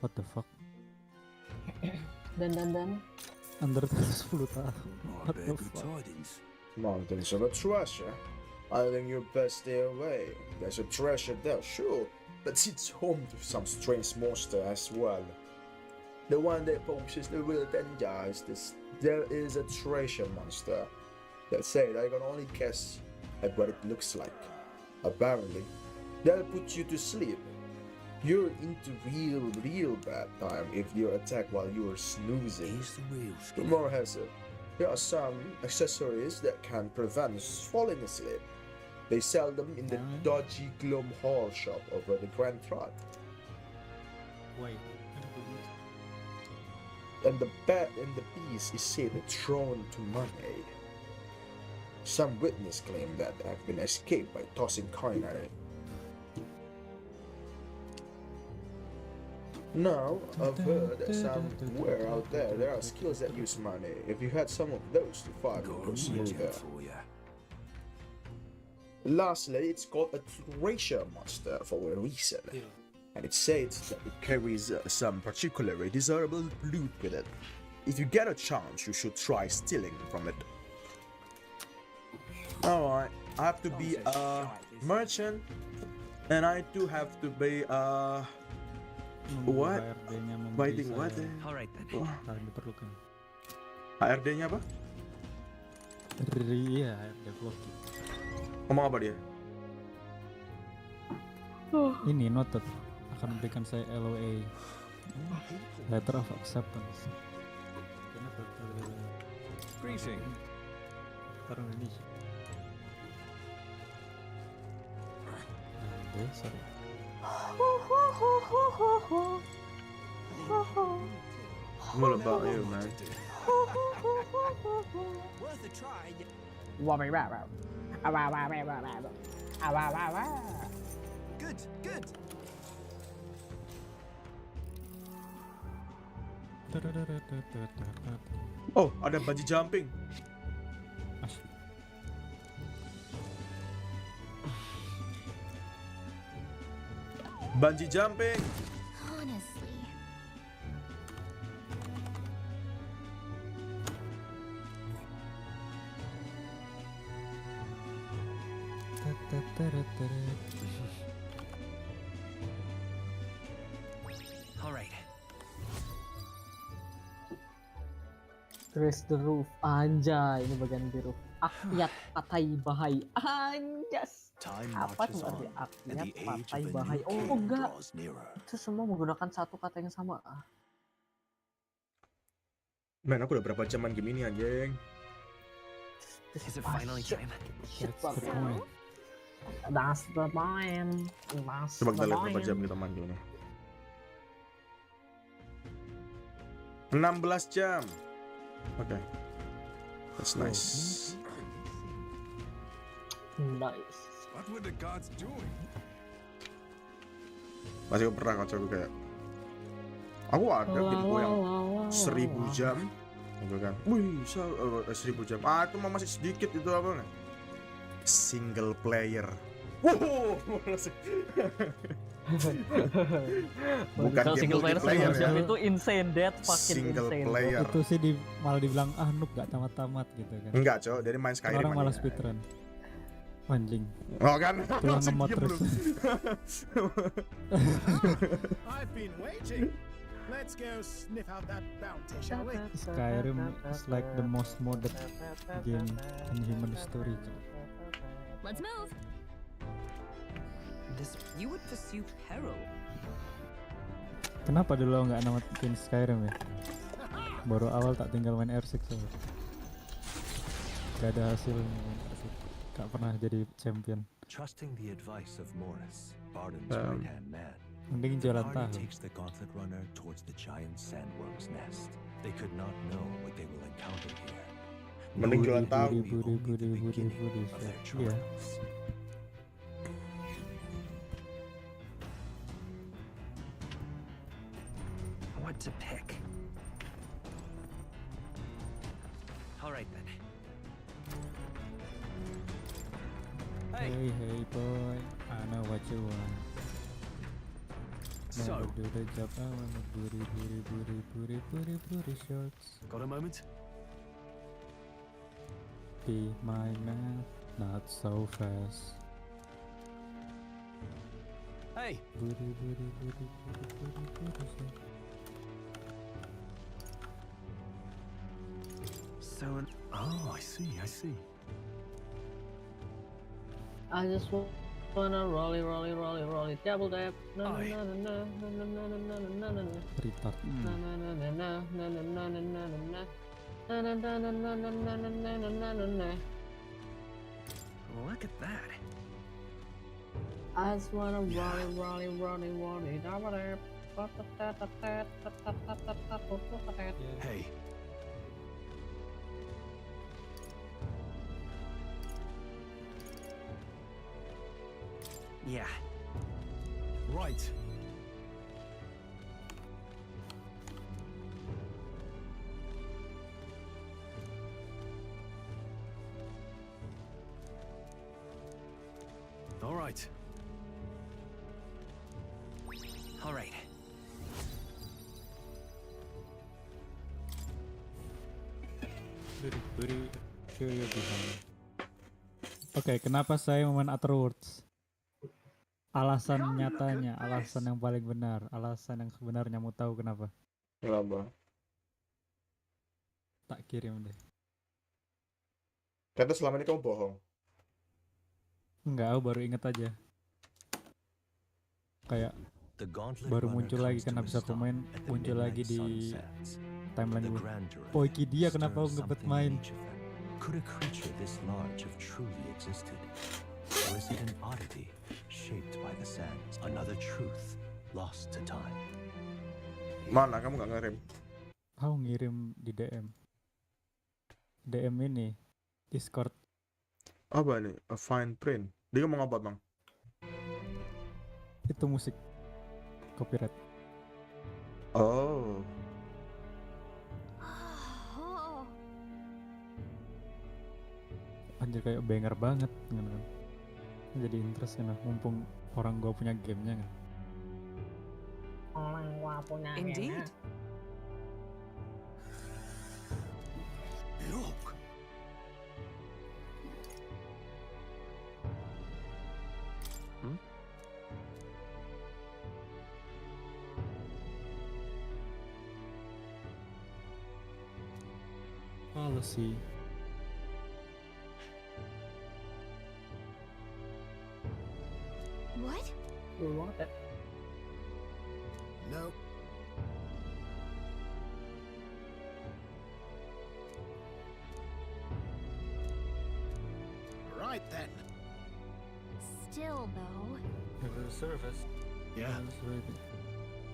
What the fuck? Dan. Under 10 tahun. What the fuck? Mountains of a treasure. I think you best stay away. There's a treasure there, sure, but it's home to some strange monster as well. The one that poses the real danger is this. There is a treasure monster. That's it, I can only guess at what it looks like. Apparently, they'll put you to sleep. You're into real bad time if you're attacked while you're snoozing. Rumor has it, there are some accessories that can prevent falling asleep. They sell them in the dodgy Gloom Hall shop over the Grand Trot. Wait. And the piece is said thrown to money. Some witness claim that have been escaped by tossing coin at it. Now, I've heard that somewhere out there are skills that use money. If you had some of those to fight, it would go smoother. Lastly, it's called a treasure monster for a reason. And it says that it carries some particularly desirable loot with it. If you get a chance, you should try stealing from it. Alright, I have to be a merchant, and I do have to be a... What? Fighting what? Alright then. Hal yang diperlukan. HRD-nya apa? Iya, HRD blocking. Ngomong apa dia? Ini noted akan memberikan saya LOA, letter of acceptance. Greeting. Taruh Indonesia. Sorry. I'm all about you, man. Worth a try. Good. Oh, ada bungee jumping. Bungee jumping. Honestly. Alright. Raise the roof. Anjay, ini bagian biru. Akyat patai bahai. Anjas. Time Apa marches tuh arti on, and akyat the age patai of a bahai? new Oh king enggak. draws nearer. Itu semua menggunakan satu kata yang sama. Men, aku udah berapa jam main game ini anjing? Is it finally time? Shit, that's the time. Coba kita lihat berapa jam kita main game ini. 16 jam. Oke. That's nice. Nice. What were the gods doing? Masih pernah kacau gue kayak aku ada game yang 1000 jam gitu kan. Wih, 1000 jam. Itu mah masih sedikit itu apa nih? Single player. Wow. Bukan game single player multiplayer ya. itu insane, that fucking Single insane. player. Itu sih malah dibilang noob gak tamat-tamat gitu kan. Enggak, Cok. Dari main Skyrim orang malah aja. speedrun. Anjing. Oh kan? Tulang ngemot terus. I've been waiting. Let's go sniff out that bounty, shall we? Skyrim is like the most modded game in human history. Let's move. You would pursue peril. Kenapa dulu nggak namatin Skyrim ya? Baru awal tak tinggal main R6 aja. Gak ada hasil main R6. Gak pernah jadi champion. Trusting the advice of Morris, Barden's right-hand man, Mending the jalan party tahu. takes the gauntlet runner towards the giant sandworm's nest. They could not know what they will encounter here. Mending jalan tahu. Of their Iya. trials. What to pick? Alright then. Hey, hey boy, I know what you want. Never do the job, I want a booty shorts. Got a moment? Be my man, not so fast. Hey! Booty shorts. So oh, I see. I just wanna rolly, double dab. Na na Aye. na na na na na na na na na. Retard. Na na na na na na na na na na na. Na na na na na na na na na na na na. Look at that. I just wanna rolly, double dab. Hey. Yeah. Right. All right. All right. Booty, show your behind. Oke, kenapa saya memain Outer Worlds? Alasan nyatanya, alasan yang paling benar, alasan yang sebenarnya mau tahu kenapa? Kenapa? Tak kirim deh. Ternyata selama ini kamu bohong. Enggak, aku baru inget aja. Kayak The gauntlet baru runner muncul lagi comes to kan a habis aku stop main, at the muncul lagi midnight di sun sets. timeline The gue. grandeur of Oh, it iki dia kenapa aku stirs ngebet something main? in each of them. Could a creature this large have truly existed? Or is it an oddity shaped by the sands? Another truth lost to time. Mana kamu nggak ngirim? Aku ngirim di DM. DM ini Discord. Apa nih? A fine print. Dia ngomong apa bang? Itu musik copyright. Oh. Anjir kayak banger banget gitu kan. Jadi interest kan, mumpung orang gua punya gamenya kan. Orang gua punya Indeed. Look. Policy. What? No. Right then. Still, though. Service. Yeah.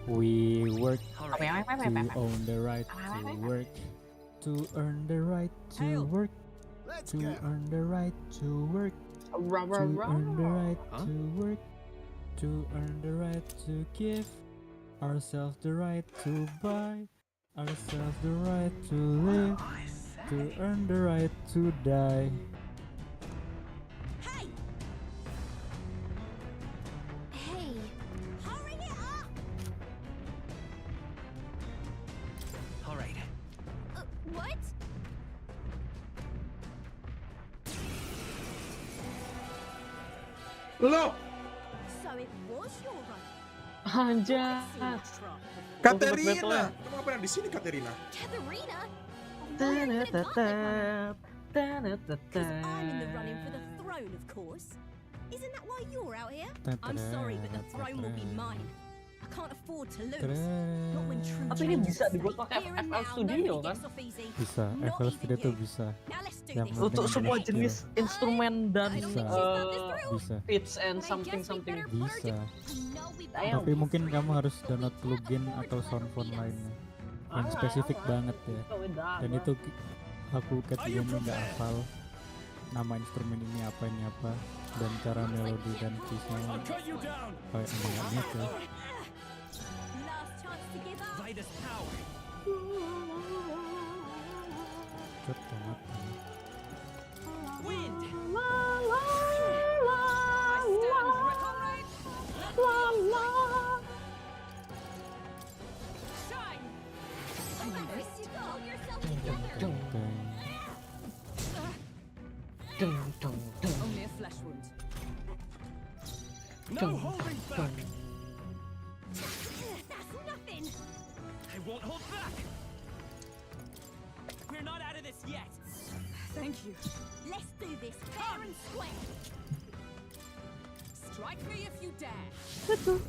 We work Alright. to own the right to work, to earn the right to work, Let's to go. earn the right to work, to earn the right to work, to earn the right to give ourselves the right to buy ourselves the right to live, to earn the right to die. Hey! Hey, Hurry it up! All right. what? Loh, So it was your run. Anjay. Katerina! Kamu ngapain di sini, Katerina? Katharina? Because I'm in the running for the throne, of course. Isn't that why you're out here? I'm sorry, but the throne will be mine. I can't afford to lose. Not when true Tapi ini change bisa is dibuat safe. pakai Here and FL now, Studio nobody kan? gets off easy. Bisa, Not FL even Studio tuh you. bisa. Now let's do Yang this. penting Untuk semua skill. jenis instrumen dan Bisa. pitch and something. Bisa. Ayo. Tapi mungkin kamu harus download plugin atau soundphone lainnya yang spesifik banget ya. Dan itu aku ketiganya nggak hafal nama instrumen ini apa dan cara melodi dan pitchnya kayak enggak gitu. Last chance to give up. Vader's power. Cut banget. Wind. Only a flesh wound. No holding back. That's nothing. I won't hold back. We're not out of this yet. Thank you. Let's do this fair and square. Strike me if you dare. Come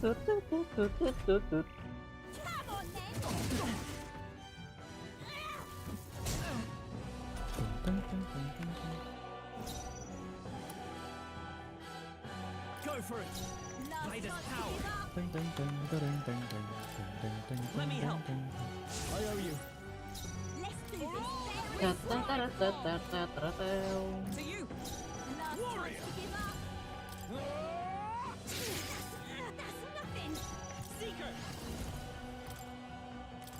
on then. Go for it. Last Vader's chance to power. give up. Let me help. I owe you. Let's do this fair and square. To you. Last chance to give up. That's nothing. Seeker.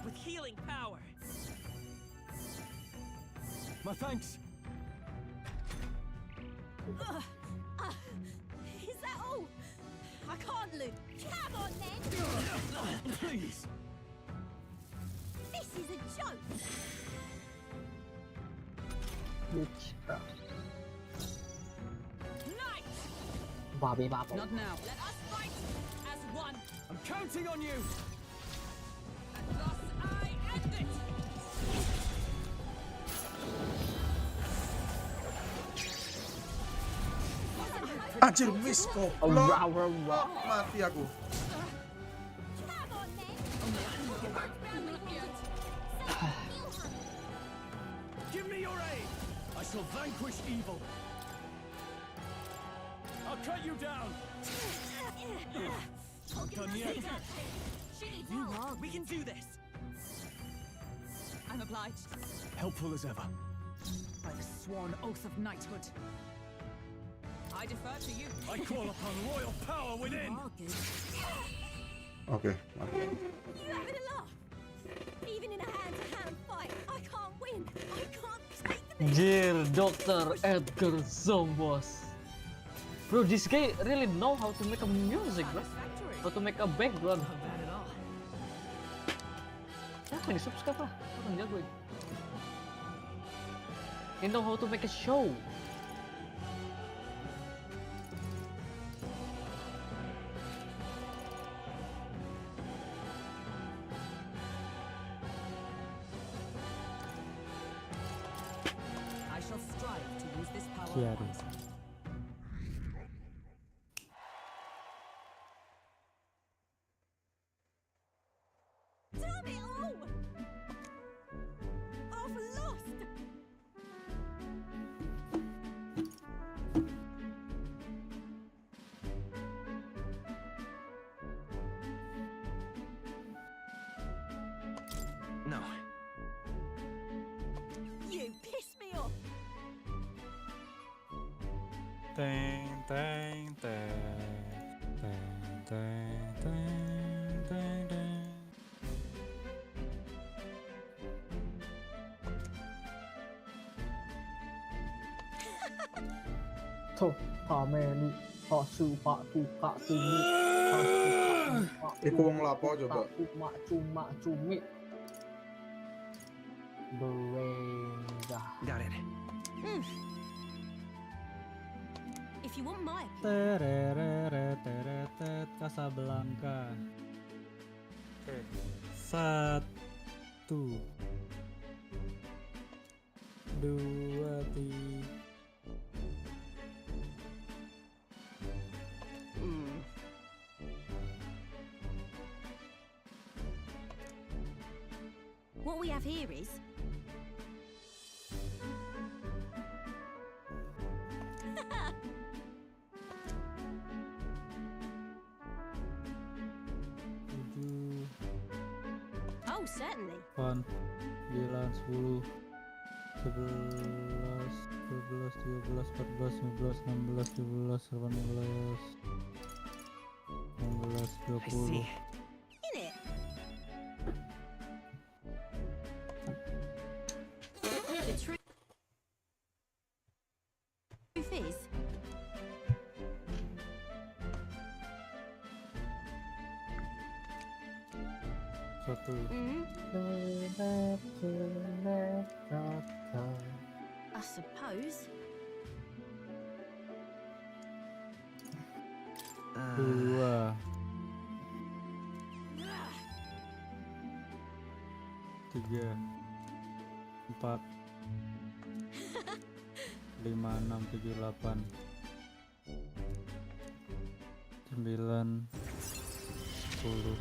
With healing power. My thanks. Is that all? I can't lose. Come on then. Please. This is a joke. Night. Babi bapo. Not now. Let us fight as one. I'm counting on you. And thus I end it. Anjir, miss kok. Mati aku. Come on then. Give me your aid. I shall vanquish evil. I'll cut you down. I'll give Done her yet? Caesar. She needs You help. are. We can do this. I'm obliged Helpful as ever. by the sworn oath of knighthood. I defer to you. I call upon royal power within. Oke. You having a laugh? Even in a hand-to-hand fight, I can't win. I can't take the Jir, Dr. Edgar Zombos. Bro, this guy really know how to make a music, bro. How to make a background. Siapa nih? Subscribe lah. Orang jago ini. He know how to make a show. Siari. Damn it all! I've lost! No. You pissed me off! Teng teng teng teng teng teng teng teng. Tuh, kameni, pasu paku kakumi, Iku wong lapo coba? cuma cumi. Berendah. Got it. If you want my Tererere teretet Casablanca. Oke. 1 2 3. What we have here is oh, certainly. 8 9 10 11 12 13 14 15 16 17 18 19 20. In it. The truth is, Satu. I suppose. 2 3 4 5 6 7 8 9 10 11 12 13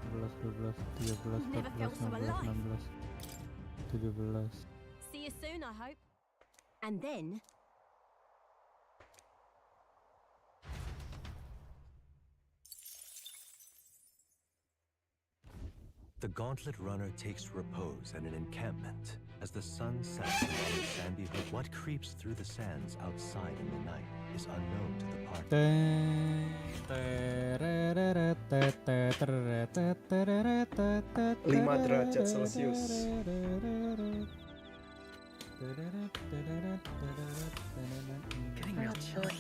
Never 14 felt so 15 alive. 16 17 See you soon, I hope. And then The gauntlet runner takes repose at an encampment. As the sun sets along the sandy hook, what creeps through the sands outside in the night is unknown to the party. 5 derajat Celcius. Getting real chilly.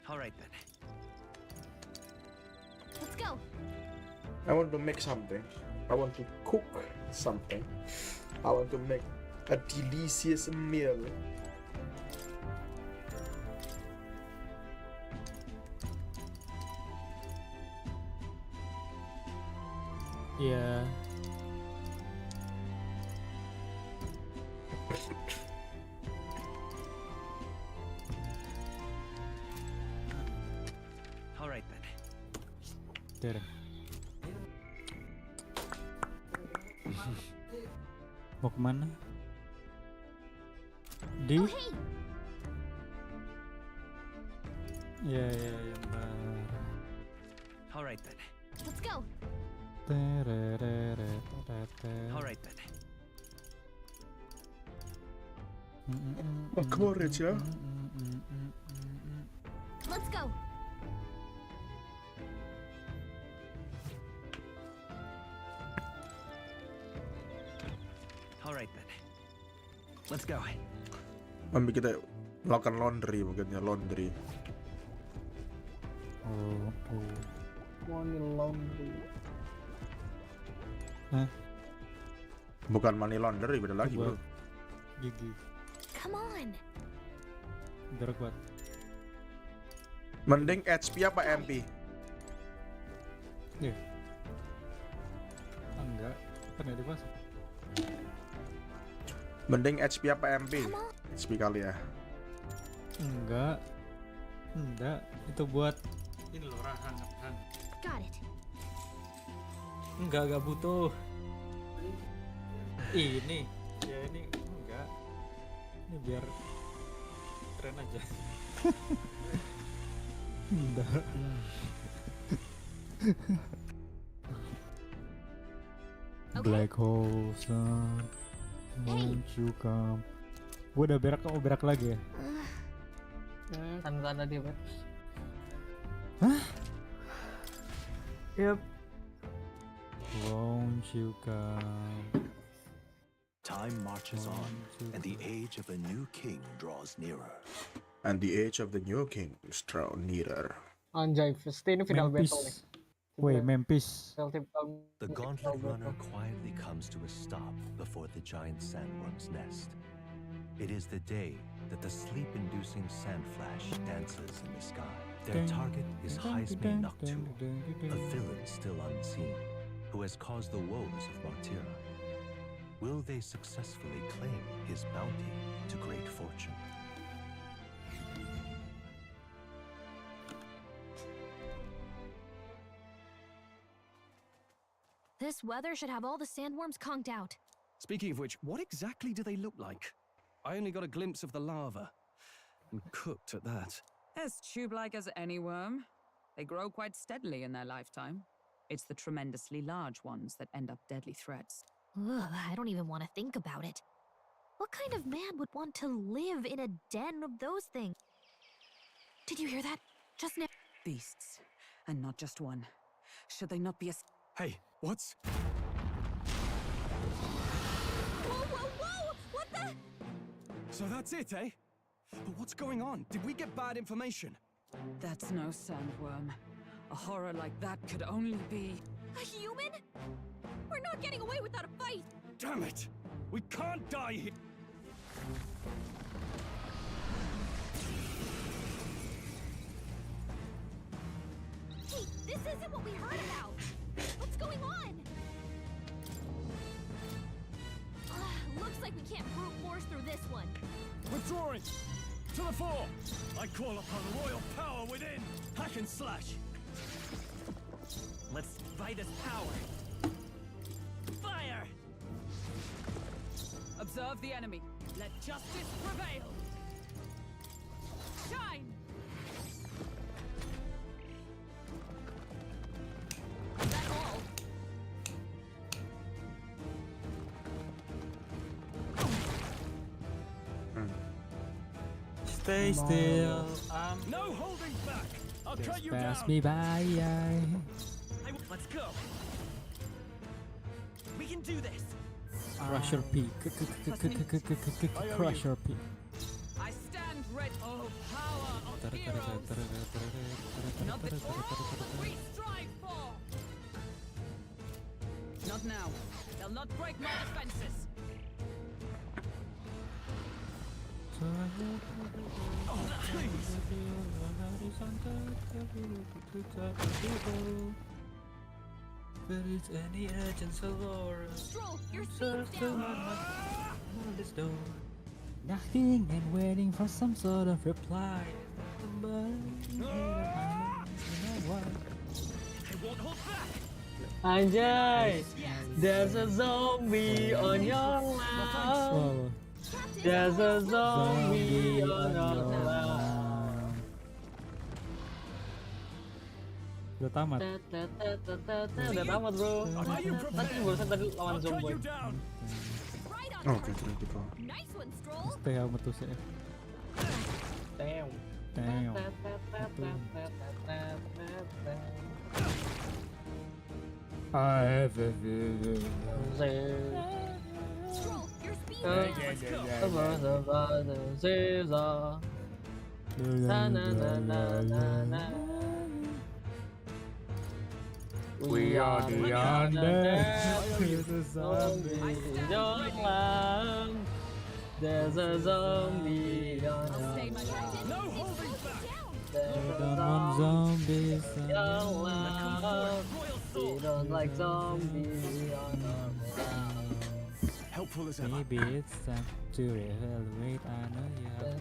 All right then. let's go. I want to make something. I want to cook something. I want to make a delicious meal. Iya. All right then. Ter. Mau kemana? Di? Oh, hey. Ya, bentar. All right then. Let's go. All right then. Courage, ya. Let's go. All right then. Let's go. Ambil kita melakukan laundry, mungkinnya laundry. Money laundry. Hah? Bukan money laundry, beda lagi, bro. Gigi. Come on. Biar kuat. Mending HP apa MP? Iya. Kan ya dipasang. Mending HP apa MP? HP kali ya. Enggak. Itu buat ini loh rahan. Got it. Enggak butuh. Ini. Ya ini enggak. Ini biar keren aja. Enggak. Black hole sun, won't you come? Gue udah berak lagi ya? Tanda-tanda dia, Pak. Hah? Yep. Won't you come? Time marches on, and the age of a new king draws nearer. And the age of the new king is drawn nearer. Anjay, pasti ini final battle nih. Wait, Memphis. The gauntlet runner quietly comes to a stop before the giant sandworm's nest. It is the day that the sleep-inducing sand flash dances in the sky. Their target is Heisme Noctu, a villain still unseen, who has caused the woes of Martira. Will they successfully claim his bounty to great fortune? This weather should have all the sandworms conked out. Speaking of which, what exactly do they look like? I only got a glimpse of the lava. And cooked at that. As tube-like as any worm. They grow quite steadily in their lifetime. It's the tremendously large ones that end up deadly threats. Ugh, I don't even want to think about it. What kind of man would want to live in a den of those things? Did you hear that? Just now. Beasts. And not just one. Should they not be a... Hey, what's... Whoa! What the... So that's it, eh? But what's going on? Did we get bad information? That's no sandworm. A horror like that could only be... A human? We're not getting away without a fight! Damn it! We can't die here! Hey, this isn't what we heard about! What's going on? Looks like we can't brute force through this one. Withdrawing! To the fore! I call upon royal power within! Hack and slash! Let's fight this power. Fire! Observe the enemy. Let justice prevail! Shine! Is that all? Stay still. No holding back! I'll cut you Pass down! me by. Let's go! We can do this! Crush your peak. Crush your peak. I stand ready. Oh, power of heroes! Not this world we strive for! Not now. They'll not break my defenses. There is any urgent Aurora. Stroll, your speed's down! This door. Nothing and waiting for some sort of reply. Anjay! There's a zombie on your lap. There's a zombie on your lap. Udah tamat. Udah tamat, bro. Nanti barusan tadi lawan zombie. Oke, critical. Nice one, Stroll! Stay out metu sih. Damn. Damn. I have a vision. Stroll, your speed's We are the undead. There's a zombie in your land. There's a zombie on your land. No holding back! There's don't a want zombies. zombie on your land. We don't like zombies on our land. Helpful as ever. Maybe it's time to reevaluate. I know you have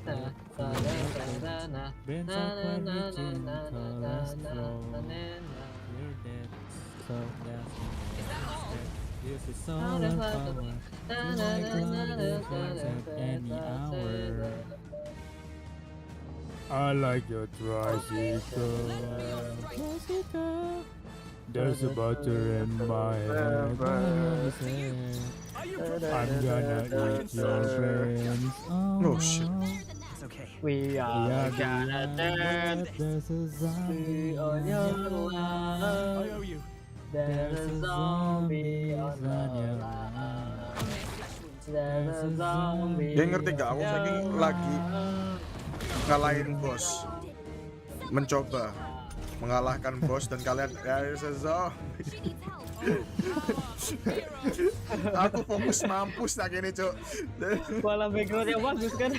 brains are quite rich in cholesterol. You're dead, so that's use the solar power to make long distance at any hour. I like your tricycle. There's a butter in my head. I'm gonna eat your brains. Oh shit. It's okay. We are gonna dance. There's a zombie on your love. I owe you. There's a zombie on your love. There's a zombie. Dia ngerti gak? Aku lagi ngalahin bos, mencoba mengalahkan bos dan kalian dari zombie. Aku fokus mampus tak ini cok. Malah backgroundnya bagus kan.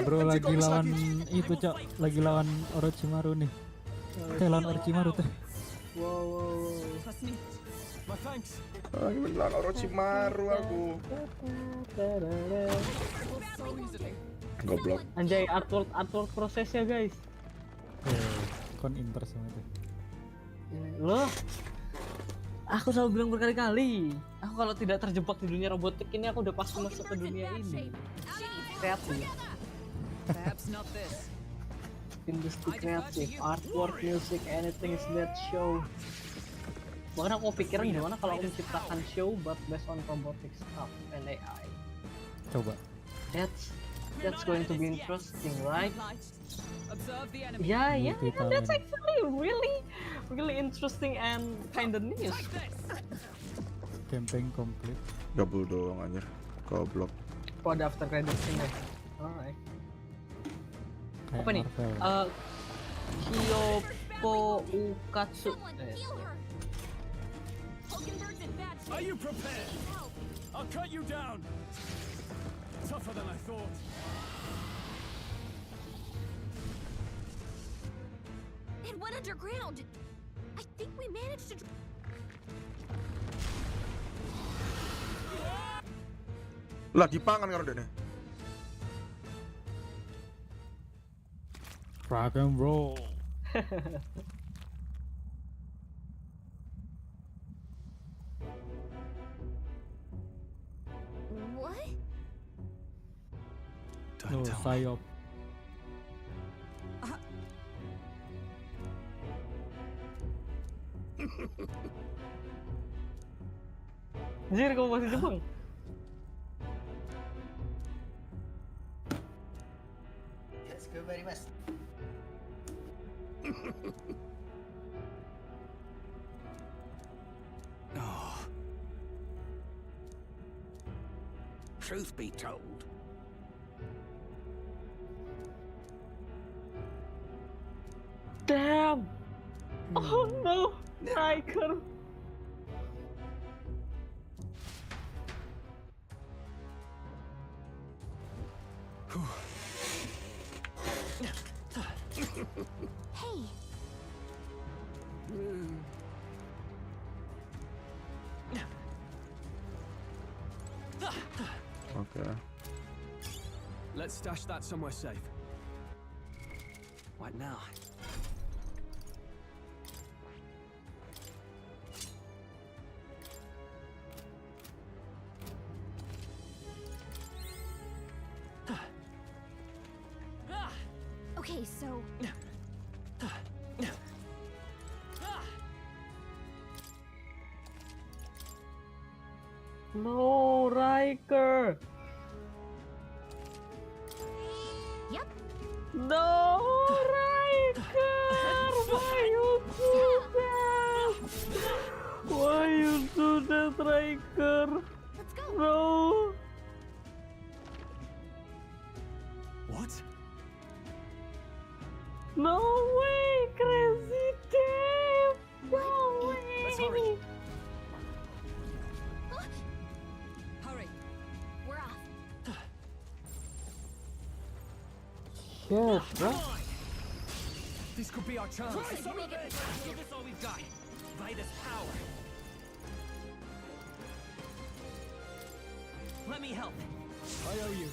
Bro lagi lawan itu cok, lagi lawan Orochimaru nih. Lawan Orochimaru tuh. Wow. Lagi lawan Orochimaru aku. Goblok. Anjay, artwork prosesnya guys. Kon inter sama itu. Loh, aku selalu bilang berkali-kali, aku kalau tidak terjebak di dunia robotik ini aku udah pasti masuk ke dunia ini. Kreatif. Industri kreatif, artwork, music, anything is that show. Bahkan aku pikiran gimana kalau aku menciptakan show but based on robotic stuff and AI. Coba. That's going to be interesting, right? Yeah, that's actually really interesting and kinda news. Campaign complete. Gabul doang anjir. Goblok. Oh, ada after credits ini. Alright. Apa nih? Kyoko Ukatsu. Are you prepared? I'll cut you down. Tougher than I thought. It went underground. I think we managed to. Lah dipangan karo dene. Rock and roll. What? No, Sayop. Anjir, kamu masih Jepang? Let's go very much. Oh. Truth be told, damn! Oh no, Riker! Hey! Okay. Let's stash that somewhere safe. What now? Okay, so. No, Riker! Yep. No, Riker! Why you do that? Why you do that, Riker? Let's go. No. What? No way, Crazy Dave! No way! Let's hurry. Hurry. We're off. Shit, bro. This could be our chance. Try some of it! Give us all we've got. Vitus power. Let me help. I owe you.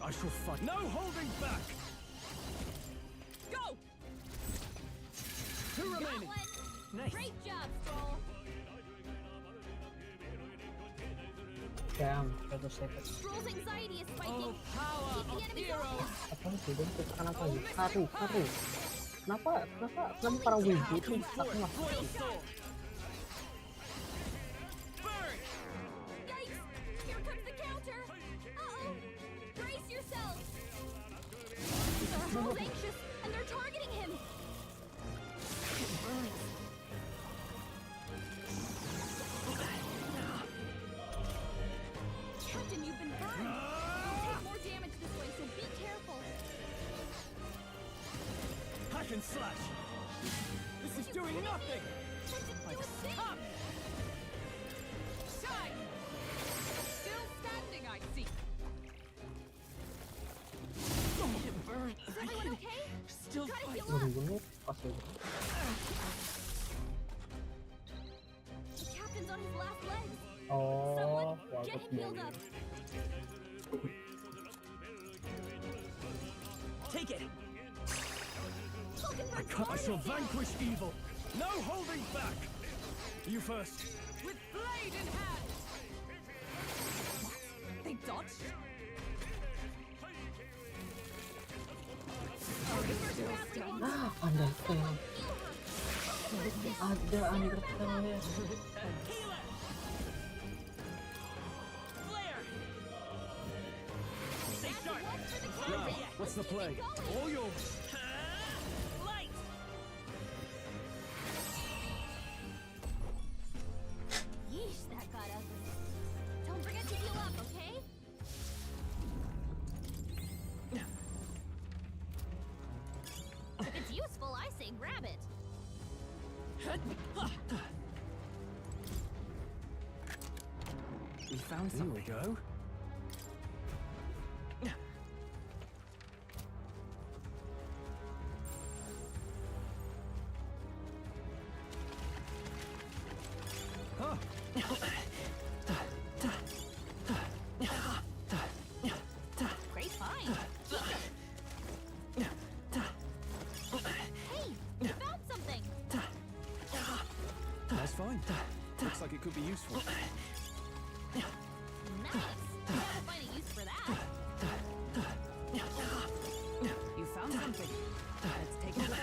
I shall fight. No holding back! Go! Two Got remaining. one. Nice. Great job, Stroll. Damn, 1 second. Stroll's anxiety is spiking. Oh, power Keep the of enemy heroes! focused. Apa sih? Dan tekan apa lagi? Karu. Kenapa para wibu nih? Aku nggak Royal ngerti. soul! Burn! Yikes! Here comes the counter. Uh-oh. Brace yourselves. Stroll's anxious, and they're targeting him. Captain, you've been burned. You'll take more damage this way, so be careful. Hack and slash. This is doing nothing. That didn't do a thing. Up! Shine! Still standing, I see. It burns. Is everyone okay? Still Gotta fighting. heal up. Bunuh pas itu. The captain's on his last legs. Oh, Someone, wah, get him healed up. Take it! I shall vanquish evil. No holding back. You first. With blade in hand! They dodged? Undertale. Ada Undertale. Healer! Flare! Stay sharp! Now, what's the play? All yours. Light! Yeesh, that got ugly. Don't forget to heal up, okay? If it's useful, I say grab it. We found something. Here we go. Huh. Great find. Hey, you found something. That's fine. Looks like it could be useful. Nice. I'll find a use for that. You found something. Let's take a look.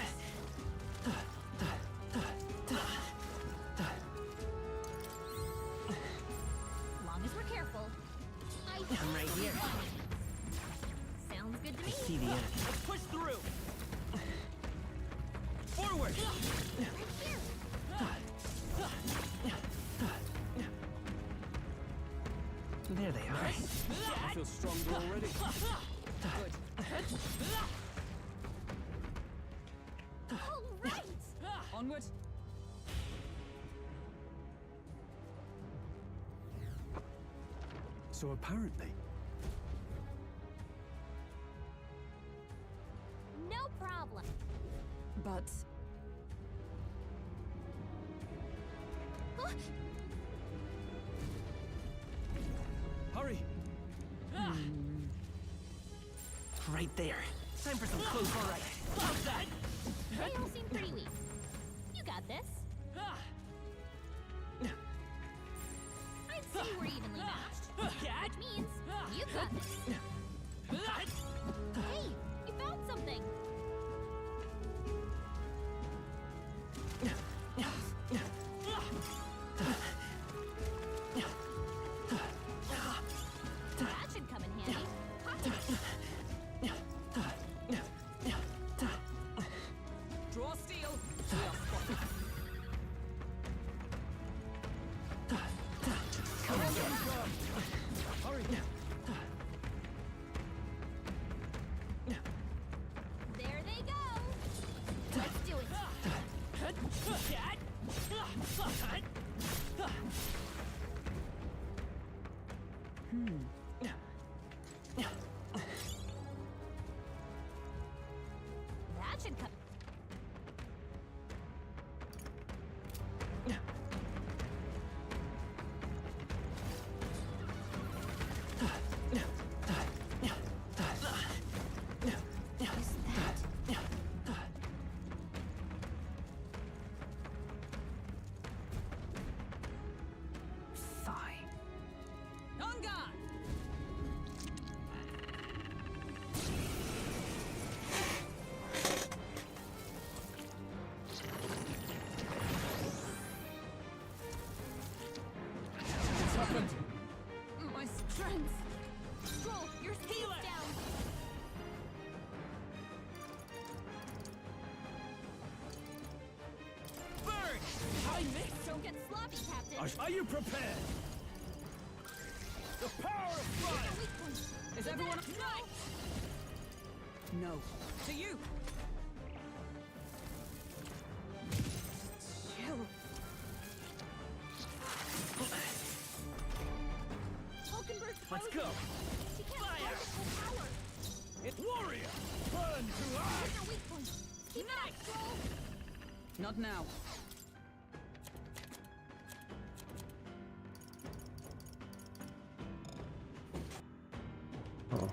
Long as we're careful. I'm right here. Sounds good to I me. see the enemy. Let's push through! Forward! There they are. I feel stronger already. All right. Onward. So apparently, No problem. But Huh? hurry. Right there. Time for some close. All right. How's that? They all seem pretty weak. You got this. I'd say we're evenly matched. Which means you got this. Hey, you found something. That should come in handy. draw steel. We are spotted. Hurry. There they go. Let's do it. That should come. Friends! Stroll, your speed's down! Burn! I missed! Don't get sloppy, Captain! Are you prepared? The power of fire! Is everyone right? No. To you! Chill. Let's go! She can't fire! Full power! It's warrior! Burn to us! Your weak point! Keep it up, Stroll! Not now. Oh.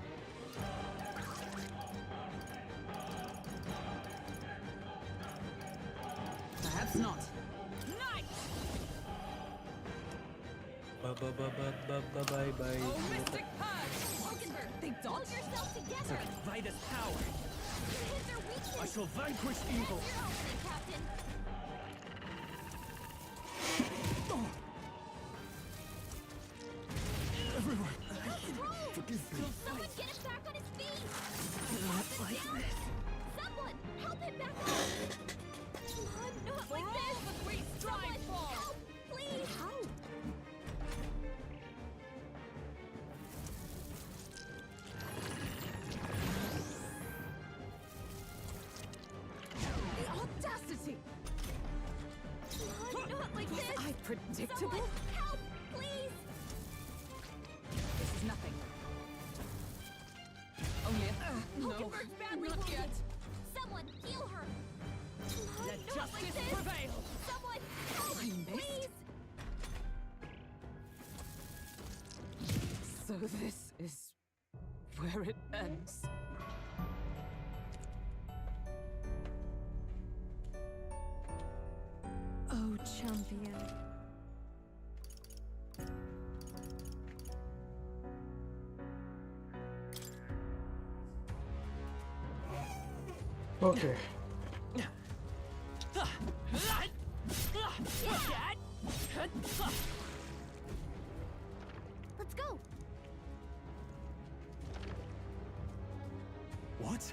Perhaps not. Bye bye. Oh, Mystic Purge! Hulkenberg, They dodge yourself together! Vitus power! Hit their weakness! I shall vanquish evil! Your opening, Captain! Everyone! Stroll! Forgive me. Someone get him back on his feet! Not Help him like down! this. Someone help him back up! Come on, not For like all this! that we strive Someone for! help, please! Help! The audacity! Come on, not like Was this! I predictable? Someone help, please! This is nothing. Only a... no, Hulkenberg's badly not wounded! yet. Someone heal her! Come on, Let not justice like this! prevail! Someone help, I missed? please! So this is where it ends. Oh, champion. Okay. Let's go! What?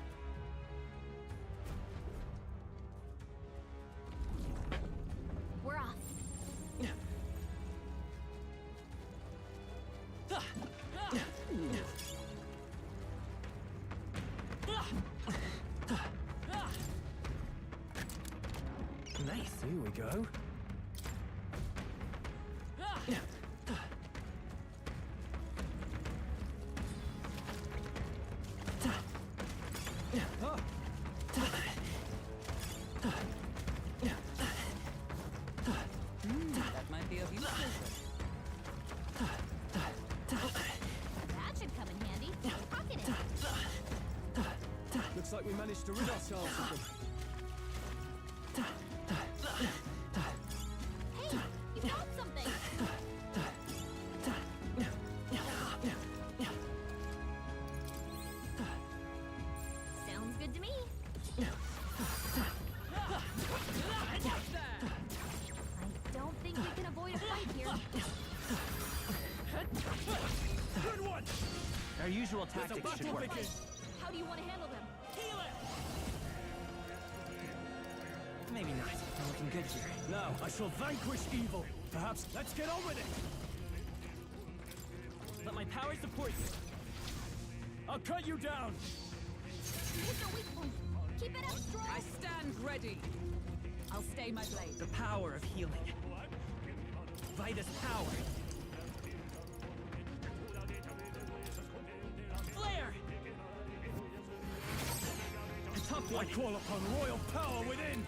We're off. Nice. Here we go. That might be of use. That should come in handy. Pocket it. Looks like we managed to rid ourselves of them. Hey, you found something! Sounds good to me. I don't think we can avoid a fight here. Good one! Our usual tactics should work. How do you want to handle them? Maybe not. I'm looking good here. Now, I shall vanquish evil! Perhaps, let's get on with it! Let my power support you. I'll cut you down! Hit the weak point. Keep it up, Stroll. I stand ready. I'll stay my blade. The power of healing. Vitus power. Flare! The top one! I call upon royal power within!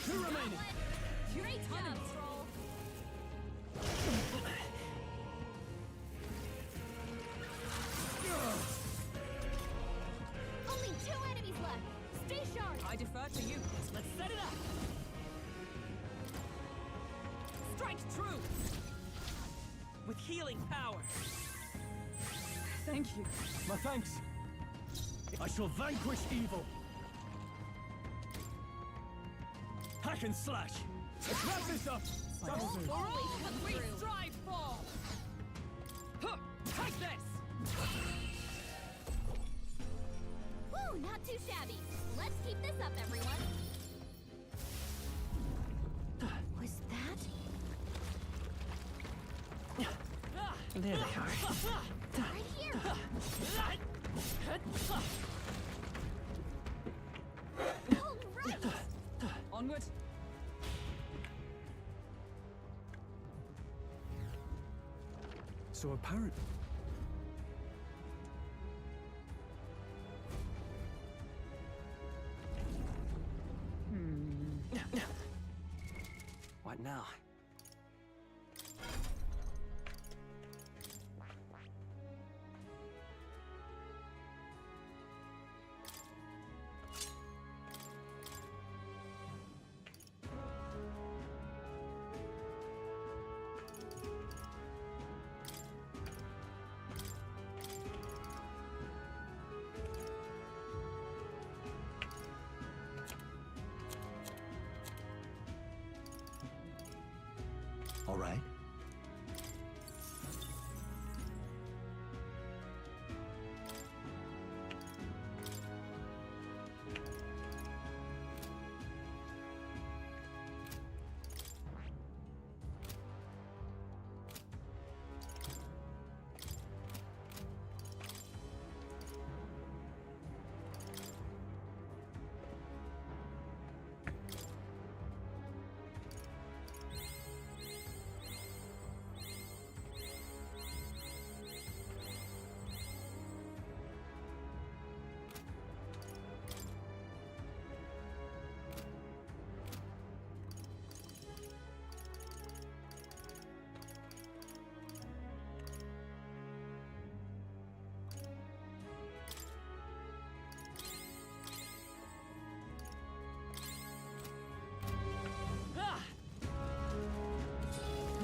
Two remaining! Great job, Stroll. Only 2 enemies left. Stay sharp. I defer to you. Let's set it up. Strike true. With healing power. Thank you. My thanks! I shall vanquish evil! Hack and slash! Let's wrap this up! Always come We through. strive for. There they are. Right here. All right. Onward. So apparent. What now? All right.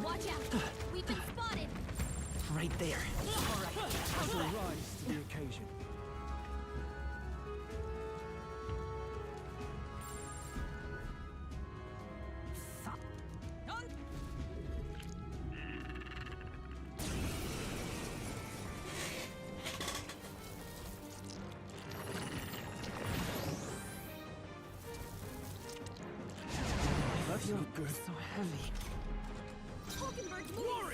Watch out. We've been spotted. Right there. All right, I will rise to the occasion. That feels good. So heavy. Hulkenberg's moving slower.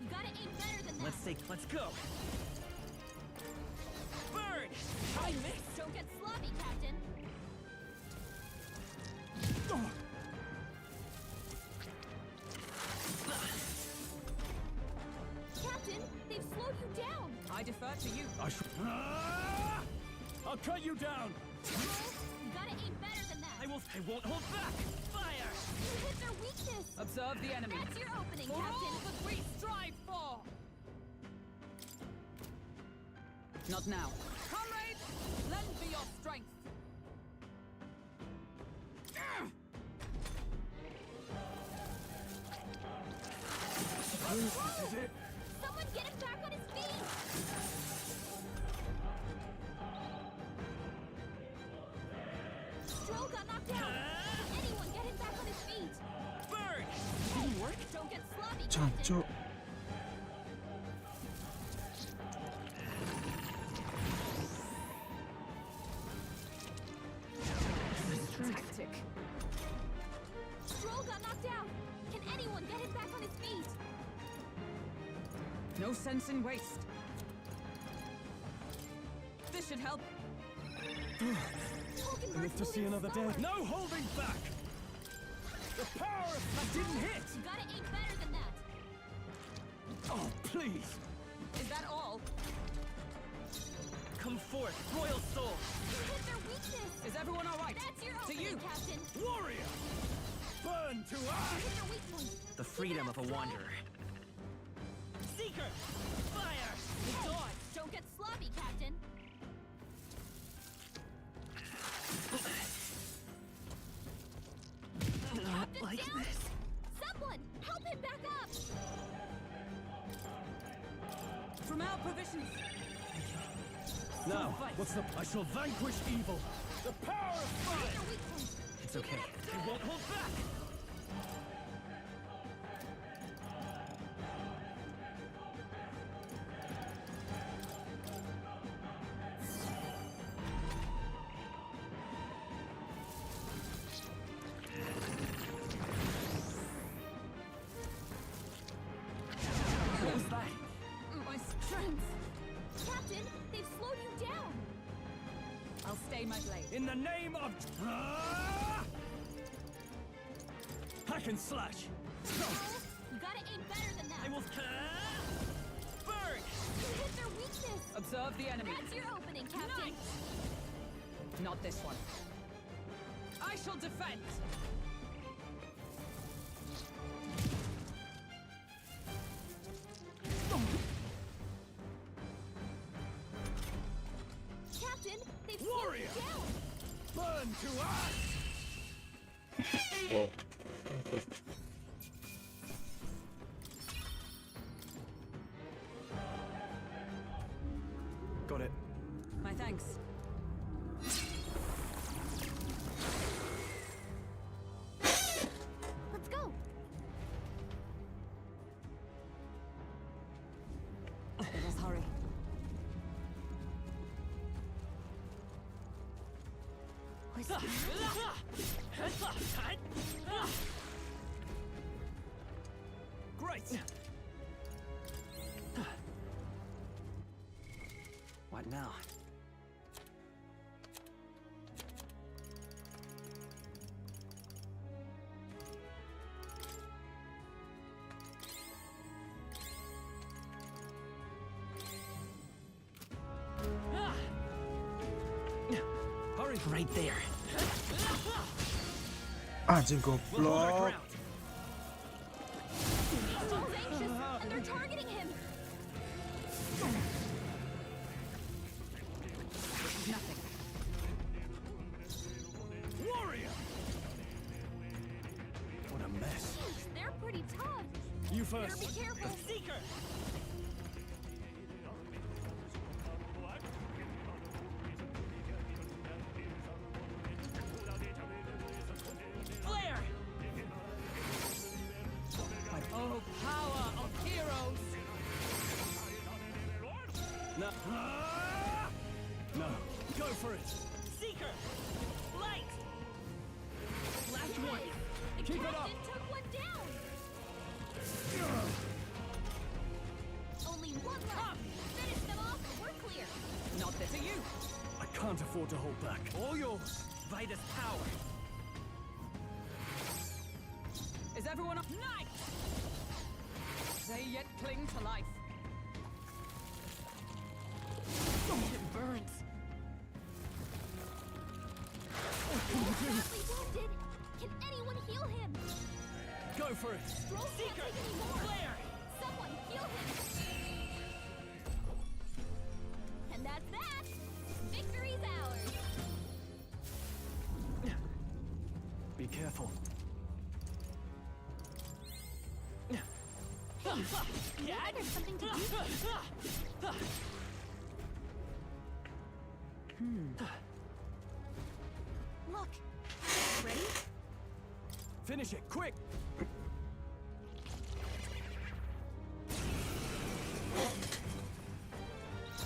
You gotta aim better than that. Let's go. Burn! I missed. Don't get sloppy, Captain. Captain, they've slowed you down. I defer to you. I'll cut you down. You gotta aim better than that. I won't hold back. Fire! You hit their weakness. Observe the enemy. That's your opening, For Captain. all that we strive for. Not now. Comrades, lend me your strength. This is it. Someone get him back on his feet. Stroll got knocked out. Can anyone get him back on his feet? Burn! Didn't work. Don't get sloppy, Chancho. Tactic. Stroll got knocked out. Can anyone get him back on his feet? No sense in waste. This should help. Live to see another day. No holding back! The power of that didn't hit! You gotta aim better than that. Oh, please! Is that all? Come forth, royal soul! You hit their weakness. Is everyone all right? That's your To opening, you. Captain. Warrior! Burn to You ash! hit their weak point. The freedom of a wanderer. Seeker! Fire! Hey, don't get sloppy, Captain. Not Captain's like down. this. Someone, help him back up. From our provisions. Now, what's the... I shall vanquish evil! The power of Hit fire! their weak point. It's okay. I won't hold back! In the name of... Hack and slash! You gotta aim better than that. I will... Burn! You hit their weakness. Observe the enemy. That's your opening, Captain. Not this one. I shall defend. Captain, they've Warrior! slowed you down. Burn to ash! Whoa. Got it. My thanks. Let's go. Let us hurry. Great! What now? Hurry! Right there! Anjing goblok. Stroll's anxious, and they're targeting him. Nothing. Warrior! What a mess. Jeez, they're pretty tough. You Better first! be careful. Seeker! Flare! Oh, power of heroes! No. No. Go for it! Seeker! Light! Last one! The Keep it up! captain took one down. Only one left. Finish them off, and we're clear. Not this. To you. I can't afford to hold back. All yours! Vitus power! Is everyone up? Night! They yet cling to life. It burns. do? Badly wounded. Can anyone heal him? Go for it! Stroll can't Seeker! take any more. Flare! Someone heal him. And that's that. Victory's ours. Be careful. Maybe there's something to do. Look. Ready? Finish it, quick!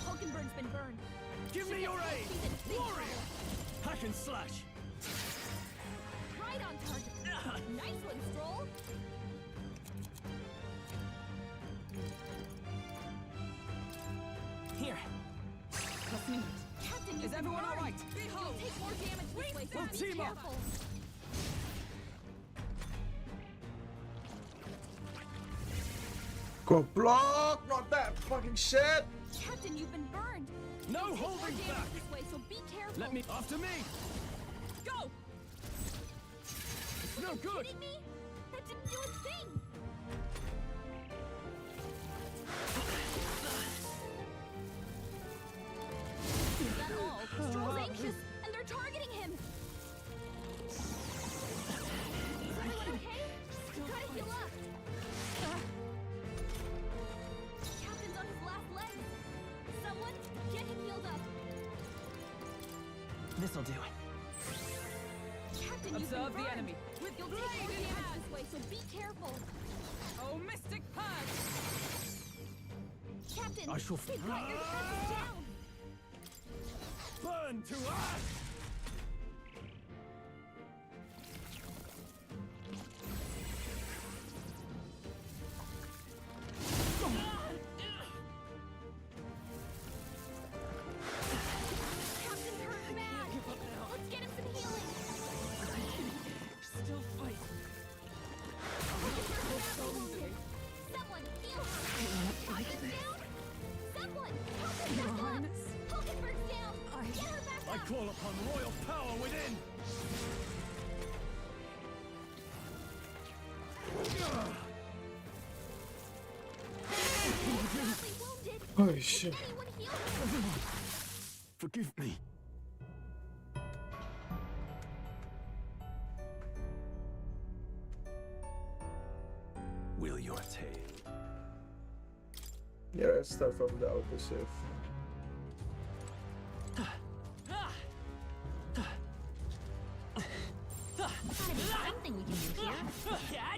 Hulkenberg's been burned. Give me your aid! He's in big Warrior! trouble. Hack and slash! Right on target. Nice one, Stroll. Here! Trust me. Captain, Is you've been everyone all burned. right? You'll take more damage this way, so We'll be team up. careful. Goblok, not that fucking shit. Captain, you've been burned. No You'll take more holding damage back! this way, so be careful. Let me... After me! Go! It's no good! Kidding me? That didn't do a thing. Is that all? Stroll's anxious, and they're targeting him. Is everyone okay? Gotta heal up. Captain's on his last legs. Someone get him healed up. This'll do. Captain, you've Observe been the burned. enemy. You'll take more Blade in damage hand. this way, so be careful. Oh, mystic purge! Captain, I shall... they've got your defenses down. Burn to ash! Captain's hurt bad. Let's call upon royal power within! Oh shit. Forgive me. Will your tale? Yeah, let's start from the autosave. Gotta be something we can do here. Yeah.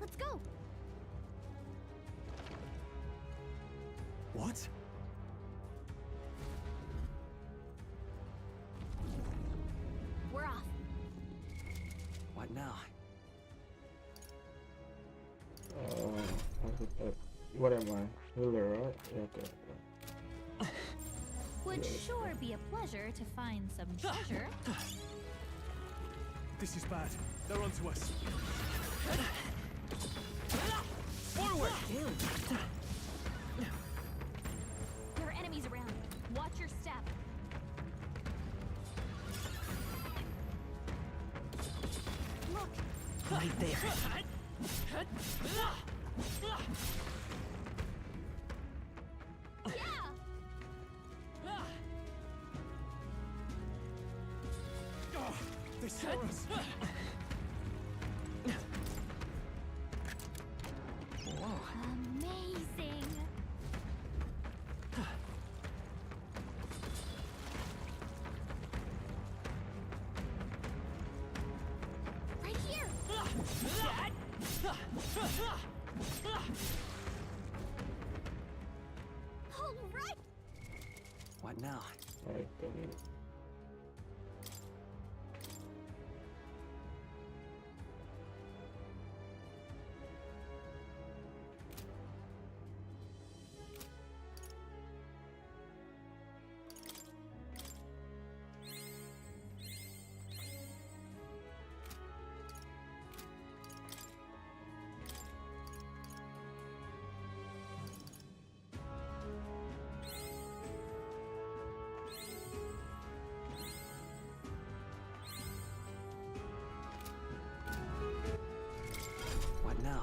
Let's go. What? We're off. What now? What am I? Healer, right? Yeah, okay. Would sure be a pleasure to find some treasure. This is bad. They're onto us. Forward! There are enemies around. Watch your step. Look! Right there. Oh, they saw us. Amazing! Right here! All right! What now? Alright, What now?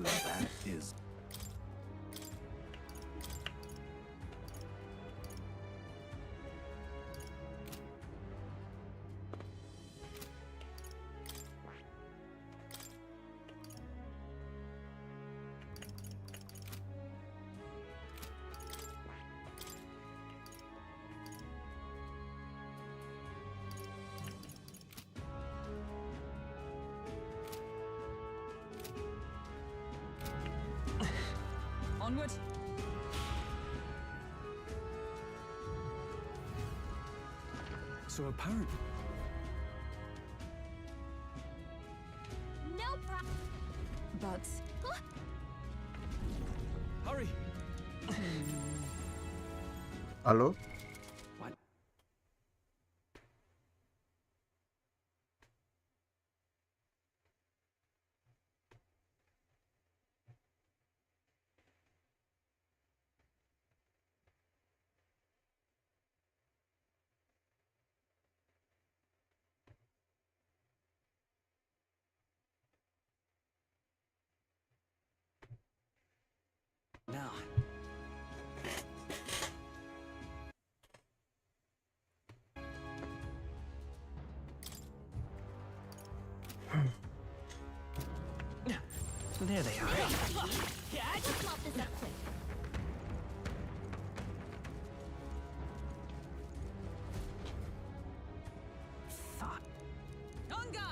That is. Onward. So apparently. No problem. But Hurry! Halo? What? Now. There they are. Let's mop this up quick. Fuck. Tonga!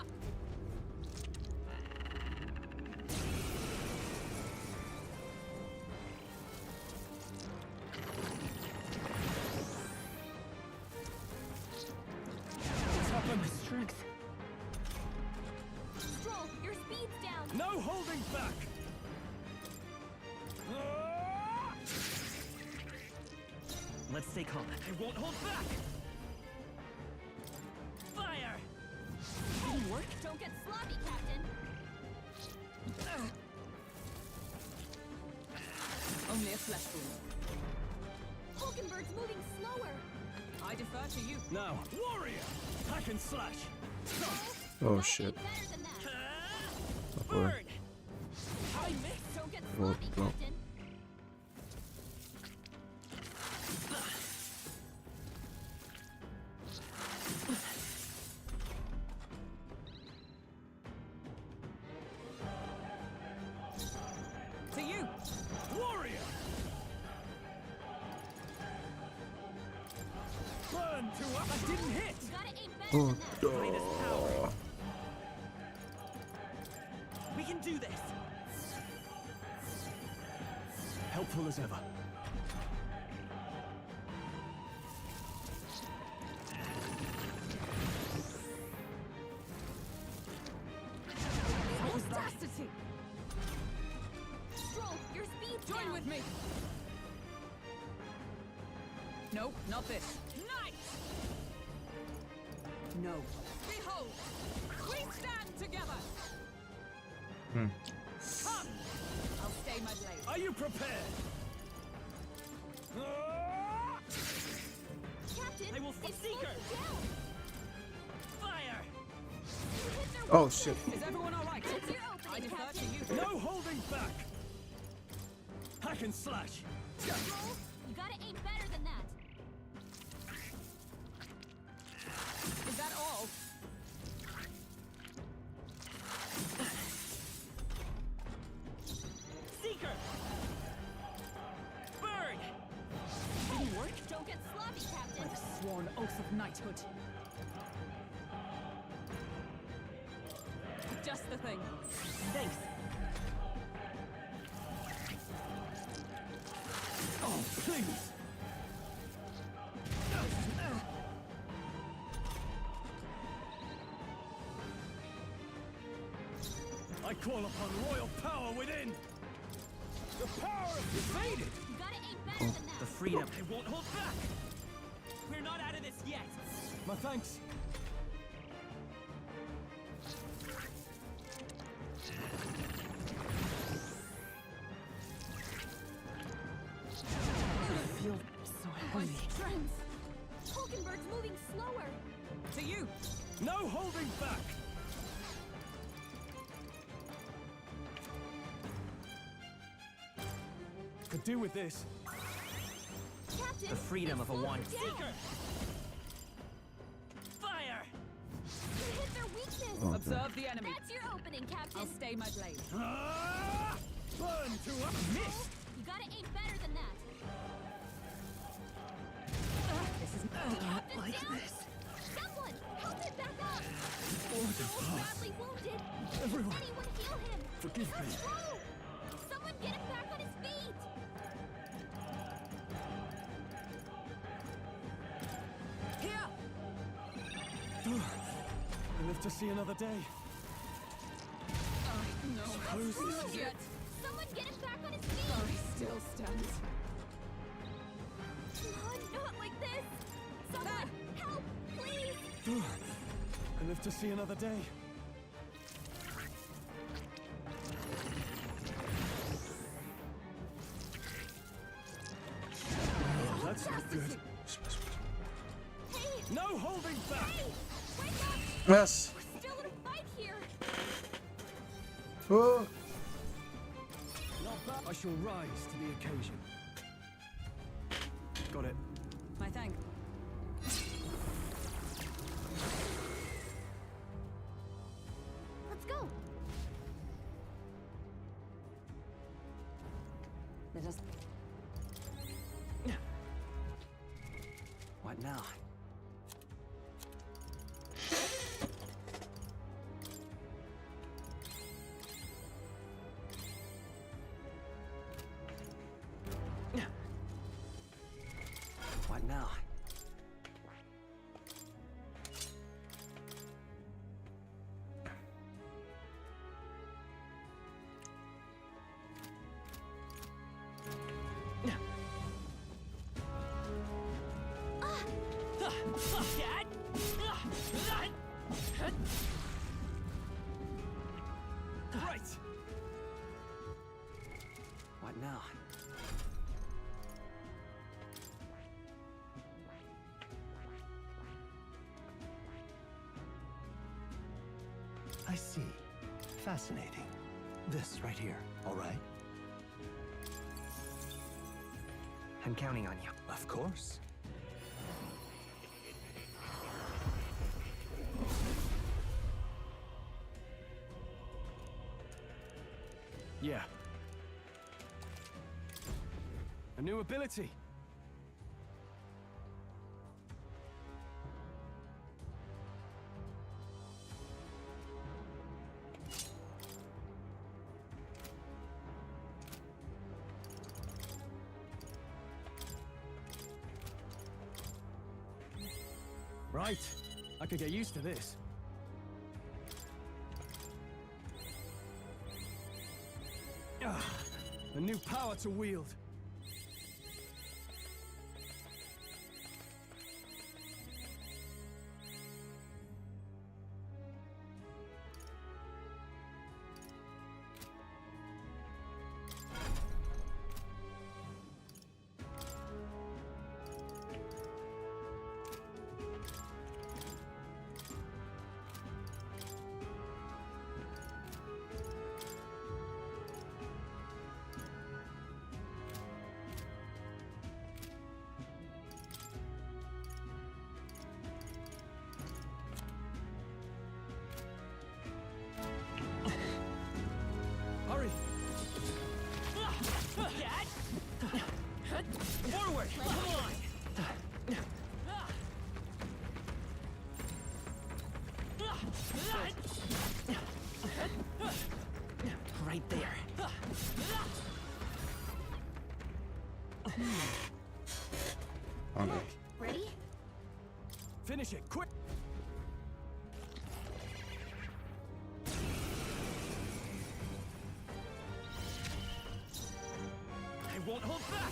let's stay calm. I won't hold back! Fire! Didn't work? Don't get sloppy, Captain. Only a flesh wound. Hulkenberg's moving slower. I defer to you. Now, warrior! Hack and slash! Oh shit. Burn! I missed. Don't get sloppy, no. Captain. To you! Warrior! Burn to up! I didn't hit! You gotta aim better Oh, than that. We can do this! Helpful as ever. Audacity! Stroll, your speed's Join down. with me! No, not this. Nice! No. Behold! We stand together! Hmm. Come! I'll stay my blade. Are you prepared? Captain, I will it's Seeker! down. Fire! You hit their Oh weakness. shit. Is everyone alright? That's your I opening, defer to Captain. you. No holding back! Hack and slash! Stroll, you gotta aim better than that. Is that all? Seeker! Burn! Didn't work? Don't get sloppy, Captain. By the sworn oath of knighthood. Just the thing. Thanks. Oh, please! I call upon royal power within! The power of defeated! You gotta aim better than that. The freedom. I won't hold back! We're not out of this yet! My thanks. I feel so My heavy. strength. Hulkenberg's moving slower. To you! No holding back! Could do with this. Captain, The freedom of a slow one. down. Seeker! Fire! You hit their weakness. Oh, Observe the enemy. That's your opening, Captain. I'll stay my blade. Ah! Burn to up! Missed! You gotta aim better than that. This is Captain like down. this. Someone, help him back up. Order Joel's pass. badly wounded. Everyone, Anyone heal him. forgive me. Joel, someone get him back on his feet. here! I live to see another day. No. Suppose this is Yet. Someone get him back on his feet. I still stand. Come on, not like this. Someone, help, please. I live to see another day. That's not good. Hey, No holding back! hey, wake up. Yes. We're still in a fight here. Oh. Not bad. I shall rise to the occasion. Got it. My thanks. Let's go. Let us... What now? What now? now. I see. Fascinating. This right here, all right? I'm counting on you. Of course. Yeah. A new ability. Right. I could get used to this. Ah, a new power to wield. Hurry! Forward! Come on! Right there. Okay. Ready? Finish it, quick! I won't hold back!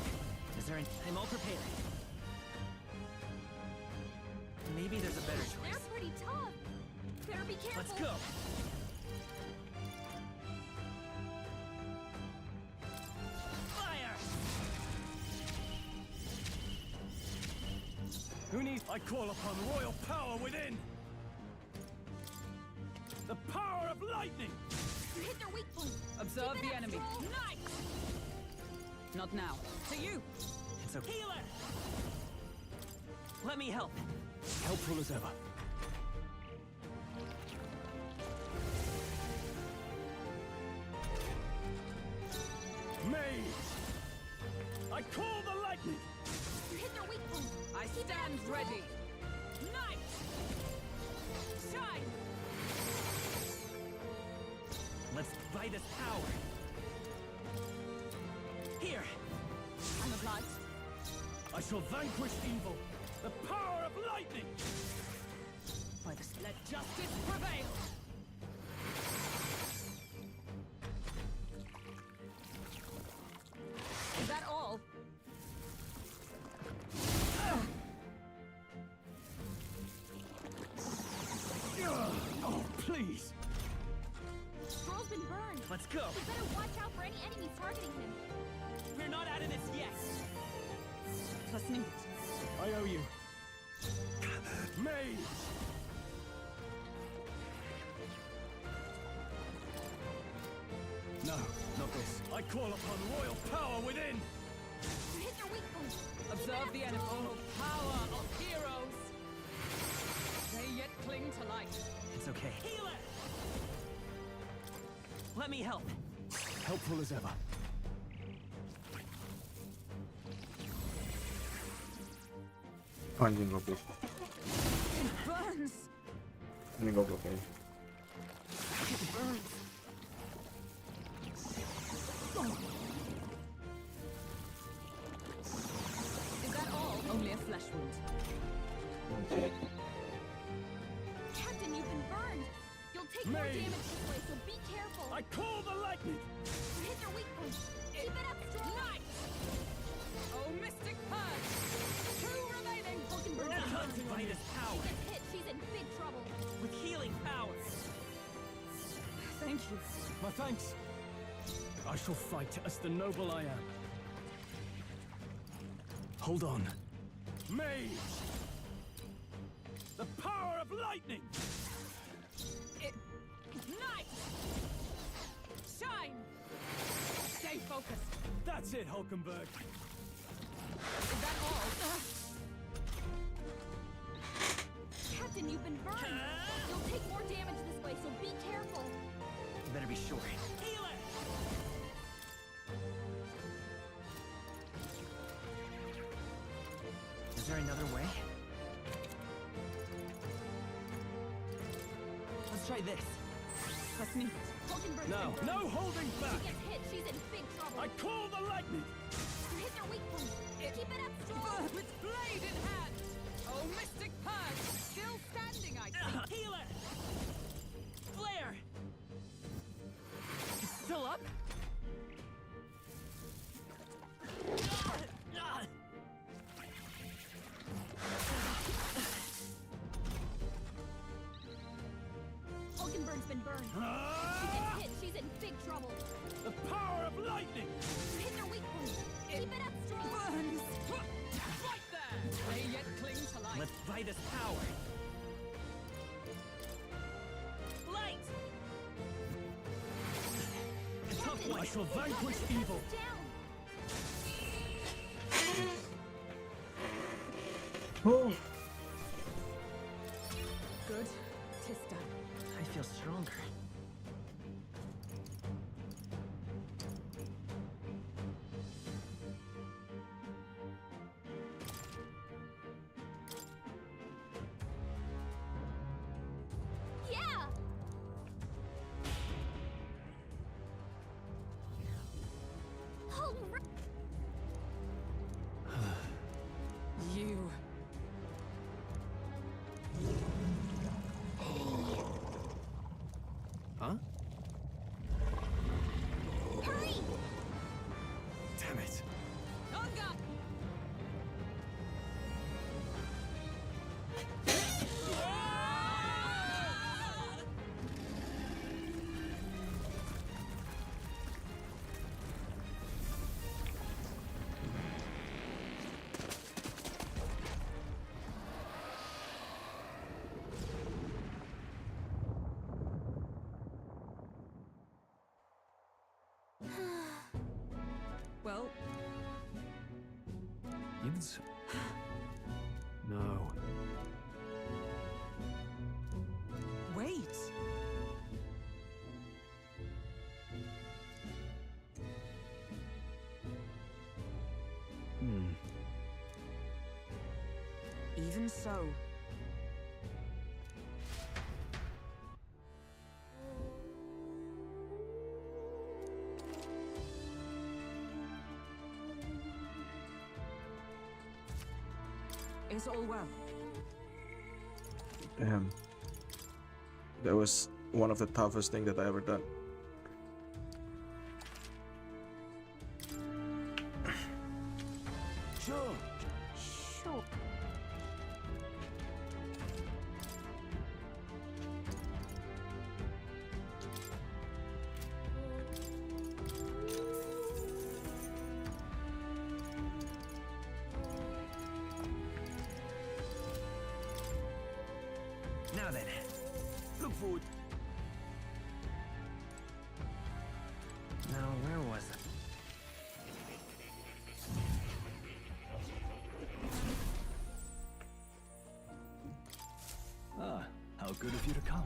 Is there any... I'm all prepared. Maybe there's a better choice. They're pretty tough. Better be careful. Let's go! Fire! Who needs... I call upon royal power within! The power of lightning! You hit their weak point. Observe Keep it the up, enemy. Stroll. Nice! Not now. To you! It's a Healer! Let me help. helpful as ever. Mage! I call the lightning! You hit their weak point. I Keep it up, stand Stroll. ready. Nice! Shine! Let's buy this power. Here! I'm obliged. I shall vanquish evil! The power of lightning! By this, let justice prevail! Is that all? Oh, please! Stroll's been burned. Let's go! We better watch out for any enemies targeting him. We're not out of this yet! Listening. I owe you. Mage! No, not this. I call upon royal power within! You hit their weak point. Observe the enemy. Oh, power of heroes! They yet cling to life. It's okay. Healer! Let me help. Helpful as ever. Anjing goblok. It burns. Ini goblok kayaknya. It burns. Is that all? Only a flesh wound. Captain, you've been burned. You'll take more Mage. damage this way, so be careful. I call the lightning! You hit their weak point. Keep it up, Stroll. Nice! Oh, mystic purge! Two remaining. We're not hunted by this power! She gets hit. She's in big trouble. With healing powers! Thank you. My thanks. I I shall fight as the noble I am. Hold on. Mage! The power of lightning! Ignite! Shine! Stay focused. That's it, Hulkenberg. Is that all? Captain, you've been burned. You'll take more damage this way, so be careful. You better be sure. Heal it! Is there another way? Let's try this. That's neat. Hulkenberg's No, been burned. no holding If back! she gets hit, she's in big trouble. I call the lightning! You hit their weak point. Keep it up strong. With blade in hand. Oh, mystic purge. Still standing, I see. Heal it! Flare! It's still up? Hulkenberg's been burned. If she gets hit, she's in big trouble. The power of lightning! You hit their weak point. Keep it up strong. Burns. Right there. They yet cling to life. Let's buy this power. Light! Captain, I shall pick up vanquish and press evil. down. Good. Tis done. I feel stronger. Yeah. All right. You. Huh? Hurry! Damn it. Tonga! Well, Yins? No. wait. Even so. Is all well? Damn. That was one of the toughest things that I ever done. Sure. Sure. Now then, look forward. Now, where was it? Ah, how good of you to come.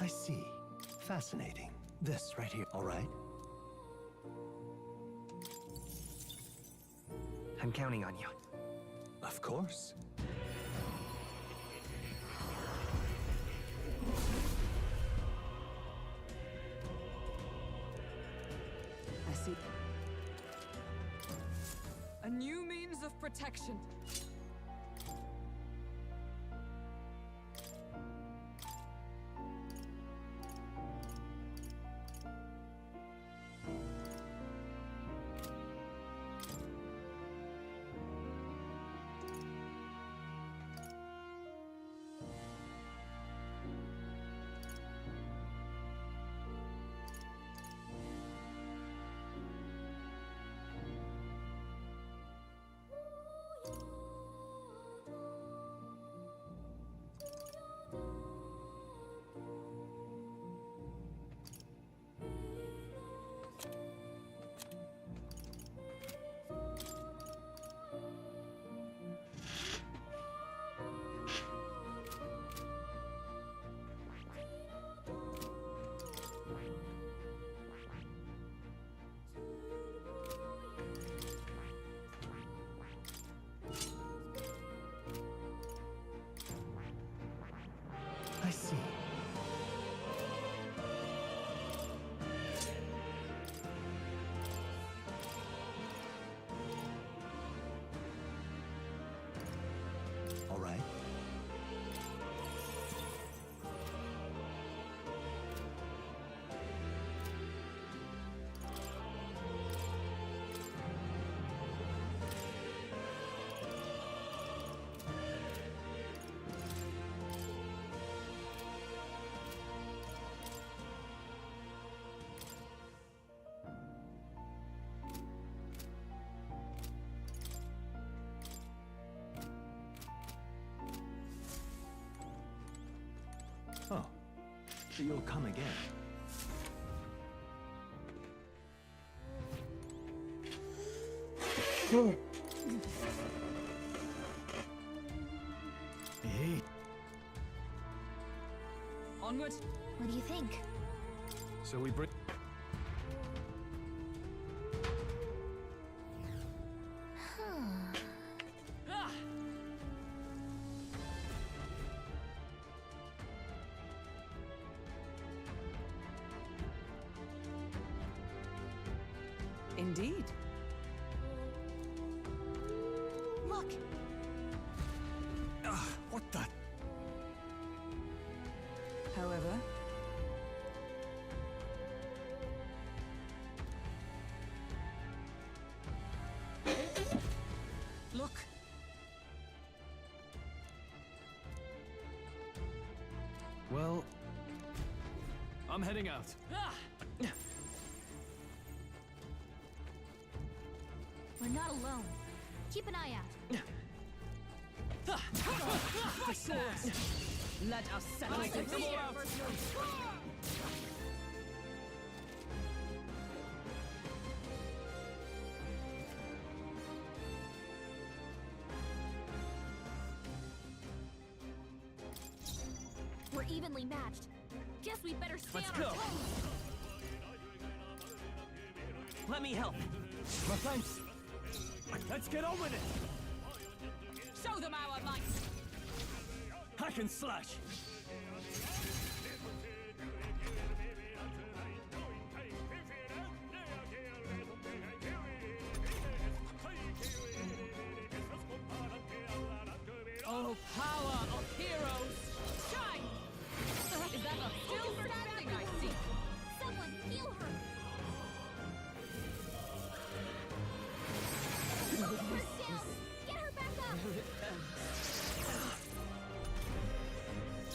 I see. Fascinating. This right here, all right? I'm counting on you. Of course. I see. A new means of protection. I see. All right. Oh, so you'll come again. Hey. Onward. What do you think? So we bring... Ah! Indeed. Look! What the... However, look. Well... I'm heading out. Ah! We're not alone. Keep an eye out. The swords. Let us settle this. We're evenly matched. Guess we better stay Let's on our go. toes. Let me help. My thanks. Let's get on with it. Show them our might. Hack and slash. Oh, power of heroes! Shine! Is that a still standing I see? Someone heal her! Her down! Get her back up!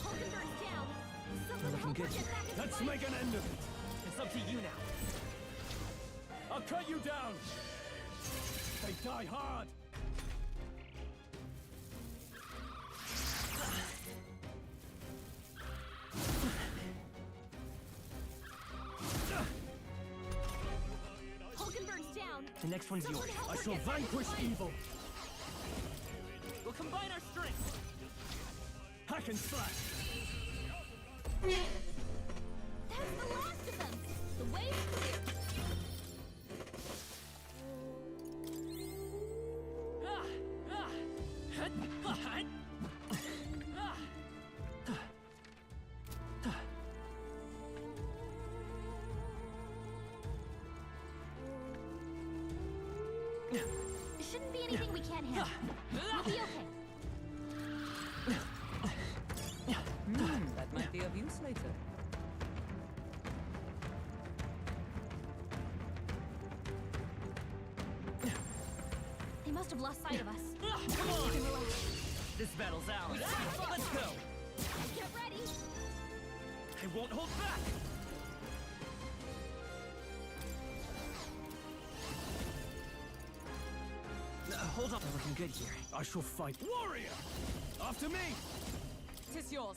Hulkenberg's down! Someone Looking help her good. get back in Let's fight. make an end of it. It's up to you now. I'll cut you down. They die hard. Hulkenberg's down! The next one's Someone yours. help I her shall get back in vanquish fight. evil. We'll combine our strength. Hack and slash. That's the last of them! The way's clear! Ah! Ah! Hut! Hut! Ah! It shouldn't be anything we can't handle. We'll be okay. That might be of use later. They must have lost sight of us. Come on! This battle's ours. Let's go! Get ready! I won't hold back! Hold up. We're looking good here. I shall fight. Warrior! After me! Tis yours.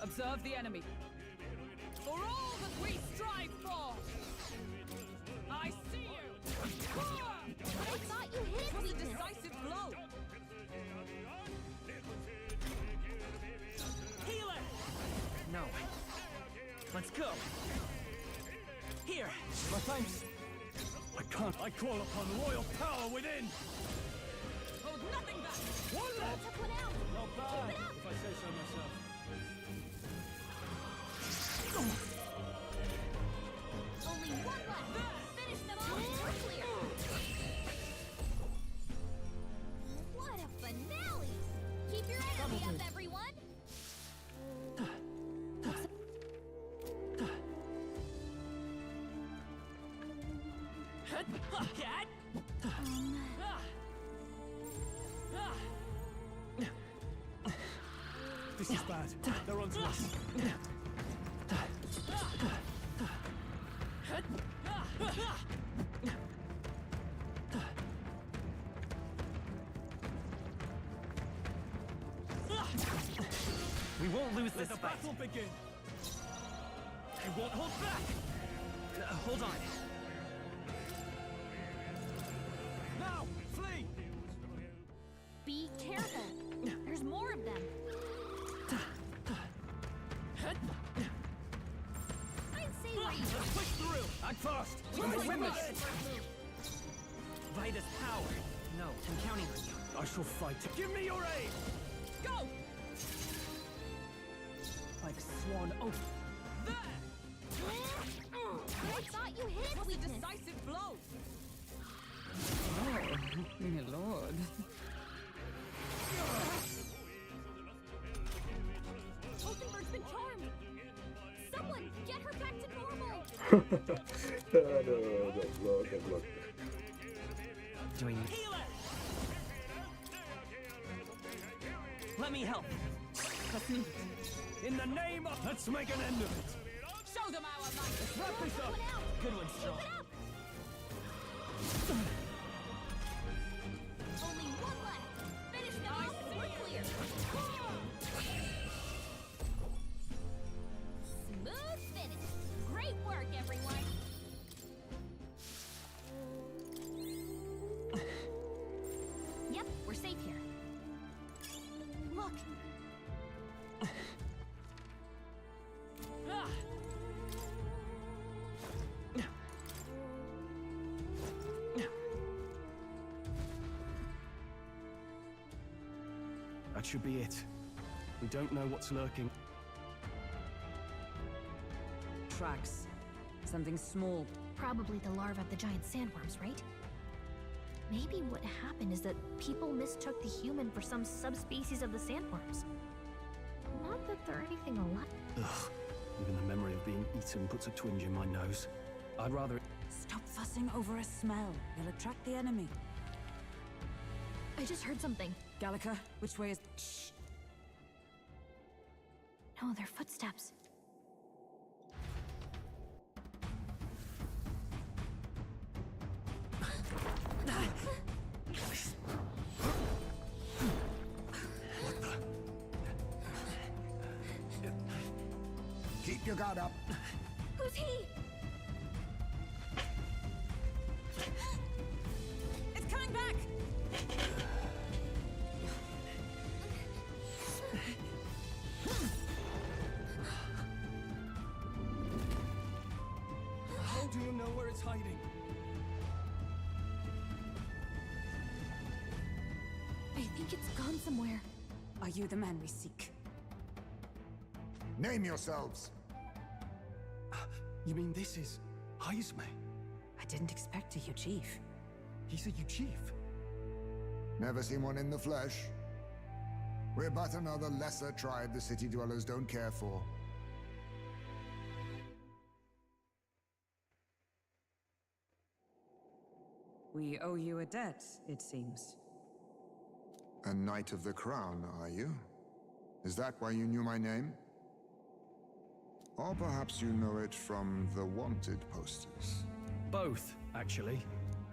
Observe the enemy. For all that we strive for! I see you! I thought you hit It was a weakness. decisive blow! Heal it! No. Let's go. Here. My thanks. I can't. I call upon royal power within. Hold nothing back! One left. Took one out. Not bad, if I say so for myself. Only one left. Finish them all. We're clear. What a finale! Keep your energy up, everyone. This is bad. They're on to us. We won't lose this Let the fight. battle begin. We won't hold back. Hold on. Now, flee! Be careful. There's more of them. I'd say we're Push through. Act fast. We can win this. Vida's power. No, I'm counting on you. I shall fight. Give me your aid. Go! By the sworn oath. There! I thought you hit What's a weakness. decisive blow? Oh, my lord. Oldenburg's been charmed. Someone get her back to normal. Aduh, goblok. Do we need healer? Let me help. In the name of... Let's make an end of it. Show them our might. Let's wrap this up. Good one, Strong. Only one left. Finish them all. We're clear. Smooth finish. Great work, everyone. Yep, we're safe here. Look. That should be it. We don't know what's lurking. Tracks. Something small. Probably the larvae of the giant sandworms, right? Maybe what happened is that people mistook the human for some subspecies of the sandworms. Not that they're anything alike. Ugh. Even the memory of being eaten puts a twinge in my nose. I'd rather... Stop fussing over a smell. You'll attract the enemy. I just heard something. Gallica, which way is... Shh. No, they're footsteps. Keep your guard up. Who's he? It's coming back! How do you know where it's hiding? I think it's gone somewhere. Are you the man we seek? Name yourselves. You mean this is... Heisme? I didn't expect a Uchief. He's a Uchief? Never seen one in the flesh. We're but another lesser tribe the city dwellers don't care for. We owe you a debt, it seems. A Knight of the Crown, are you? Is that why you knew my name? Or perhaps you know it from the wanted posters. Both, actually.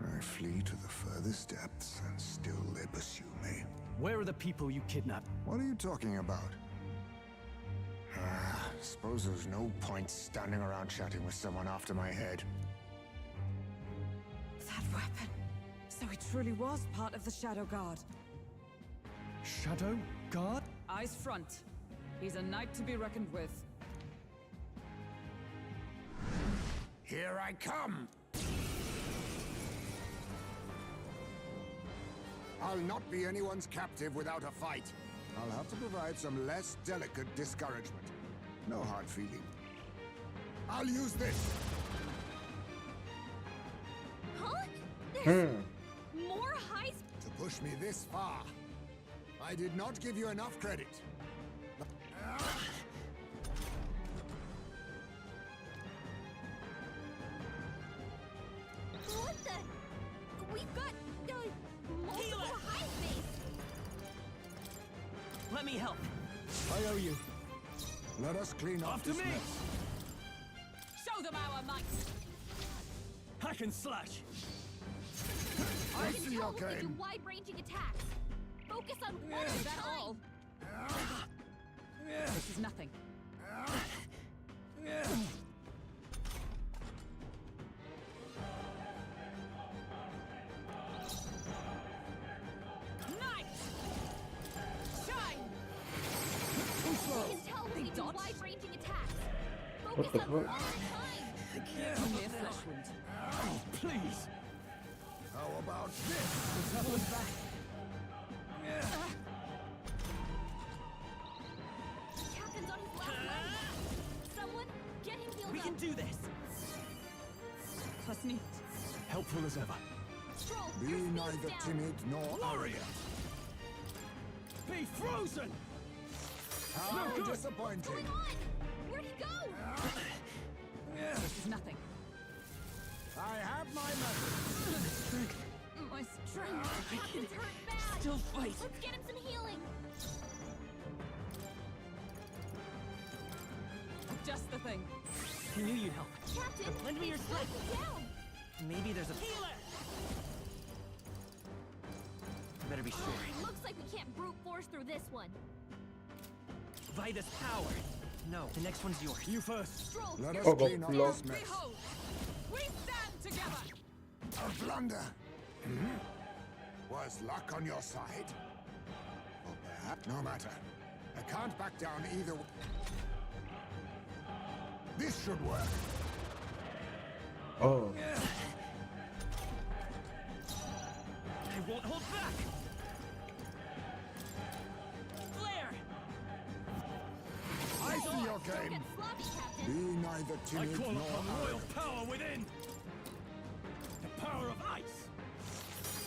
I flee to the furthest depths, and still they pursue me. Where are the people you kidnapped? What are you talking about? Suppose there's no point standing around chatting with someone after my head. That weapon. So it truly was part of the Shadow Guard. Shadow Guard? Eyes front. He's a knight to be reckoned with. Here I come! I'll not be anyone's captive without a fight. I'll have to provide some less delicate discouragement. No hard feeling. I'll use this. Huh? There's more heist. To push me this far. I did not give you enough credit. What the? We've got multiple heist base. Let me help. I owe you. Let us clean up After this me. mess. Show them our might. Hack and slash. I can see tell your we can do game. wide-ranging attacks. Focus on one at a Is that time. all? This is nothing. Night! Shine! We can tell we can do wide-ranging attacks. What Focus the on one fuck? at a time. Only a flesh wound. Oh, please. How about this? That was back. Captain's on his last leg. Someone get him healed We up. can do this. Plus neat. Helpful as ever. Stroll, Be your speed's neither down. timid nor Warrior. Be frozen. How No good. What's disappointing. going on? Where'd he go? This is nothing. I have my method. My strength. Captain's hurt bad. Still fight. Let's get him some healing. Just the thing. I knew you'd help. Captain, Lend me your it's strength. slowing down. Maybe there's a healer. Better be sure. Looks like we can't brute force through this one. Vitus power. No, the next one's yours. You first. Stroll, Let your us go clean up block. this mess. Behold! We stand together! A blunder. Was luck on your side? Or perhaps no matter. I can't back down either. This should work. Oh. I won't hold back. Flare. I see your Don't game. get sloppy, Be Captain. neither I timid call nor upon royal arrogant. power within. The power of ice.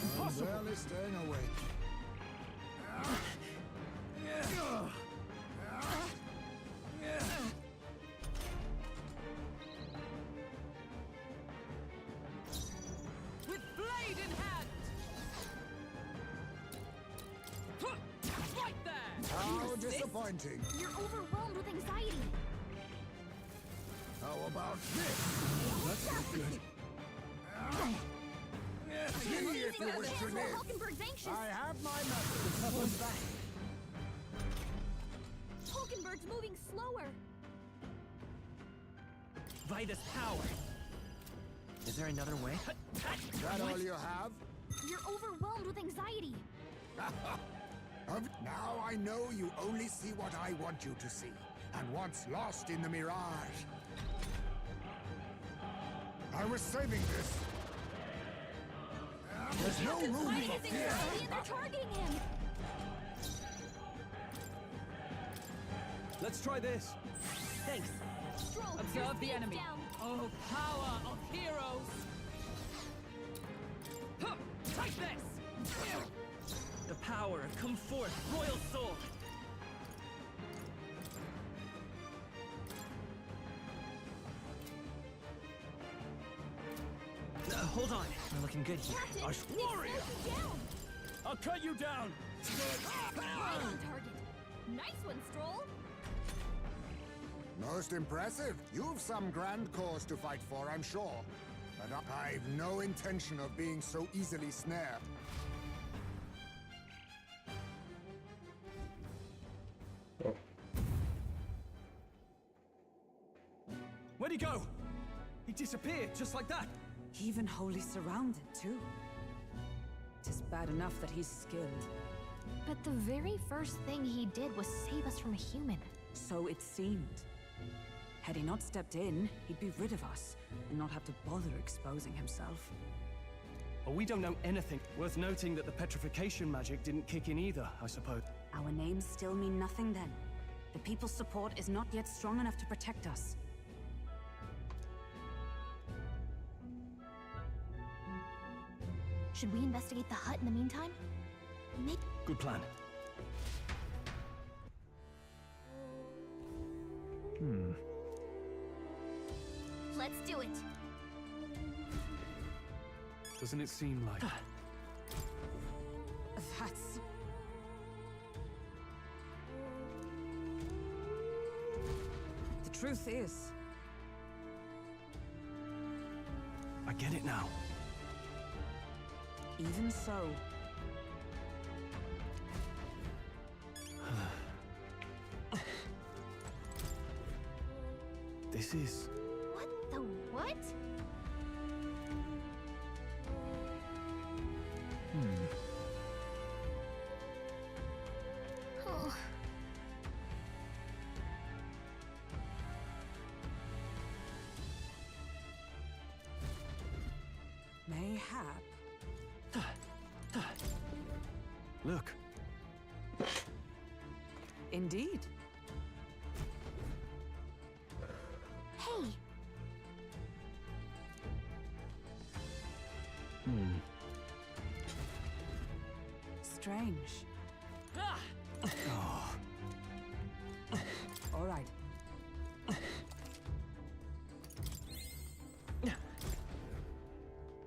I'm Impossible. barely staying awake. With blade in hand! Right there! How disappointing. You're overwhelmed with anxiety. How about this? That's not good. See if you wish to live. Hulkenberg's anxious. I have my method. Hulkenberg's moving slower. Vitus power. Is there another way? That all you have? You're overwhelmed with anxiety. Now I know you only see what I want you to see, and once lost in the mirage. I was saving this. There's no room Fighting for is fear. exactly, and they're targeting him. Let's try this. Thanks. Stroll, your Observe the speed's enemy. down. Oh, power of heroes! Huh, take this! The power, come forth, royal soul. Hold on. We're looking good here. Captain, Our they slowed you down. I'll cut you down. Right on target. Nice one, Stroll. Most impressive. You've some grand cause to fight for, I'm sure. But I've no intention of being so easily snared. Where'd he go? He disappeared just like that. Even wholly surrounded, too. Tis bad enough that he's skilled. But the very first thing he did was save us from a human. So it seemed. Had he not stepped in, he'd be rid of us, and not have to bother exposing himself. Well, we don't know anything. Worth noting that the petrification magic didn't kick in either, I suppose. Our names still mean nothing then. The people's support is not yet strong enough to protect us. Should we investigate the hut in the meantime? Maybe. Good plan. Let's do it. Doesn't it seem like... That's... The truth is... I get it now. Even so... This is... What the what? Oh. Mayhap. Look. Indeed. Hey. Strange. Oh. All right.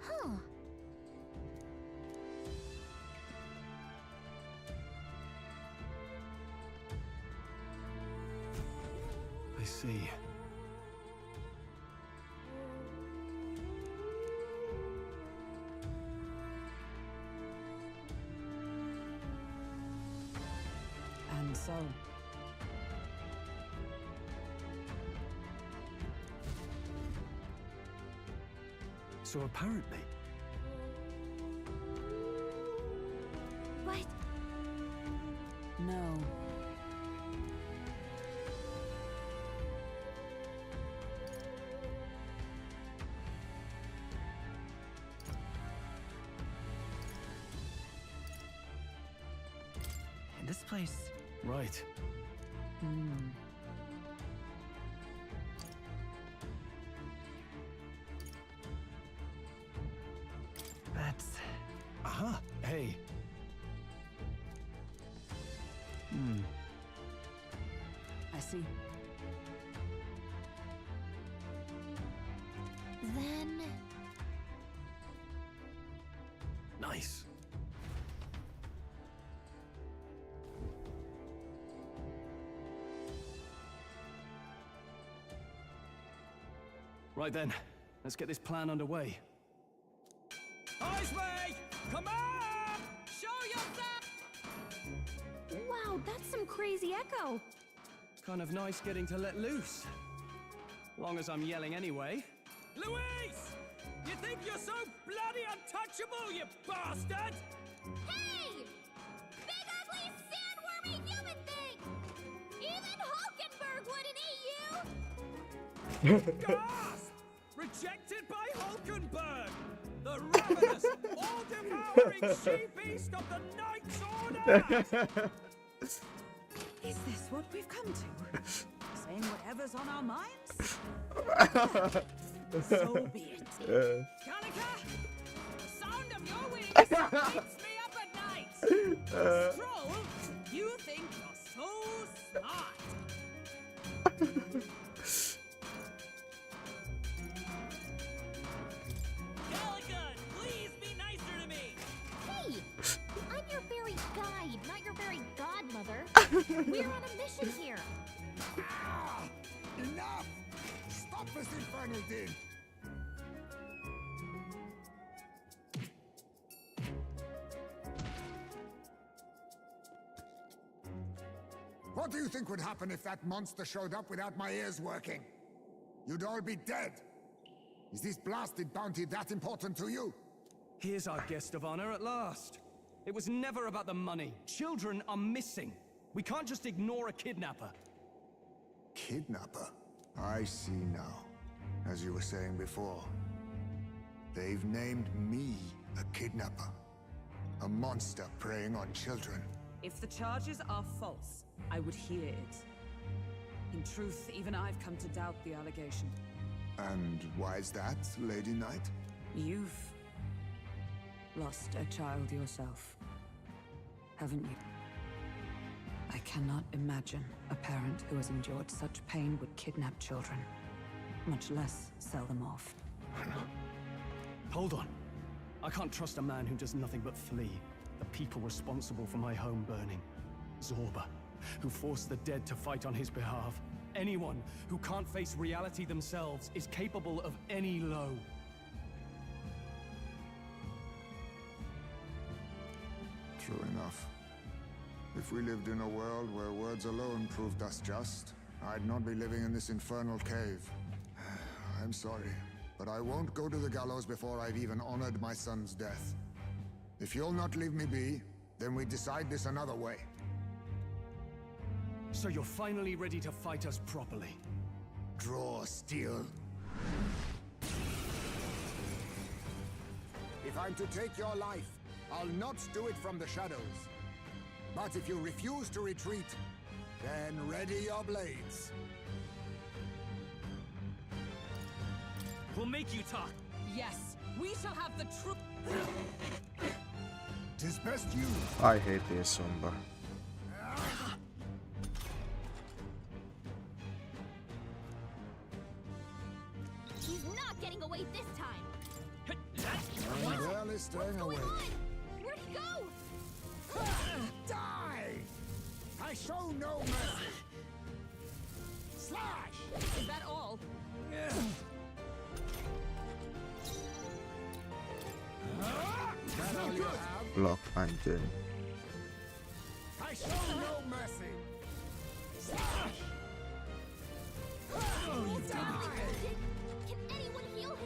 Huh. I see. And so... So apparently... What? No. In this place. Right. That's... Aha! Hey. I see. Then... Nice. Right then, let's get this plan underway. Iceway! Come on! Show yourself! Wow, that's some crazy echo. Kind of nice getting to let loose. Long as I'm yelling anyway. Louise! You think you're so bloody untouchable, you bastard? Hey! Big ugly sandwormy human thing! Even Hulkenberg wouldn't eat you! Gasp! Rejected by Hulkenberg! The ravenous, all-devouring she-beast of the Knight's Order! Is this what we've come to? Saying whatever's on our minds? So be it. Kanika! The sound of your wings keeps me up at night! Stroll, you think you're so smart! Calicut, please be nicer to me! Hey! I'm your very guide, not your very godmother. We're on a mission here. Ah! Enough! Stop this infernal din! What do you think would happen if that monster showed up without my ears working? You'd all be dead. Is this blasted bounty that important to you? Here's our guest of honor at last. It was never about the money. Children are missing. We can't just ignore a kidnapper. Kidnapper? I see now. As you were saying before, they've named me a kidnapper. A monster preying on children. If the charges are false, I would hear it. In truth, even I've come to doubt the allegation. And why is that, Lady Knight? You've lost a child yourself, haven't you? I cannot imagine a parent who has endured such pain would kidnap children, much less sell them off. Hold on. I can't trust a man who does nothing but flee. The people responsible for my home burning. Zorba, who forced the dead to fight on his behalf. Anyone who can't face reality themselves is capable of any low. True enough. If we lived in a world where words alone proved us just, I'd not be living in this infernal cave. I'm sorry, but I won't go to the gallows before I've even honored my son's death. If you'll not leave me be, then we decide this another way. So you're finally ready to fight us properly? Draw steel. If I'm to take your life, I'll not do it from the shadows. But if you refuse to retreat, then ready your blades. We'll make you talk. Yes, we shall have the truth. 'Tis best you. I hate this Zomba. He's not getting away this time. I'm barely staying awake. Where'd he go? Die! I show no mercy. Slash! Is that all? That all you have? Block anjing. I show no mercy. Slash! Oh, can anyone heal him?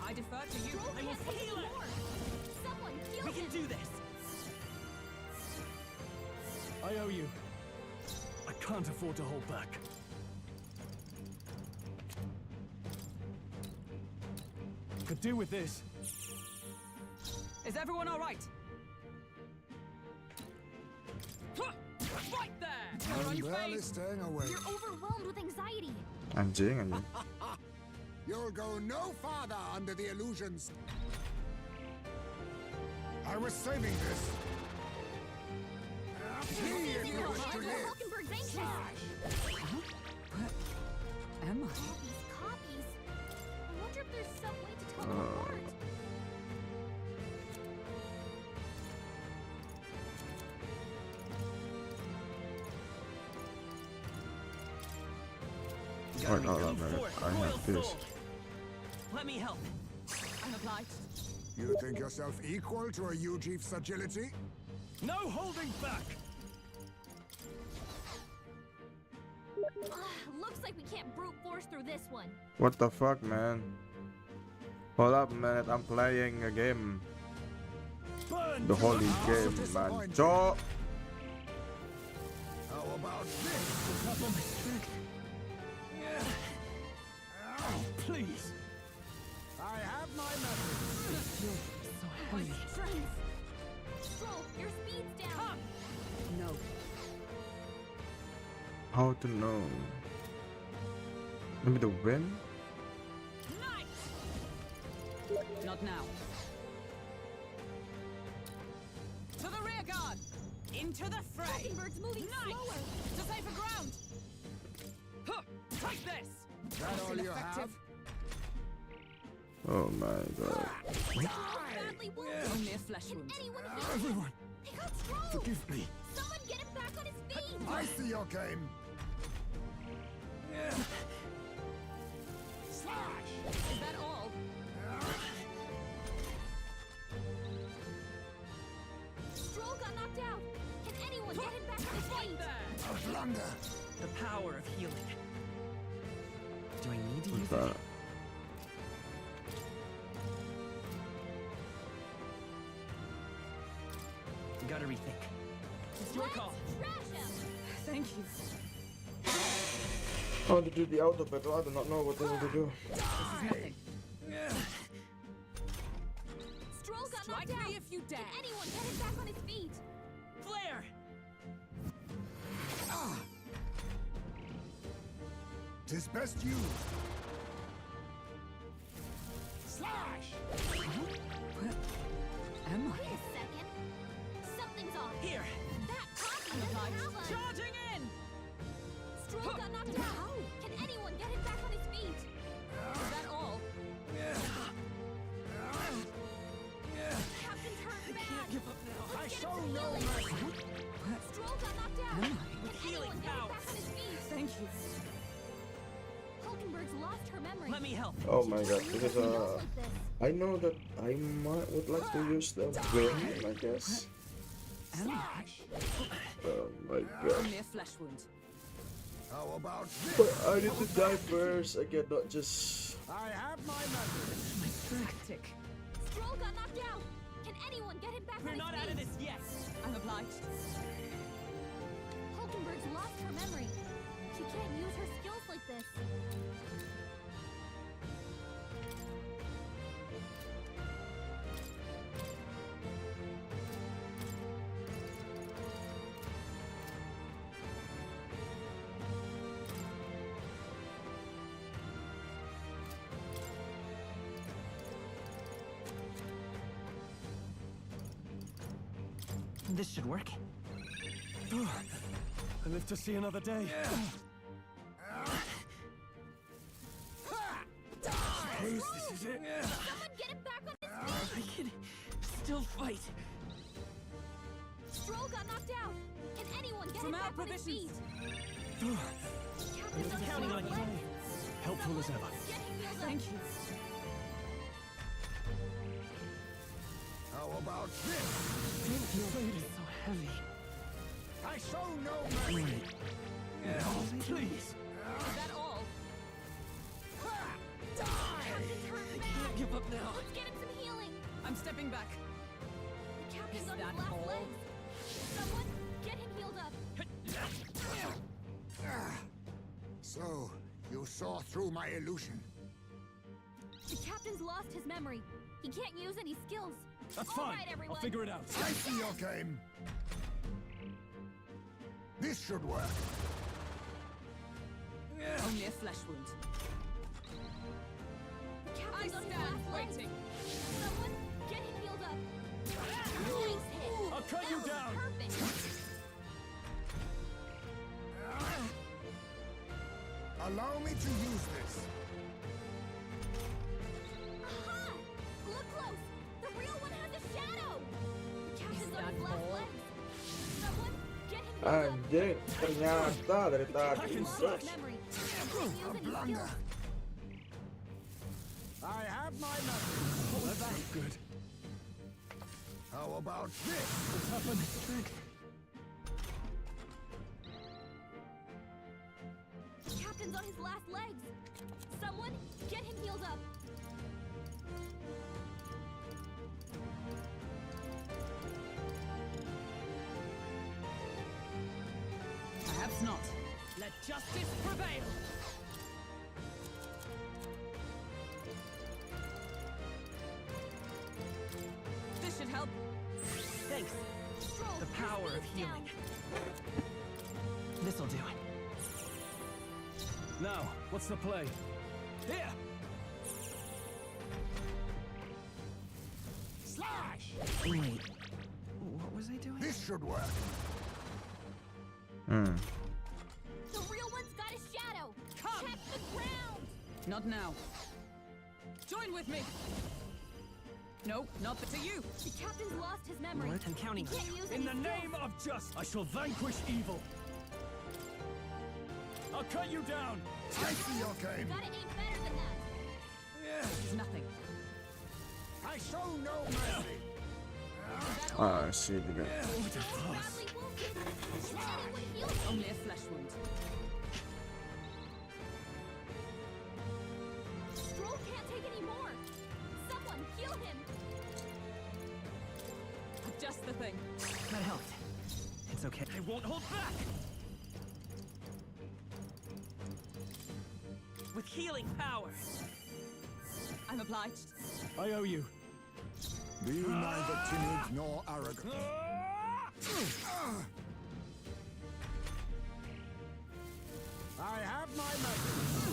I defer to you. Stroll I will can't take heal it. anymore. Someone heal We him. can do this. I owe you. I can't afford to hold back. Could do with this. Is everyone all right? Right there! You're on I'm your barely face! staying awake. You're overwhelmed with anxiety. Anjing. You'll go no farther under the illusions. I was saving this. See if you wish to live. Hulkenberg's anxious. Where am I? These copies. I wonder if there's some way to tell them apart. Wait, hold on a minute. I have this. Let me help. I'm obliged. You think yourself equal to a Ujief's agility? No holding back! Looks like we can't brute force through this one. What the fuck, man? Hold up a minute, I'm playing a game. The holy game, man. Joe! How about this? Please! I have my method. Strength. Stroll, your speed's down. No. How to know? Maybe the wind? Not now. To the rear guard! Into the fray! Hulkenberg's moving slower. To safer ground! Huh. Take this! That all you have? Oh my god. Badly wounded. Only a flesh wound. Can anyone heal him? Everyone, They got Stroll. forgive me. Someone get him back on his feet. I see your game. Slash! Is that all? Stroll got knocked out. Can anyone get him back on his feet? A blunder. The power of healing. Do I need to What's use that? it? Gotta rethink. It's your call. Trash him. Thank you. How to do the auto battle? I do not know what they want to do. This is nothing. Stroll got Strike knocked out. me if you dare. Can anyone get him back on his feet? 'Tis best used. Slash! Where am I? Wait a second. Something's off. Here. That coffee I'm doesn't alive. have a... Charging in! Stroll got knocked out. How? Can anyone get him back on his feet? Is that all? Captain turned bad. Can't give up now. Let's I get show him no healing. mercy. Stroll got knocked out. Am I? Can anyone get him back on his feet? Thank you. Hulkenberg's lost her memory. Let me help. Oh my god, because He knows like this. I know that I would like to use the wind, I guess. Am I? Oh my god. Only a flesh wound. How about this? But I need to die first. I cannot just. I have my memory. My tactic. Stroll got knocked out. Can anyone get him back We're on his not feet? out of this yet. I'm obliged. Hulkenberg's lost her memory. She can't use her skills like this. This should work. I live to see another day. Suppose this is it. Someone get him back on his feet. I can still fight. Stroll got knocked out. Can anyone get From him our back on his feet? provisions. Captain's on counting his on you. legs. Helpful as ever. Get him healed up. Thank you. How about this? Your weight is so heavy. I show no mercy. Please. Is that all? Captain's hurt I bad. can't give up now. Let's get him some healing. I'm stepping back. The captain's Is on his that last all? legs. Someone get him healed up. So, you saw through my illusion. The captain's lost his memory. He can't use any skills. That's All fine. right, everyone. I'll figure it out. I see your game. This should work. Only a flesh wound. The I captain's on his stand last legs. waiting. Someone get him healed up. Nice hit. I'll cut That you was down. Perfect. Allow me to use this. Aha! Look close. The real one has a shadow. The captain's on that his last all? legs. Someone get him healed up. Anjing, ternyata dari tadi. He lost his memory. He can't use any skills. I have my memory. That's not good. How about this? What's happened? The captain's on his last legs. Someone get him healed up. Perhaps not. Let justice prevail. This should help. Thanks. Stroll, The your power of speed's down. healing. This'll do it. Now, what's the play? Here. Slash! Wait. What was I doing? This should work. The real one's got a shadow. Come. Check the ground. Not now. Join with me. No, not to you. The captain's lost his memory. What? I'm counting He on can't you. use In any the skills. name of justice, I shall vanquish evil. I'll cut you down. I see your You game. gotta aim better than that. Nothing. I show no mercy. Ah, see the guy. Badly wounded. Can anyone heal him? Only a flesh wound. Stroll can't take any more. Someone heal him. Just the thing. That helped. It's okay. I won't hold back. With healing power. I'm obliged. I owe you. Be neither timid nor arrogant. I have my memory.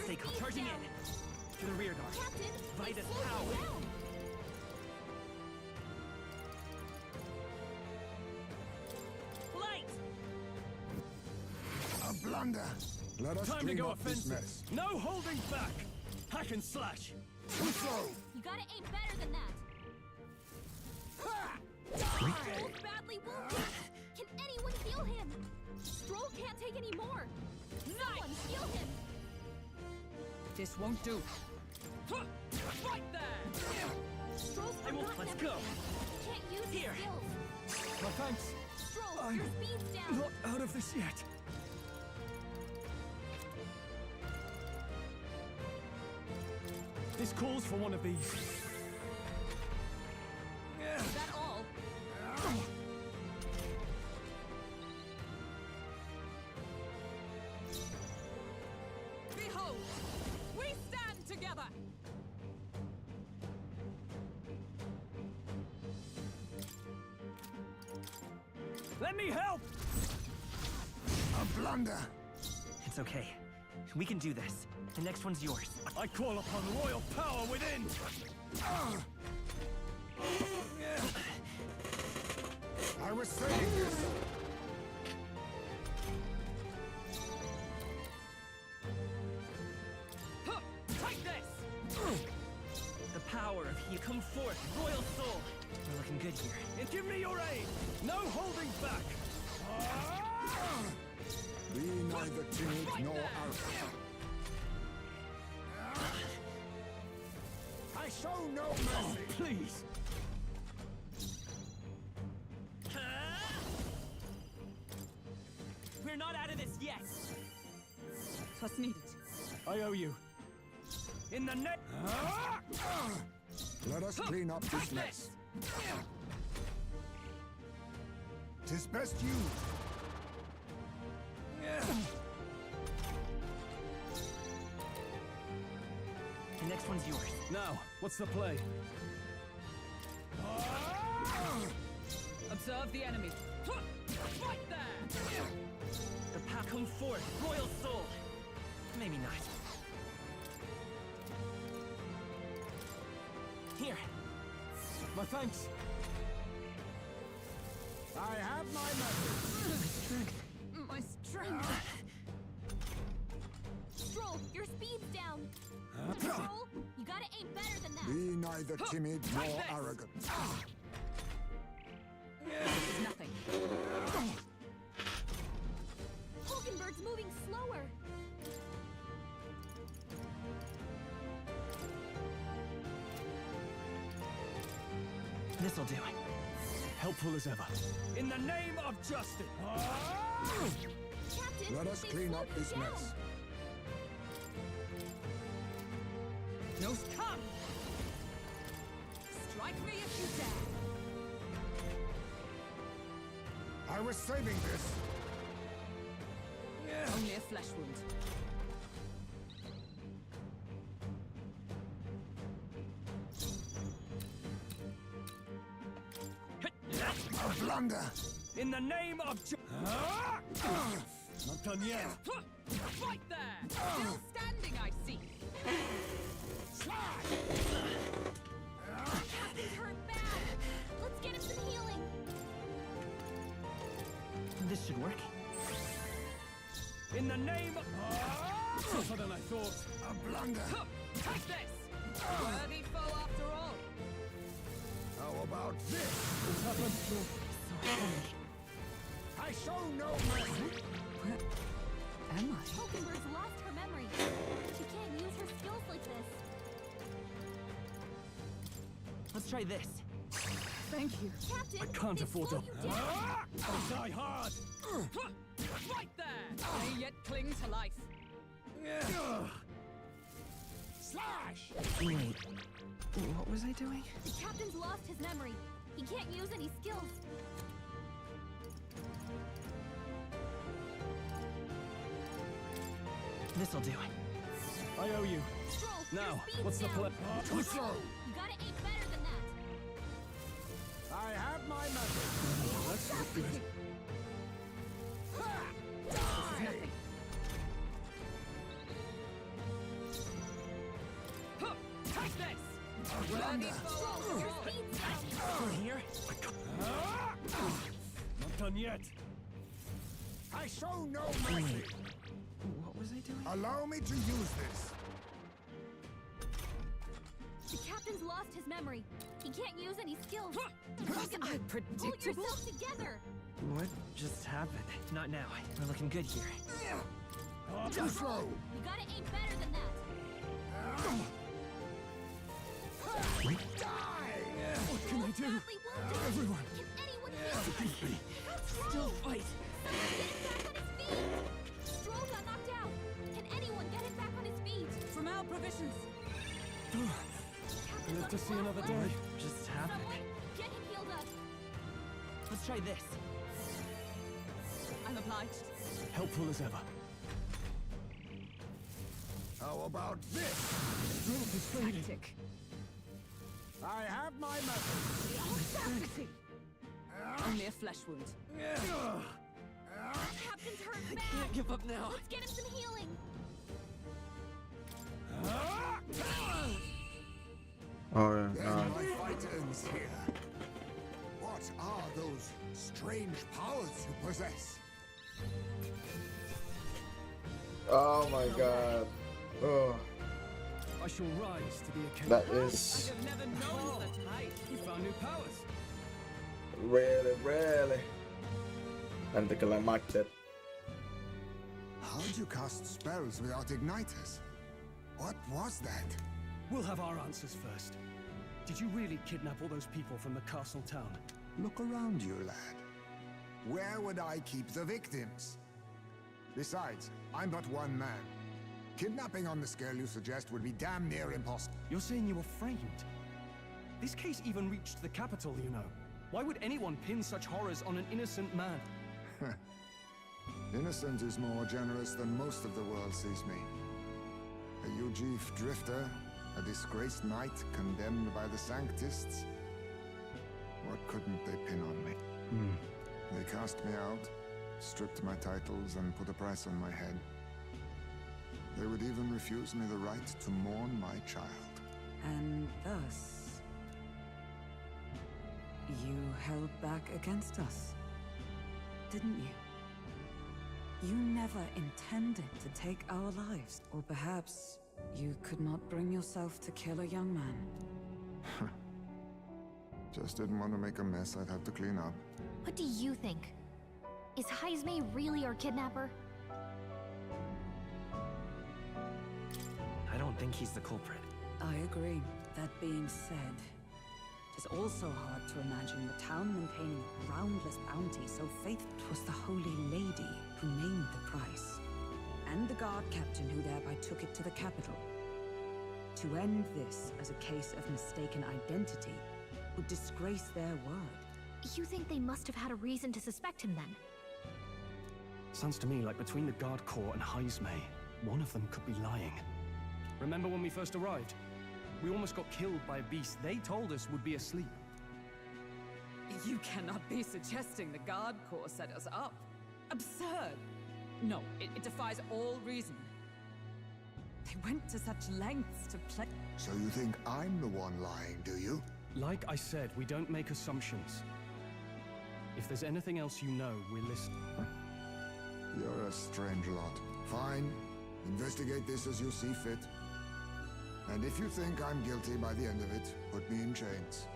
Stay calm. Charging in. To the rear guard. Captain, Vitus slow power. down. Light! A blunder. Let us Time to clean go up this offensive. mess. No holding back. Hack and slash. Too slow. You gotta aim better than that. Stroll's badly wounded. Can anyone heal him? Stroll can't take any more. Someone heal him. This won't do. Right there! Stroll's I will. forgotten Let's go. everything. Can't use his Here. skills. My thanks. Stroll, I'm your speed's down. not out of this yet. This calls for one of these. Is that all? Behold, we stand together. Let me help! A blunder. It's okay. We can do this. The next one's yours. I call upon royal power within! I was saying this. Take this! The power of he. Come forth, royal soul. We're looking good here. And give me your aid! No holding back! Be neither timid nor arrogant. I show no mercy. Please! We're not out of this yet! Trust needed. I owe you. In the neck. Let us clean up this mess. Tis best you. The next one's yours. Now, what's the play? Observe the enemy. Right there! The power. Come forth, royal soul. Maybe not. Here. My thanks. I have my message. My strength. Stroll, your speed's down. Stroll, you gotta aim better than that. Be neither timid nor arrogant. This is nothing. Hulkenberg's moving slower. This'll do. Helpful as ever. In the name of justice. Captain, Let us they clean slowed up you this down. mess. No, come! Strike me if you dare. I was saving this. Only a flesh wound. A blunder. In the name of Not done yet. Right there! Still standing, I see. Captain's hurt bad. Let's get him some healing. This should work. In the name of... Tougher than I thought. A blunder. Take this! Worthy foe after all. How about this? What's happened? I show no mercy. Where am I? Hulkenberg's lost her memory. She can't use her skills like this. Let's try this. Thank you. Captain, I can't they afford to... slowed you down. I'll die hard. Right there! May yet cling to life. Slash! Wait. What was I doing? The captain's lost his memory. He can't use any skills. This'll do. I owe you. Stroll, Now, your speed's what's the down. plan? Too slow. You gotta aim better than that. I have my message. That's not good. This is nothing. We're here. Not done yet. I show no mercy. What was I doing? Allow me to use this. The captain's lost his memory. He can't use any skills. Unpredictable. Pull yourself together. What just happened? Not now. We're looking good here. Too slow. You gotta aim better than that. What can I do? Everyone. Can anyone help? Still fight. Stroll got knocked out. Can anyone get him back on his feet? From our provisions. Live to see another day. Just happened. Get him healed up. Let's try this. I'm obliged. Helpful as ever. How about this? Strength is fading. Tactic. I have my method. Only a flesh wound. Captain's hurt bad. Can't give up now. Let's get him some healing. Oh yeah. Then my fight ends here. What are those strange powers you possess? Oh my god. Oh, I shall rise to the occasion. that is I've never known such height. You found new powers. really anticlimactic. How'd you cast spells without igniters? What was that? We'll have our answers first. Did you really kidnap all those people from the castle town? Look around you, lad. Where would I keep the victims? Besides, I'm but one man. Kidnapping on the scale you suggest would be damn near impossible. You're saying you were framed? This case even reached the capital, you know. Why would anyone pin such horrors on an innocent man? Innocent is more generous than most of the world sees me. A Ujif drifter, a disgraced knight condemned by the Sanctists. What couldn't they pin on me? They cast me out, stripped my titles, and put a price on my head. They would even refuse me the right to mourn my child. And thus, you held back against us, didn't you? You never intended to take our lives. Or perhaps you could not bring yourself to kill a young man. Just didn't want to make a mess I'd have to clean up. What do you think? Is Heisme really our kidnapper? I don't think he's the culprit. I agree. That being said, it is also hard to imagine the town maintaining a groundless bounty so faithful. 'Twas the Holy Lady who named the price, and the guard captain who thereby took it to the capital. To end this as a case of mistaken identity would disgrace their word. You think they must have had a reason to suspect him then? Sounds to me like between the Guard Corps and Heisme, one of them could be lying. Remember when we first arrived? We almost got killed by a beast they told us would be asleep. You cannot be suggesting the Guard Corps set us up. Absurd! No, it defies all reason. They went to such lengths to play. So you think I'm the one lying, do you? Like I said, we don't make assumptions. If there's anything else you know, we're listening. You're a strange lot. Fine. Investigate this as you see fit. And if you think I'm guilty by the end of it, put me in chains.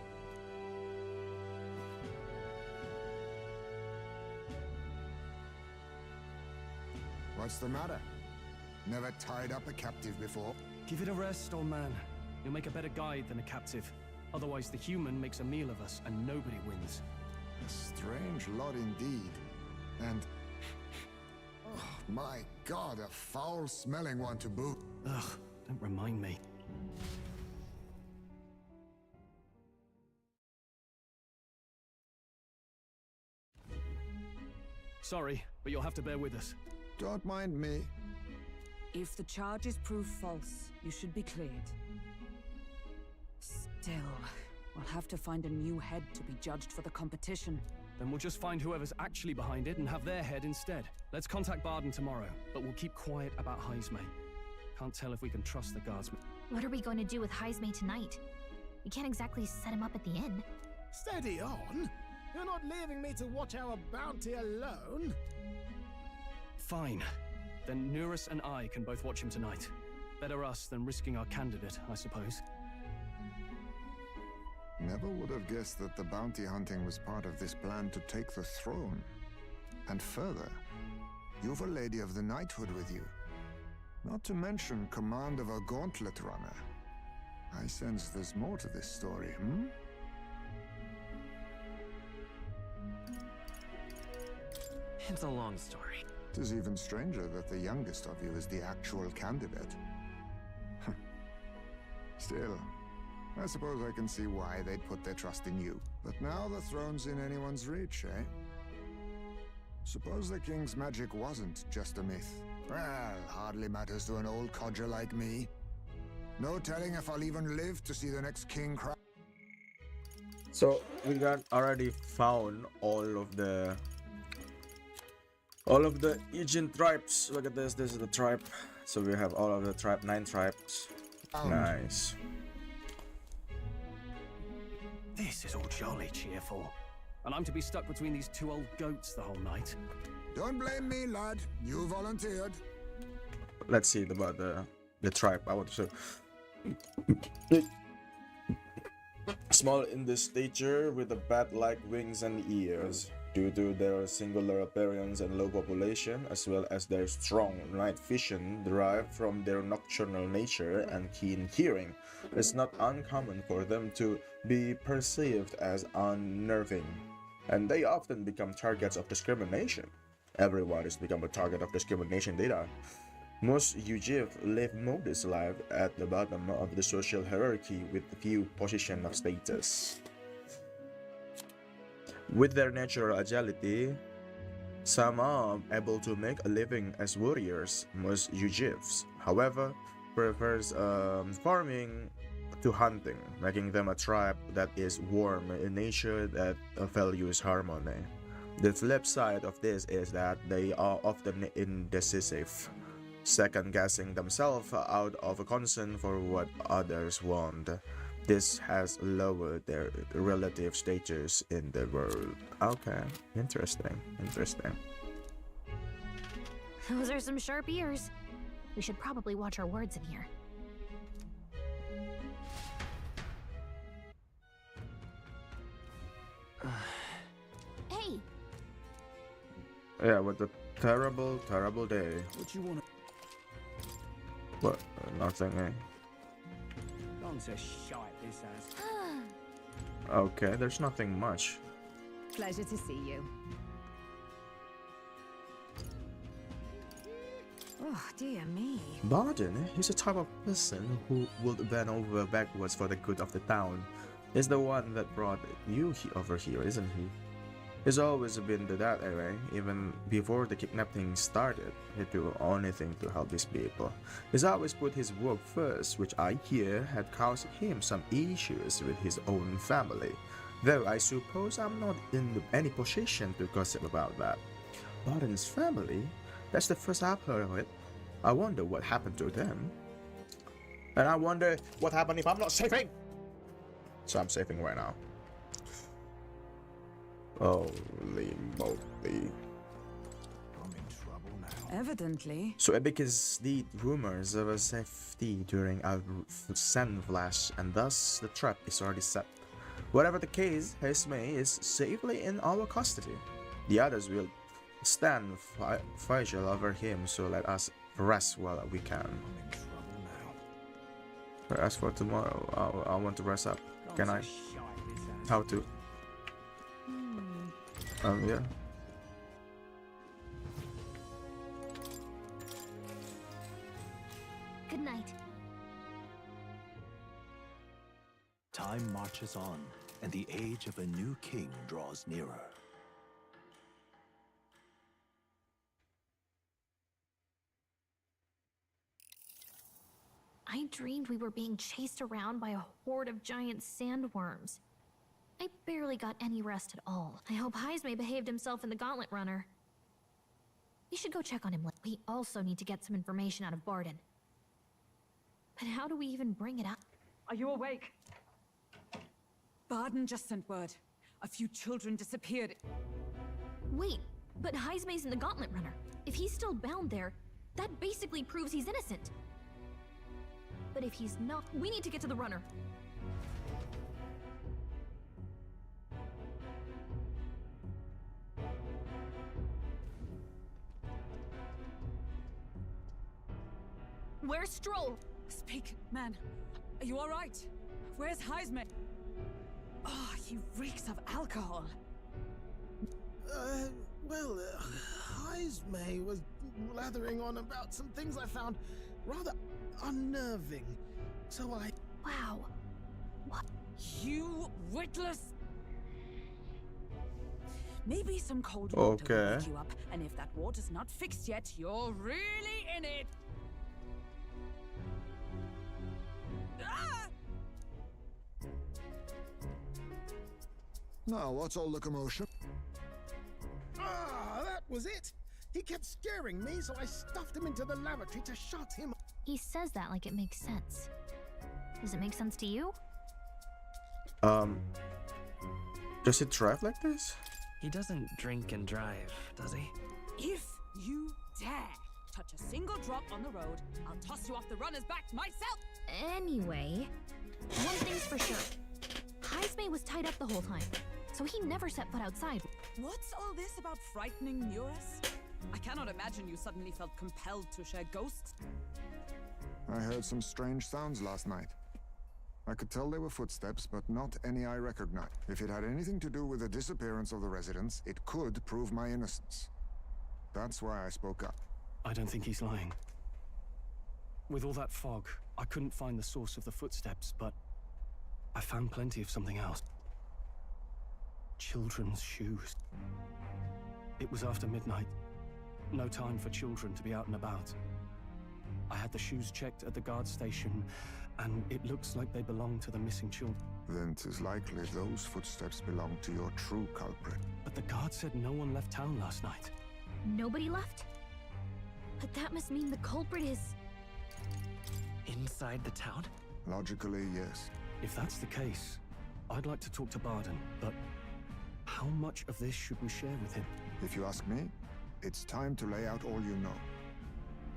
What's the matter? Never tied up a captive before? Give it a rest, old man. You'll make a better guide than a captive. Otherwise, the human makes a meal of us, and nobody wins. A strange lot indeed. And... oh, my God, a foul-smelling one to boot. Ugh, don't remind me. Sorry, but you'll have to bear with us. Don't mind me. If the charges prove false, you should be cleared. Still, we'll have to find a new head to be judged for the competition. Then we'll just find whoever's actually behind it and have their head instead. Let's contact Barden tomorrow, but we'll keep quiet about Heisme. Can't tell if we can trust the guardsmen. What are we going to do with Heisme tonight? We can't exactly set him up at the inn. Steady on. You're not leaving me to watch our bounty alone. Fine. Then Neurus and I can both watch him tonight. Better us than risking our candidate, I suppose. Never would have guessed that the bounty hunting was part of this plan to take the throne. And further, you've a Lady of the Knighthood with you. Not to mention command of a gauntlet runner. I sense there's more to this story, hmm? It's a long story. It is even stranger that the youngest of you is the actual candidate. Still, I suppose I can see why they'd put their trust in you. But now the throne's in anyone's reach, eh? Suppose the king's magic wasn't just a myth. Well, hardly matters to an old codger like me. No telling if I'll even live to see the next king cry. So we got already found all of the Aegean tribes. Look at this. This is the tribe. So we have all of the tribe, 9 tribes. Nice. This is all jolly cheerful. And I'm to be stuck between these 2 old goats the whole night. Don't blame me, lad. You volunteered. Let's see about the tribe. I want to small in the stature with the bat-like wings and ears. Due to their singular appearance and low population, as well as their strong night vision derived from their nocturnal nature and keen hearing, it's not uncommon for them to be perceived as unnerving, and they often become targets of discrimination. Everyone has become a target of discrimination, they are. Most Ujiv live modest life at the bottom of the social hierarchy with few position of status. With their natural agility, some are able to make a living as warriors. Most Ujivs, however, prefers farming to hunting, making them a tribe that is warm in nature that values harmony. The flip side of this is that they are often indecisive, second-guessing themselves out of a concern for what others want. This has lowered their relative status in the world. Okay, interesting, interesting. Those are some sharp ears. We should probably watch our words in here. Hey! Yeah, what a terrible, terrible day. What you want? What? Nothing, eh? Guns are shite, this has. Okay, there's nothing much. Pleasure to see you. Oh, dear me. Barden is a type of person who would bend over backwards for the good of the town. He's the one that brought you over here, isn't he? He's always been that way, even before the kidnapping started. He'd do anything to help his people. He's always put his work first, which I hear had caused him some issues with his own family. Though I suppose I'm not in any position to gossip about that. Barden's family? That's the first I've heard of it. I wonder what happened to them. And I wonder what happened if I'm not saving! So I'm saving right now. Holy moly. Evidently. So Epic is the rumors of a safety during a sand flash, and thus the trap is already set. Whatever the case, Hesme is safely in our custody. The others will stand vigil over him, so let us rest while we can. As for tomorrow, I want to rest up. Can I? How to? Yeah. Good night. Time marches on, and the age of a new king draws nearer. I dreamed we were being chased around by a horde of giant sandworms. I barely got any rest at all. I hope Heisme behaved himself in the Gauntlet Runner. We should go check on him. We also need to get some information out of Barden. But how do we even bring it up? Are you awake? Barden just sent word. A few children disappeared. Wait, but Heismay's in the Gauntlet Runner. If he's still bound there, that basically proves he's innocent. But if he's not, we need to get to the runner. Where's Stroll? Speak, man. Are you all right? Where's Heisman? Oh, he reeks of alcohol. Well, Heismay was blathering on about some things I found rather unnerving. So I... Wow. What? You witless... Maybe some cold water will wake you up, and if that water's not fixed yet, you're really in it. Ah! Now, what's all the commotion? Ah, that was it! He kept scaring me, so I stuffed him into the lavatory to shut him. He says that like it makes sense. Does it make sense to you? Does he drive like this? He doesn't drink and drive, does he? If you dare touch a single drop on the road, I'll toss you off the runner's back myself! Anyway, one thing's for sure. Heismay was tied up the whole time, so he never set foot outside. What's all this about frightening Eurus? I cannot imagine you suddenly felt compelled to share ghosts. I heard some strange sounds last night. I could tell they were footsteps, but not any I recognized. If it had anything to do with the disappearance of the residents, it could prove my innocence. That's why I spoke up. I don't think he's lying. With all that fog, I couldn't find the source of the footsteps, but I found plenty of something else. Children's shoes. It was after midnight. No time for children to be out and about. I had the shoes checked at the guard station, and it looks like they belong to the missing children. Then 'tis likely those footsteps belong to your true culprit. But the guard said no one left town last night. Nobody left? But that must mean the culprit is... Inside the town? Logically, yes. If that's the case, I'd like to talk to Barden, but how much of this should we share with him? If you ask me, it's time to lay out all you know.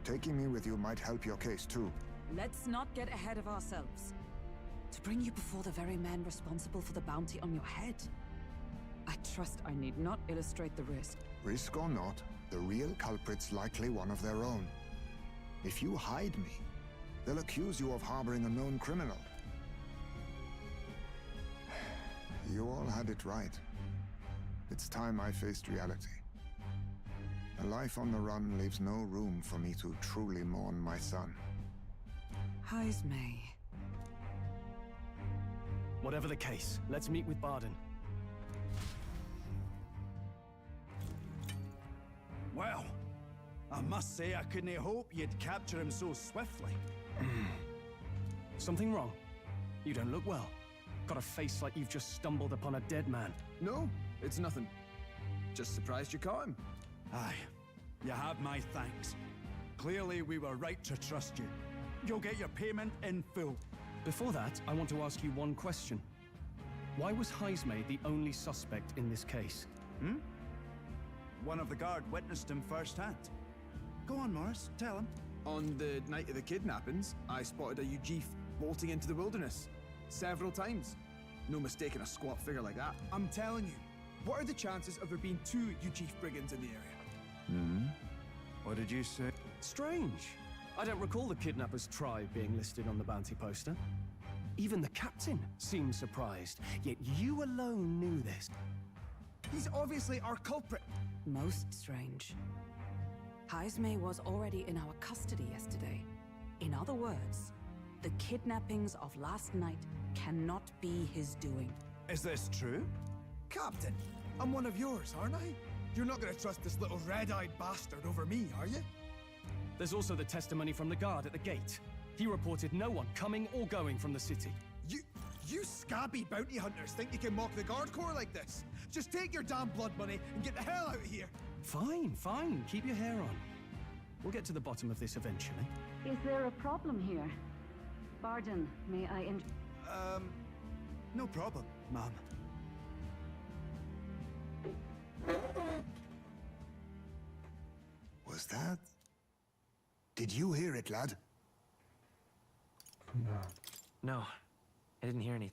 Taking me with you might help your case too. Let's not get ahead of ourselves. To bring you before the very man responsible for the bounty on your head. I trust I need not illustrate the risk. Risk or not, the real culprit's likely one of their own. If you hide me, they'll accuse you of harboring a known criminal. You all had it right. It's time I faced reality. A life on the run leaves no room for me to truly mourn my son. Heismay. Whatever the case, let's meet with Barden. Well, I must say I couldn't hope you'd capture him so swiftly. Something wrong? You don't look well. Got a face like you've just stumbled upon a dead man. No, it's nothing. Just surprised you caught him. Aye, you have my thanks. Clearly we were right to trust you. You'll get your payment in full. Before that, I want to ask you one question. Why was Heismay the only suspect in this case? One of the guard witnessed him firsthand. Go on, Morris, tell him. On the night of the kidnappings, I spotted a Ujif bolting into the wilderness. Several times. No mistaking a squat figure like that. I'm telling you, what are the chances of there being 2 Ujif brigands in the area? What did you say? Strange. I don't recall the kidnappers' tribe being listed on the bounty poster. Even the captain seemed surprised, yet you alone knew this. He's obviously our culprit. Most strange. Heismay was already in our custody yesterday. In other words, the kidnappings of last night cannot be his doing. Is this true? Captain, I'm one of yours, aren't I? You're not gonna trust this little red-eyed bastard over me, are you? There's also the testimony from the guard at the gate. He reported no one coming or going from the city. You scabby bounty hunters think you can mock the guard corps like this? Just take your damn blood money and get the hell out of here. Fine, fine. Keep your hair on. We'll get to the bottom of this eventually. Is there a problem here? Barden, may I No problem. Mom. Was that? Did you hear it, lad? No, I didn't hear anything.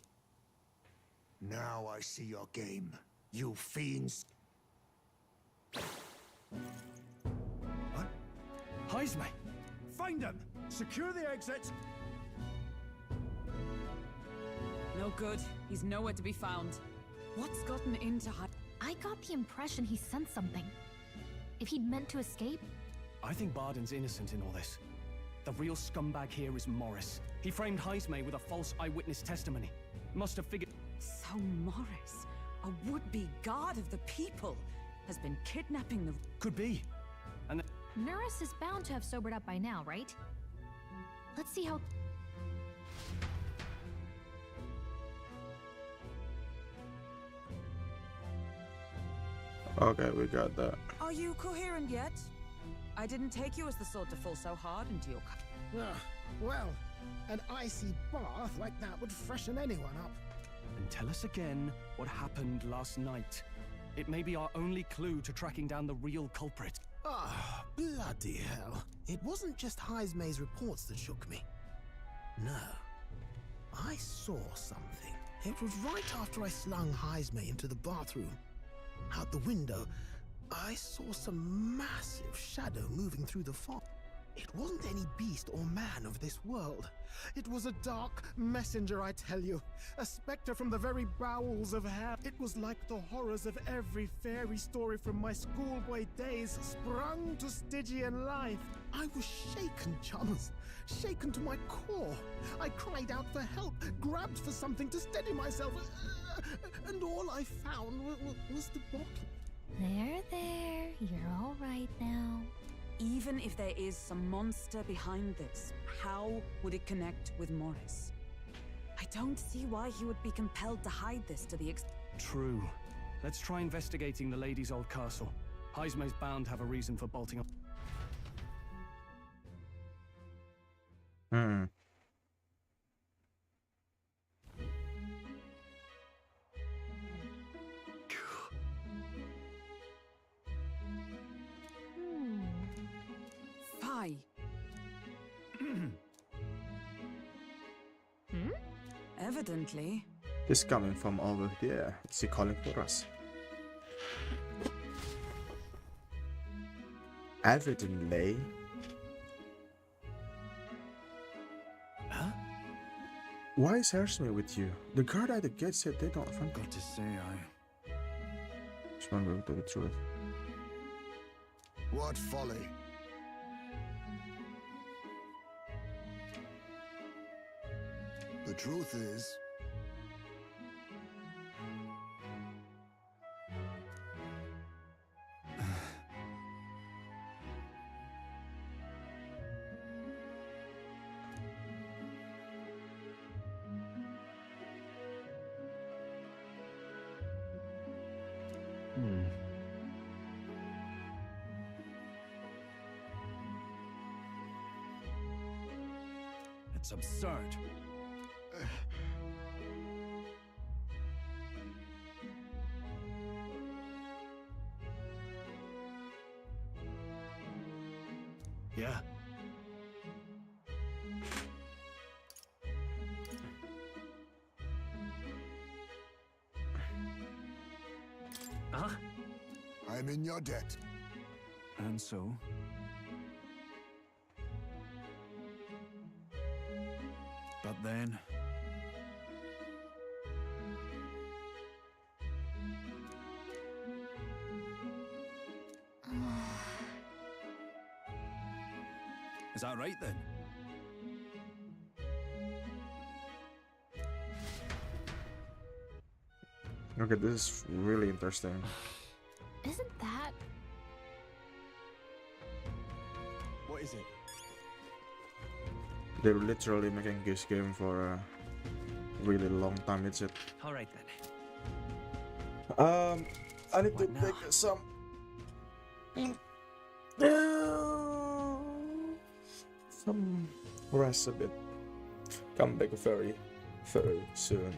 Now I see your game, you fiends. What? Heisme! Find him! Secure the exit! No good. He's nowhere to be found. What's gotten into I got the impression he sensed something. If he'd meant to escape, I think Barden's innocent in all this. The real scumbag here is Morris. He framed Heisme with a false eyewitness testimony. Must have figured... So Morris, a would-be god of the people, has been kidnapping the... Could be. And Nuris is bound to have sobered up by now, right? Let's see how... Okay, we got that. Are you coherent yet? I didn't take you as the sort to fall so hard into your... Well, an icy bath like that would freshen anyone up. And tell us again what happened last night. It may be our only clue to tracking down the real culprit. Ah, bloody hell. It wasn't just Heisme's reports that shook me. No. I saw something. It was right after I slung Heisme into the bathroom. Out the window, I saw some massive shadow moving through the fog. It wasn't any beast or man of this world. It was a dark messenger, I tell you. A specter from the very bowels of hell. It was like the horrors of every fairy story from my schoolboy days sprung to Stygian life. I was shaken, chums. Shaken to my core. I cried out for help, grabbed for something to steady myself, and all I found was the bottle. There. You're all right now. Even if there is some monster behind this, how would it connect with Morris? I don't see why he would be compelled to hide this to the True. Let's try investigating the lady's old castle. Heisme's bound to have a reason for bolting up. Fi. Evidently. He's coming from over there. Is he calling for us? Evidently. Huh? Why is Hersme with you? The guard at the gate said they don't find. Got to say, I... Just one way to the truth. What folly. The truth is... It's absurd. Yeah. Huh? I'm in your debt. And so? But then... Is that right then? Okay, this is really interesting. Isn't that... What is it? They're literally making this game for a really long time, is it? All right then. I need to take some rest a bit. Come back very, very soon.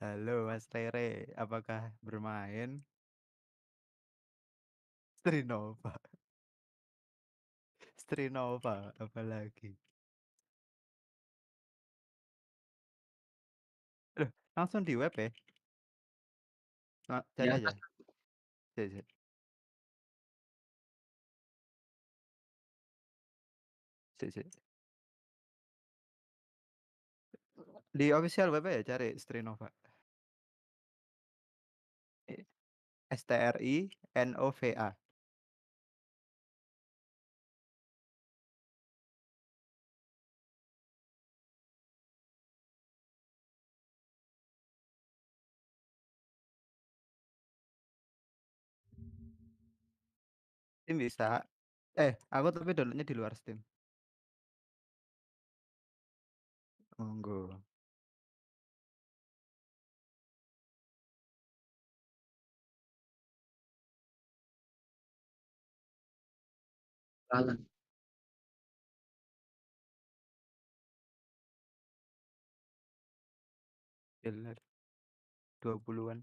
Halo Mas Rere, apakah bermain? Strinova. Strinova, apalagi? Loh, langsung di web ya? Cari Ya, aja. Cek. Di official web ya cari Strinova. STRINOVA. Steam bisa. Aku tapi downloadnya di luar Steam. Monggo. kalah. Jelas. 20-an.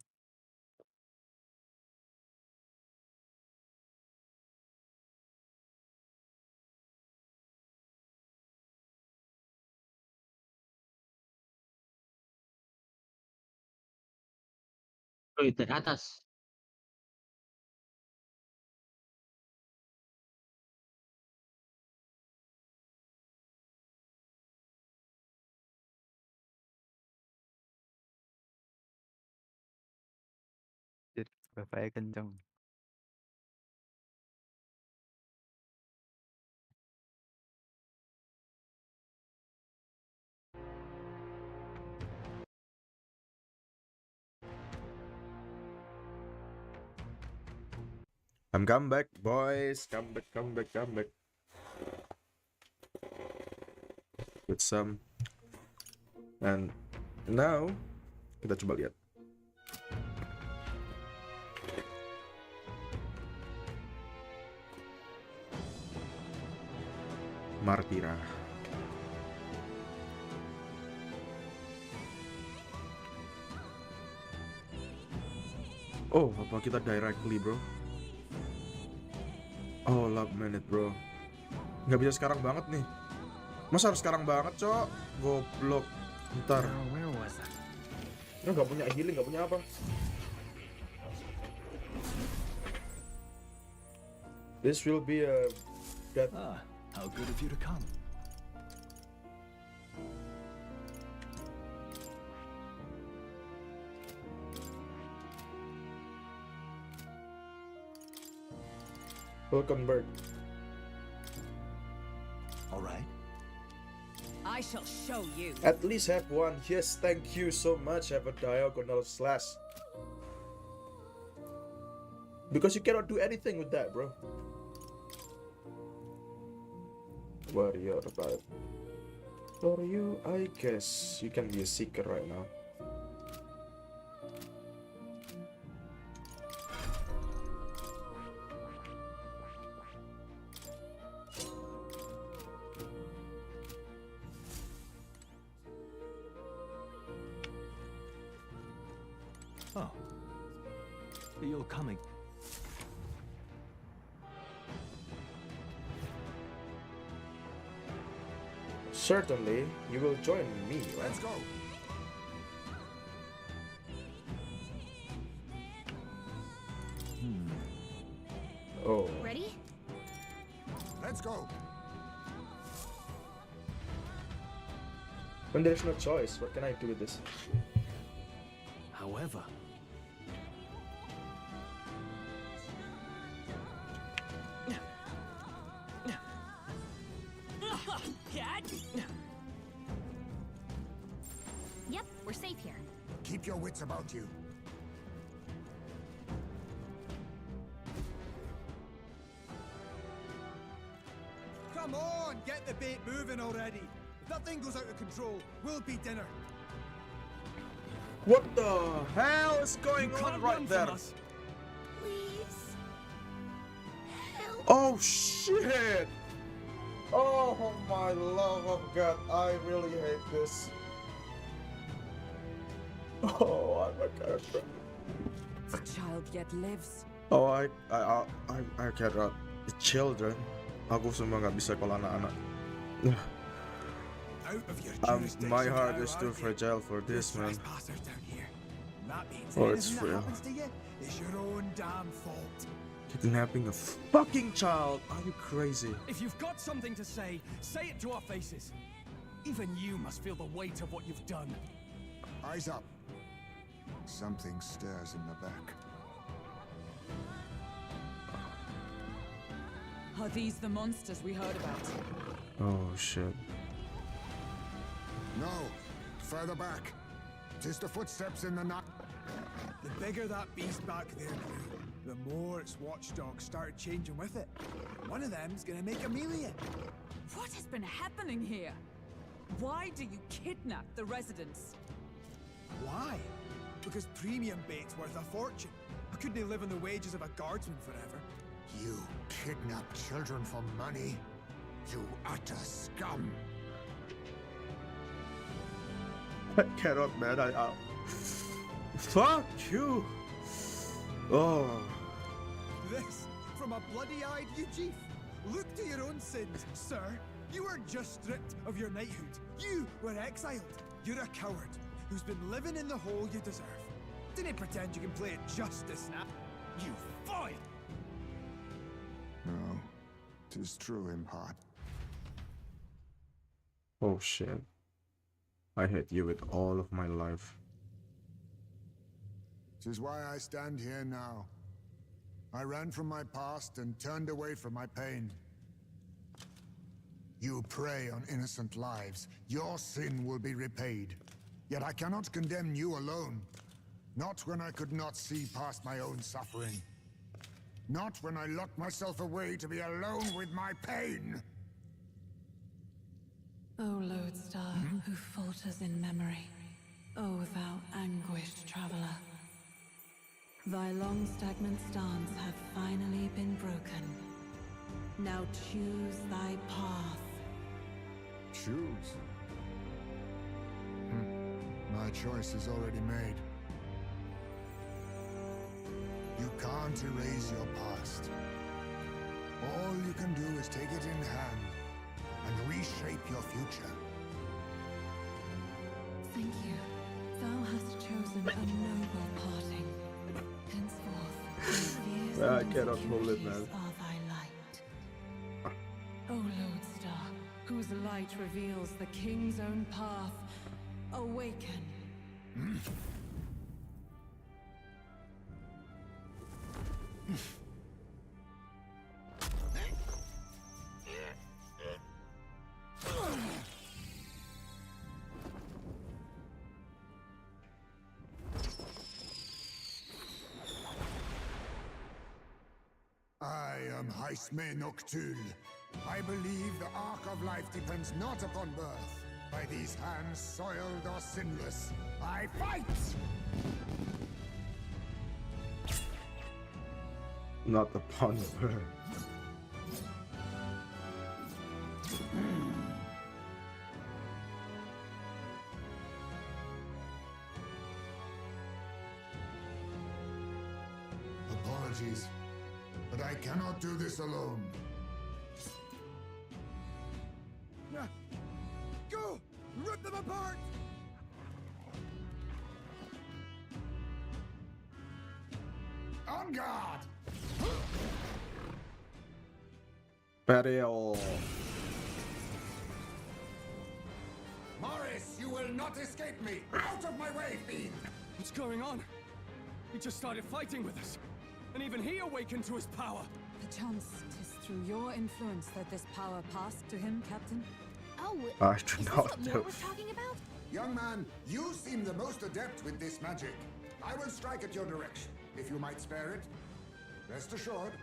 Wih, dari atas. Jadi wifi kenceng. I'm come back, boys. Come back. With some. And now kita coba lihat. Martira. Oh, apa kita directly, bro? Oh, last minute, bro. Nggak bisa sekarang banget nih. Masa harus sekarang banget, cok? Goblok. Ntar. Nggak punya healing, nggak punya apa. This will be a... How good of you to come. Welcome, Bird. All right. I shall show you. At least have one. Yes, thank you so much. Have a diagonal slash. Because you cannot do anything with that, bro. Warrior, but for you, I guess you can be a seeker right now. Oh. You'll come again. Certainly, you will join me, right? Let's go. Oh. Ready? Let's go. When there's no choice, what can I do with this? However, Yep, we're safe here. Keep your wits about you. Come on, get the bait moving already. If that thing goes out of control, we'll be dinner. What the hell is going on can't right run there? from us. Please. Help. Oh shit! Oh my love of God, I really hate this. Oh, I'm a character. The child yet lives. Oh, I cannot. The children. Aku semua nggak bisa kalau anak-anak. My heart is too fragile for this, man. Oh, it's real. It's your own damn fault. Kidnapping a fucking child. Are you crazy? If you've got something to say it to our faces. Even you must feel the weight of what you've done. Eyes up. Something stirs in the back. Are these the monsters we heard about? Oh shit. No, further back. 'Tis the footsteps in the night. The bigger that beast back there grew, the more its watchdogs started changing with it. One of them's gonna make Amelia. What has been happening here? Why do you kidnap the residents? Why? Because premium bait's worth a fortune. I couldn't live on the wages of a guardsman forever. You kidnap children for money? You utter scum! I cannot, man. Fuck you! Oh. This from a bloody-eyed Eugene. Look to your own sins, sir. You were just stripped of your knighthood. You were exiled. You're a coward who's been living in the hole you deserve. Didn't pretend you can play at justice now. You fool! No, 'tis true in part. Oh shit. I hate you with all of my life. 'Tis why I stand here now. I ran from my past and turned away from my pain. You prey on innocent lives. Your sin will be repaid. Yet I cannot condemn you alone. Not when I could not see past my own suffering. Not when I locked myself away to be alone with my pain. O lodestar, who falters in memory, O thou anguished traveler, thy long stagnant stance hath finally been broken. Now choose thy path. Choose? My choice is already made. You can't erase your past. All you can do is take it in hand and reshape your future. Thank you. Thou hast chosen a noble parting. Henceforth, fears I and cannot hold it, insecurities man. are thy light. O lodestar, whose light reveals the king's own path, awaken. I am Haisme Noctul. I believe the arc of life depends not upon birth, by these hands soiled or sinless. I fight! Not upon her. Apologies, but I cannot do this alone. Go! Rip them apart! On guard! Burial. Morris, you will not escape me! Out of my way, fiend! What's going on? He just started fighting with us. And even he awakened to his power. Perchance 'tis through your influence that this power passed to him, Captain. Oh, I is do this not what know. Moore was talking about? Young man, you seem the most adept with this magic. I will strike at your direction, if you might spare it. Rest assured,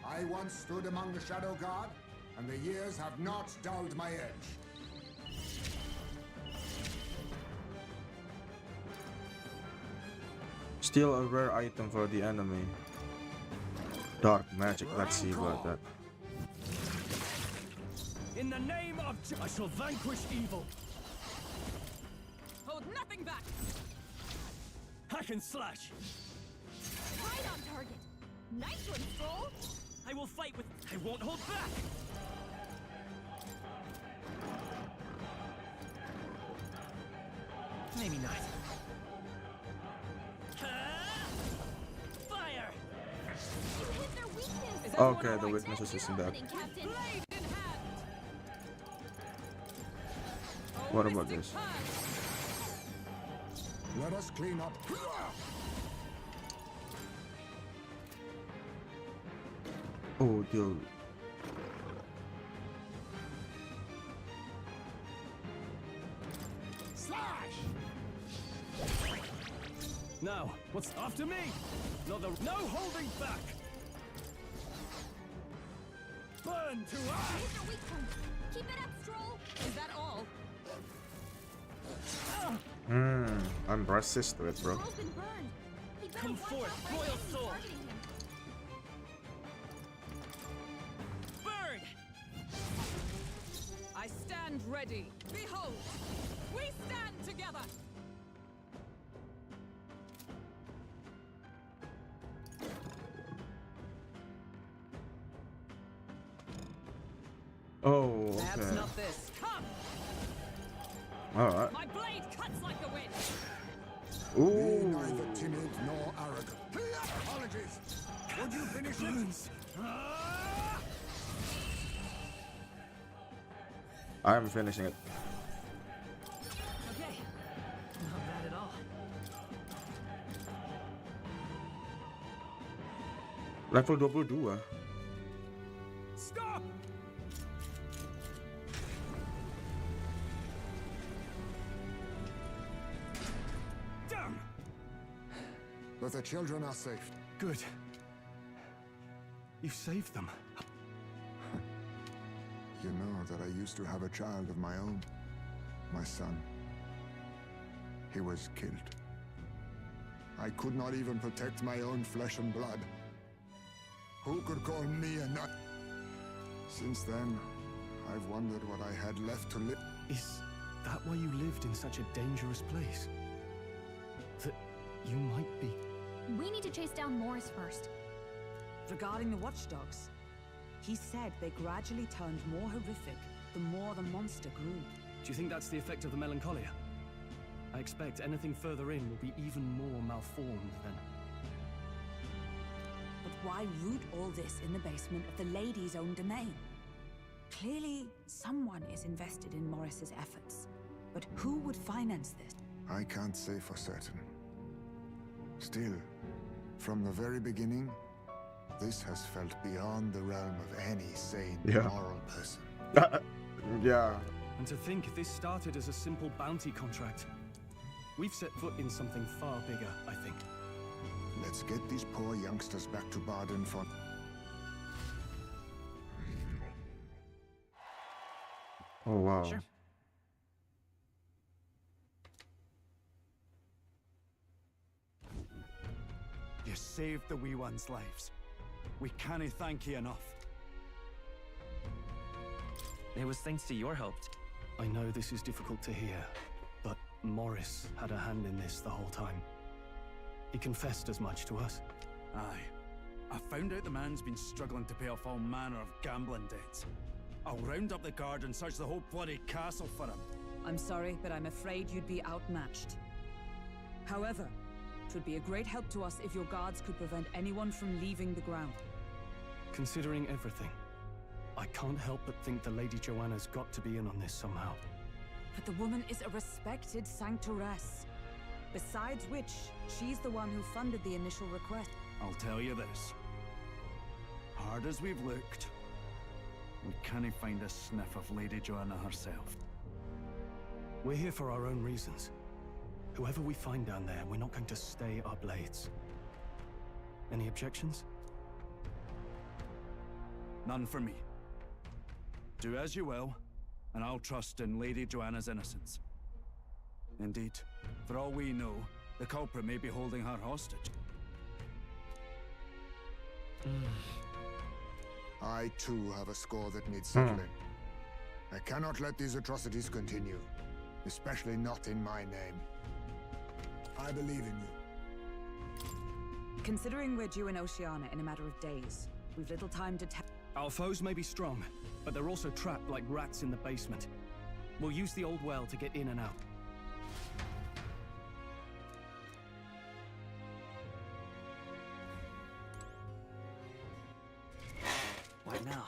I once stood among the Shadow Guard, and the years have not dulled my edge. Still a rare item for the enemy. Dark magic, let's see about that. In the name of I shall vanquish evil. Hold nothing back! Hack and slash! Right on target. Nice one, Stroll. I will fight with... I won't hold back! Maybe not. Fire! You hit their weakness. Okay, the weakness is in that. Captain. What about this? Let us clean up. Oh, dude. Slash! Now, what's after me? No holding back! Burn to ash! Hit their weak point. Keep it up, Stroll. Is that all? I'm racist to it, bro. Stroll's been burned. He better Come watch forth, out for royal enemies soul. targeting him. Burn! I stand ready. Behold, we stand together. Oh, Perhaps okay. not this. Come! Alright. My blade cuts like the wind. Be Ooh. neither timid nor arrogant. Apologies. Would you finish it? I'm finishing it. Okay. Not bad at all. Level 22. Stop! Damn! But the children are safe. Good. You saved them. You know that I used to have a child of my own. My son. He was killed. I could not even protect my own flesh and blood. Who could call me a nut? Since then, I've wondered what I had left to live. Is that why you lived in such a dangerous place? That you might be... We need to chase down Morris first. Regarding the watchdogs, he said they gradually turned more horrific the more the monster grew. Do you think that's the effect of the melancholia? I expect anything further in will be even more malformed then. But why root all this in the basement of the lady's own domain? Clearly, someone is invested in Morris's efforts. But who would finance this? I can't say for certain. Still, from the very beginning, this has felt beyond the realm of any sane, moral person. Yeah. And to think this started as a simple bounty contract. We've set foot in something far bigger, I think. Let's get these poor youngsters back to Baden for... Oh, wow. Sure. You saved the wee ones' lives. We can't thank you enough. It was thanks to your help. I know this is difficult to hear, but Morris had a hand in this the whole time. He confessed as much to us. Aye. I found out the man's been struggling to pay off all manner of gambling debts. I'll round up the guard and search the whole bloody castle for him. I'm sorry, but I'm afraid you'd be outmatched. However, it would be a great help to us if your guards could prevent anyone from leaving the ground. Considering everything, I can't help but think the Lady Joanna's got to be in on this somehow. But the woman is a respected sanctoress. Besides which, she's the one who funded the initial request. I'll tell you this. Hard as we've looked, we can't find a sniff of Lady Joanna herself. We're here for our own reasons. Whoever we find down there, we're not going to stay our blades. Any objections? None for me. Do as you will, and I'll trust in Lady Joanna's innocence. Indeed, for all we know, the culprit may be holding her hostage. I too have a score that needs settling. I cannot let these atrocities continue, especially not in my name. I believe in you. Considering we're due in Oceania in a matter of days, we've little time to Our foes may be strong, but they're also trapped like rats in the basement. We'll use the old well to get in and out. What now?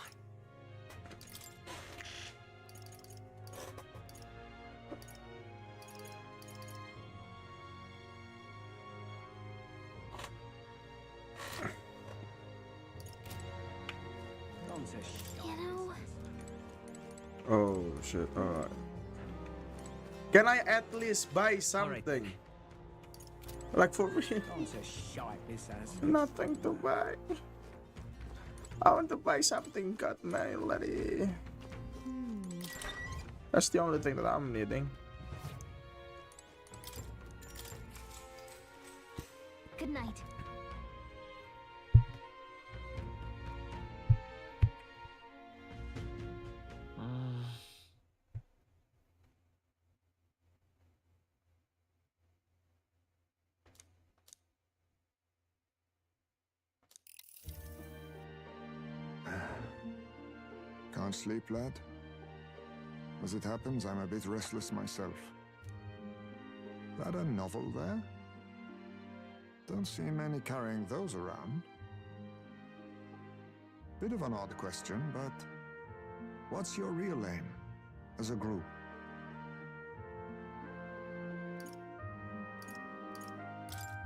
Oh shit, alright. Can I at least buy something? Like for real? Nothing to buy. I want to buy something, got my lady. That's the only thing that I'm needing. Good night. Can't sleep, lad? As it happens, I'm a bit restless myself. That a novel there? Don't see many carrying those around. Bit of an odd question, but what's your real aim as a group?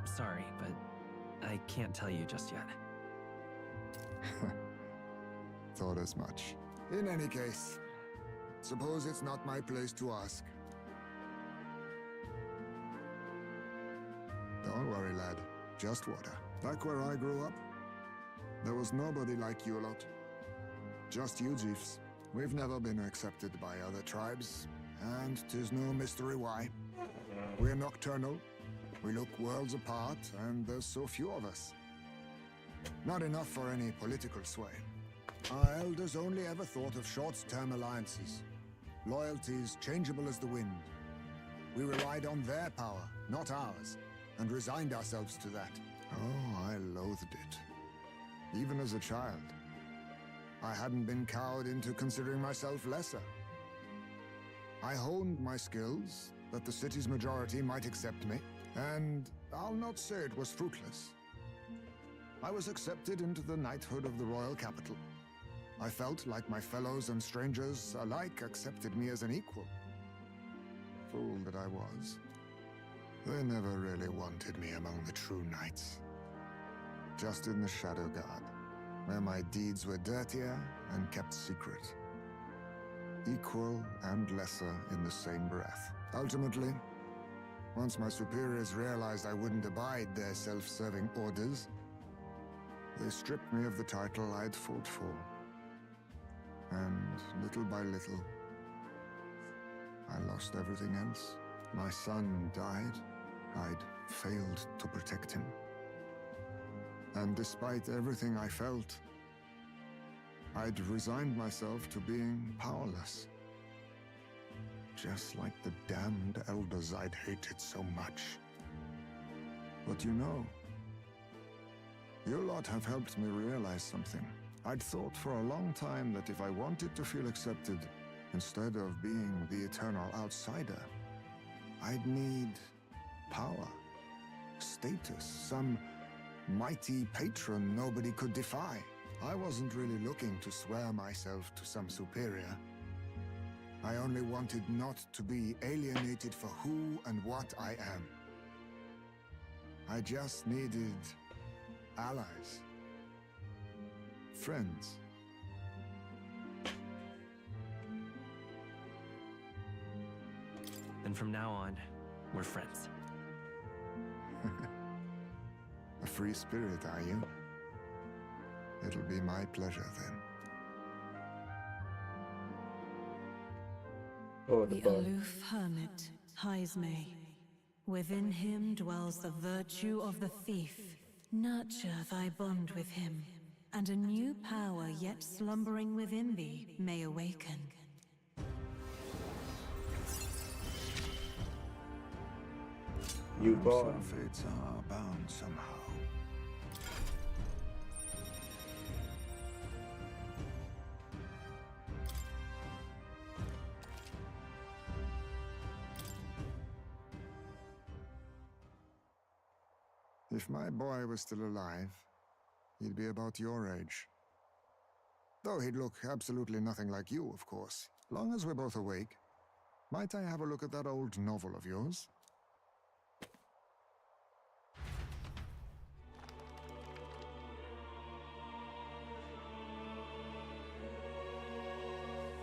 Sorry, but I can't tell you just yet. Thought as much. In any case, suppose it's not my place to ask. Don't worry, lad. Just water. Back where I grew up, there was nobody like you lot. Just you chiefs. We've never been accepted by other tribes, and 'tis no mystery why. We're nocturnal, we look worlds apart, and there's so few of us. Not enough for any political sway. Our elders only ever thought of short-term alliances, loyalties changeable as the wind. We relied on their power, not ours, and resigned ourselves to that. Oh, I loathed it. Even as a child. I hadn't been cowed into considering myself lesser. I honed my skills, that the city's majority might accept me, and I'll not say it was fruitless. I was accepted into the knighthood of the royal capital. I felt like my fellows and strangers alike accepted me as an equal. Fool that I was. They never really wanted me among the true knights. Just in the Shadow Guard, where my deeds were dirtier and kept secret. Equal and lesser in the same breath. Ultimately, once my superiors realized I wouldn't abide their self-serving orders, they stripped me of the title I'd fought for. And little by little, I lost everything else. My son died. I'd failed to protect him. And despite everything I felt, I'd resigned myself to being powerless. Just like the damned elders I'd hated so much. But you know, you lot have helped me realize something. I'd thought for a long time that if I wanted to feel accepted, instead of being the eternal outsider, I'd need power, status, some mighty patron nobody could defy. I wasn't really looking to swear myself to some superior. I only wanted not to be alienated for who and what I am. I just needed allies. Friends. Then from now on, we're friends. A free spirit, are you? It'll be my pleasure then. The aloof hermit, Haisme. Within him dwells the virtue of the thief. Nurture thy bond with him, and a new power yet slumbering within thee may awaken. You born. Some fates are bound somehow. If my boy was still alive, he'd be about your age. Though he'd look absolutely nothing like you, of course. Long as we're both awake, might I have a look at that old novel of yours?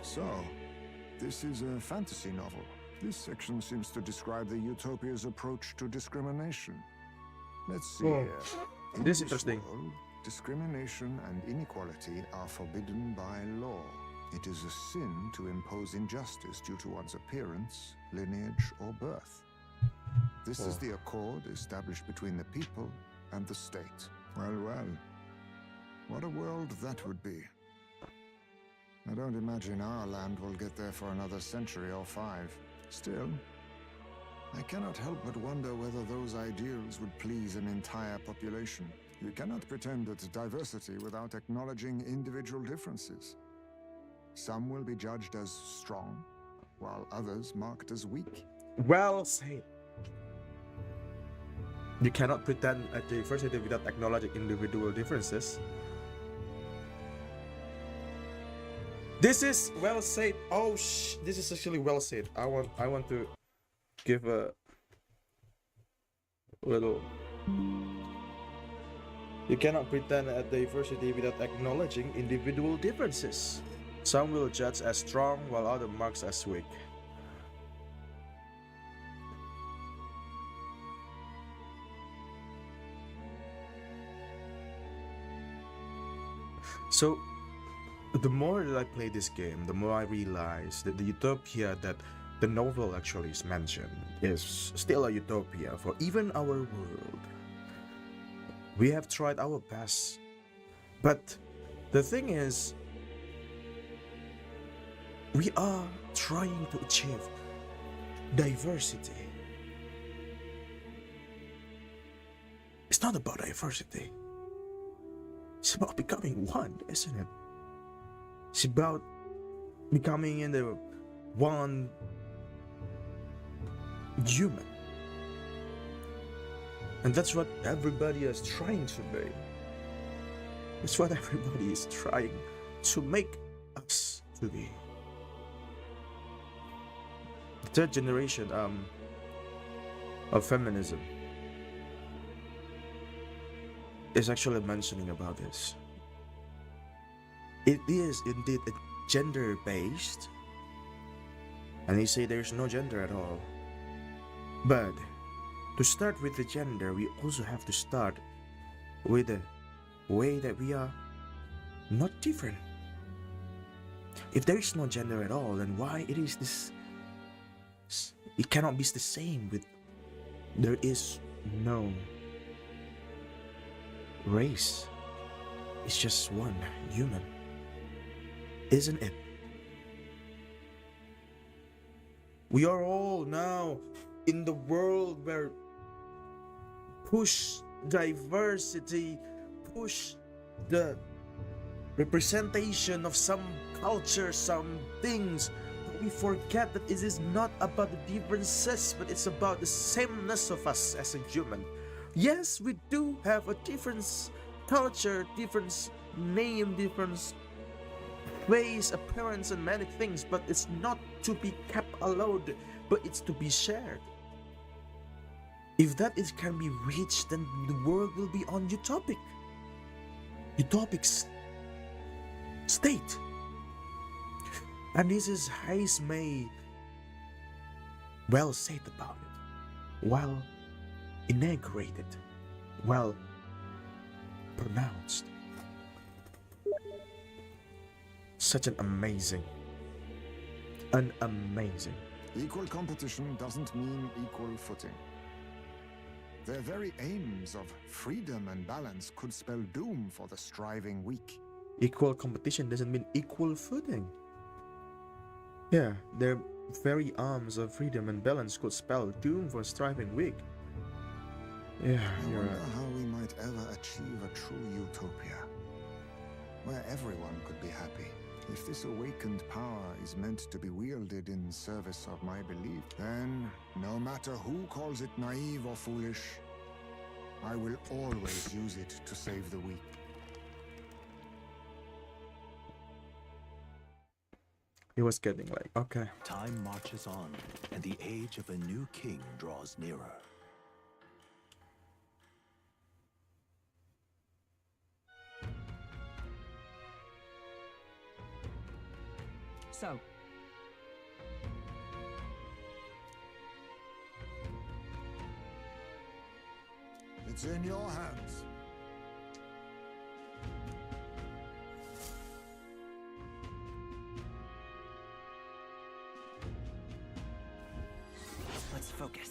So, this is a fantasy novel. This section seems to describe the Utopia's approach to discrimination. Let's see here. In This is interesting. world, discrimination and inequality are forbidden by law. It is a sin to impose injustice due to one's appearance, lineage, or birth. This is the accord established between the people and the state. Well, well. What a world that would be. I don't imagine our land will get there for another century or 5. Still, I cannot help but wonder whether those ideals would please an entire population. You cannot pretend at diversity without acknowledging individual differences. Some will be judged as strong, while others marked as weak. Well said. You cannot pretend at diversity without acknowledging individual differences. This is well said. Oh this is actually well said. I want to give a little. You cannot pretend at diversity without acknowledging individual differences. Some will judge as strong while others marks as weak. So, the more that I play this game, the more I realize that the utopia that the novel actually is mentioned is still a utopia for even our world. We have tried our best, but the thing is, we are trying to achieve diversity. It's not about diversity. It's about becoming one, isn't it? It's about becoming in the one human. And that's what everybody is trying to be. It's what everybody is trying to make us to be. The third generation of feminism is actually mentioning about this. It is indeed gender-based, and they say there's no gender at all. But to start with the gender, we also have to start with the way that we are not different. If there is no gender at all, then why it is this? It cannot be the same with there is no race. It's just one human, isn't it? We are all now in the world where push diversity, push the representation of some culture, some things, but we forget that it is not about the differences, but it's about the sameness of us as a human. Yes, we do have a different culture, different name, different face, appearance, and many things, but it's not to be kept alone, but it's to be shared. If that is can be reached, then the world will be on utopic state. And this is May well said about it, well inaugurated, well pronounced. Such an amazing. Equal competition doesn't mean equal footing. Their very aims of freedom and balance could spell doom for the striving weak. Equal competition doesn't mean equal footing. Yeah, their very arms of freedom and balance could spell doom for striving weak. Yeah, I wonder how we might ever achieve a true utopia, where everyone could be happy. If this awakened power is meant to be wielded in service of my belief, then no matter who calls it naive or foolish, I will always use it to save the weak. He was getting like, okay. Time marches on, and the age of a new king draws nearer. So, It's in your hands. let's focus.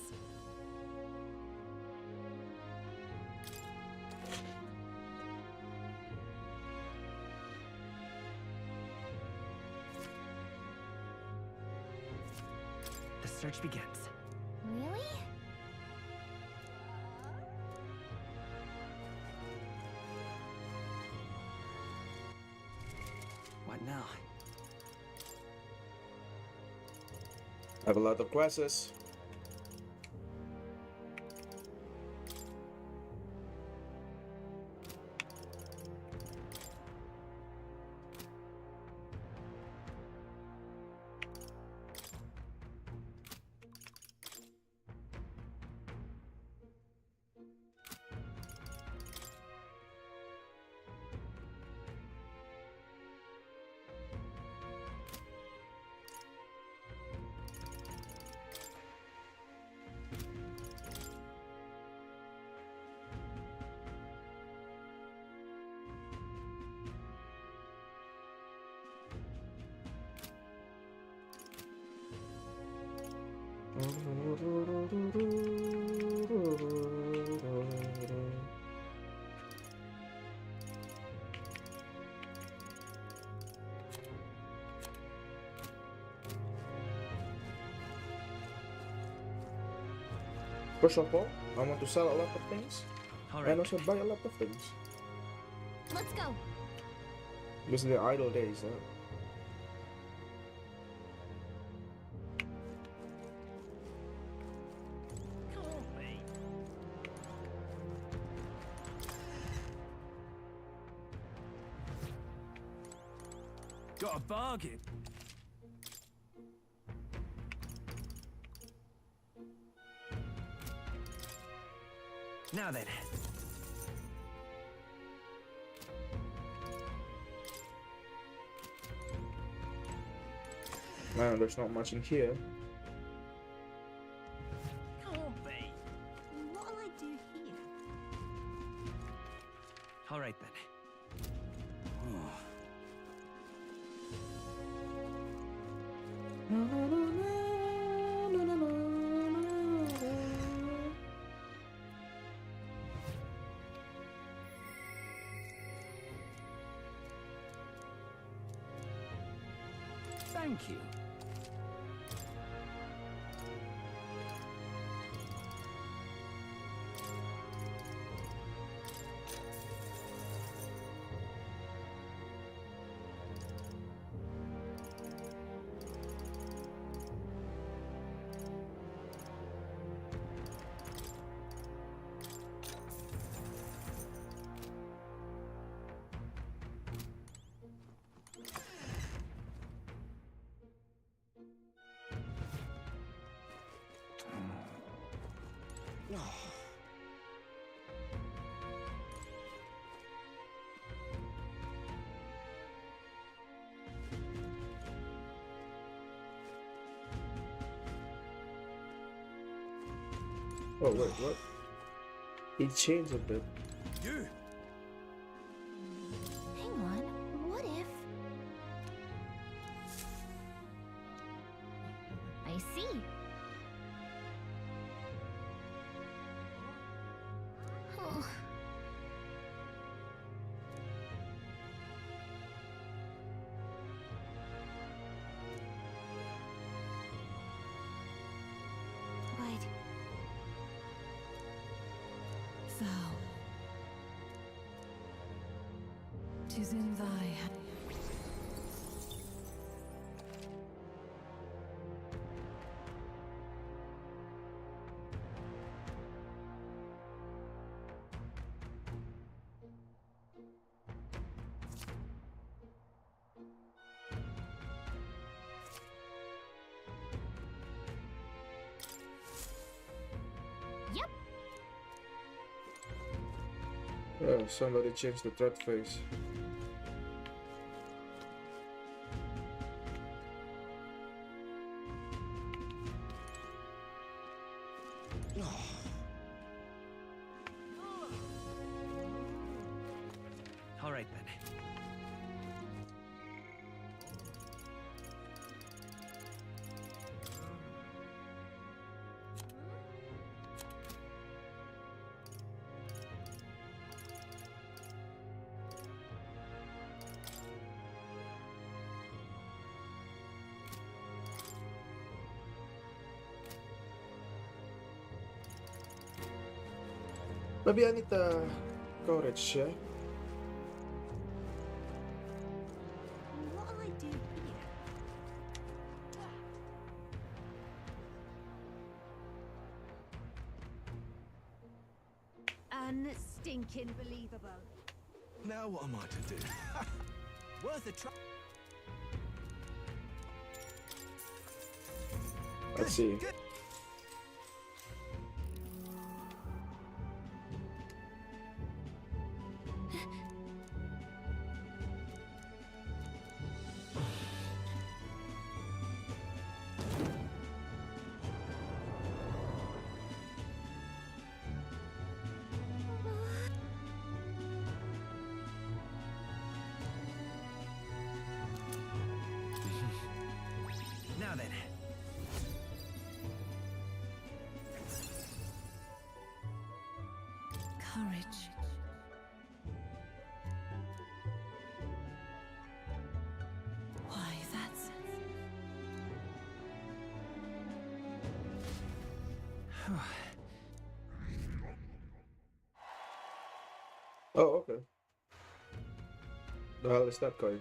The search begins. Really? What now? I have a lot of classes. First of all, I want to sell a lot of things and also buy a lot of things. Let's go. Because they're idle days, huh? Got a bargain. Now then. Man, there's not much in here. Can't be. What'll I do here? All right then. Thank you. Oh wait, what? He changed a bit. You. Hang on. What if... I see. Oh. But... Thou. 'Tis in thy hand. Somebody changed the threat face. All right then. Maybe I need the courage, yeah? What'll I do here? Unstinking believable. Now what am I to do? Worth a try. Let's see. Now then. Courage. Why, that's... Oh, okay. The hell is that going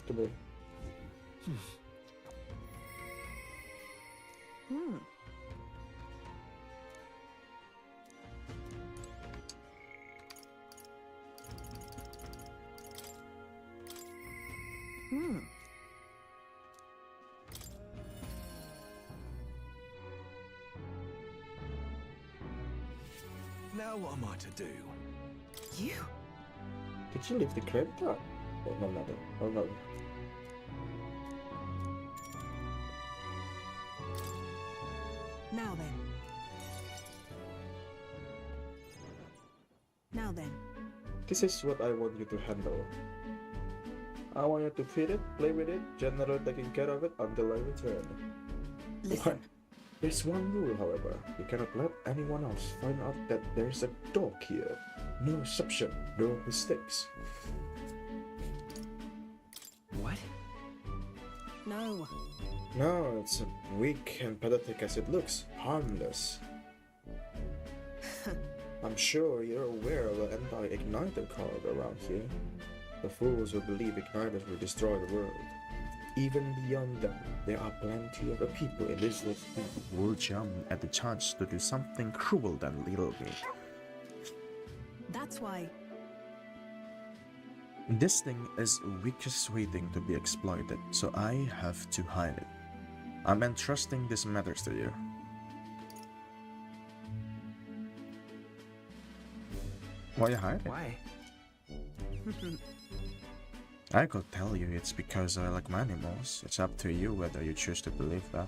to be? Now what am I to do? You? Did you leave the crib? Oh, no, no, no. Oh, no. Now then. Now then. This is what I want you to handle. I want you to feed it, play with it, generally taking care of it until I return. Listen. There's one rule, however. You cannot let anyone else find out that there's a dog here. No reception, no mistakes. What? No. No, it's weak and pathetic as it looks. Harmless. I'm sure you're aware of the anti-igniter card around here. The fools who believe igniters will destroy the world. Even beyond them, there are plenty of people in this world who will jump at the chance to do something cruel than little me. That's why. This thing is weakest waiting to be exploited, so I have to hide it. I'm entrusting these matters to you. Why you hide it? Why? I could tell you it's because I like animals. It's up to you whether you choose to believe that.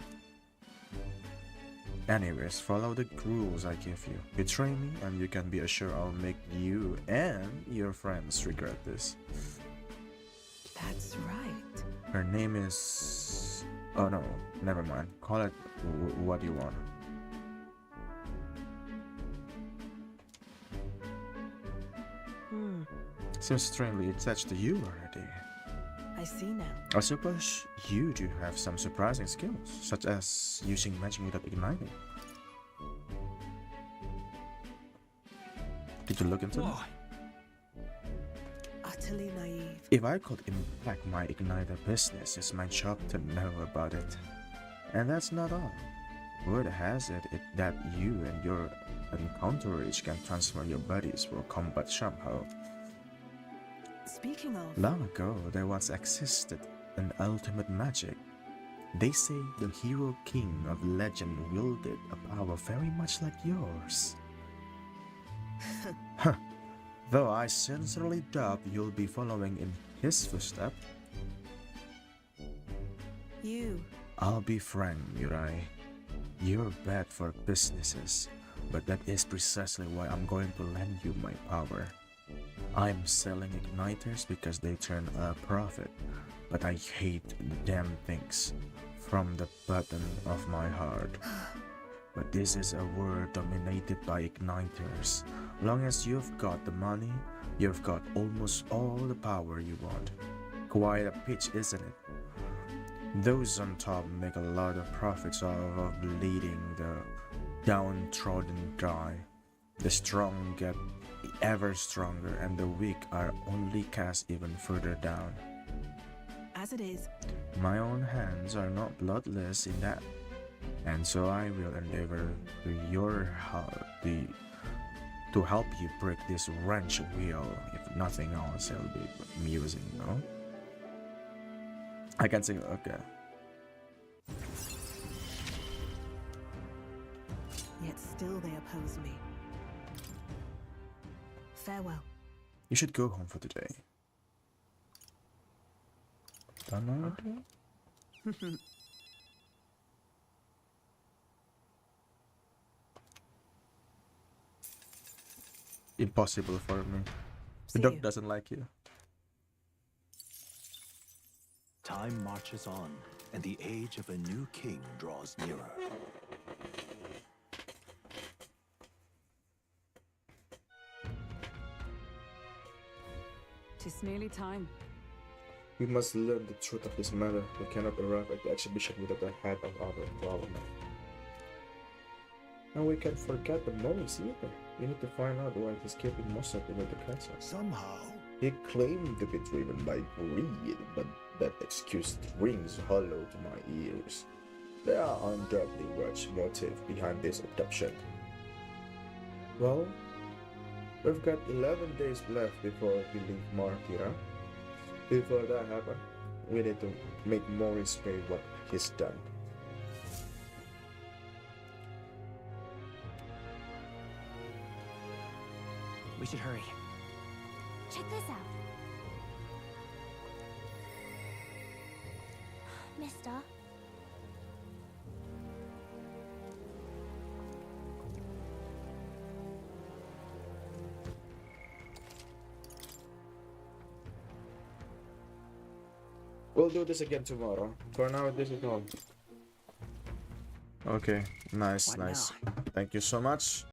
Anyways, follow the rules I give you. Betray me and you can be assured I'll make you and your friends regret this. That's right. Her name is... Oh no, never mind. Call it what you want. Seems strangely attached to you already. I see now. I suppose you do have some surprising skills, such as using magic without igniting. Did you look into that? Utterly naive. If I could impact my igniter business, it's my job to know about it. And that's not all. Word has it that you and your encounterers can transfer your bodies for combat somehow. Speaking of... Long ago, there once existed an ultimate magic. They say the hero king of legend wielded a power very much like yours. Though I sincerely doubt you'll be following in his footsteps. You. I'll be frank, Mirai. You're bad for businesses, but that is precisely why I'm going to lend you my power. I'm selling igniters because they turn a profit, but I hate the damn things from the bottom of my heart. But this is a world dominated by igniters. Long as you've got the money, you've got almost all the power you want. Quite a pitch, isn't it? Those on top make a lot of profits out of bleeding the downtrodden dry. The strong get ever stronger and the weak are only cast even further down. As it is. My own hands are not bloodless in that, and so I will endeavor to help you break this wrench wheel. If nothing else, it'll be amusing, no? I can sing, okay. Yet still they oppose me. Farewell. You should go home for today. Impossible for me. The See dog you. doesn't like you. Time marches on, and the age of a new king draws nearer. Tis nearly time. We must learn the truth of this matter. We cannot arrive at the exhibition without the head of our problem. And we can't forget the Morris either. We need to find out why he's keeping Mossad in the castle. Somehow. He claimed to be driven by greed, but that excuse rings hollow to my ears. There are undoubtedly much motive behind this abduction. Well, we've got 11 days left before we leave Martira. Before that happens, we need to make Morris pay what he's done. We should hurry. Check this out. Mister. We'll do this again tomorrow. For now, this is all. Okay, nice. Thank you so much.